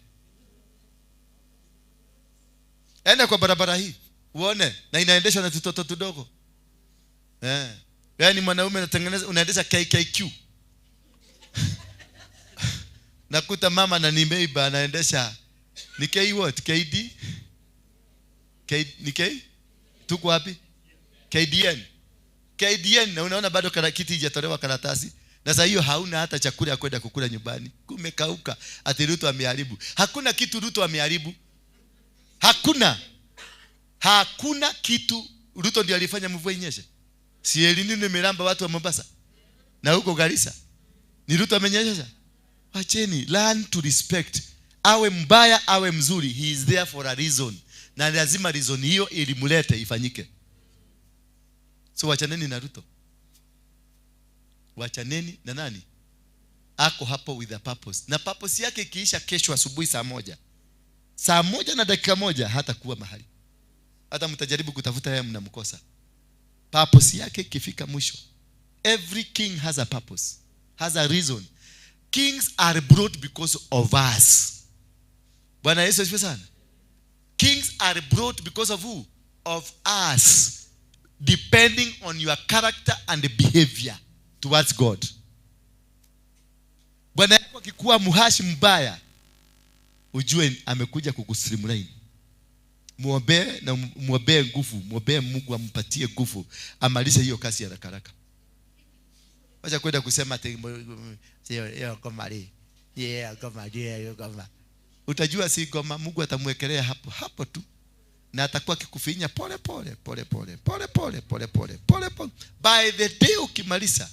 Enda kwa barabara hii uone, na inaendeshwa na tutoto tudogo. Yaani mwanaume anatengeneza, unaendesha KKQ. Nakuta mama na nimeiba anaendesha ni K what? KD? Ni K? Tuko wapi? KDN. KDN, na unaona bado kiti hajatolewa karatasi. Na sasa hiyo hauna hata chakula ya kwenda kukula nyumbani. Kumekauka. Ati Ruto ameharibu. Hakuna kitu Ruto ameharibu. Hakuna kitu Ruto ndiye alifanya mvua inyeshe. Si Elini imelamba watu wa Mombasa na huko Garissa. Ni Ruto amenyesha. Wacheni, learn to respect. Awe mbaya awe mzuri, he is there for a reason. Na lazima reason hiyo ilimulete ifanyike. So wachaneni na Ruto. Wachaneni na nani? Ako hapo with a purpose. Na purpose yake ikiisha kesho asubuhi saa 1. Saa 1 na dakika 1 hata kuwa mahali. Hata mtajaribu kutafuta yeye mnamkosa. Purpose yake ikifika mwisho. Every king has a purpose. Has a reason. Kings are brought because of us. Bwana Yesu asifiwe sana. Kings are brought because of who? Of us. Depending on your character and behavior towards God. Bwana yako akikuwa muhashi mbaya, ujue amekuja kukuslimline. Muombe na muombe nguvu, muombe Mungu ampatie nguvu, amalize hiyo kazi ya haraka. Wacha kwenda kusema sio goma. Utajua si goma, Mungu atamwekelea hapo tu. Na atakuwa akikufinya pole. By the day ukimaliza,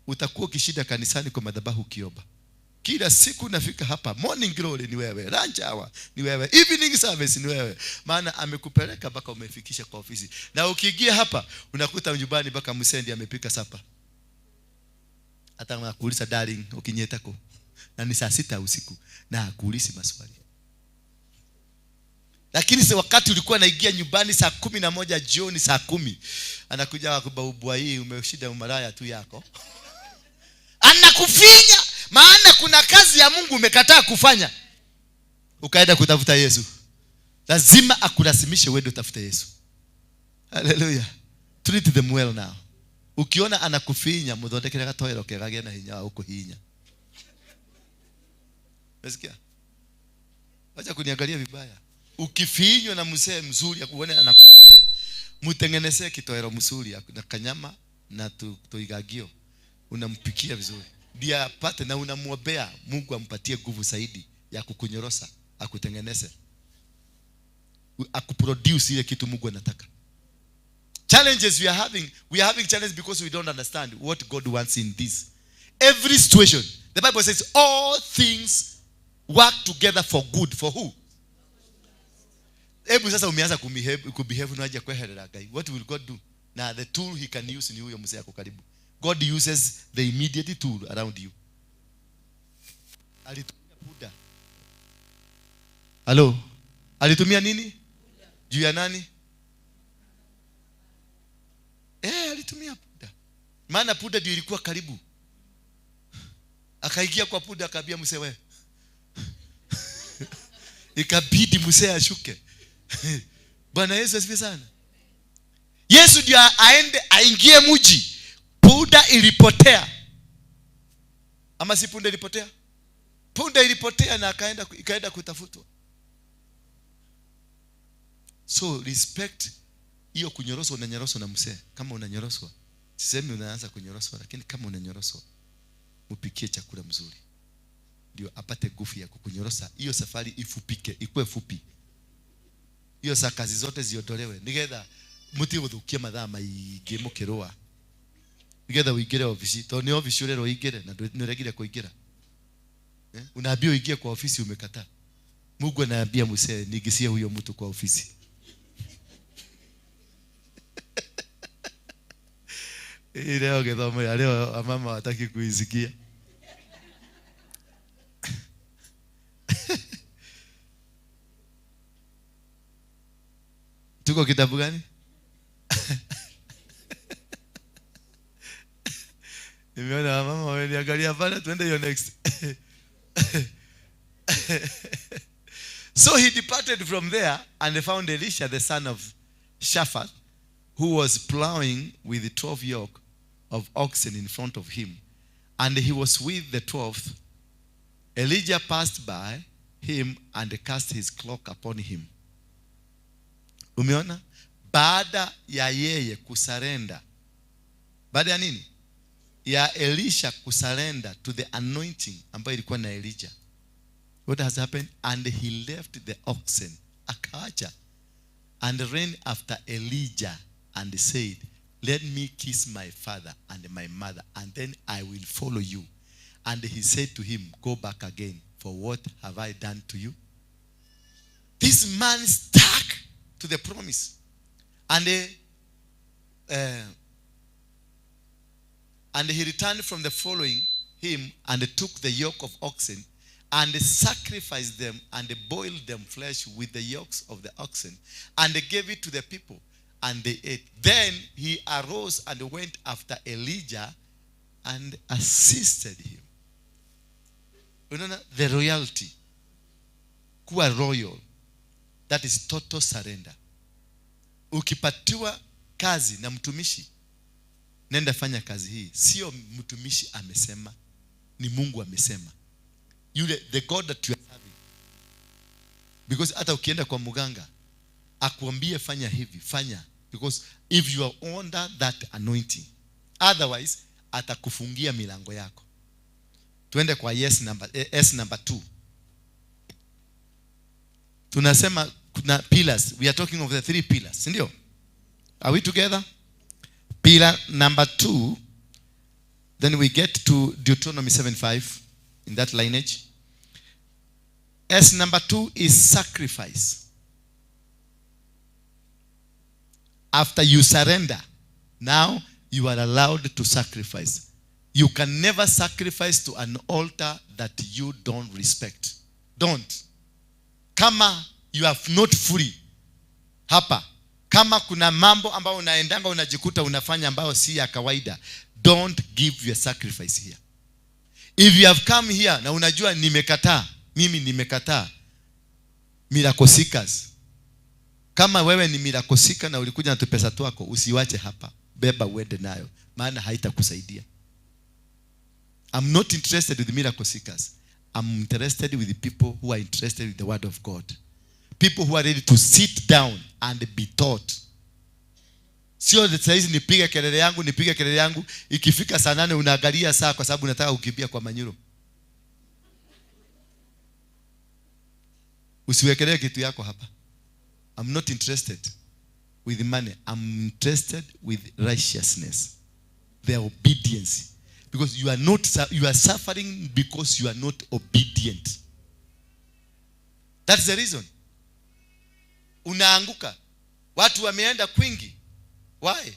utakuwa ukishinda kanisani kwa madhabahu kiomba. Kila siku nafika hapa, morning glory ni wewe, lunch hour ni wewe, evening service ni wewe. Maana amekupeleka mpaka umefikisha kwa ofisi. Na ukiingia hapa, unakuta nyumbani mpaka msendi amepika sapa. Hata anakuuliza darling, ukinyetako. Na ni saa 6 usiku na hakuulizi maswali. Lakini si wakati ulikuwa naingia nyumbani saa 11 jioni saa 10, anakuja kubaubua hii umeshida umaraya tu yako. Anakufinya, maana kuna kazi ya Mungu umekataa kufanya. Ukaenda kutafuta Yesu. Lazima akulazimishe wewe utafuta Yesu. Hallelujah. Treat them well now. Ukiona anakufinya, muthondekere gatoero kegage na hinya huko hinya. Unasikia? Acha kuniangalia vibaya. Ukifinywa na mzee mzuri akuone anakufinya, mutengenezee kitoero mzuri na kanyama na toigagio, unampikia vizuri. Ndio apate, na unamuombea Mungu ampatie nguvu zaidi ya kukunyorosa, akutengeneze, akuproduce ile kitu Mungu anataka. Challenges we are having challenges because we don't understand what God wants in this. Every situation, the Bible says all things work together for good. For who? Ebu sasa umeanza kubehave na haja kuherera gai. What will God do? Na the tool he can use ni huyo mzee yako karibu. God uses the immediate tool around you. Alitumia Buddha. Hello? Alitumia nini? Juu ya nani? Alitumia Buddha. Maana Buddha ndio ilikuwa karibu. Akaingia kwa Buddha akaambia mzee wewe. Ikabidi mzee ashuke. Bwana Yesu asifiwe sana. Yesu ndio aende aingie mji. Punda ilipotea. Ama si punda ilipotea? Punda ilipotea na ikaenda kutafutwa. So respect hiyo kunyoroswa, unanyoroswa na mzee. Kama unanyoroswa, sisemi unaanza kunyoroswa, lakini kama unanyoroswa, upikie chakula mzuri. Ndio apate nguvu ya kukunyorosa. Hiyo safari ifupike, ikuwe fupi. Hiyo saa kazi zote ziondolewe. Nigetha muti guthukia mathaa maingĩ mukiroa. Nigetha uingire ofisi. To ni ofisi urero uingire na nĩũregire kuingira. Unaambia uingie kwa ofisi umekataa. Mungu anaambia mzee nigisie huyo mtu kwa ofisi. Leo githomo ya leo mama wataki kuisikia. Tuko kitabu gani? Nimeona mama wameniangalia pale, tuende hiyo next. So he departed from there and found Elisha the son of Shaphat, who was plowing with the 12 yoke of oxen in front of him, and he was with the 12th. Elijah passed by him and cast his cloak upon him. Umeona? Baada ya yeye kusarenda. Baada ya nini? Ya Elisha kusarenda to the anointing ambayo ilikuwa na Elijah. What has happened? And he left the oxen, akaacha, and ran after Elijah and said, let me kiss my father and my mother, and then I will follow you. And he said to him, go back again, for what have I done to you? This man stuck to the promise. And he returned from the following him and took the yoke of oxen and sacrificed them and boiled them flesh with the yokes of the oxen and gave it to the people and they ate. Then he arose and went after Elijah and assisted him. Unaona, the royalty, kuwa royal, that is total surrender. Ukipatiwa kazi na mtumishi, nenda fanya kazi hii. Sio mtumishi amesema, ni Mungu amesema. Yule, the God that you are serving. Because hata ukienda kwa muganga, akuambie fanya hivi, fanya. Because if you are under that anointing, otherwise atakufungia milango yako. Tuende kwa S number 2. Tunasema kuna pillars. We are talking of the 3 pillars, ndio? Are we together? Pillar number 2. Then we get to Deuteronomy 7:5 in that lineage. S number 2 is sacrifice. After you surrender, now you are allowed to sacrifice. You can never sacrifice to an altar that you don't respect. Don't. Kama you have not fully hapa, kama kuna mambo ambayo unaendanga unajikuta unafanya ambayo si ya kawaida, don't give your sacrifice here. If you have come here na unajua nimekataa, mimi nimekataa miracle seekers. Kama wewe ni miracle seeker na ulikuja na pesa twako, usiwache hapa, beba uende nayo, maana haitakusaidia. I'm not interested with miracle seekers. I'm interested with the people who are interested with the word of God. People who are ready to sit down and be taught. Sio saizi nipige kelele yangu, ikifika saa 8 unaangalia saa kwa sababu unataka kukimbia kwa manyuro. Usiwekelee kitu yako hapa. I'm not interested with money. I'm interested with righteousness. Their obedience. Because you are suffering because you are not obedient. That's the reason. Unaanguka. Watu wameenda kwingi. Why?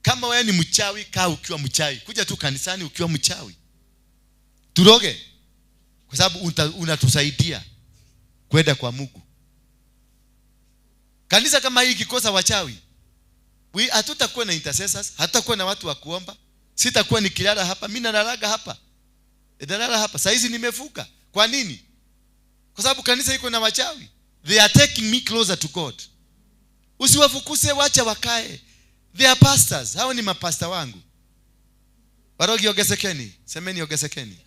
Kama wewe ni mchawi, kaa ukiwa mchawi. Kuja tu kanisani ukiwa mchawi. Turoge. Kwa sababu unatusaidia kwenda kwa Mungu. Kanisa kama hii kikosa wachawi, hatutakuwa na intercessors, hatutakuwa na watu wa kuomba. Sitakuwa nikilala hapa, mimi nalalaga hapa. Nalala hapa. Sasa hizi nimefuka. Kwa nini? Kwa sababu kanisa iko na wachawi. They are taking me closer to God. Usiwafukuse, wacha wakae. They are pastors. Hao ni mapasta wangu. Warogi ogesekeni. Semeni ogesekeni.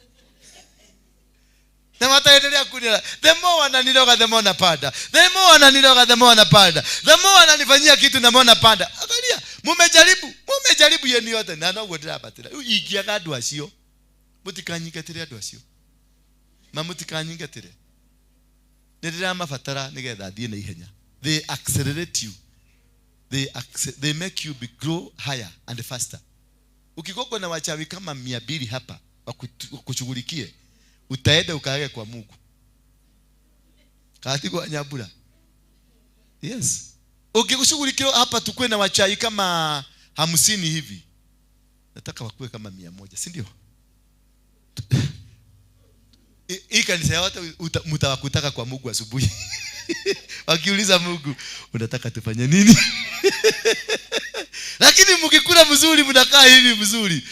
Na wataendelea kunila. The more wananiloga the more napanda. The more wananiloga the more napanda. The more wananifanyia kitu na more napanda. Angalia, mumejaribu yenu yote na no godera batira. Igiaga andu acio. Mutikanyingatire andu acio. Mamutikanyingatire. Ndirira mabatara nigetha thie na ihenya. They accelerate you. They make you grow higher and faster. Ukigoko na wachawi kama 200 hapa wakushughulikie, utaenda ukaage kwa Mungu. Katika nyabura. Yes. Ukikushughulikia hapa tukue na wachawi kama 50 hivi. nataka wakuwe kama 100, si ndio? Hii kanisa yote mtawakutaka kwa Mungu asubuhi. Wakiuliza Mungu, unataka tufanye nini? Lakini mkikula mzuri, mnakaa hivi mzuri,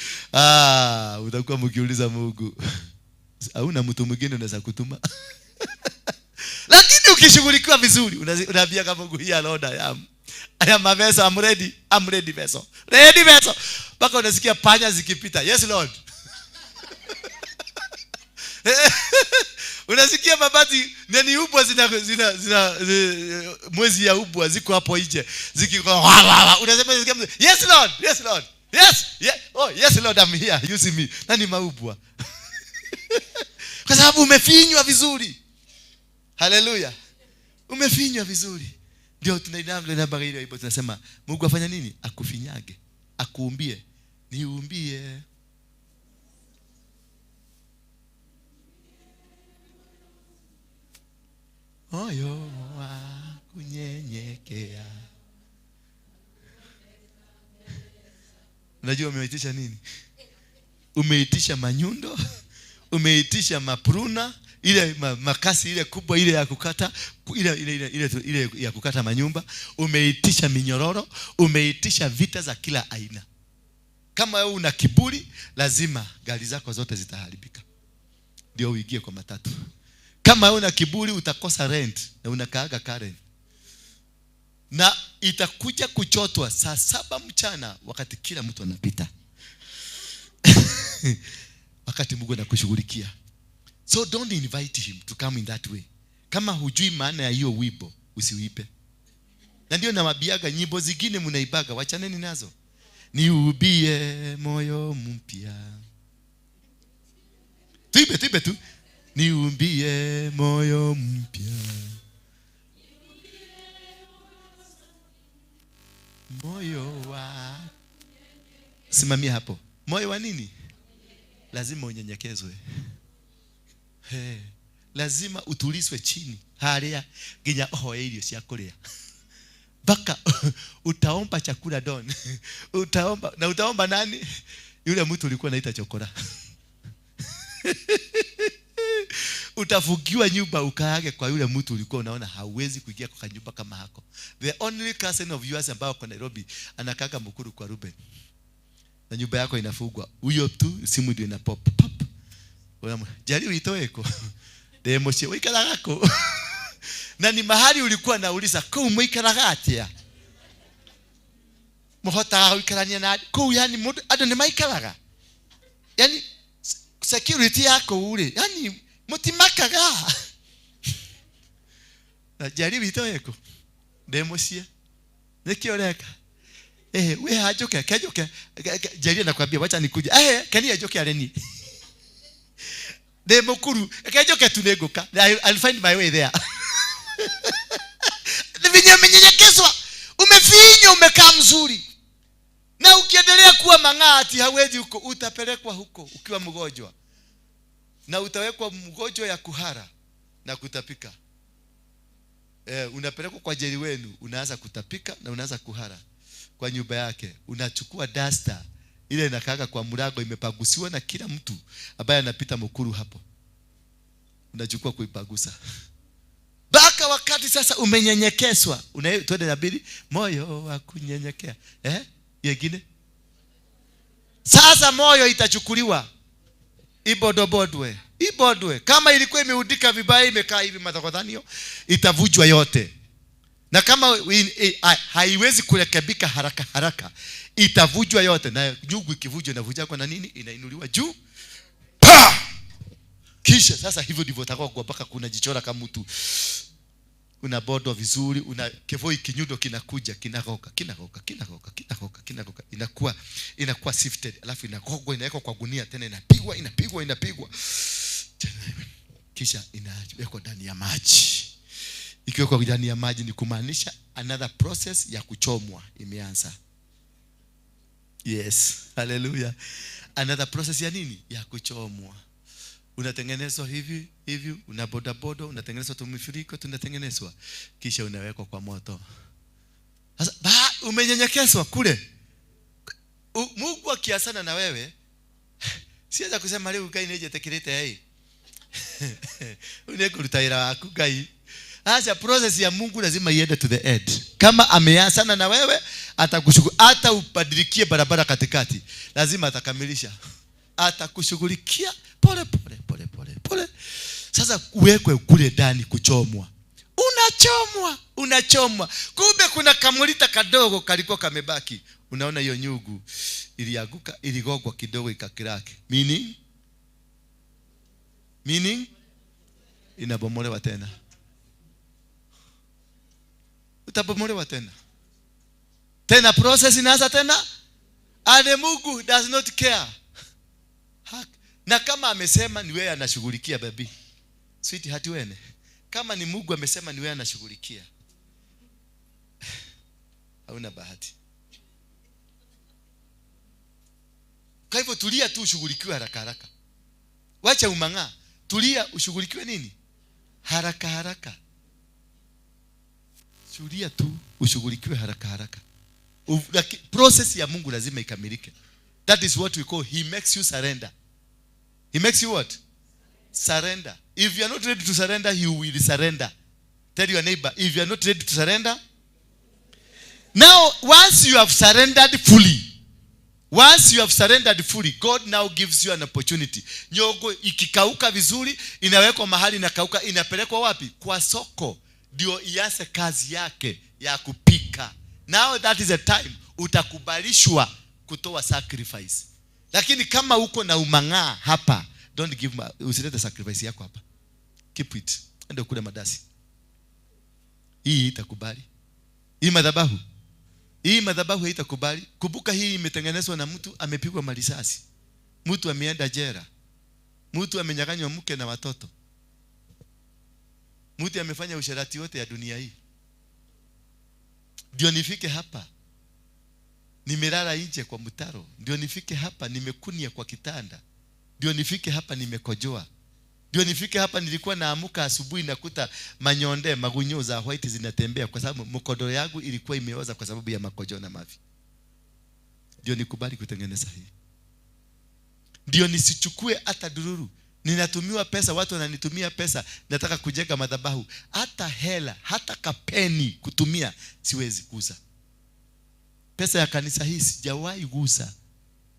utakuwa mkiuliza Mungu, hauna mtu mwingine unaweza kutuma. Lakini ukishughulikiwa vizuri, unaambia kama Mungu, here Lord I am a vessel, I'm ready vessel. Ready vessel. Baka unasikia panya zikipita. Yes Lord. Unasikia mabati nani ubwa zina mwezi ya ubwa ziko hapo nje. Unasema yes Lord, yes Lord. Yes, yeah. Oh, yes Lord, I'm here. You see me. Nani maubwa? Kwa sababu umefinywa vizuri. Hallelujah. Umefinywa vizuri. Ndio tunainamle na bagili hiyo tunasema Mungu afanya nini? Akufinyage, akuumbie. Niumbie. Moyo wa kunyenyekea. Unajua umeitisha nini? Umeitisha manyundo, umeitisha mapruna, ile makasi ile kubwa ile ya kukata, ile ya kukata manyumba, umeitisha minyororo, umeitisha vita za kila aina. Kama wewe una kiburi, lazima gari zako zote zitaharibika. Ndio uingie kwa matatu. Kama wewe una kiburi, utakosa rent na unakaaga Karen. Na itakuja kuchotwa saa 7 mchana wakati kila mtu anapita. Wakati Mungu anakushughulikia. So don't invite him to come in that way. Kama hujui maana ya hiyo wimbo, usiuipe. Na ndio nawabiaga nyimbo zingine mnaibaga, wachaneni nazo. Niubie moyo mpya. Tuibe tu. Niumbie moyo mpya. Moyo wa. Simamia hapo. Moyo wa nini? Lazima unyenyekezwe. Lazima utuliswe chini. Haria ginya irio cia kuria. Baka utaomba chakula don. Utaomba nani? Yule mtu ulikuwa naita chokora. Utafugiwa nyumba ukaage kwa yule mtu ulikuwa unaona hauwezi kuingia kwa nyumba kama hako. The only cousin of yours ambao kwa Nairobi anakaka mkuru kwa Ruben. Na nyumba yako inafugwa. Huyo tu simu ndio ina pop. Jari uitoweko. Demo she wikala gako. Na ni mahali ulikuwa nauliza ko mwikala atia. Mohota wikalania na ko yani mudu ado ni maikalaga. Yani security yako ule. Yani mutimakaga. Na jari uitoweko. Demo she. Nikioreka. We hajoke, kajoke. Jari anakuambia wacha nikuje. Kani ajoke aleni. Demo kuru, kajoke tunegoka. I'll find my way there. Vinyo menyenyekezwa. Umefinywa, umekaa mzuri. Na ukiendelea kuwa mang'ati hawezi huko, utapelekwa huko ukiwa mgonjwa. Na utawekwa mgonjwa ya kuhara na kutapika. Unapelekwa kwa jeri wenu, unaanza kutapika na unaanza kuhara. Kwa nyumba yake unachukua duster ile inakaaga kwa mlango imepagusiwa na kila mtu ambaye anapita mkuru hapo. Unachukua kuipagusa. Baka wakati sasa umenyenyekezwa, twende na bili moyo wa kunyenyekea. Yengine. Sasa moyo itachukuliwa. Ibodobodwe. Kama ilikuwa imeudika vibaya imekaa hivi madhakodhanio, itavujwa yote. Na kama haiwezi kurekebika haraka, itavujwa yote. Na nyugu ikivujwa inavuja kwa nini? Inainuliwa juu. Kisha sasa hivyo ndivyo utakuwa kwa mpaka kuna jichora kama mtu. Unabodo vizuri, kevoi kinyundo kinakuja, kinagoka. Inakuwa sifted, alafu inagogwa, inawekwa kwa gunia tena inapigwa. Kisha inawekwa ndani ya maji. Ikiwekwa ndani ya maji ni kumaanisha another process ya kuchomwa imeanza. Yes, hallelujah. Another process ya nini? Ya kuchomwa. Unatengenezwa hivi, unabodabodo, unatengenezwa tumifiriko, tunatengenezwa. Kisha unawekwa kwa moto. Sasa umenyenyekezwa kule. Mungu akiasana na wewe, siweza kusema leo Ngai nije tekirete yeye. Unekurutaira wako Ngai. Asa process ya Mungu lazima iende to the end. Kama ameasana na wewe, atakushughulikia, hata ubadilikie barabara katikati, lazima atakamilisha. Atakushughulikia pole pole pole pole pole. Sasa uwekwe kule ndani kuchomwa. Unachomwa. Kumbe kuna kamulita kadogo kalikuwa kamebaki. Unaona hiyo nyugu ilianguka, iligogwa kidogo ikakiraki. Meaning inabomolewa tena. Utabomolewa tena. Tena process inaanza tena. And Mungu does not care. Na kama amesema ni wewe anashughulikia baby. Sweet hatuene. Kama ni Mungu amesema ni wewe anashughulikia, hauna bahati. Kwa hivyo tulia tu ushughulikiwe haraka haraka. Wacha umang'aa. Tulia ushughulikiwe nini? Haraka haraka. Tulia tu ushughulikiwe haraka haraka. Process ya Mungu lazima ikamilike. That is what we call he makes you surrender. He makes you what? Surrender. If you are not ready to surrender, he will surrender. Tell your neighbor, if you are not ready to surrender. Now, once you have surrendered fully, God now gives you an opportunity. Nyogo ikikauka vizuri, inawekwa mahali na kauka, inapelekwa wapi? Kwa soko. Ndio ianze kazi yake ya kupika. Now that is the time utakubalishwa kutoa sacrifice. Lakini kama uko na umang'aa hapa, don't give, usilete sacrifice yako hapa. Keep it. Ende kule madasi. Hii itakubali. Hii madhabahu haitakubali. Kumbuka hii imetengenezwa na mtu amepigwa marisasi. Mtu ameenda jela. Mtu amenyang'anywa mke na watoto. Mtu amefanya usherati wote ya dunia hii. Ndio nifike hapa, nimelala nje kwa mtaro. Ndio nifike hapa, nimekunia kwa kitanda. Ndio nifike hapa, nimekojoa. Ndio nifike hapa, nilikuwa naamuka asubuhi nakuta manyonde, magunyo za white zinatembea kwa sababu mkodo yangu ilikuwa imeoza kwa sababu ya makojo na mavi. Ndio nikubali kutengeneza hii. Ndio nisichukue hata dururu. Ninatumiwa pesa, watu wananitumia pesa, nataka kujenga madhabahu. Hata hela, hata kapeni kutumia siwezi guza. Pesa ya kanisa hii sijawahi guza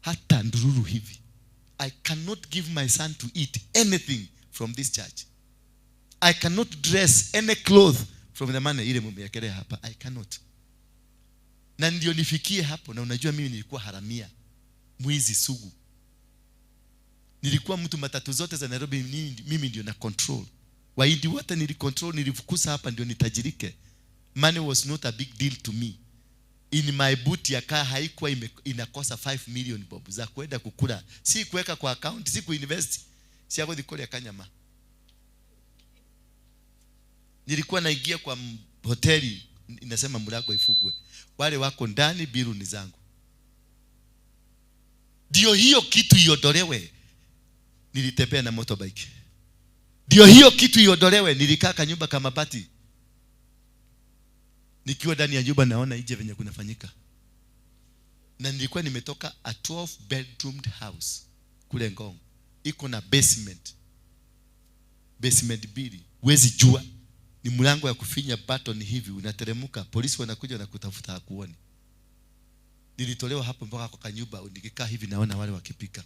hata ndururu hivi. I cannot give my son to eat anything from this church. I cannot dress any cloth from the money ile mumeekelea hapa. I cannot. Na ndio nifikie hapo, na unajua mimi nilikuwa haramia, mwizi sugu. Nilikuwa mtu matatu zote za Nairobi mimi ndio na control. Waindi wote nilicontrol, nilifukuza hapa ndio nitajirike. Money was not a big deal to me. In my boot ya kaa haikuwa inakosa 5 million bob za kwenda kukula. Si kuweka kwa account, si kuinvest. Si yako dikole ya kanyama. Nilikuwa naingia kwa hoteli, inasema mlango ifugwe. Wale wako ndani, biru ni zangu. Ndio hiyo kitu iondolewe. Nilitembea na motorbike. Ndio hiyo kitu iondolewe. Nilikaa kwa nyumba kama mabati. Nikiwa ndani ya nyumba naona nje venye kunafanyika. Na nilikuwa nimetoka a 12 bedroomed house kule Ngong. Iko na basement. Basement mbili. Huwezi jua. Ni mlango ya kufinya button hivi, unateremka, polisi wanakuja na kutafuta hakuoni. Nilitolewa hapo mpaka kwa kanyumba, nikikaa hivi naona wale wakipika.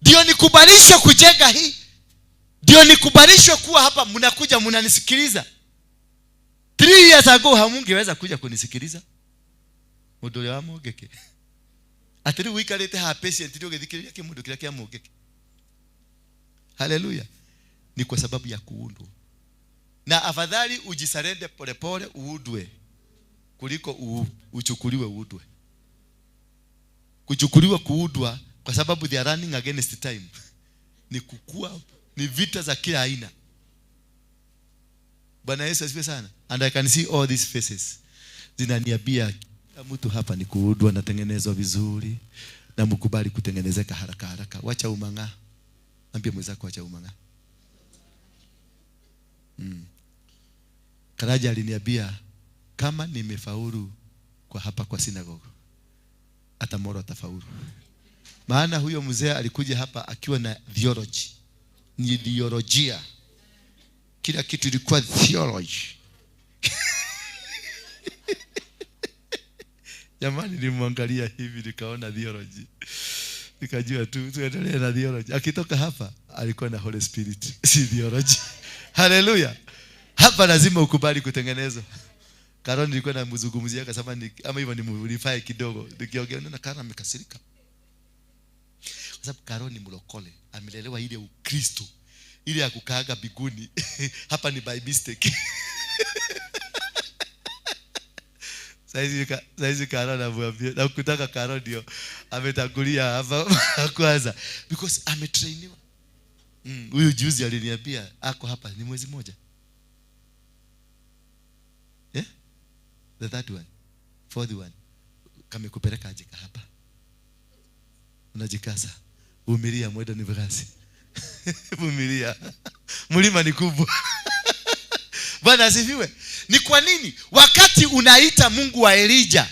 Ndio nikubalishwe kujenga hii. Ndio nikubalishwe kuwa hapa, mnakuja mnanisikiliza. 3 years ago hamungeweza kuja kunisikiliza. Mudole wa mogeke. Atari wikarete ha patient ndio githikiriria kimundu kila kia mogeke. Hallelujah. Ni kwa sababu ya kuundwa. Na afadhali ujisarende polepole uudwe kuliko uchukuliwe uudwe. Kuchukuliwa kuudwa kwa sababu they are running against time. Ni kukua, ni vita za kila aina. Bwana Yesu asifiwe sana. And I can see all these faces. Zinaniambia mtu hapa ni kuudwa na tengenezwa vizuri, na mkubali kutengenezeka haraka haraka. Wacha umang'aa. Ambia mwenzako wacha umang'aa. Karaja aliniambia kama nimefaulu kwa hapa kwa synagogue, atamoro atafaulu. Maana huyo mzee alikuja hapa akiwa na theology. Ni theolojia. Kila kitu ilikuwa theology. Jamani, nilimwangalia hivi nikaona theology. Nikajua tu tuendelee na theology. Akitoka hapa alikuwa na Holy Spirit, si theology. Hallelujah. Hapa lazima ukubali kutengenezwa. Karoni nilikuwa namzungumzia akasema ama hivyo nimulifai kidogo. Nikiongea na Karoni amekasirika. Kwa sababu Karoni mlokole, amelelewa ile Ukristo, ile ya kukaaga biguni. Hapa ni by mistake. Saizi Karoni anamwambia na kutaka Karoni ndio ametangulia hapa kwanza because ametrainiwa. Huyu juzi aliniambia ako hapa ni mwezi mmoja. The third one, fourth one. Kamekupeleka ajika hapa. Unajikaza. Vumilia mwenda ni virasi. Vumilia. Mlima ni kubwa. Bwana asifiwe. Ni kwa nini wakati unaita Mungu wa Elijah,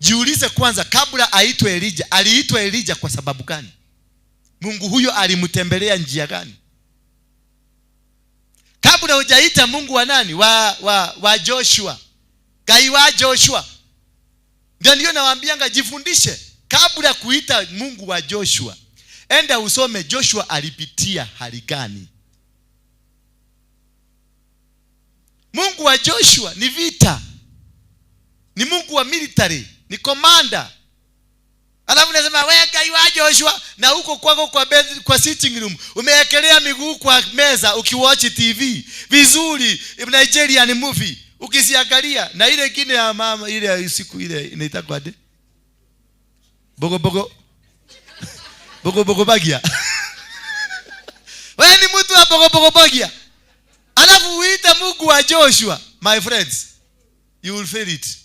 jiulize kwanza kabla aitwe Elijah, aliitwa Elijah kwa sababu gani? Mungu huyo alimtembelea njia gani? Kabla hujaita Mungu wa nani? Wa Joshua. Gai wa Joshua. Ndio nawaambianga jifundishe kabla kuita Mungu wa Joshua. Enda usome Joshua alipitia hali gani. Mungu wa Joshua ni vita. Ni Mungu wa military, ni commander. Alafu nasema wewe Gai wa Joshua na huko kwako kwa sitting room umewekelea miguu kwa meza ukiwatch TV vizuri Nigerian movie ukisiangalia na ile kine ya mama ile siku ile inaitwa ade bogo bagia. Wewe ni mtu wa bogo bagia. Alafu uita Mungu wa Joshua, my friends, you will fail it.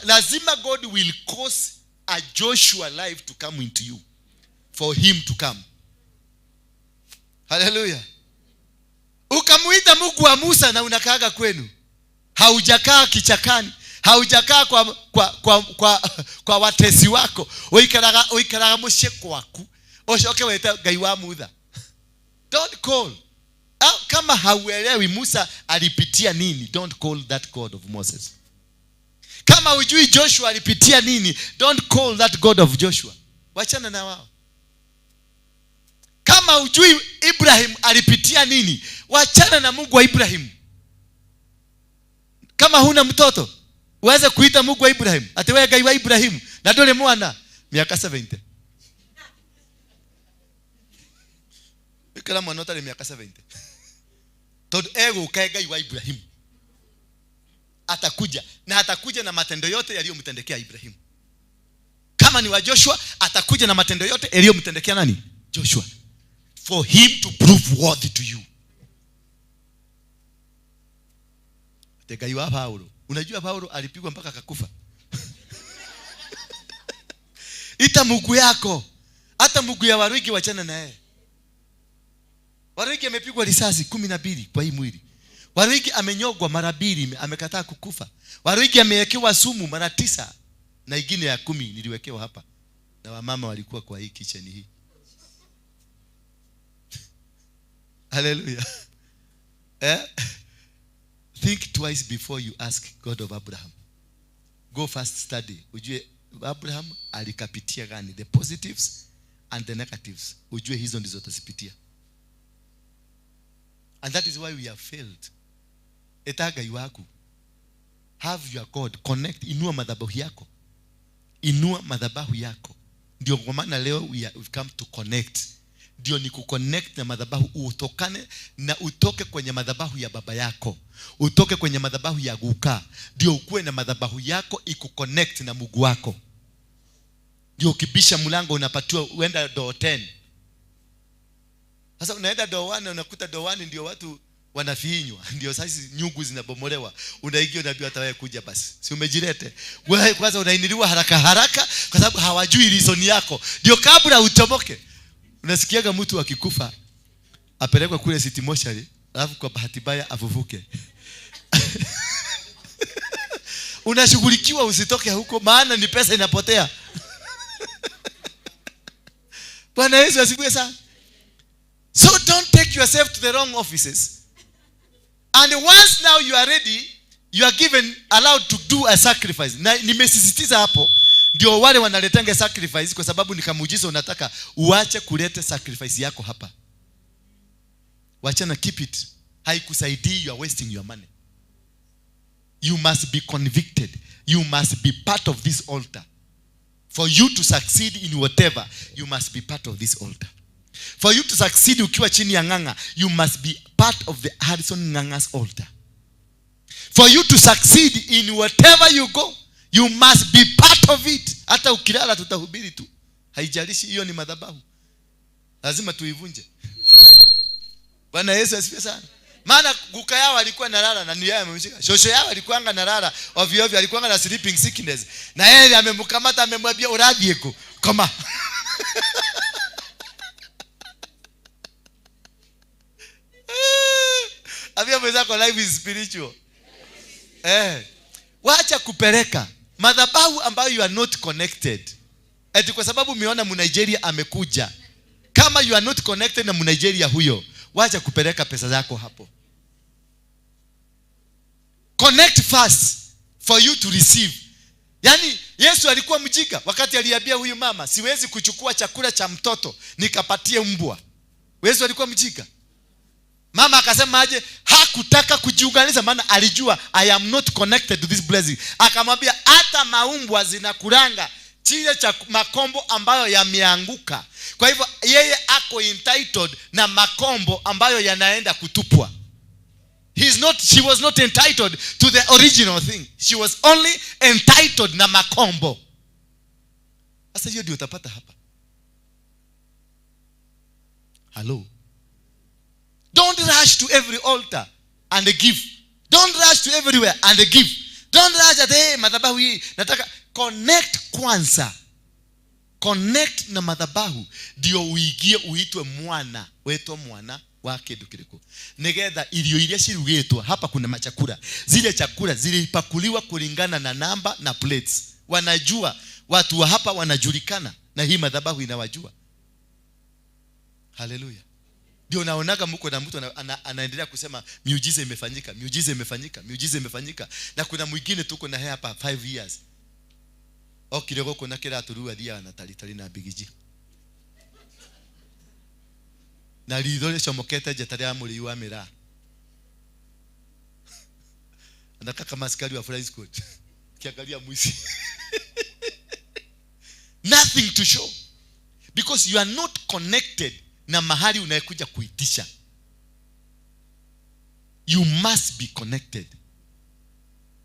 Lazima God will cause a Joshua life to come into you for him to come. Hallelujah. Ukamuita Mungu wa Musa na unakaaga kwenu. Haujakaa kichakani, haujakaa kwa watesi wako. Oikaraga musheko wako. Oshoke weta Gai wa Musa. Don't call. Kama hauelewi Musa alipitia nini, don't call that God of Moses. Kama hujui Joshua alipitia nini, don't call that God of Joshua. Wachana na wao. Kama hujui Ibrahim alipitia nini, wachana na Mungu wa Ibrahim. Kama huna mtoto, uweze kuita Mungu wa Ibrahim. Ati wewe Gai wa Ibrahim na dole mwana miaka 70. Kila mwana ni miaka 70. Todo ego ukae Gai wa Ibrahim. Atakuja na matendo yote yaliyomtendekea Ibrahim. Kama ni wa Joshua, atakuja na matendo yote yaliyomtendekea nani? Joshua. For him to prove worthy to you. Gai wa Paulo. Unajua Paulo alipigwa mpaka akakufa. Ita Mungu yako. Hata Mungu ya Waruinge wachana na yeye. Waruinge amepigwa risasi 12 kwa hii mwili. Waruinge amenyogwa mara 2, amekataa kukufa. Waruinge amewekewa sumu mara 9 na ingine ya 10 niliwekewa hapa. Na wamama walikuwa kwa hii kitchen hii. Hallelujah. Think twice before you ask God of Abraham. Go first study. Ujue Abraham alikapitia gani, the positives and the negatives. Ujue hizo ndizo utazipitia. And that is why we have failed. Etaga iwaku. Have your God. Connect. Inua madhabahu yako. Inua madhabahu yako. Ndio kwa maana leo we've come to connect. Ndio ni kuconnect na madhabahu, utokane na utoke kwenye madhabahu ya baba yako. Utoke kwenye madhabahu ya guka. Ndio ukue na madhabahu yako ikuconnect na Mungu wako. Ndio ukibisha mlango unapatiwa uenda door 10. Sasa unaenda door 1 unakuta door 1 ndio watu wanafinywa. Ndio sasa nyugu zinabomolewa. Unaingia unaambiwa hata wewe kuja basi. Si umejilete. Wewe kwanza unainiliwa haraka kwa sababu hawajui reason yako. Ndio kabla utoboke. Unasikiaga mtu akikufa apelekwe kule city mortuary, alafu kwa bahati mbaya avuvuke. unashughulikiwa usitoke huko, maana ni pesa inapotea. Bwana Yesu asifiwe sana. So don't take yourself to the wrong offices. And once now you are ready, you are given, allowed to do a sacrifice. Na nimesisitiza hapo, ndio wale wanaletanga sacrifice, kwa sababu ni kamujizo unataka uache kuleta sacrifice yako hapa. Wachana, keep it. Haikusaidii, you are wasting your money. You must be convicted. You must be part of this altar. For you to succeed in whatever, you must be part of this altar. For you to succeed ukiwa chini ya nganga, you must be part of the Harrison Nganga's altar. For you to succeed in whatever you go, you must be part of it. Hata ukilala tutahubiri tu. Haijalishi, hiyo ni madhabahu. Lazima tuivunje. Bwana Yesu asifiwe sana. Maana guka yao alikuwa nalala na niye amemshika. Shosho yao alikuwa anga nalala ovyo ovyo, alikuwa na sleeping sickness. Na yeye amemkamata, amemwambia uradieko. Koma. Avia mwenzako, life is spiritual. Wacha kupeleka madhabahu ambayo you are not connected. Eti kwa sababu umeona Mnigeria amekuja. Kama you are not connected na Mnigeria huyo, wacha kupeleka pesa zako hapo. Connect first for you to receive. Yani Yesu alikuwa mjinga wakati aliambia huyu mama, siwezi kuchukua chakula cha mtoto nikapatie mbwa. Yesu alikuwa mjinga. Mama akasema aje? Hakutaka kujiunganisha, maana alijua I am not connected to this blessing. Akamwambia hata maumbwa zinakulanga chile cha makombo ambayo yameanguka. Kwa hivyo yeye ako entitled na makombo ambayo yanaenda kutupwa. She was not entitled to the original thing. She was only entitled na makombo. Sasa hiyo ndio utapata hapa. Hello. Don't rush to every altar and give. Don't rush to everywhere and give. Don't rush at hey, madhabahu hii nataka. Connect kwanza. Connect na madhabahu ndio uigie uitwe mwana. Weto mwana wake dukiriko. Negetha ilio ile shirugetwa hapa kuna machakura. Zile chakula zilipakuliwa kulingana na namba na plates. Wanajua watu wa hapa wanajulikana na hii madhabahu inawajua. Hallelujah. Ndio naonaga mko na mtu anaendelea kusema miujiza imefanyika, miujiza imefanyika, miujiza imefanyika. Na kuna mwingine tuko na hapa 5 years. Okirego kuna kila turua dia na talitali na bigiji. Na lidole chomoketa jetari amuli wa mira. Anaka kama askari wa flying squad. Kiangalia mwisi. Nothing to show. Because you are not connected na mahali unayekuja kuitisha. You must be connected.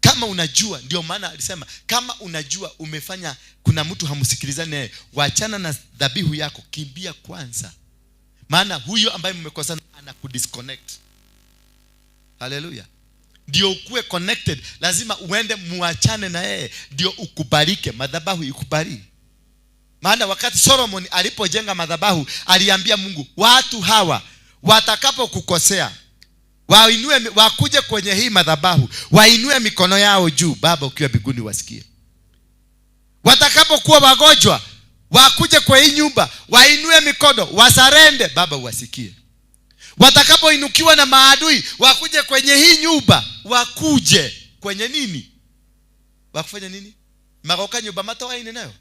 Kama unajua, ndio maana alisema kama unajua umefanya kuna mtu hamsikilizani naye, waachana na dhabihu yako, kimbia kwanza. Maana huyo ambaye mmekosana anakudisconnect. Hallelujah. Ndio ukue connected, lazima uende muachane na yeye ndio ukubalike, madhabahu ikubariki. Maana wakati Solomon alipojenga madhabahu, aliambia Mungu, watu hawa watakapo kukosea, wakuje kwenye hii madhabahu, wainue mikono yao juu, Baba ukiwa mbinguni wasikie. Watakapo kuwa wagonjwa, wakuje kwa hii nyumba, wainue mikono, wasarende, Baba uwasikie. Watakapo inukiwa na maadui, wakuje kwenye hii nyumba, wakuje kwenye nini? Wakufanya nini? Maroka nyumba matoa ine nayo.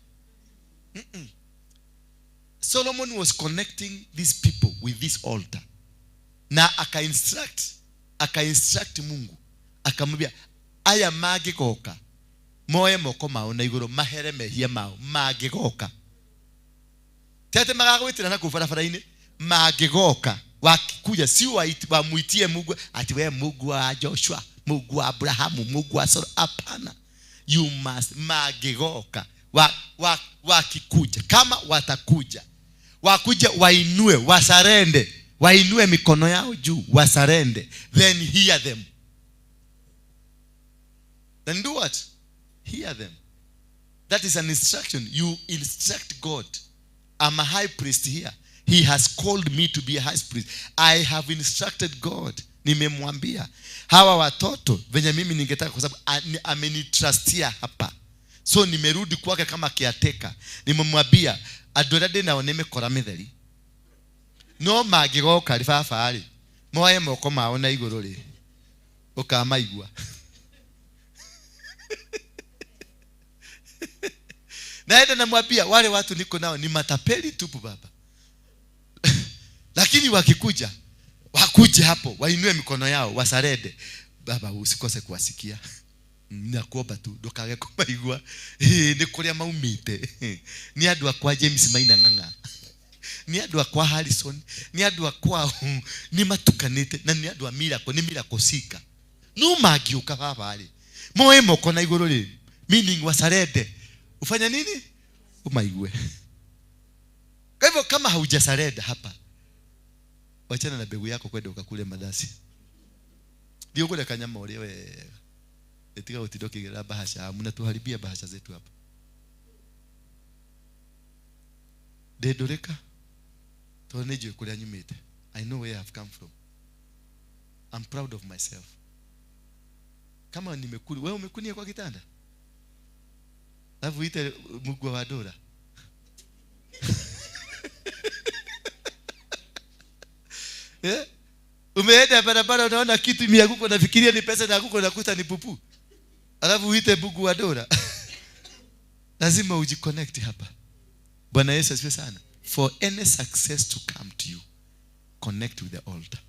Solomon was connecting these people with this altar. Na aka-instruct Mungu. Akamwambia aya magigoka. Moye moko mao na iguru mahere mehia mao magigoka. Tete magagwitira na kufarafara ine magigoka. Wakikuja si wamuitie Mungu ati wewe Mungu wa Joshua, Mungu wa Abrahamu, Mungu wa Sara. Hapana. You must magigoka. Wakikuja, kama watakuja, wakuja wainue, wasarende, wainue mikono yao juu, wasarende, then hear them. Then do what? Hear them. That is an instruction. You instruct God. I'm a high priest here. He has called me to be a high priest. I have instructed God Nimemwambia hawa watoto venye mimi ningetaka, kwa sababu amenitrustia hapa. So nimerudi kwake kama kiateka. Nimemwambia adorade na oneme kora metheri. No magigoka rifafari. Moye moko maona iguru ri. Ukamaigua. Naenda namwambia wale watu niko nao ni matapeli tupu baba. Lakini wakikuja, wakuje hapo, wainue mikono yao, wasarede. Baba usikose kuwasikia. Nakuomba tu ndukage kumaigua. Ni kuria maumite. Ni andu akwa James Maina Ng'ang'a. Ni andu akwa Harrison, ni andu akwa ni matukanite, na ni andu amirako, ni mirako sika. No magiuka baba ali. Moe moko na iguru ri. Meaning wasarede. Ufanya nini? Umaigue. Kwa hivyo kama haujasareda hapa, wachana na begu yako kwenda ukakule madasi. Ndio kule kanyama ule wewe. Etika utidoki gira bahasha, mnatuharibia bahasha zetu hapa. Dedoreka. Toneje kule nyumite. I know where I have come from. I'm proud of myself. Kama nimekuli, wewe umekunia kwa kitanda? Alafu ite Mungu wa dola. Umeenda barabara unaona kitu imeanguka, unafikiria ni pesa na kuko unakuta ni pupu. Alafu uite Mungu wa dola. Lazima ujiconnect hapa. Bwana Yesu asifiwe sana. For any success to come to you, connect with the altar.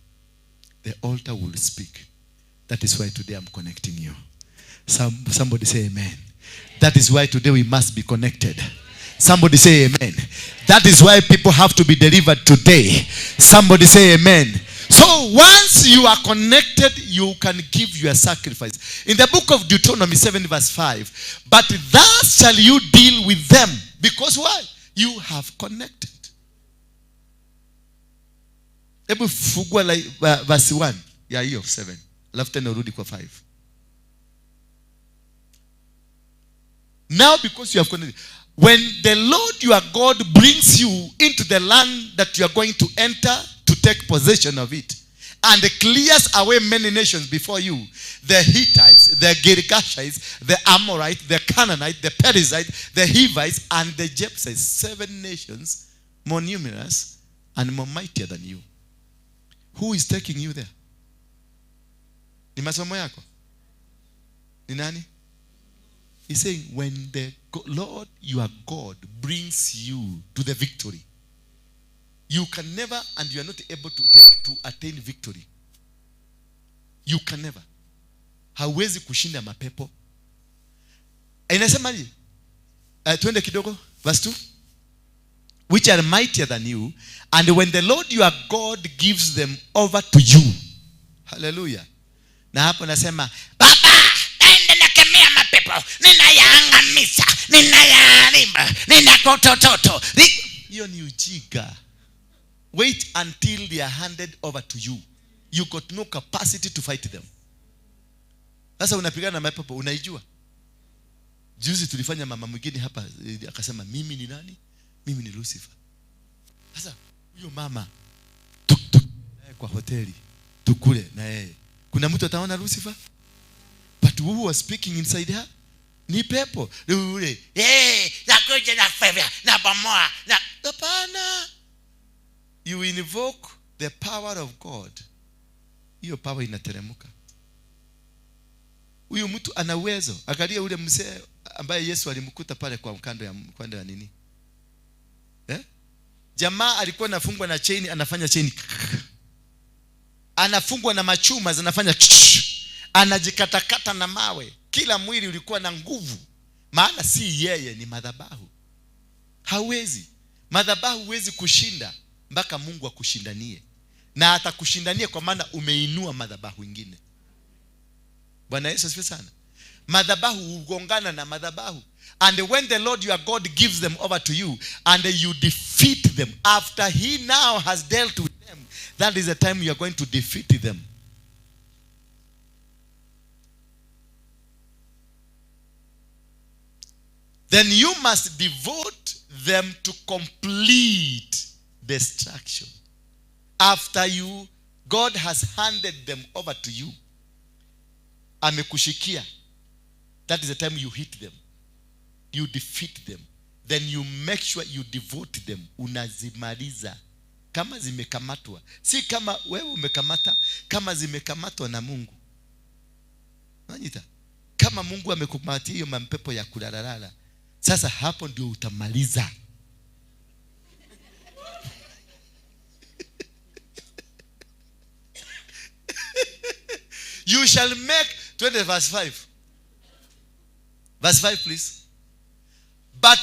The altar will speak. That is why today I'm connecting you. Somebody say amen. That is why today we must be connected. Somebody say amen. That is why people have to be delivered today. Somebody say amen. So once you are connected, you can give your sacrifice. In the book of Deuteronomy 7 verse 5, but thus shall you deal with them. Because why? You have connected. Hebu fungua verse 1 ya hiyo 7. Alafu tena urudi kwa 5. Now because you have connected, when the Lord your God brings you into the land that you are going to enter to take possession of it, and clears away many nations before you, the Hittites, the Girgashites, the Amorites, the Canaanites, the Perizzites, the Hivites, and the Jebusites, 7 nations more numerous and more mightier than you. Who is taking you there? Ni masomo yako? Ni nani? He's saying when the Lord your God brings you to the victory, you can never, and you are not able to attain victory. You can never. Hawezi kushinda mapepo. Inasema ni twende kidogo verse 2, which are mightier than you, and when the Lord your God gives them over to you. Hallelujah. Na hapo nasema baba, ende nakemea mapepo, ninayaangamiza, ninayaharibu, ninakotototo. Hiyo ni ujinga. Wait until they are handed over to you. You got no capacity to fight them. Sasa unapigana na mapepo, unaijua? Juzi tulifanya mama mwingine hapa akasema mimi ni nani? Mimi ni Lucifer. Sasa huyo mama kwa hoteli tukule na yeye. Kuna mtu ataona Lucifer? But who was speaking inside her? Ni pepo. Ule, nakuja na fevya, na bomoa, na hapana. You invoke the power of God. Hiyo power inateremuka. Huyo mtu ana uwezo. Angalia ule mzee ambaye Yesu alimkuta pale kwa kando ya nini? Jamaa alikuwa anafungwa na chain, anafanya chain. Anafungwa na machuma zinafanya. Anajikatakata na mawe. Kila mwili ulikuwa na nguvu. Maana si yeye, ni madhabahu. Hawezi. Madhabahu huwezi kushinda mpaka Mungu akushindanie. Na atakushindania kwa maana umeinua madhabahu ingine. Bwana Yesu asifiwe sana. Madhabahu hugongana na madhabahu. And when the Lord your God gives them over to you and you defeat them, after he now has dealt with them, that is the time you are going to defeat them. Then you must devote them to complete destruction. After you God has handed them over to you. Amekushikia. That is the time you hit them. You defeat them. Then you make sure you devote them. Unazimaliza. Kama zimekamatwa. Si kama wewe umekamata. Kama zimekamatwa na Mungu. Unajita? Kama Mungu amekupatia hiyo mampepo ya kulalala. Sasa hapo ndio utamaliza. You shall make 20 verse 5. Verse 5 please. But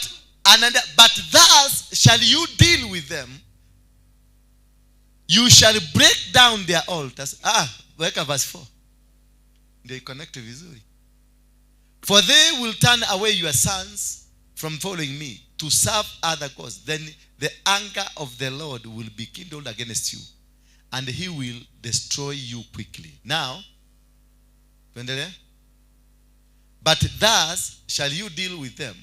thus shall you deal with them. You shall break down their altars. Weka verse 4. Ndio connect vizuri. For they will turn away your sons from following me to serve other gods. Then the anger of the Lord will be kindled against you, and he will destroy you quickly. Now, but thus shall you deal with them.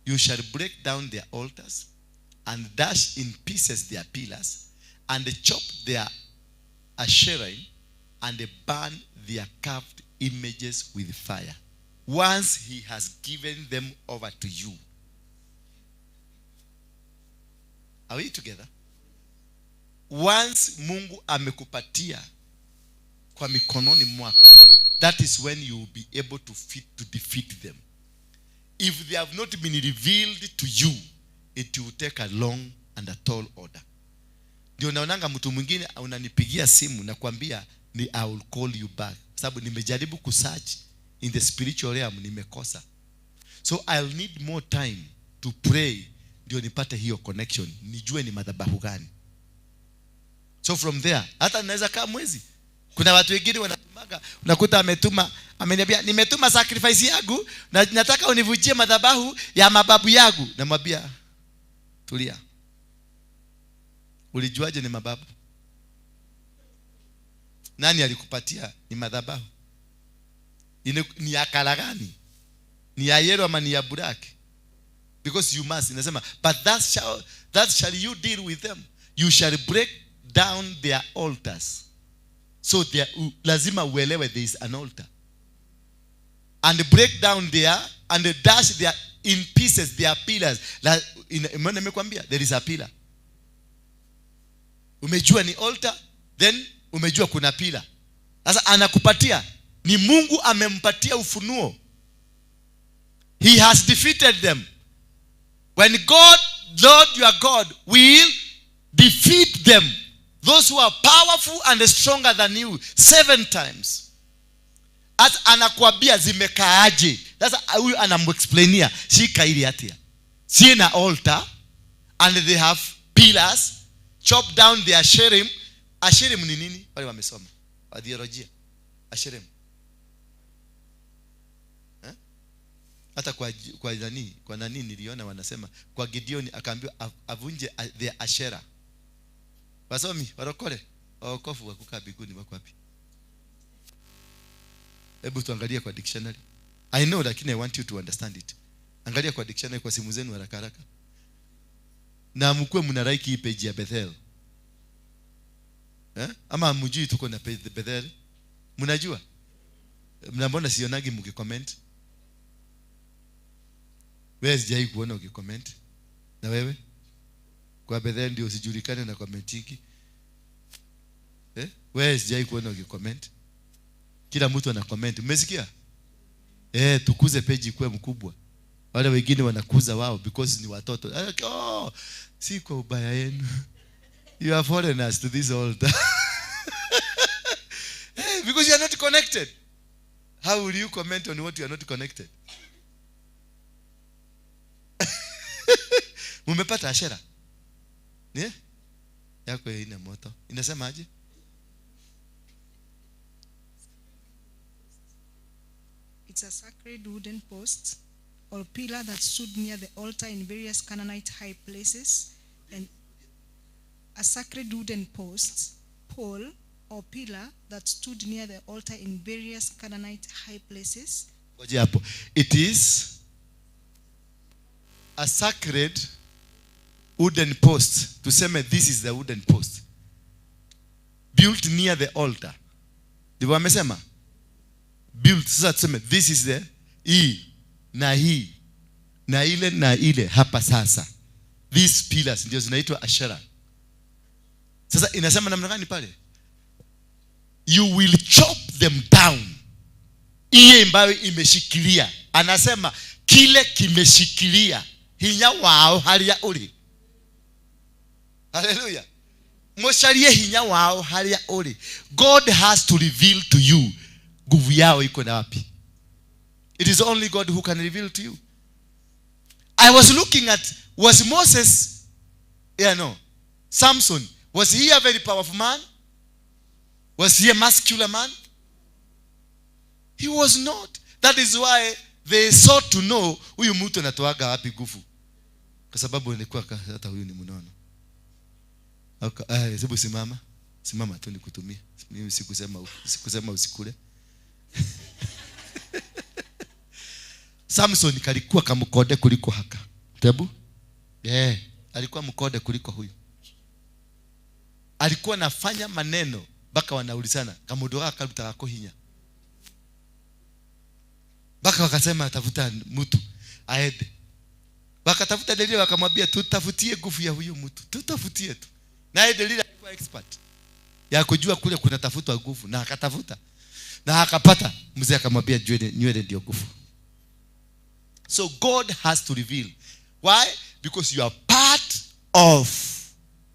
You shall break down their altars, and dash in pieces their pillars, and chop their asherim, and burn their carved images with fire. Once he has given them over to you. Are we together? Once Mungu amekupatia kwa mikononi mwako, that is when you will be able to defeat them. If they have not been revealed to you, it will take a long and a tall order. Ndio naonanga mtu mwingine unanipigia simu na kuambia I will call you back. Sababu nimejaribu kusearch in the spiritual realm, nimekosa. So I'll need more time to pray ndio nipate hiyo connection, nijue ni madhabahu gani. So from there, hata naweza kaa mwezi. Kuna watu wengine wanatumaga, unakuta ameniambia nimetuma sacrifice yangu na nataka univujie madhabahu ya mababu yangu. Namwambia tulia. Ulijuaje ni mababu? Nani alikupatia ni madhabahu? Ni ya kala gani? Ni ya yellow ama ni ya black? Because you must. Inasema, but that shall you deal with them. You shall break down their altars. So lazima uelewe there is an altar. And break down and dash their in pieces their pillars. Nimekwambia there is a pillar. Umejua ni altar, then umejua kuna pillar. Sasa anakupatia, ni Mungu amempatia ufunuo. He has defeated them. When God, Lord your God, will defeat them, those who are powerful and stronger than you, 7 times. As anakuambia zimekaaje. Sasa huyu anamexplainia shika ili hatia. See na altar, and they have pillars, chop down their asherim. Asherim ni nini? Wale wamesoma wa theolojia. Asherim. Hata kwa nani niliona wanasema kwa Gideon akaambiwa avunje the Ashera. Wasomi warokole wakofu wa kukaa biguni wako wapi? Hebu tuangalie kwa dictionary. I know, lakini I want you to understand it. Angalia kwa dictionary kwa simu zenu haraka haraka. Na mkue mna like hii page ya Bethel. Ama mjui tuko na page Bethel? Mnajua? Mnambona sionagi mkicomment? Wewe sijai kuona ukicomment. Na wewe? Kwa Bethel ndio usijulikane na comment hiki. Wewe sijai kuona ukicomment. Kila mtu ana comment. Umesikia? Tukuze page ikuwe mkubwa. Wale wengine wanakuza wao because ni watoto. Si kwa ubaya yenu. You are foreigners to this altar. Because you are not connected. How will you comment on what you are not connected? Mumepata ashera? Yako ina moto. Inasema aje? It's a sacred wooden post or pillar that stood near the altar in various Canaanite high places, and a sacred wooden post, pole, or pillar that stood near the altar in various Canaanite high places. It is a sacred wooden post. To say this is the wooden post. built near the altar. Ndivyo wamesema. Built, sasa tuseme this is the hii na ile hapa sasa. These pillars ndio zinaitwa Ashera. Sasa inasema namna gani pale? You will chop them down. Iye ambayo imeshikilia. Anasema kile kimeshikilia hinya wao haria uri. Hallelujah. Mosharie hinya wao haria uri. God has to reveal to you nguvu yao iko na wapi. It is only God who can reveal to you. I was looking at, was Moses, Samson, was he a very powerful man? Was he a muscular man? He was not. That is why they sought to know huyu mtu anatoaga wapi nguvu. Kwa sababu alikuwa hata huyu ni mnono. Hebu simama tu nikutumie. Mimi sikusema usikule. Samson kalikuwa kamkode kuliko haka. Tebu? Alikuwa mkode kuliko huyu. Alikuwa nafanya maneno baka wanaulizana kamudoga kalutaka kuhinya. Baka wakasema atafuta mtu aende. Wakatafuta Delila wakamwambia tutafutie nguvu ya huyo mtu. Tutafutie tu. Naye Delila alikuwa expert ya kujua kule kuna tafutwa nguvu, na akatafuta. Na akapata. Mzee akamwambia nywele ndio nguvu. So God has to reveal. Why? Because you are part of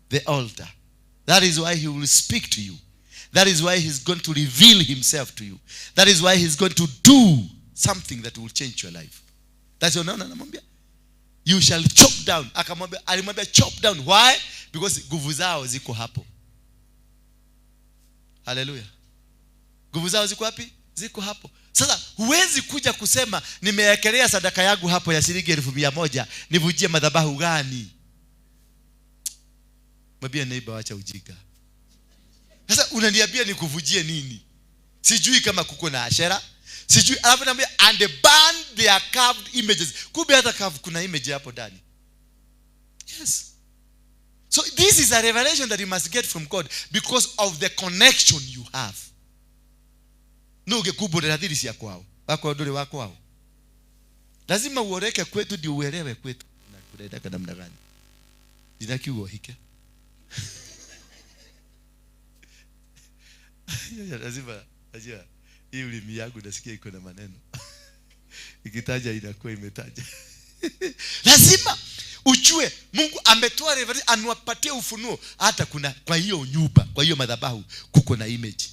the altar. That is why he will speak to you. That is why he's going to reveal himself to you. That is why he's going to do something that will change your life. That's your nana namwambia. You shall chop down. Alimwambia chop down. Why? Because nguvu zao ziko hapo. Hallelujah. Nguvu zao ziko wapi? Ziko hapo. Sasa huwezi kuja kusema nimewekelea sadaka yangu hapo ya shilingi 1,100 nivujie madhabahu gani? Mwambie neighbor acha ujinga. Sasa unaniambia nikuvujie nini? Sijui kama kuko na Ashera. Sijui alafu naambia and burn their carved images. Kumbe hata carved kuna image hapo ndani. Yes. So this is a revelation that you must get from God because of the connection you have. Nuge kubura dhirisi ya kwao. Wako dole wako wao. Lazima uoreke kwetu ndio uelewe kwetu. Na kunaenda namna gani? Dinakiuo hike. Lazima ajua hii ulimi yangu nasikia iko na maneno. Ikitaja inakuwa imetaja. Lazima ujue Mungu ametoa revelation, amewapatia ufunuo hata kuna kwa hiyo nyumba, kwa hiyo madhabahu kuko na image.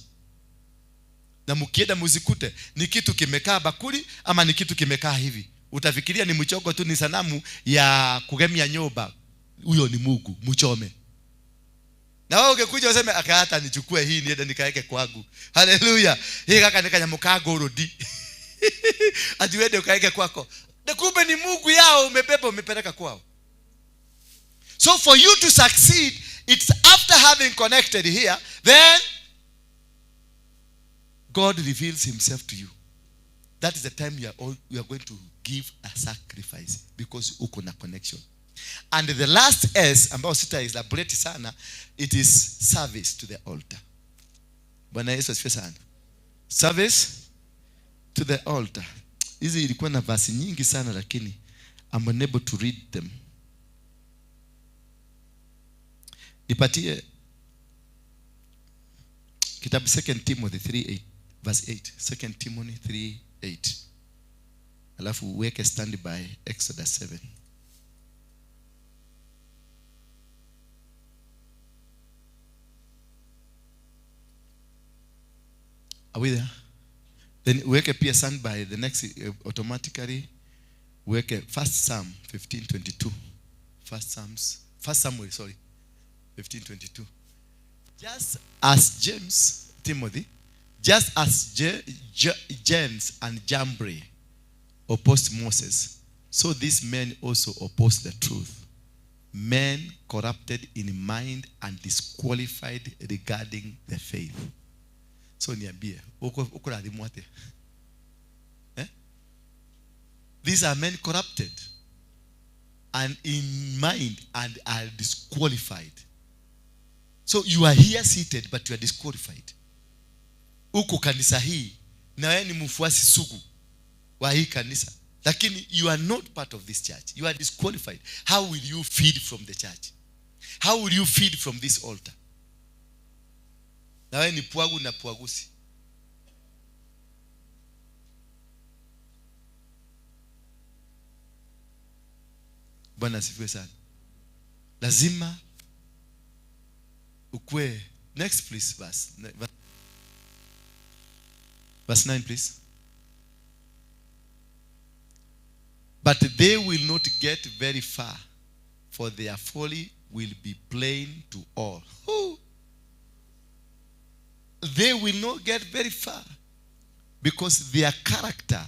Na mkienda muzikute ni kitu kimekaa bakuli ama ni kitu kimekaa hivi. Utafikiria ni mchoko tu, ni sanamu ya kugemia nyoba. Huyo ni Mungu, mchome. Na wewe ungekuja useme hata nichukue hii niende nikaeke kwangu. Hallelujah. Hii kaka nikanyamukago urudi. Ajiwende ukaeke kwako. Na kumbe ni Mungu yao umebeba umepeleka kwao. So for you to succeed, it's after having connected here, then God reveals himself to you. That is the time you are going to give a sacrifice because uko na connection. And the last S ambao sita elaborate sana, it is service to the altar. Bwana Yesu asifiwe sana. Service to the altar. Hizi ilikuwa na verse nyingi sana lakini I'm unable to read them. Nipatie kitabu 2 Timothy 3:8 verse 8. 2 Timothy 3:8. Alafu uweke standby Exodus 7. Are we there? Then uweke pia standby the next automatically uweke 1 Psalm 15:22. 1 Samuel 15:22. Just as James and Jambres opposed Moses, so these men also opposed the truth. Men corrupted in mind and disqualified regarding the faith. So niambie, uko radhimu ate? These are men corrupted and in mind and are disqualified. So you are here seated but you are disqualified. Uko kanisa hii na wewe ni mfuasi sugu wa hii kanisa, lakini you are not part of this church. You are disqualified. How will you feed from the church? How will you feed from this altar? Na wewe ni pwagu na pwagusi. Bwana asifiwe sana. Lazima ukwe. Next please, verse 9 please. But they will not get very far, for their folly will be plain to all. They will not get very far, because their character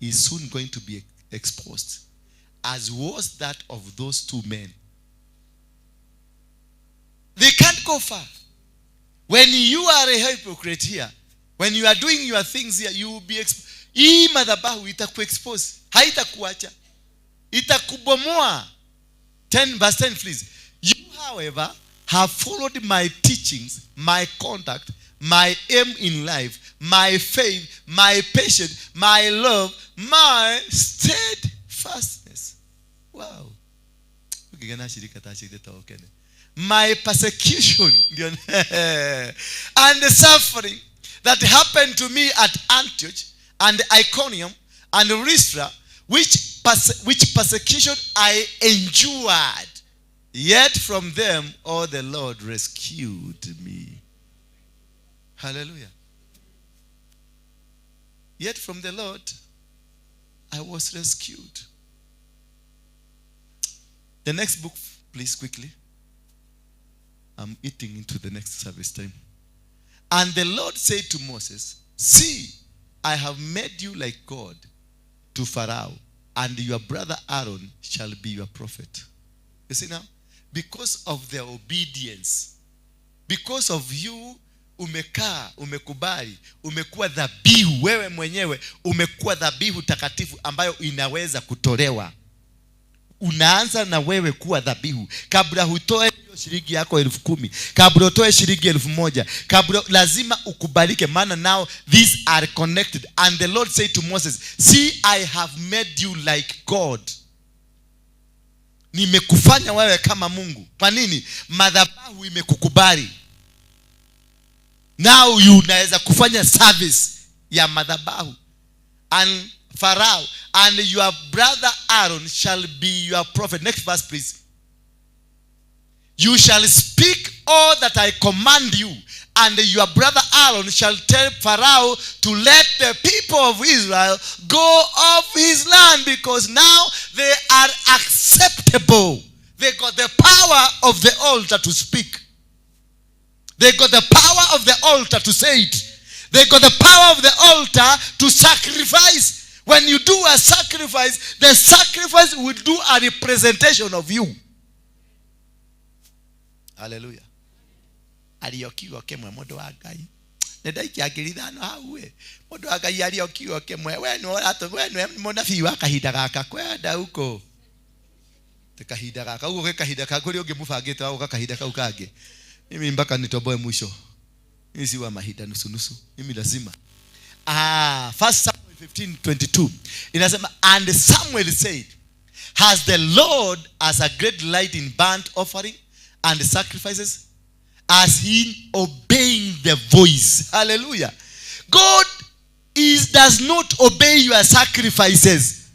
is soon going to be exposed, as was that of those two men. They can't go far. When you are a hypocrite here, when you are doing your things here, you will be exposed. Hii madhabahu itakuexpose, haitakuacha, itakubomoa. Verse 10 please. You however have followed my teachings, my conduct, my aim in life, my faith, my patience, my love, my steadfastness. Wow. My persecution and the suffering that happened to me at Antioch and Iconium and Lystra, which persecution I endured, yet from them all the Lord rescued me. Hallelujah. Yet from the Lord I was rescued. The next book, please, quickly. I'm eating into the next service time. And the Lord said to Moses, see, I have made you like God to Pharaoh, and your brother Aaron shall be your prophet. You see now? Because of their obedience, because of you, umekaa, umekubali, umekuwa dhabihu, wewe mwenyewe umekuwa dhabihu takatifu ambayo inaweza kutolewa. Unaanza na wewe kuwa dhabihu. Kabla hutoe shilingi yako 10,000, kabla utoe shilingi 1,000, kabla lazima ukubalike, maana now these are connected. And the Lord said to Moses, see, I have made you like God. Nimekufanya wewe kama Mungu. Kwa nini? Madhabahu imekukubali. Now you unaweza kufanya service ya madhabahu. And Pharaoh and your brother Aaron shall be your prophet. Next verse please. You shall speak all that I command you, and your brother Aaron shall tell Pharaoh to let the people of Israel go off his land, because now they are acceptable. They got the power of the altar to speak. They got the power of the altar to say it. They got the power of the altar to sacrifice. When you do a sacrifice, the sacrifice will do a representation of you. Hallelujah. Aliyokiwa kemwe modo wa Ngai. Nedaiki agirida no hawe. Modo wa Ngai aliyokiwa kemwe. Wenu munabii wa kahinda gaka kwenda huko. Kahinda gaka huko kahinda gaka kuri ungemufangite wa kahinda kau kange. Mimi mpaka nitoboe mwisho. Mimi si wa mahinda nusu nusu. Mimi lazima. First Samuel 15:22. Inasema, and Samuel said, has the Lord as a great light in burnt offering and sacrifices, as he obeying the voice. Hallelujah. God does not obey your sacrifices,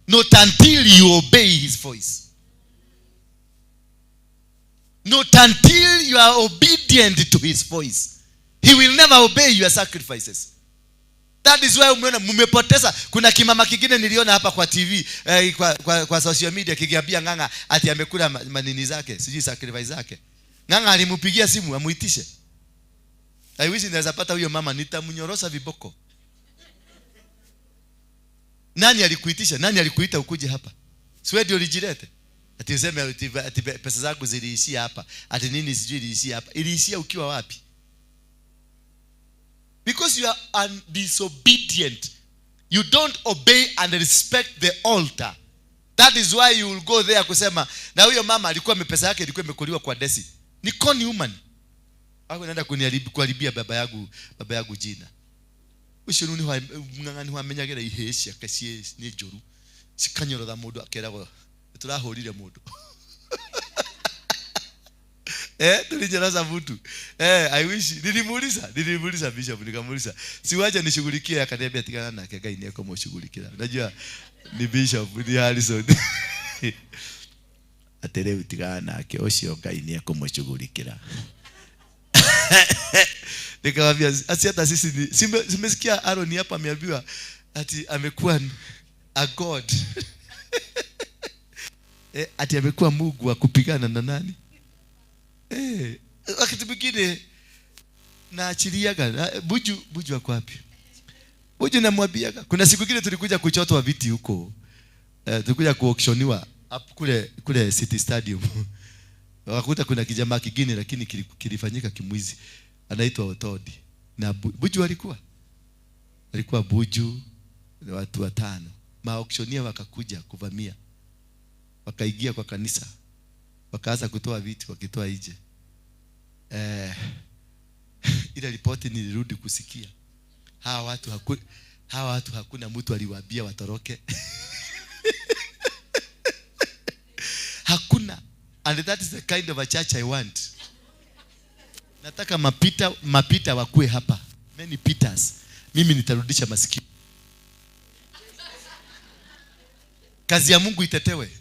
not until you obey his voice. Not until you are obedient to his voice. He will never obey your sacrifices. That is why umeona mmepoteza. Kuna kimama kingine niliona hapa kwa TV, kwa social media, kikiambia Ng'ang'a ati amekula manini zake, sijui sacrifice zake. Ng'ang'a alimpigia simu amuitishe. I wish ninaweza pata huyo mama, nitamnyorosa viboko. Nani alikuitisha? Nani alikuita ukuje hapa? Siwe ndio ulijilete? Ati useme ati pesa zangu ziliishia hapa. Ati nini sijui iliishia hapa. Iliishia ukiwa wapi? Because you are disobedient. You don't obey and respect the altar. That is why you will go there kusema, na huyo mama alikuwa pesa yake ilikuwa imekuliwa kwa desi. Ni con human. Ako naenda kuharibia baba yangu jina. Ushuru ni ngangani wamenyagera ihesi akasie ni joru. Sikanyoro da mundu akeragwo. Turahurire mundu. Tulijeraza mtu. I wish nilimuuliza bishop nikamuuliza. Siwaje nishughulikie akaniambia tigana nake Ngai ni yako mshughulikia. Unajua ni bishop ni Harrison. Atere tigana nake ocio Ngai ni yako mshughulikia. Nikamwambia asi hata sisi simesikia Aaron hapa ameambiwa ati amekuwa a god. Ati amekuwa Mungu wa kupigana na nani? Wakati mwingine naachiliaga buju wako wapi? Buju namwambiaga. Kuna siku nyingine tulikuja kuchotwa viti huko. Tulikuja kuauctioniwa kule City Stadium. Wakakuta kuna kijamaa kingine lakini kilifanyika kimwizi. Anaitwa Otodi. Na buju alikuwa buju na watu 5. Maauctionia wakakuja kuvamia. Wakaingia kwa kanisa. Wakaanza kutoa vitu wakitoa nje. Ile ripoti nilirudi kusikia. Hawa watu hakuna mtu aliwaambia watoroke. Hakuna. And that is the kind of a church I want. Nataka mapita wakue hapa. Many Peters. Mimi nitarudisha masikio. Kazi ya Mungu itetewe.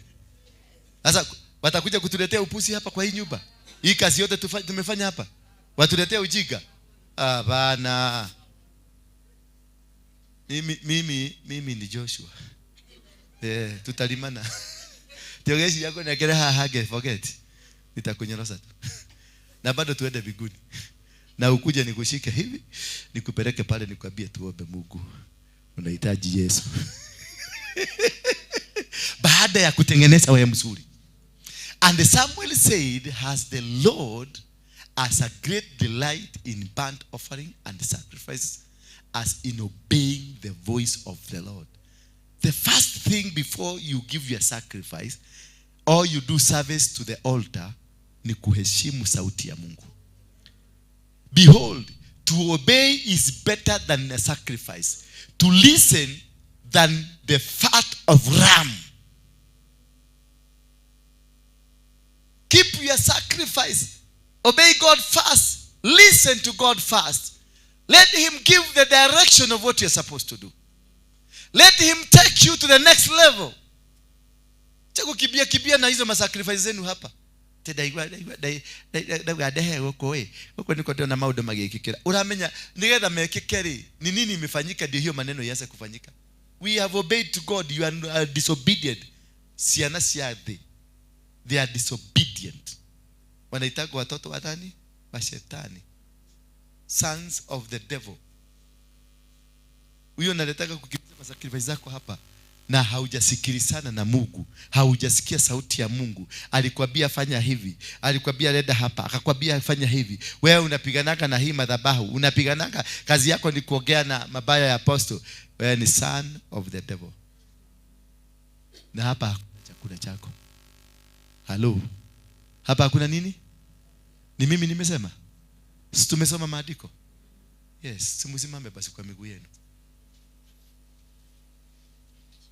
Sasa watakuja kutuletea upusi hapa kwa hii nyumba. Hii kazi yote tumefanya hapa. Watuletea ujinga. Bana. Mimi ni Joshua. Tutalimana. Teogeshi yako na kile hage forget. Nitakunyorosa tu. Na bado tuende biguni. Na ukuje nikushike hivi, nikupeleke pale nikwambie tuombe Mungu. Unahitaji Yesu. Baada ya kutengeneza wewe mzuri. And Samuel said, has the Lord as a great delight in burnt offering and sacrifice as in obeying the voice of the Lord. The first thing before you give your sacrifice or you do service to the altar ni kuheshimu sauti ya Mungu. Behold, to obey is better than a sacrifice. To listen than the fat of ram. Keep your sacrifice. Obey God first. Listen to God first. Let him give the direction of what you're supposed to do. Let him take you to the next level. Chaku kibia na hizo masacrifice zenu hapa. Na maudo magekikira. Uramenya nigetha mekikeri ni nini imefanyika ndio hiyo maneno yase kufanyika. We have obeyed to God, you are disobedient. Siana siade. They are disobedient. Wanaitaka watoto wa nani? Mashetani. Sons of the devil. Huyo unataka kukimbiza masacrifice zako hapa na haujasikilizana na Mungu, haujasikia sauti ya Mungu. Alikwambia fanya hivi, alikwambia leta hapa, akakwambia fanya hivi. Wewe unapiganaka na hii madhabahu, unapiganaka, kazi yako ni kuongea na mabaya ya apostle. Wewe ni son of the devil. Na hapa hakuna chakula chako. Hello. Hapa hakuna nini? Ni mimi nimesema. Si tumesoma maandiko? Yes, simusimame basi kwa miguu yenu.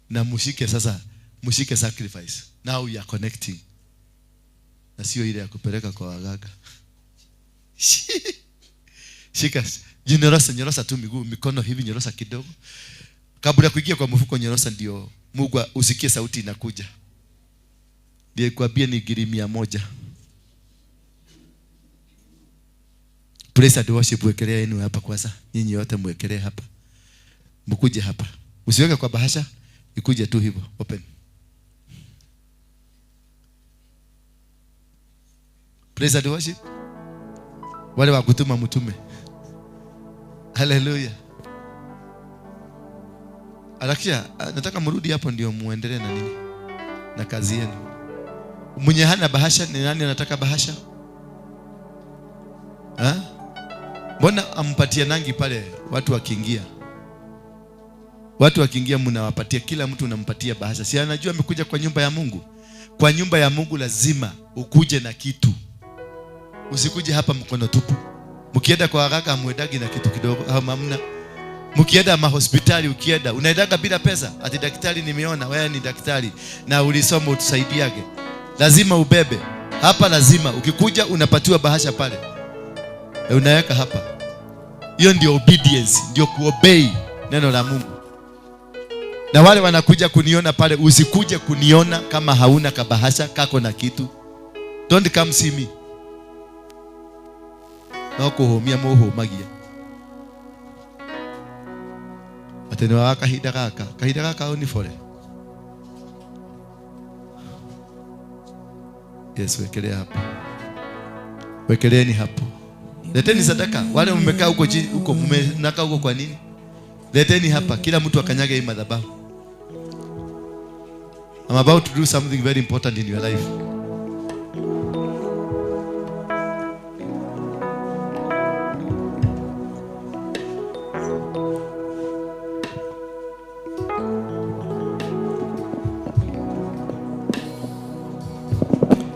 Na mushike sasa, mushike sacrifice. Now you are connecting. Na sio ile ya kupeleka kwa waganga. Shika, nyorosa tu miguu, mikono hivi nyorosa kidogo. Kabla ya kuingia kwa mfuko nyorosa ndio Mungu usikie sauti inakuja. Ndiye kwambia ni girimia 100. Praise and worship wekelea yenu hapa kwanza. Nyinyi wote mwekelee hapa. Mkuje hapa. Usiweke kwa bahasha, ikuje tu hivyo. Open. Praise and worship. Wale wa kutuma mtume. Hallelujah. Alakia, nataka mrudi hapo ndio muendelee na nini? Na kazi yenu. Mwenye hana bahasha ni nani anataka bahasha? Mbona ampatia nangi pale watu wakiingia? Watu wakiingia mnawapatia, kila mtu unampatia bahasha. Si anajua amekuja kwa nyumba ya Mungu. Kwa nyumba ya Mungu lazima ukuje na kitu. Usikuje hapa mkono tupu. Mkienda kwa haraka muendagi na kitu kidogo au mamna. Mkienda mahospitali, ukienda unaendaga bila pesa. Ati daktari, nimeona wewe ni daktari na ulisoma utusaidiage. Lazima ubebe. Hapa lazima ukikuja unapatiwa bahasha pale. Unaweka hapa. Hiyo ndio obedience, ndio kuobey neno la Mungu. Na wale wanakuja kuniona pale, usikuje kuniona kama hauna kabahasha kako na kitu. Don't come see me. Na kuhomia moho magia. Atene wa kahida kaka ni fore. Yes, wekelea hapo. Wekeleeni hapo. Leteni sadaka. Wale mmekaa huko chini, huko mmekaa huko kwa nini? Leteni hapa, kila mtu akanyage hii madhabahu. I'm about to do something very important in your life.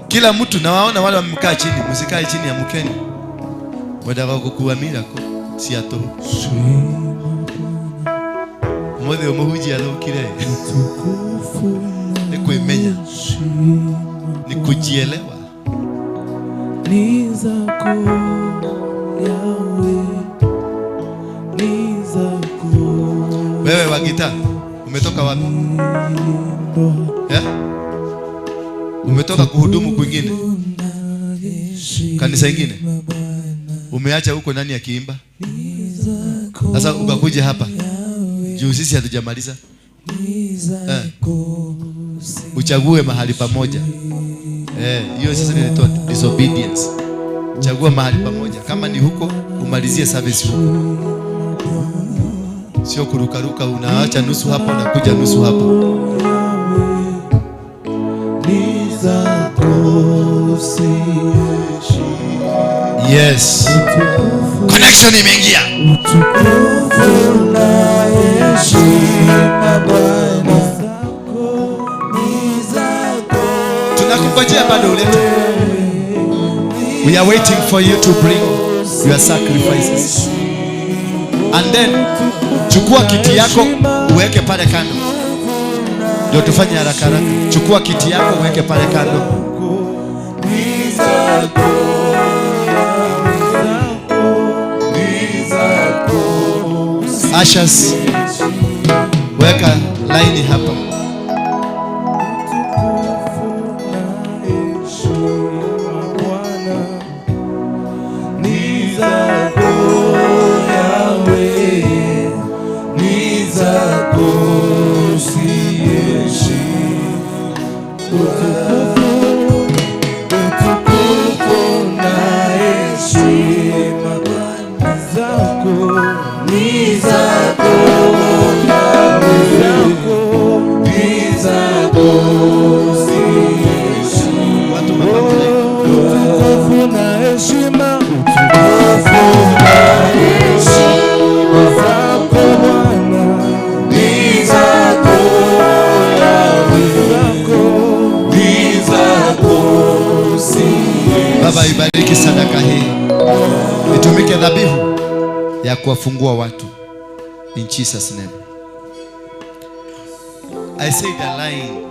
Kila mtu nawaona wale wamekaa chini, msikae chini ya mkeni. Wadaka kukuwa miracle si ato. Mode umuhuji alokire. Ni kuimenya. Ni kujielewa. Ni zako Yahweh. Ni zako. Wewe wa gitaa, umetoka wapi? Umetoka kuhudumu kwingine? Kanisa ingine? Umeacha huko nani akiimba? Sasa ukakuja hapa. Juu sisi hatujamaliza. Uchague mahali pamoja. Hiyo sasa inaitwa disobedience. Chagua mahali pamoja. Kama ni huko, umalizie service huko. Sio kurukaruka, unaacha nusu hapa, unakuja nusu hapa. Yes. Connection imeingia. Tunakungojea bado ulete. We are waiting for you to bring your sacrifices. And then chukua kiti yako uweke pale kando. Ndio tufanye haraka haraka. Chukua kiti yako uweke pale kando. Ashas, weka line hapa. Baba, ibariki sadaka hii. Itumike dhabihu ya kuwafungua watu. In Jesus name. I said a line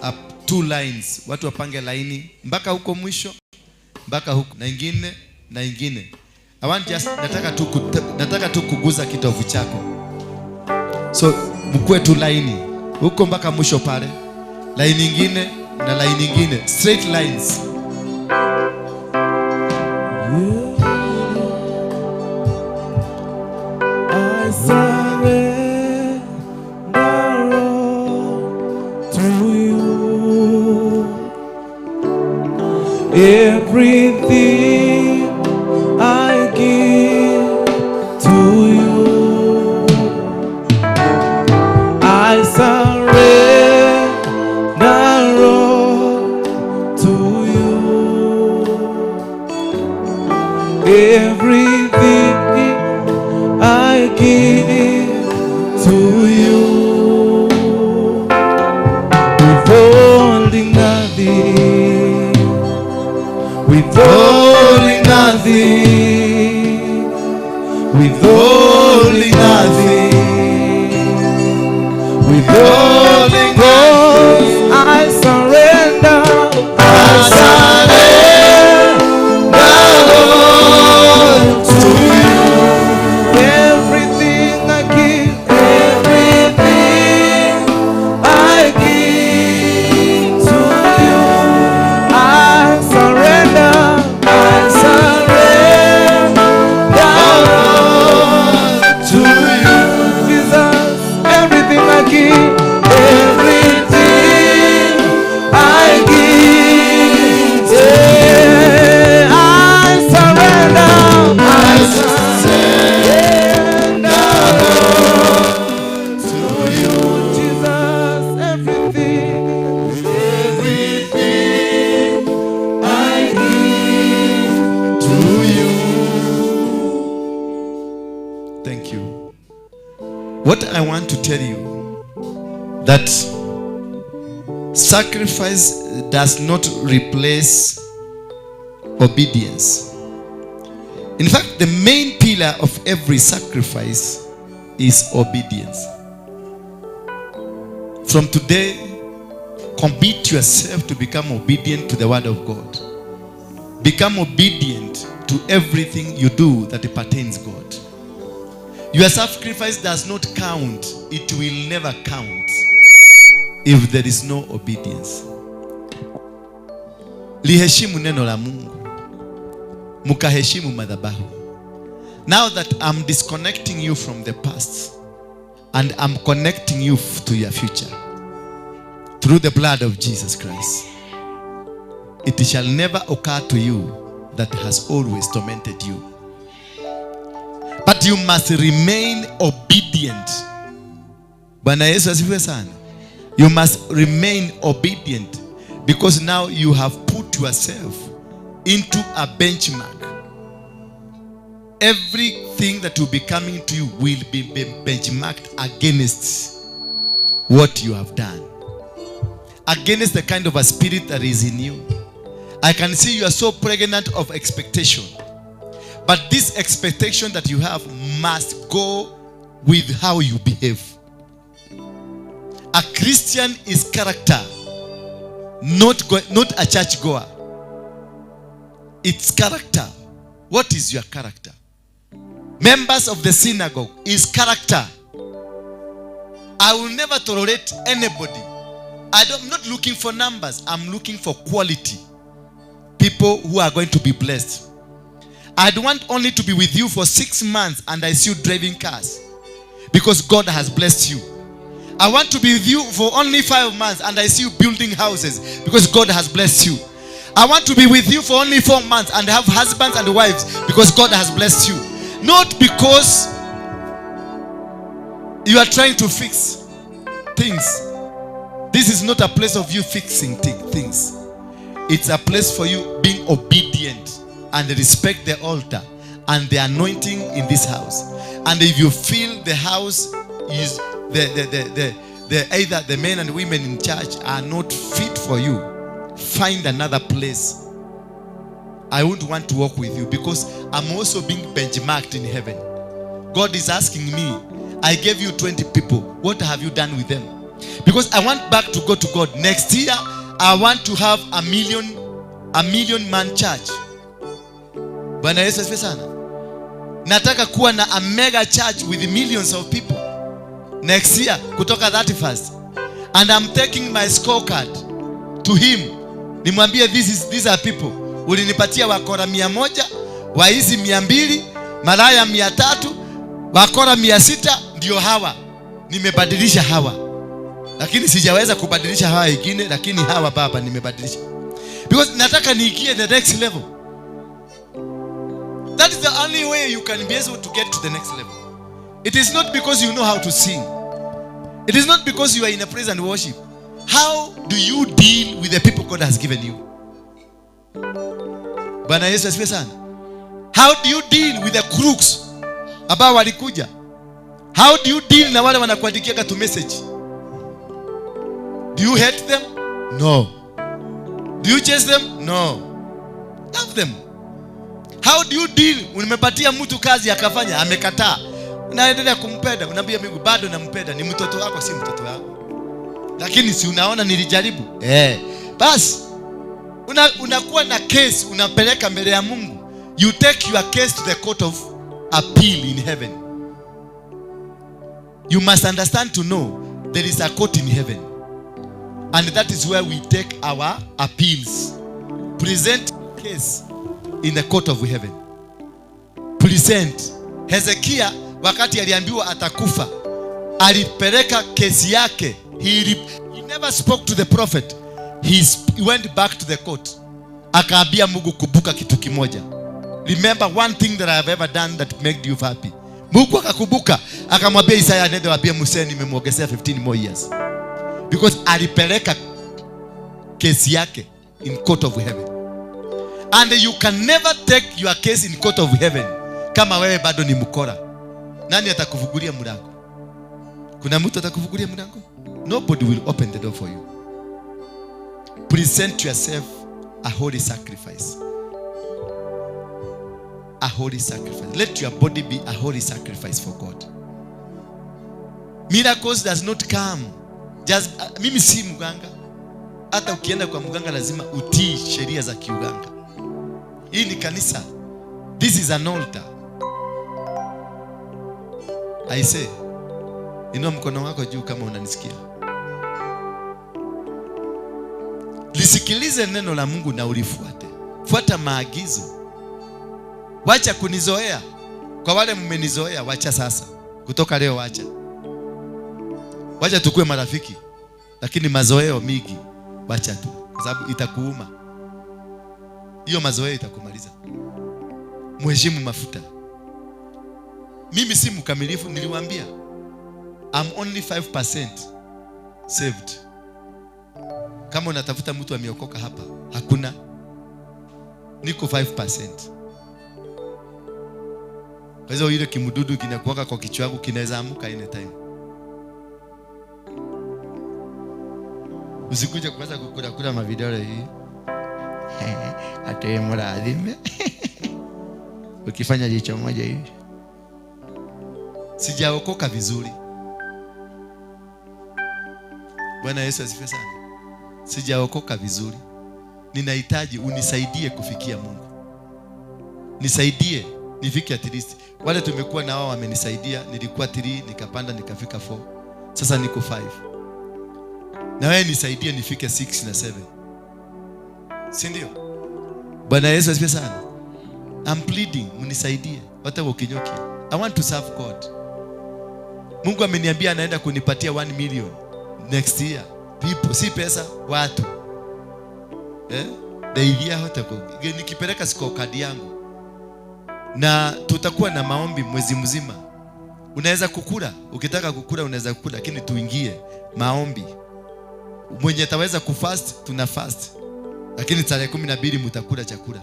up, 2 lines. Watu wapange laini mpaka huko mwisho, mpaka huko na ingine na ingine. I want just nataka tu kuguza kitovu chako. So mkue tu laini huko mpaka mwisho pale. Laini nyingine na laini nyingine, straight lines. I surrender to you. Everything I give to you. I surrender all to you. Everything I give to you. Withholding nothing. Withholding nothing. withholding nothing, withholding nothing. I surrender. I surrender, Lord, to you. Everything I give, everything I give to you. I surrender, Lord, to you. Jesus. Everything I give, everything I give. Yeah, I surrender. I surrender, To you. Jesus. Everything, everything I give To you. Thank you. What I want to tell you, that sacrifice does not replace obedience. In fact, the main pillar of every sacrifice is obedience. From today, commit yourself to become obedient to the word of God. Become obedient to everything you do that pertains God. Your sacrifice does not count. It will never count if there is no obedience. Liheshimu neno la Mungu, mukaheshimu madhabahu. Now that I'm disconnecting you from the past and I'm connecting you to your future through the blood of Jesus Christ, it shall never occur to you that has always tormented you. But you must remain obedient. Bwana Yesu asifiwe sana. You must remain obedient, because now you have put yourself into a benchmark. Everything that will be coming to you will be benchmarked against what you have done, against the kind of a spirit that is in you. I can see you are so pregnant of expectation, but this expectation that you have must go with how you behave. A Christian is character, not a church goer. It's character. What is your character? Members of the synagogue is character. I will never tolerate anybody. I'm not looking for numbers. I'm looking for quality. People who are going to be blessed. I don't want only to be with you for 6 months and I see you driving cars, because God has blessed you. I want to be with you for only 5 months and I see you building houses, because God has blessed you. I want to be with you for only 4 months and have husbands and wives, because God has blessed you. Not because you are trying to fix things. This is not a place of you fixing things. It's a place for you being obedient and respect the altar and the anointing in this house. And if you feel the house is either the men and women in church are not fit for you, find another place. I wouldn't want to walk with you, because I'm also being benchmarked in heaven. God is asking me, I gave you 20 people. What have you done with them? Because I want back to go to God. Next year, I want to have a million man church. Bwana Yesu asifiwe sana. Nataka kuwa na a mega church with millions of people next year, kutoka 31st. And I'm taking my scorecard to him. Nimwambie these are people. Ulinipatia wakora 100, waizi 200, malaya 300, wakora 600, ndio hawa. Nimebadilisha hawa. Lakini sijaweza kubadilisha hawa wengine, lakini hawa baba nimebadilisha. Because nataka niingie the next level. That is the only way you can be able to get to the next level. It is not because you know how to sing. It is not because you are in a praise and worship. How do you deal with the people God has given you? Bwana Yesu asifiwe sana. How do you deal with the crooks ambao walikuja? How do you deal na wale wanakuandikia katu message? Do you hate them? No. Do you chase them? No. Love them. How do you deal? Umepatia mtu kazi akafanya, amekataa. Unaendelea kumpenda, unaambia Mungu bado nampenda, ni mtoto wako si mtoto wako. Lakini si unaona nilijaribu? Basi unakuwa na case unapeleka mbele ya Mungu. You take your case to the court of appeal in heaven. You must understand to know there is a court in heaven. And that is where we take our appeals. Present case in the court of heaven. Present. Hezekia wakati aliambiwa atakufa, alipeleka kesi yake. He never spoke to the prophet. He went back to the court. Akaambia Mungu, kubuka kitu kimoja. Remember one thing that I have ever done that made you happy. Mungu akakubuka, akamwambia Isaya nende waambie Musa nimemuongezea 15 more years. Because alipeleka kesi yake in court of heaven. And you can never take your case in court of heaven kama wewe bado ni mkora. Nani atakufungulia mlango? Kuna mtu atakufungulia mlango? Nobody will open the door for you. Present yourself a holy sacrifice. A holy sacrifice. Let your body be a holy sacrifice for God. Miracles does not come just mimi si mganga. Hata ukienda kwa mganga lazima utii sheria za kiuganga. Hii ni kanisa. This is an altar. I say, inua mkono wako juu kama unanisikia. Lisikilize neno la Mungu na ulifuate. Fuata maagizo. Wacha kunizoea. Kwa wale mmenizoea, wacha sasa. Kutoka leo wacha. Wacha tukue marafiki. Lakini mazoeo mingi wacha tu, kwa sababu itakuuma. Hiyo mazoeo itakumaliza. Mheshimu mafuta. Mimi si mkamilifu, niliwaambia. I'm only 5% saved. Kama unatafuta mtu ameokoka hapa, hakuna. Niko 5%. Kwa hiyo ile kimududu kinakuwaka kwa kichwa changu kinaweza amuka anytime. Usikuje kuanza kukula mavidole hii. Atoe mradhime. Ukifanya jicho moja hivi. Sijaokoka vizuri. Bwana Yesu asifiwe sana. Sijaokoka vizuri. Ninahitaji unisaidie kufikia Mungu. Nisaidie nifike at least. Wale tumekuwa na wao wamenisaidia. Nilikuwa 3 nikapanda nikafika 4. Sasa niko 5. Na wewe nisaidie nifike 6 na 7. Si ndio? Bwana Yesu asifiwe sana. I'm pleading, unisaidie. Hata ukinyoki. I want to serve God. Mungu ameniambia anaenda kunipatia 1 million next year. People, si pesa, watu. Daivia hata nikipeleka scorecard yangu. Na tutakuwa na maombi mwezi mzima. Unaweza kukula, ukitaka kukula unaweza kukula, lakini tuingie maombi. Mwenye ataweza kufast, tuna fast. Lakini tarehe 12 mtakula chakula.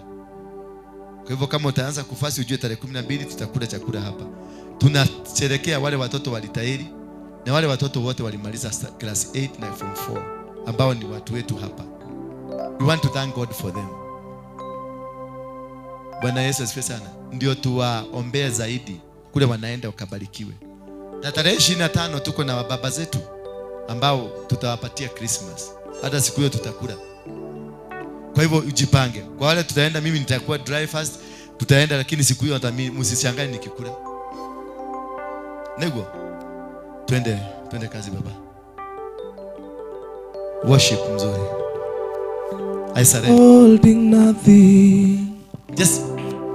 Kwa hivyo kama utaanza kufast ujue tarehe 12 tutakula chakula hapa. Tunasherehekea wale watoto walitahiri na wale watoto wote walimaliza class 8 na form 4 ambao ni watu wetu hapa. We want to thank God for them. Bwana Yesu asifiwe sana. Ndio tuwaombee zaidi kule wanaenda wakabarikiwe. Na tarehe 25 tuko na baba zetu ambao tutawapatia Christmas. Hata siku hiyo tutakula. Kwa hivyo ujipange. Kwa wale tutaenda, mimi nitakuwa dry fast, tutaenda, lakini siku hiyo hata mimi msishangae nikikula. Nego. Twende kazi baba. Worship mzuri. I surrender. Holding nothing. Just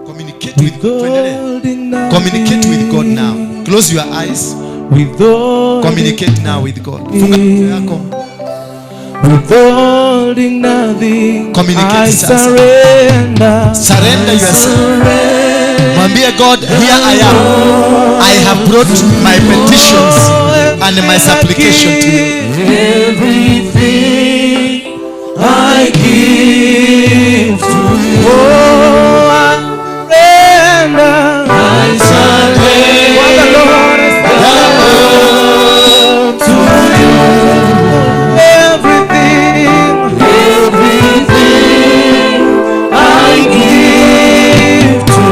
communicate with God. Communicate with God now. Close your eyes. Communicate now with God. Funga macho yako. Withholding nothing. Communicate. I surrender. Surrender yourself. Mwambie God, here I am. I have brought my petitions and my supplication to you. Everything I give to you. Oh, I surrender. I surrender. What the Lord has done to you. Everything I give to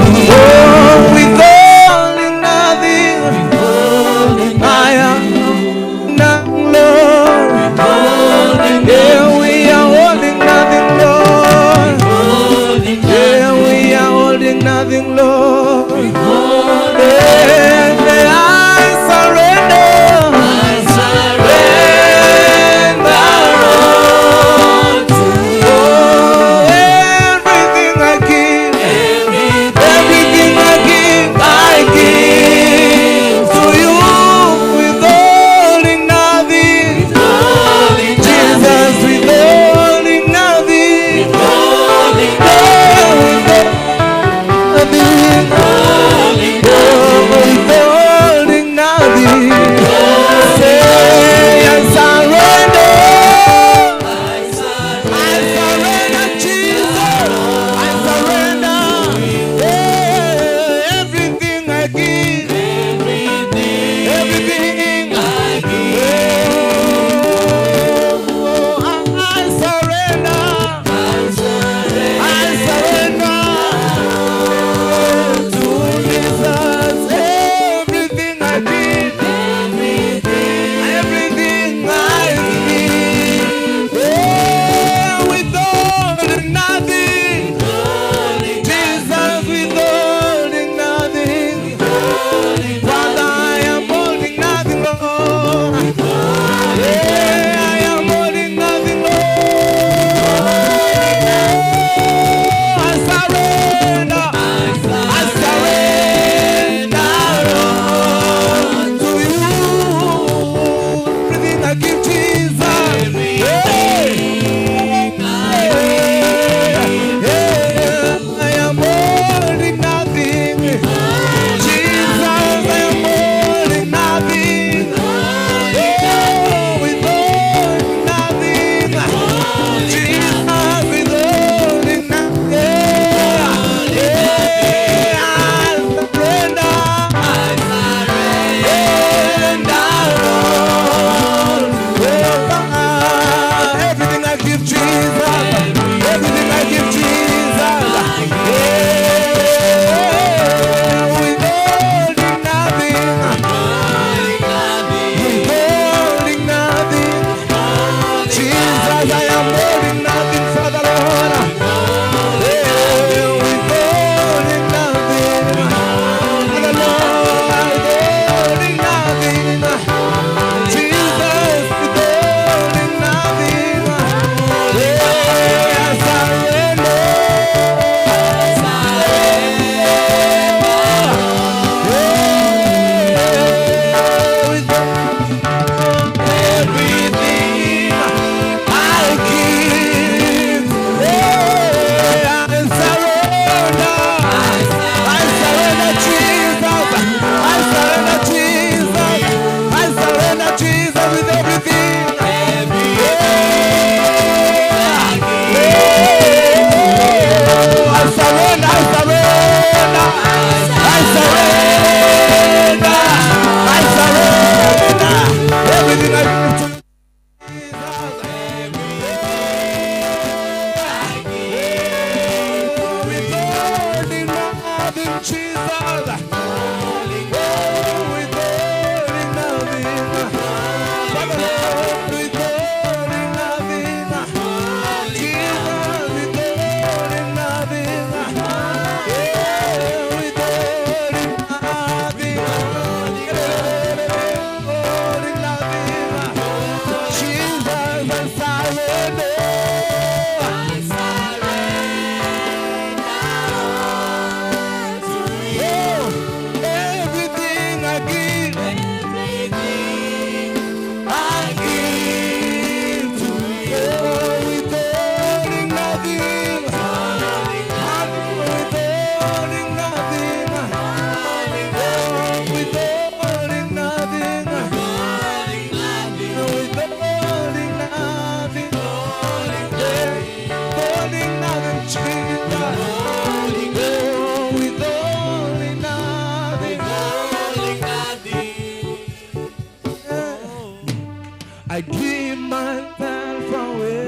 I give myself away.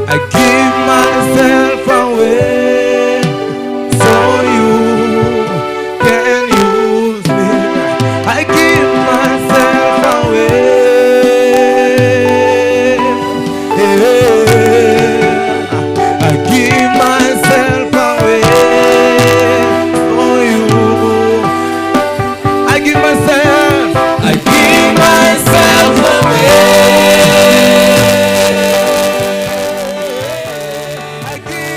I give myself away so you can use me. I give myself away. I give myself away for you. I give myself away. I give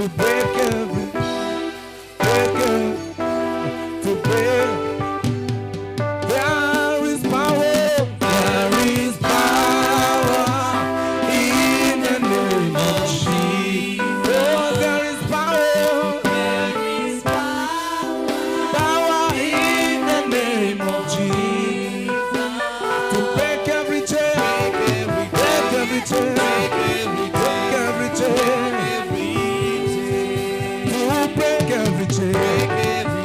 to break every, to break. There is power in the name of Jesus. Oh, there is power in the name of Jesus. To break every chain, break every chain, break every chain. To break every chain, break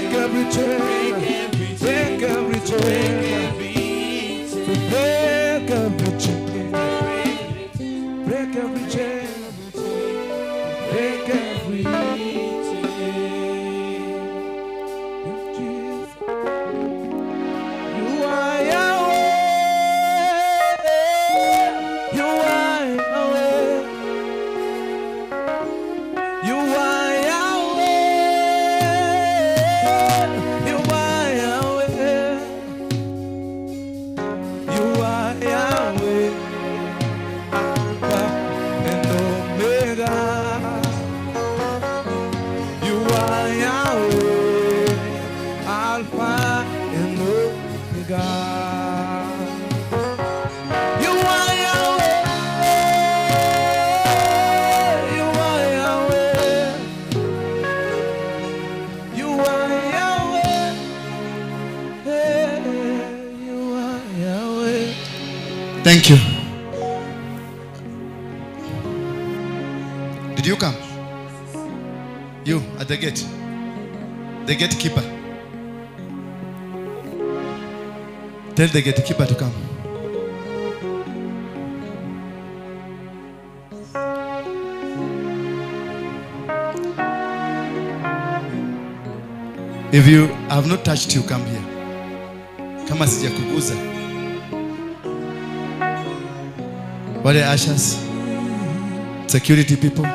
every chain. Thank you. Did you come? You at the gate. The gatekeeper. Tell the gatekeeper to come. If you have not touched you, come here. Kama sijakuguza. Wale ushers, security people.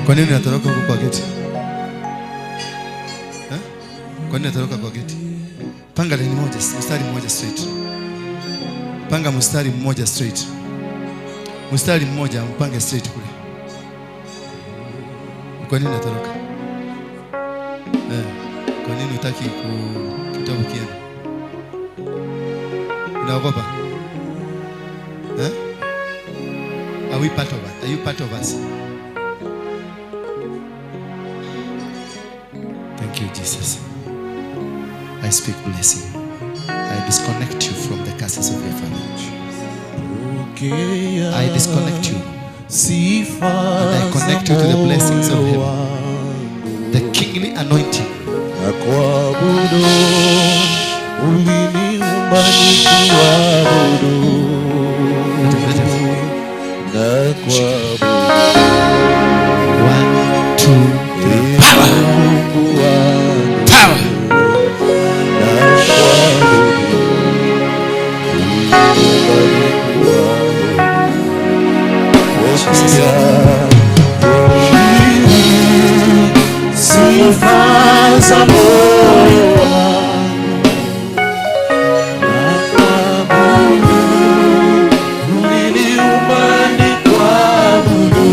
Kwa nini unatoroka huko kwa gate? Kwa nini unatoroka kwa gate? Panga line moja, mstari mmoja straight. Panga mstari mmoja straight. Mstari mmoja mpange straight kule. Kwa nini unatoroka? Kwa nini hutaki kitabu kiende? Unaogopa? Are we part of it? Are you part of us? Thank you, Jesus. I speak blessing. I disconnect you from the curses of your family. I disconnect you. And I connect you to the blessings of heaven. The kingly anointing. One, two, three. Power. Sifa za moyo wangu nakuabudu, uliniumba nikuabudu,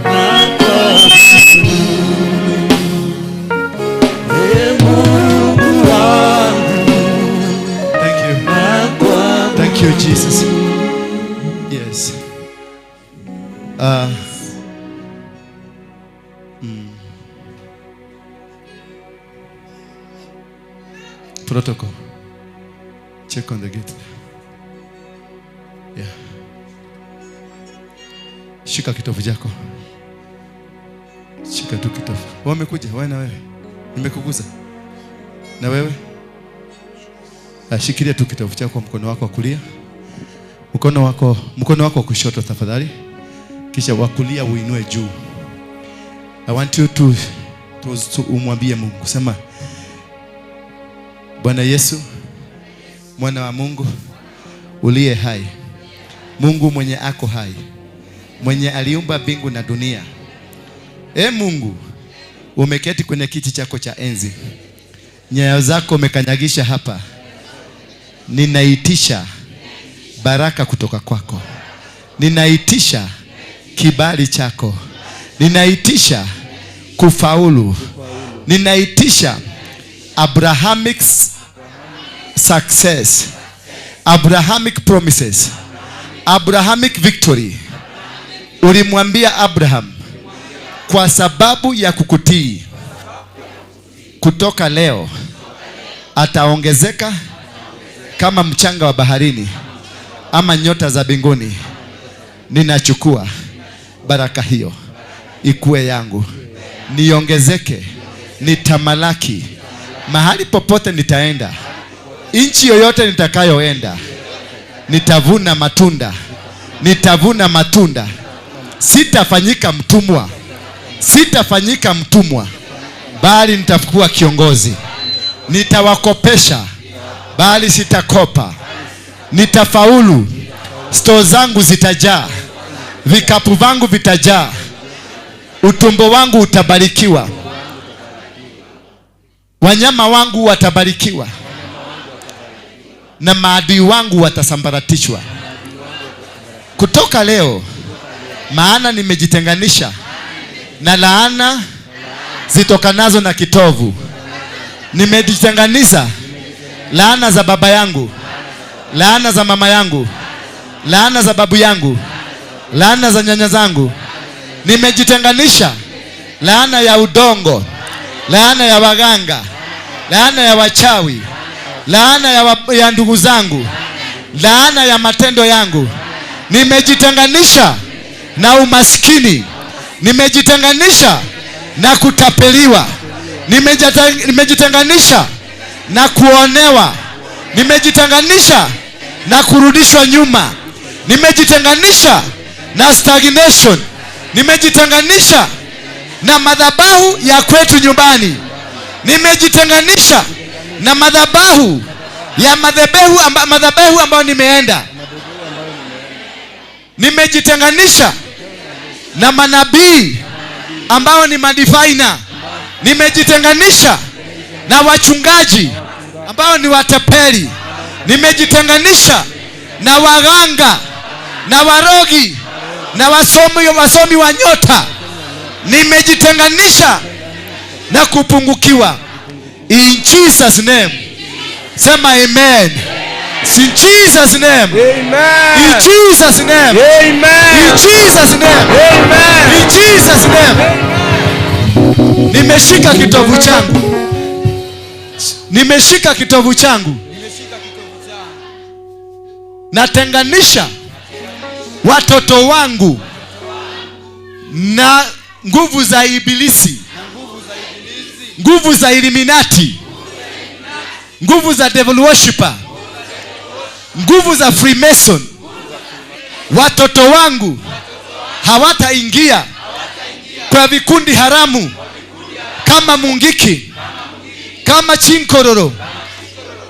nakuabudu, Ee Mungu wangu. Thank you. Thank you, Jesus. Yes. Protocol. Check on the gate. Yeah. Shika kitovu chako. Shika tu kitovu. Wamekuja, wewe na wewe. Nimekuguza. Na wewe? Shikilia tu kitovu chako kwa mkono wako wa kulia. Mkono wako wa kushoto tafadhali. Kisha wa kulia uinue juu. I want you to umwambie Mungu, sema Bwana Yesu, mwana wa Mungu uliye hai, Mungu mwenye ako hai, mwenye aliumba mbingu na dunia. Mungu, umeketi kwenye kiti chako cha enzi, nyayo zako umekanyagisha hapa. Ninaitisha baraka kutoka kwako, ninaitisha kibali chako, ninaitisha kufaulu, ninaitisha Abrahamic success, Abrahamic promises, Abrahamic victory. Ulimwambia Abraham, kwa sababu ya kukutii, kutoka leo ataongezeka kama mchanga wa baharini ama nyota za mbinguni. Ninachukua baraka hiyo ikuwe yangu, niongezeke, nitamalaki mahali popote nitaenda, nchi yoyote nitakayoenda, nitavuna matunda, nitavuna matunda. Sitafanyika mtumwa, sitafanyika mtumwa, bali nitakuwa kiongozi. Nitawakopesha bali sitakopa. Nitafaulu, store zangu zitajaa, vikapu vangu vitajaa, utumbo wangu utabarikiwa, wanyama wangu watabarikiwa, na maadui wangu watasambaratishwa kutoka leo. Maana nimejitenganisha na laana zitokanazo na kitovu. Nimejitenganisha laana za baba yangu, laana za mama yangu, laana za babu yangu, laana za nyanya zangu. Nimejitenganisha laana ya udongo, laana ya waganga, laana ya wachawi, laana ya ndugu zangu, laana ya matendo yangu. Nimejitenganisha na umaskini, nimejitenganisha na kutapeliwa, nimejitenganisha na kuonewa, nimejitenganisha na kurudishwa nyuma, nimejitenganisha na stagnation, nimejitenganisha na madhabahu ya kwetu nyumbani, nimejitenganisha na madhabahu ambayo nimeenda, nimejitenganisha na manabii ambao ni madifaina, nimejitenganisha na wachungaji ambao ni watapeli, nimejitenganisha na waganga na warogi na wasomi wa nyota, nimejitenganisha na kupungukiwa. In Jesus name, sema amen. In Jesus name, amen. In Jesus name, amen. In Jesus name, amen. In Jesus name, amen. Nimeshika kitovu changu, nimeshika kitovu changu, natenganisha watoto wangu na nguvu za ibilisi, nguvu za Illuminati, nguvu za devil worshipper, nguvu za Freemason. Watoto wangu hawataingia kwa vikundi haramu kama Mungiki, kama Chinkororo,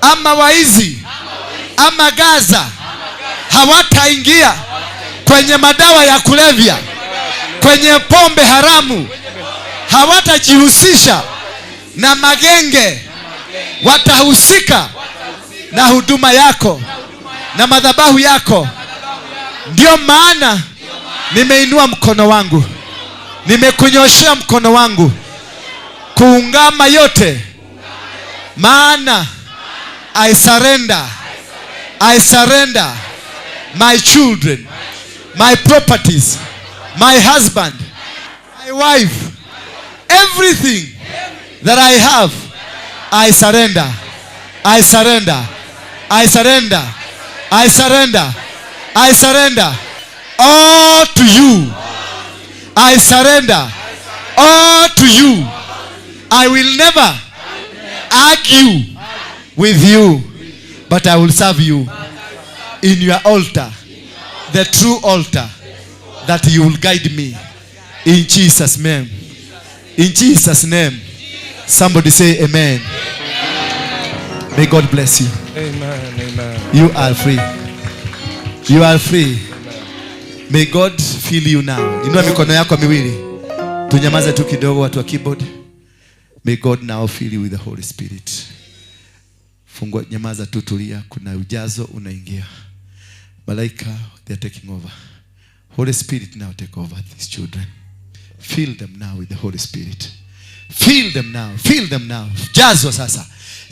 ama waizi, ama Gaza. Hawataingia kwenye madawa ya kulevya, kwenye pombe haramu. Hawatajihusisha na magenge. Watahusika na huduma yako na madhabahu yako. Ndio maana nimeinua mkono wangu, nimekunyoshea mkono wangu kuungama yote. Maana I surrender my children, my properties, my husband, my wife, everything that I have. I surrender, I surrender, I surrender, I surrender, I surrender all to you. I surrender all to you. I will never argue with you, but I will serve you in your altar, the true altar, that you will guide me. In Jesus' name. In Jesus' name. Somebody say amen. May God bless you. Amen. Amen. You are free. You are free. May God fill you now. Inua mikono yako miwili. Tunyamaze tu kidogo watu wa keyboard. May God now fill you with the Holy Spirit. Fungua, nyamaza tu, tulia. Kuna ujazo unaingia. Malaika, they are taking over. Holy Spirit, now take over these children. Fill them now with the Holy Spirit. Fill them now. Fill them now. Jazwa sasa.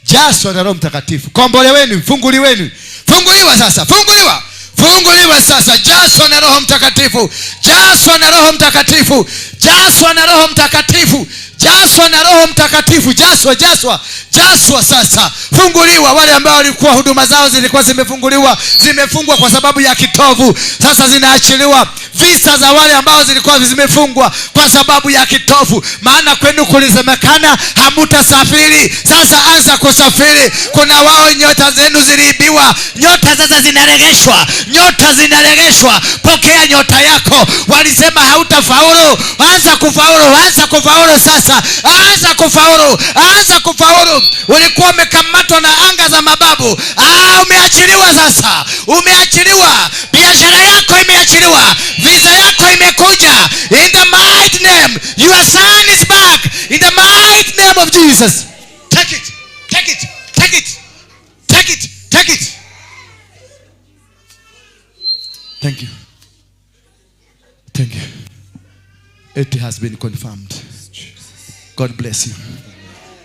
Jazwa na Roho Mtakatifu. Komboleweni, funguliweni. Funguliwa sasa. Funguliwa. Funguliwa sasa. Jazwa na Roho Mtakatifu. Jazwa na Roho Mtakatifu. Jazwa na Roho Mtakatifu. Jazwa na Roho Mtakatifu. Jazwa sasa. Funguliwa. Wale ambao walikuwa huduma zao zilikuwa zimefungwa kwa sababu ya kitovu, sasa zinaachiliwa. Visa za wale ambao zilikuwa zimefungwa kwa sababu ya kitovu, maana kwenu kulisemekana hamutasafiri. Sasa anza kusafiri. Kuna wao nyota zenu ziliibiwa, nyota sasa zinaregeshwa. Nyota zinaregeshwa. Pokea nyota yako. Walisema hautafaulu, anza kufaulu. Anza kufaulu sasa. Anza kufaulu. Anza kufaulu. Ulikuwa umekamatwa na anga za mababu. Umeachiliwa sasa. Umeachiliwa. Biashara yako imeachiliwa. Visa yako imekuja. In the mighty name. Your son is back. In the mighty name of Jesus. Take it. Take it. Take it. Take it. Take it. Thank you. Thank you. It has been confirmed. God bless you.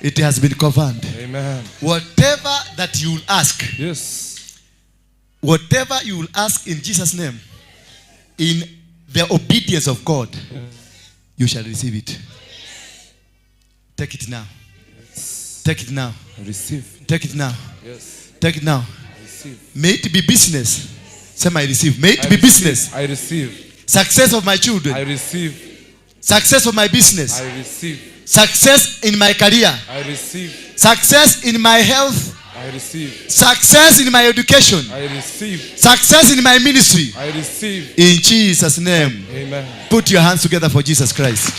It has been confirmed. Amen. Whatever that you will ask. Yes. Whatever you will ask in Jesus' name, in the obedience of God, you shall receive it. Take it now. Yes. Take it now. Receive. Take it now. Yes. Take it now. Receive. May it be business. Say, I receive. May it be business. I receive. Success of my children. I receive. Success of my business. I receive. Success in my career. I receive. Success in my health. I receive. Success in my education. I receive. Success in my ministry. I receive. In Jesus' name. Amen. Put your hands together for Jesus Christ.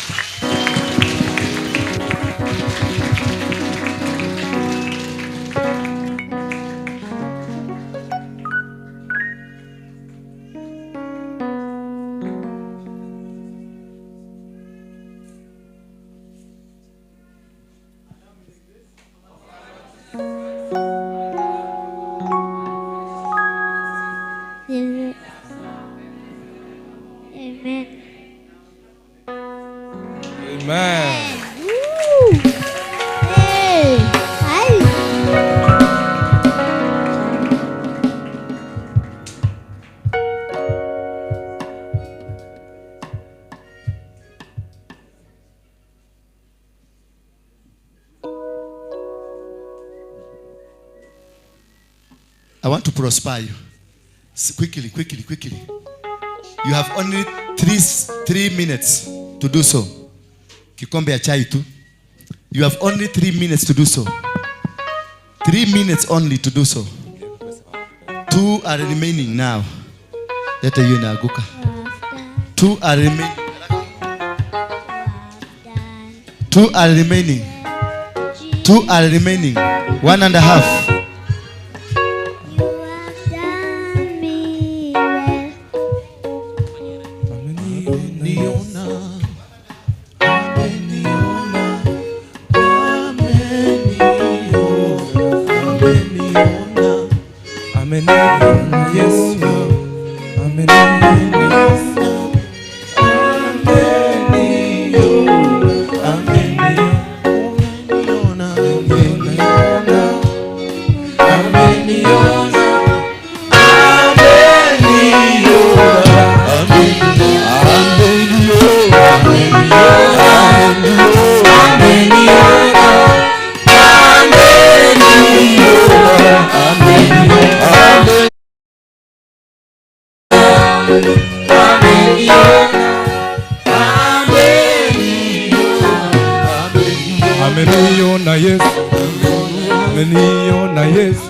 Amen. I want to prosper you. Quickly. You have only 3 minutes to do so. Kikombe ya chai tu. You have only 3 minutes to do so. 3 minutes only to do so. 2 are remaining now. Leta hiyo inaaguka. 2 are remaining. 2 are remaining. 2 are remaining. 1.5. Ameniona Yesu. Ameniona Yesu.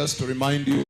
just to remind you,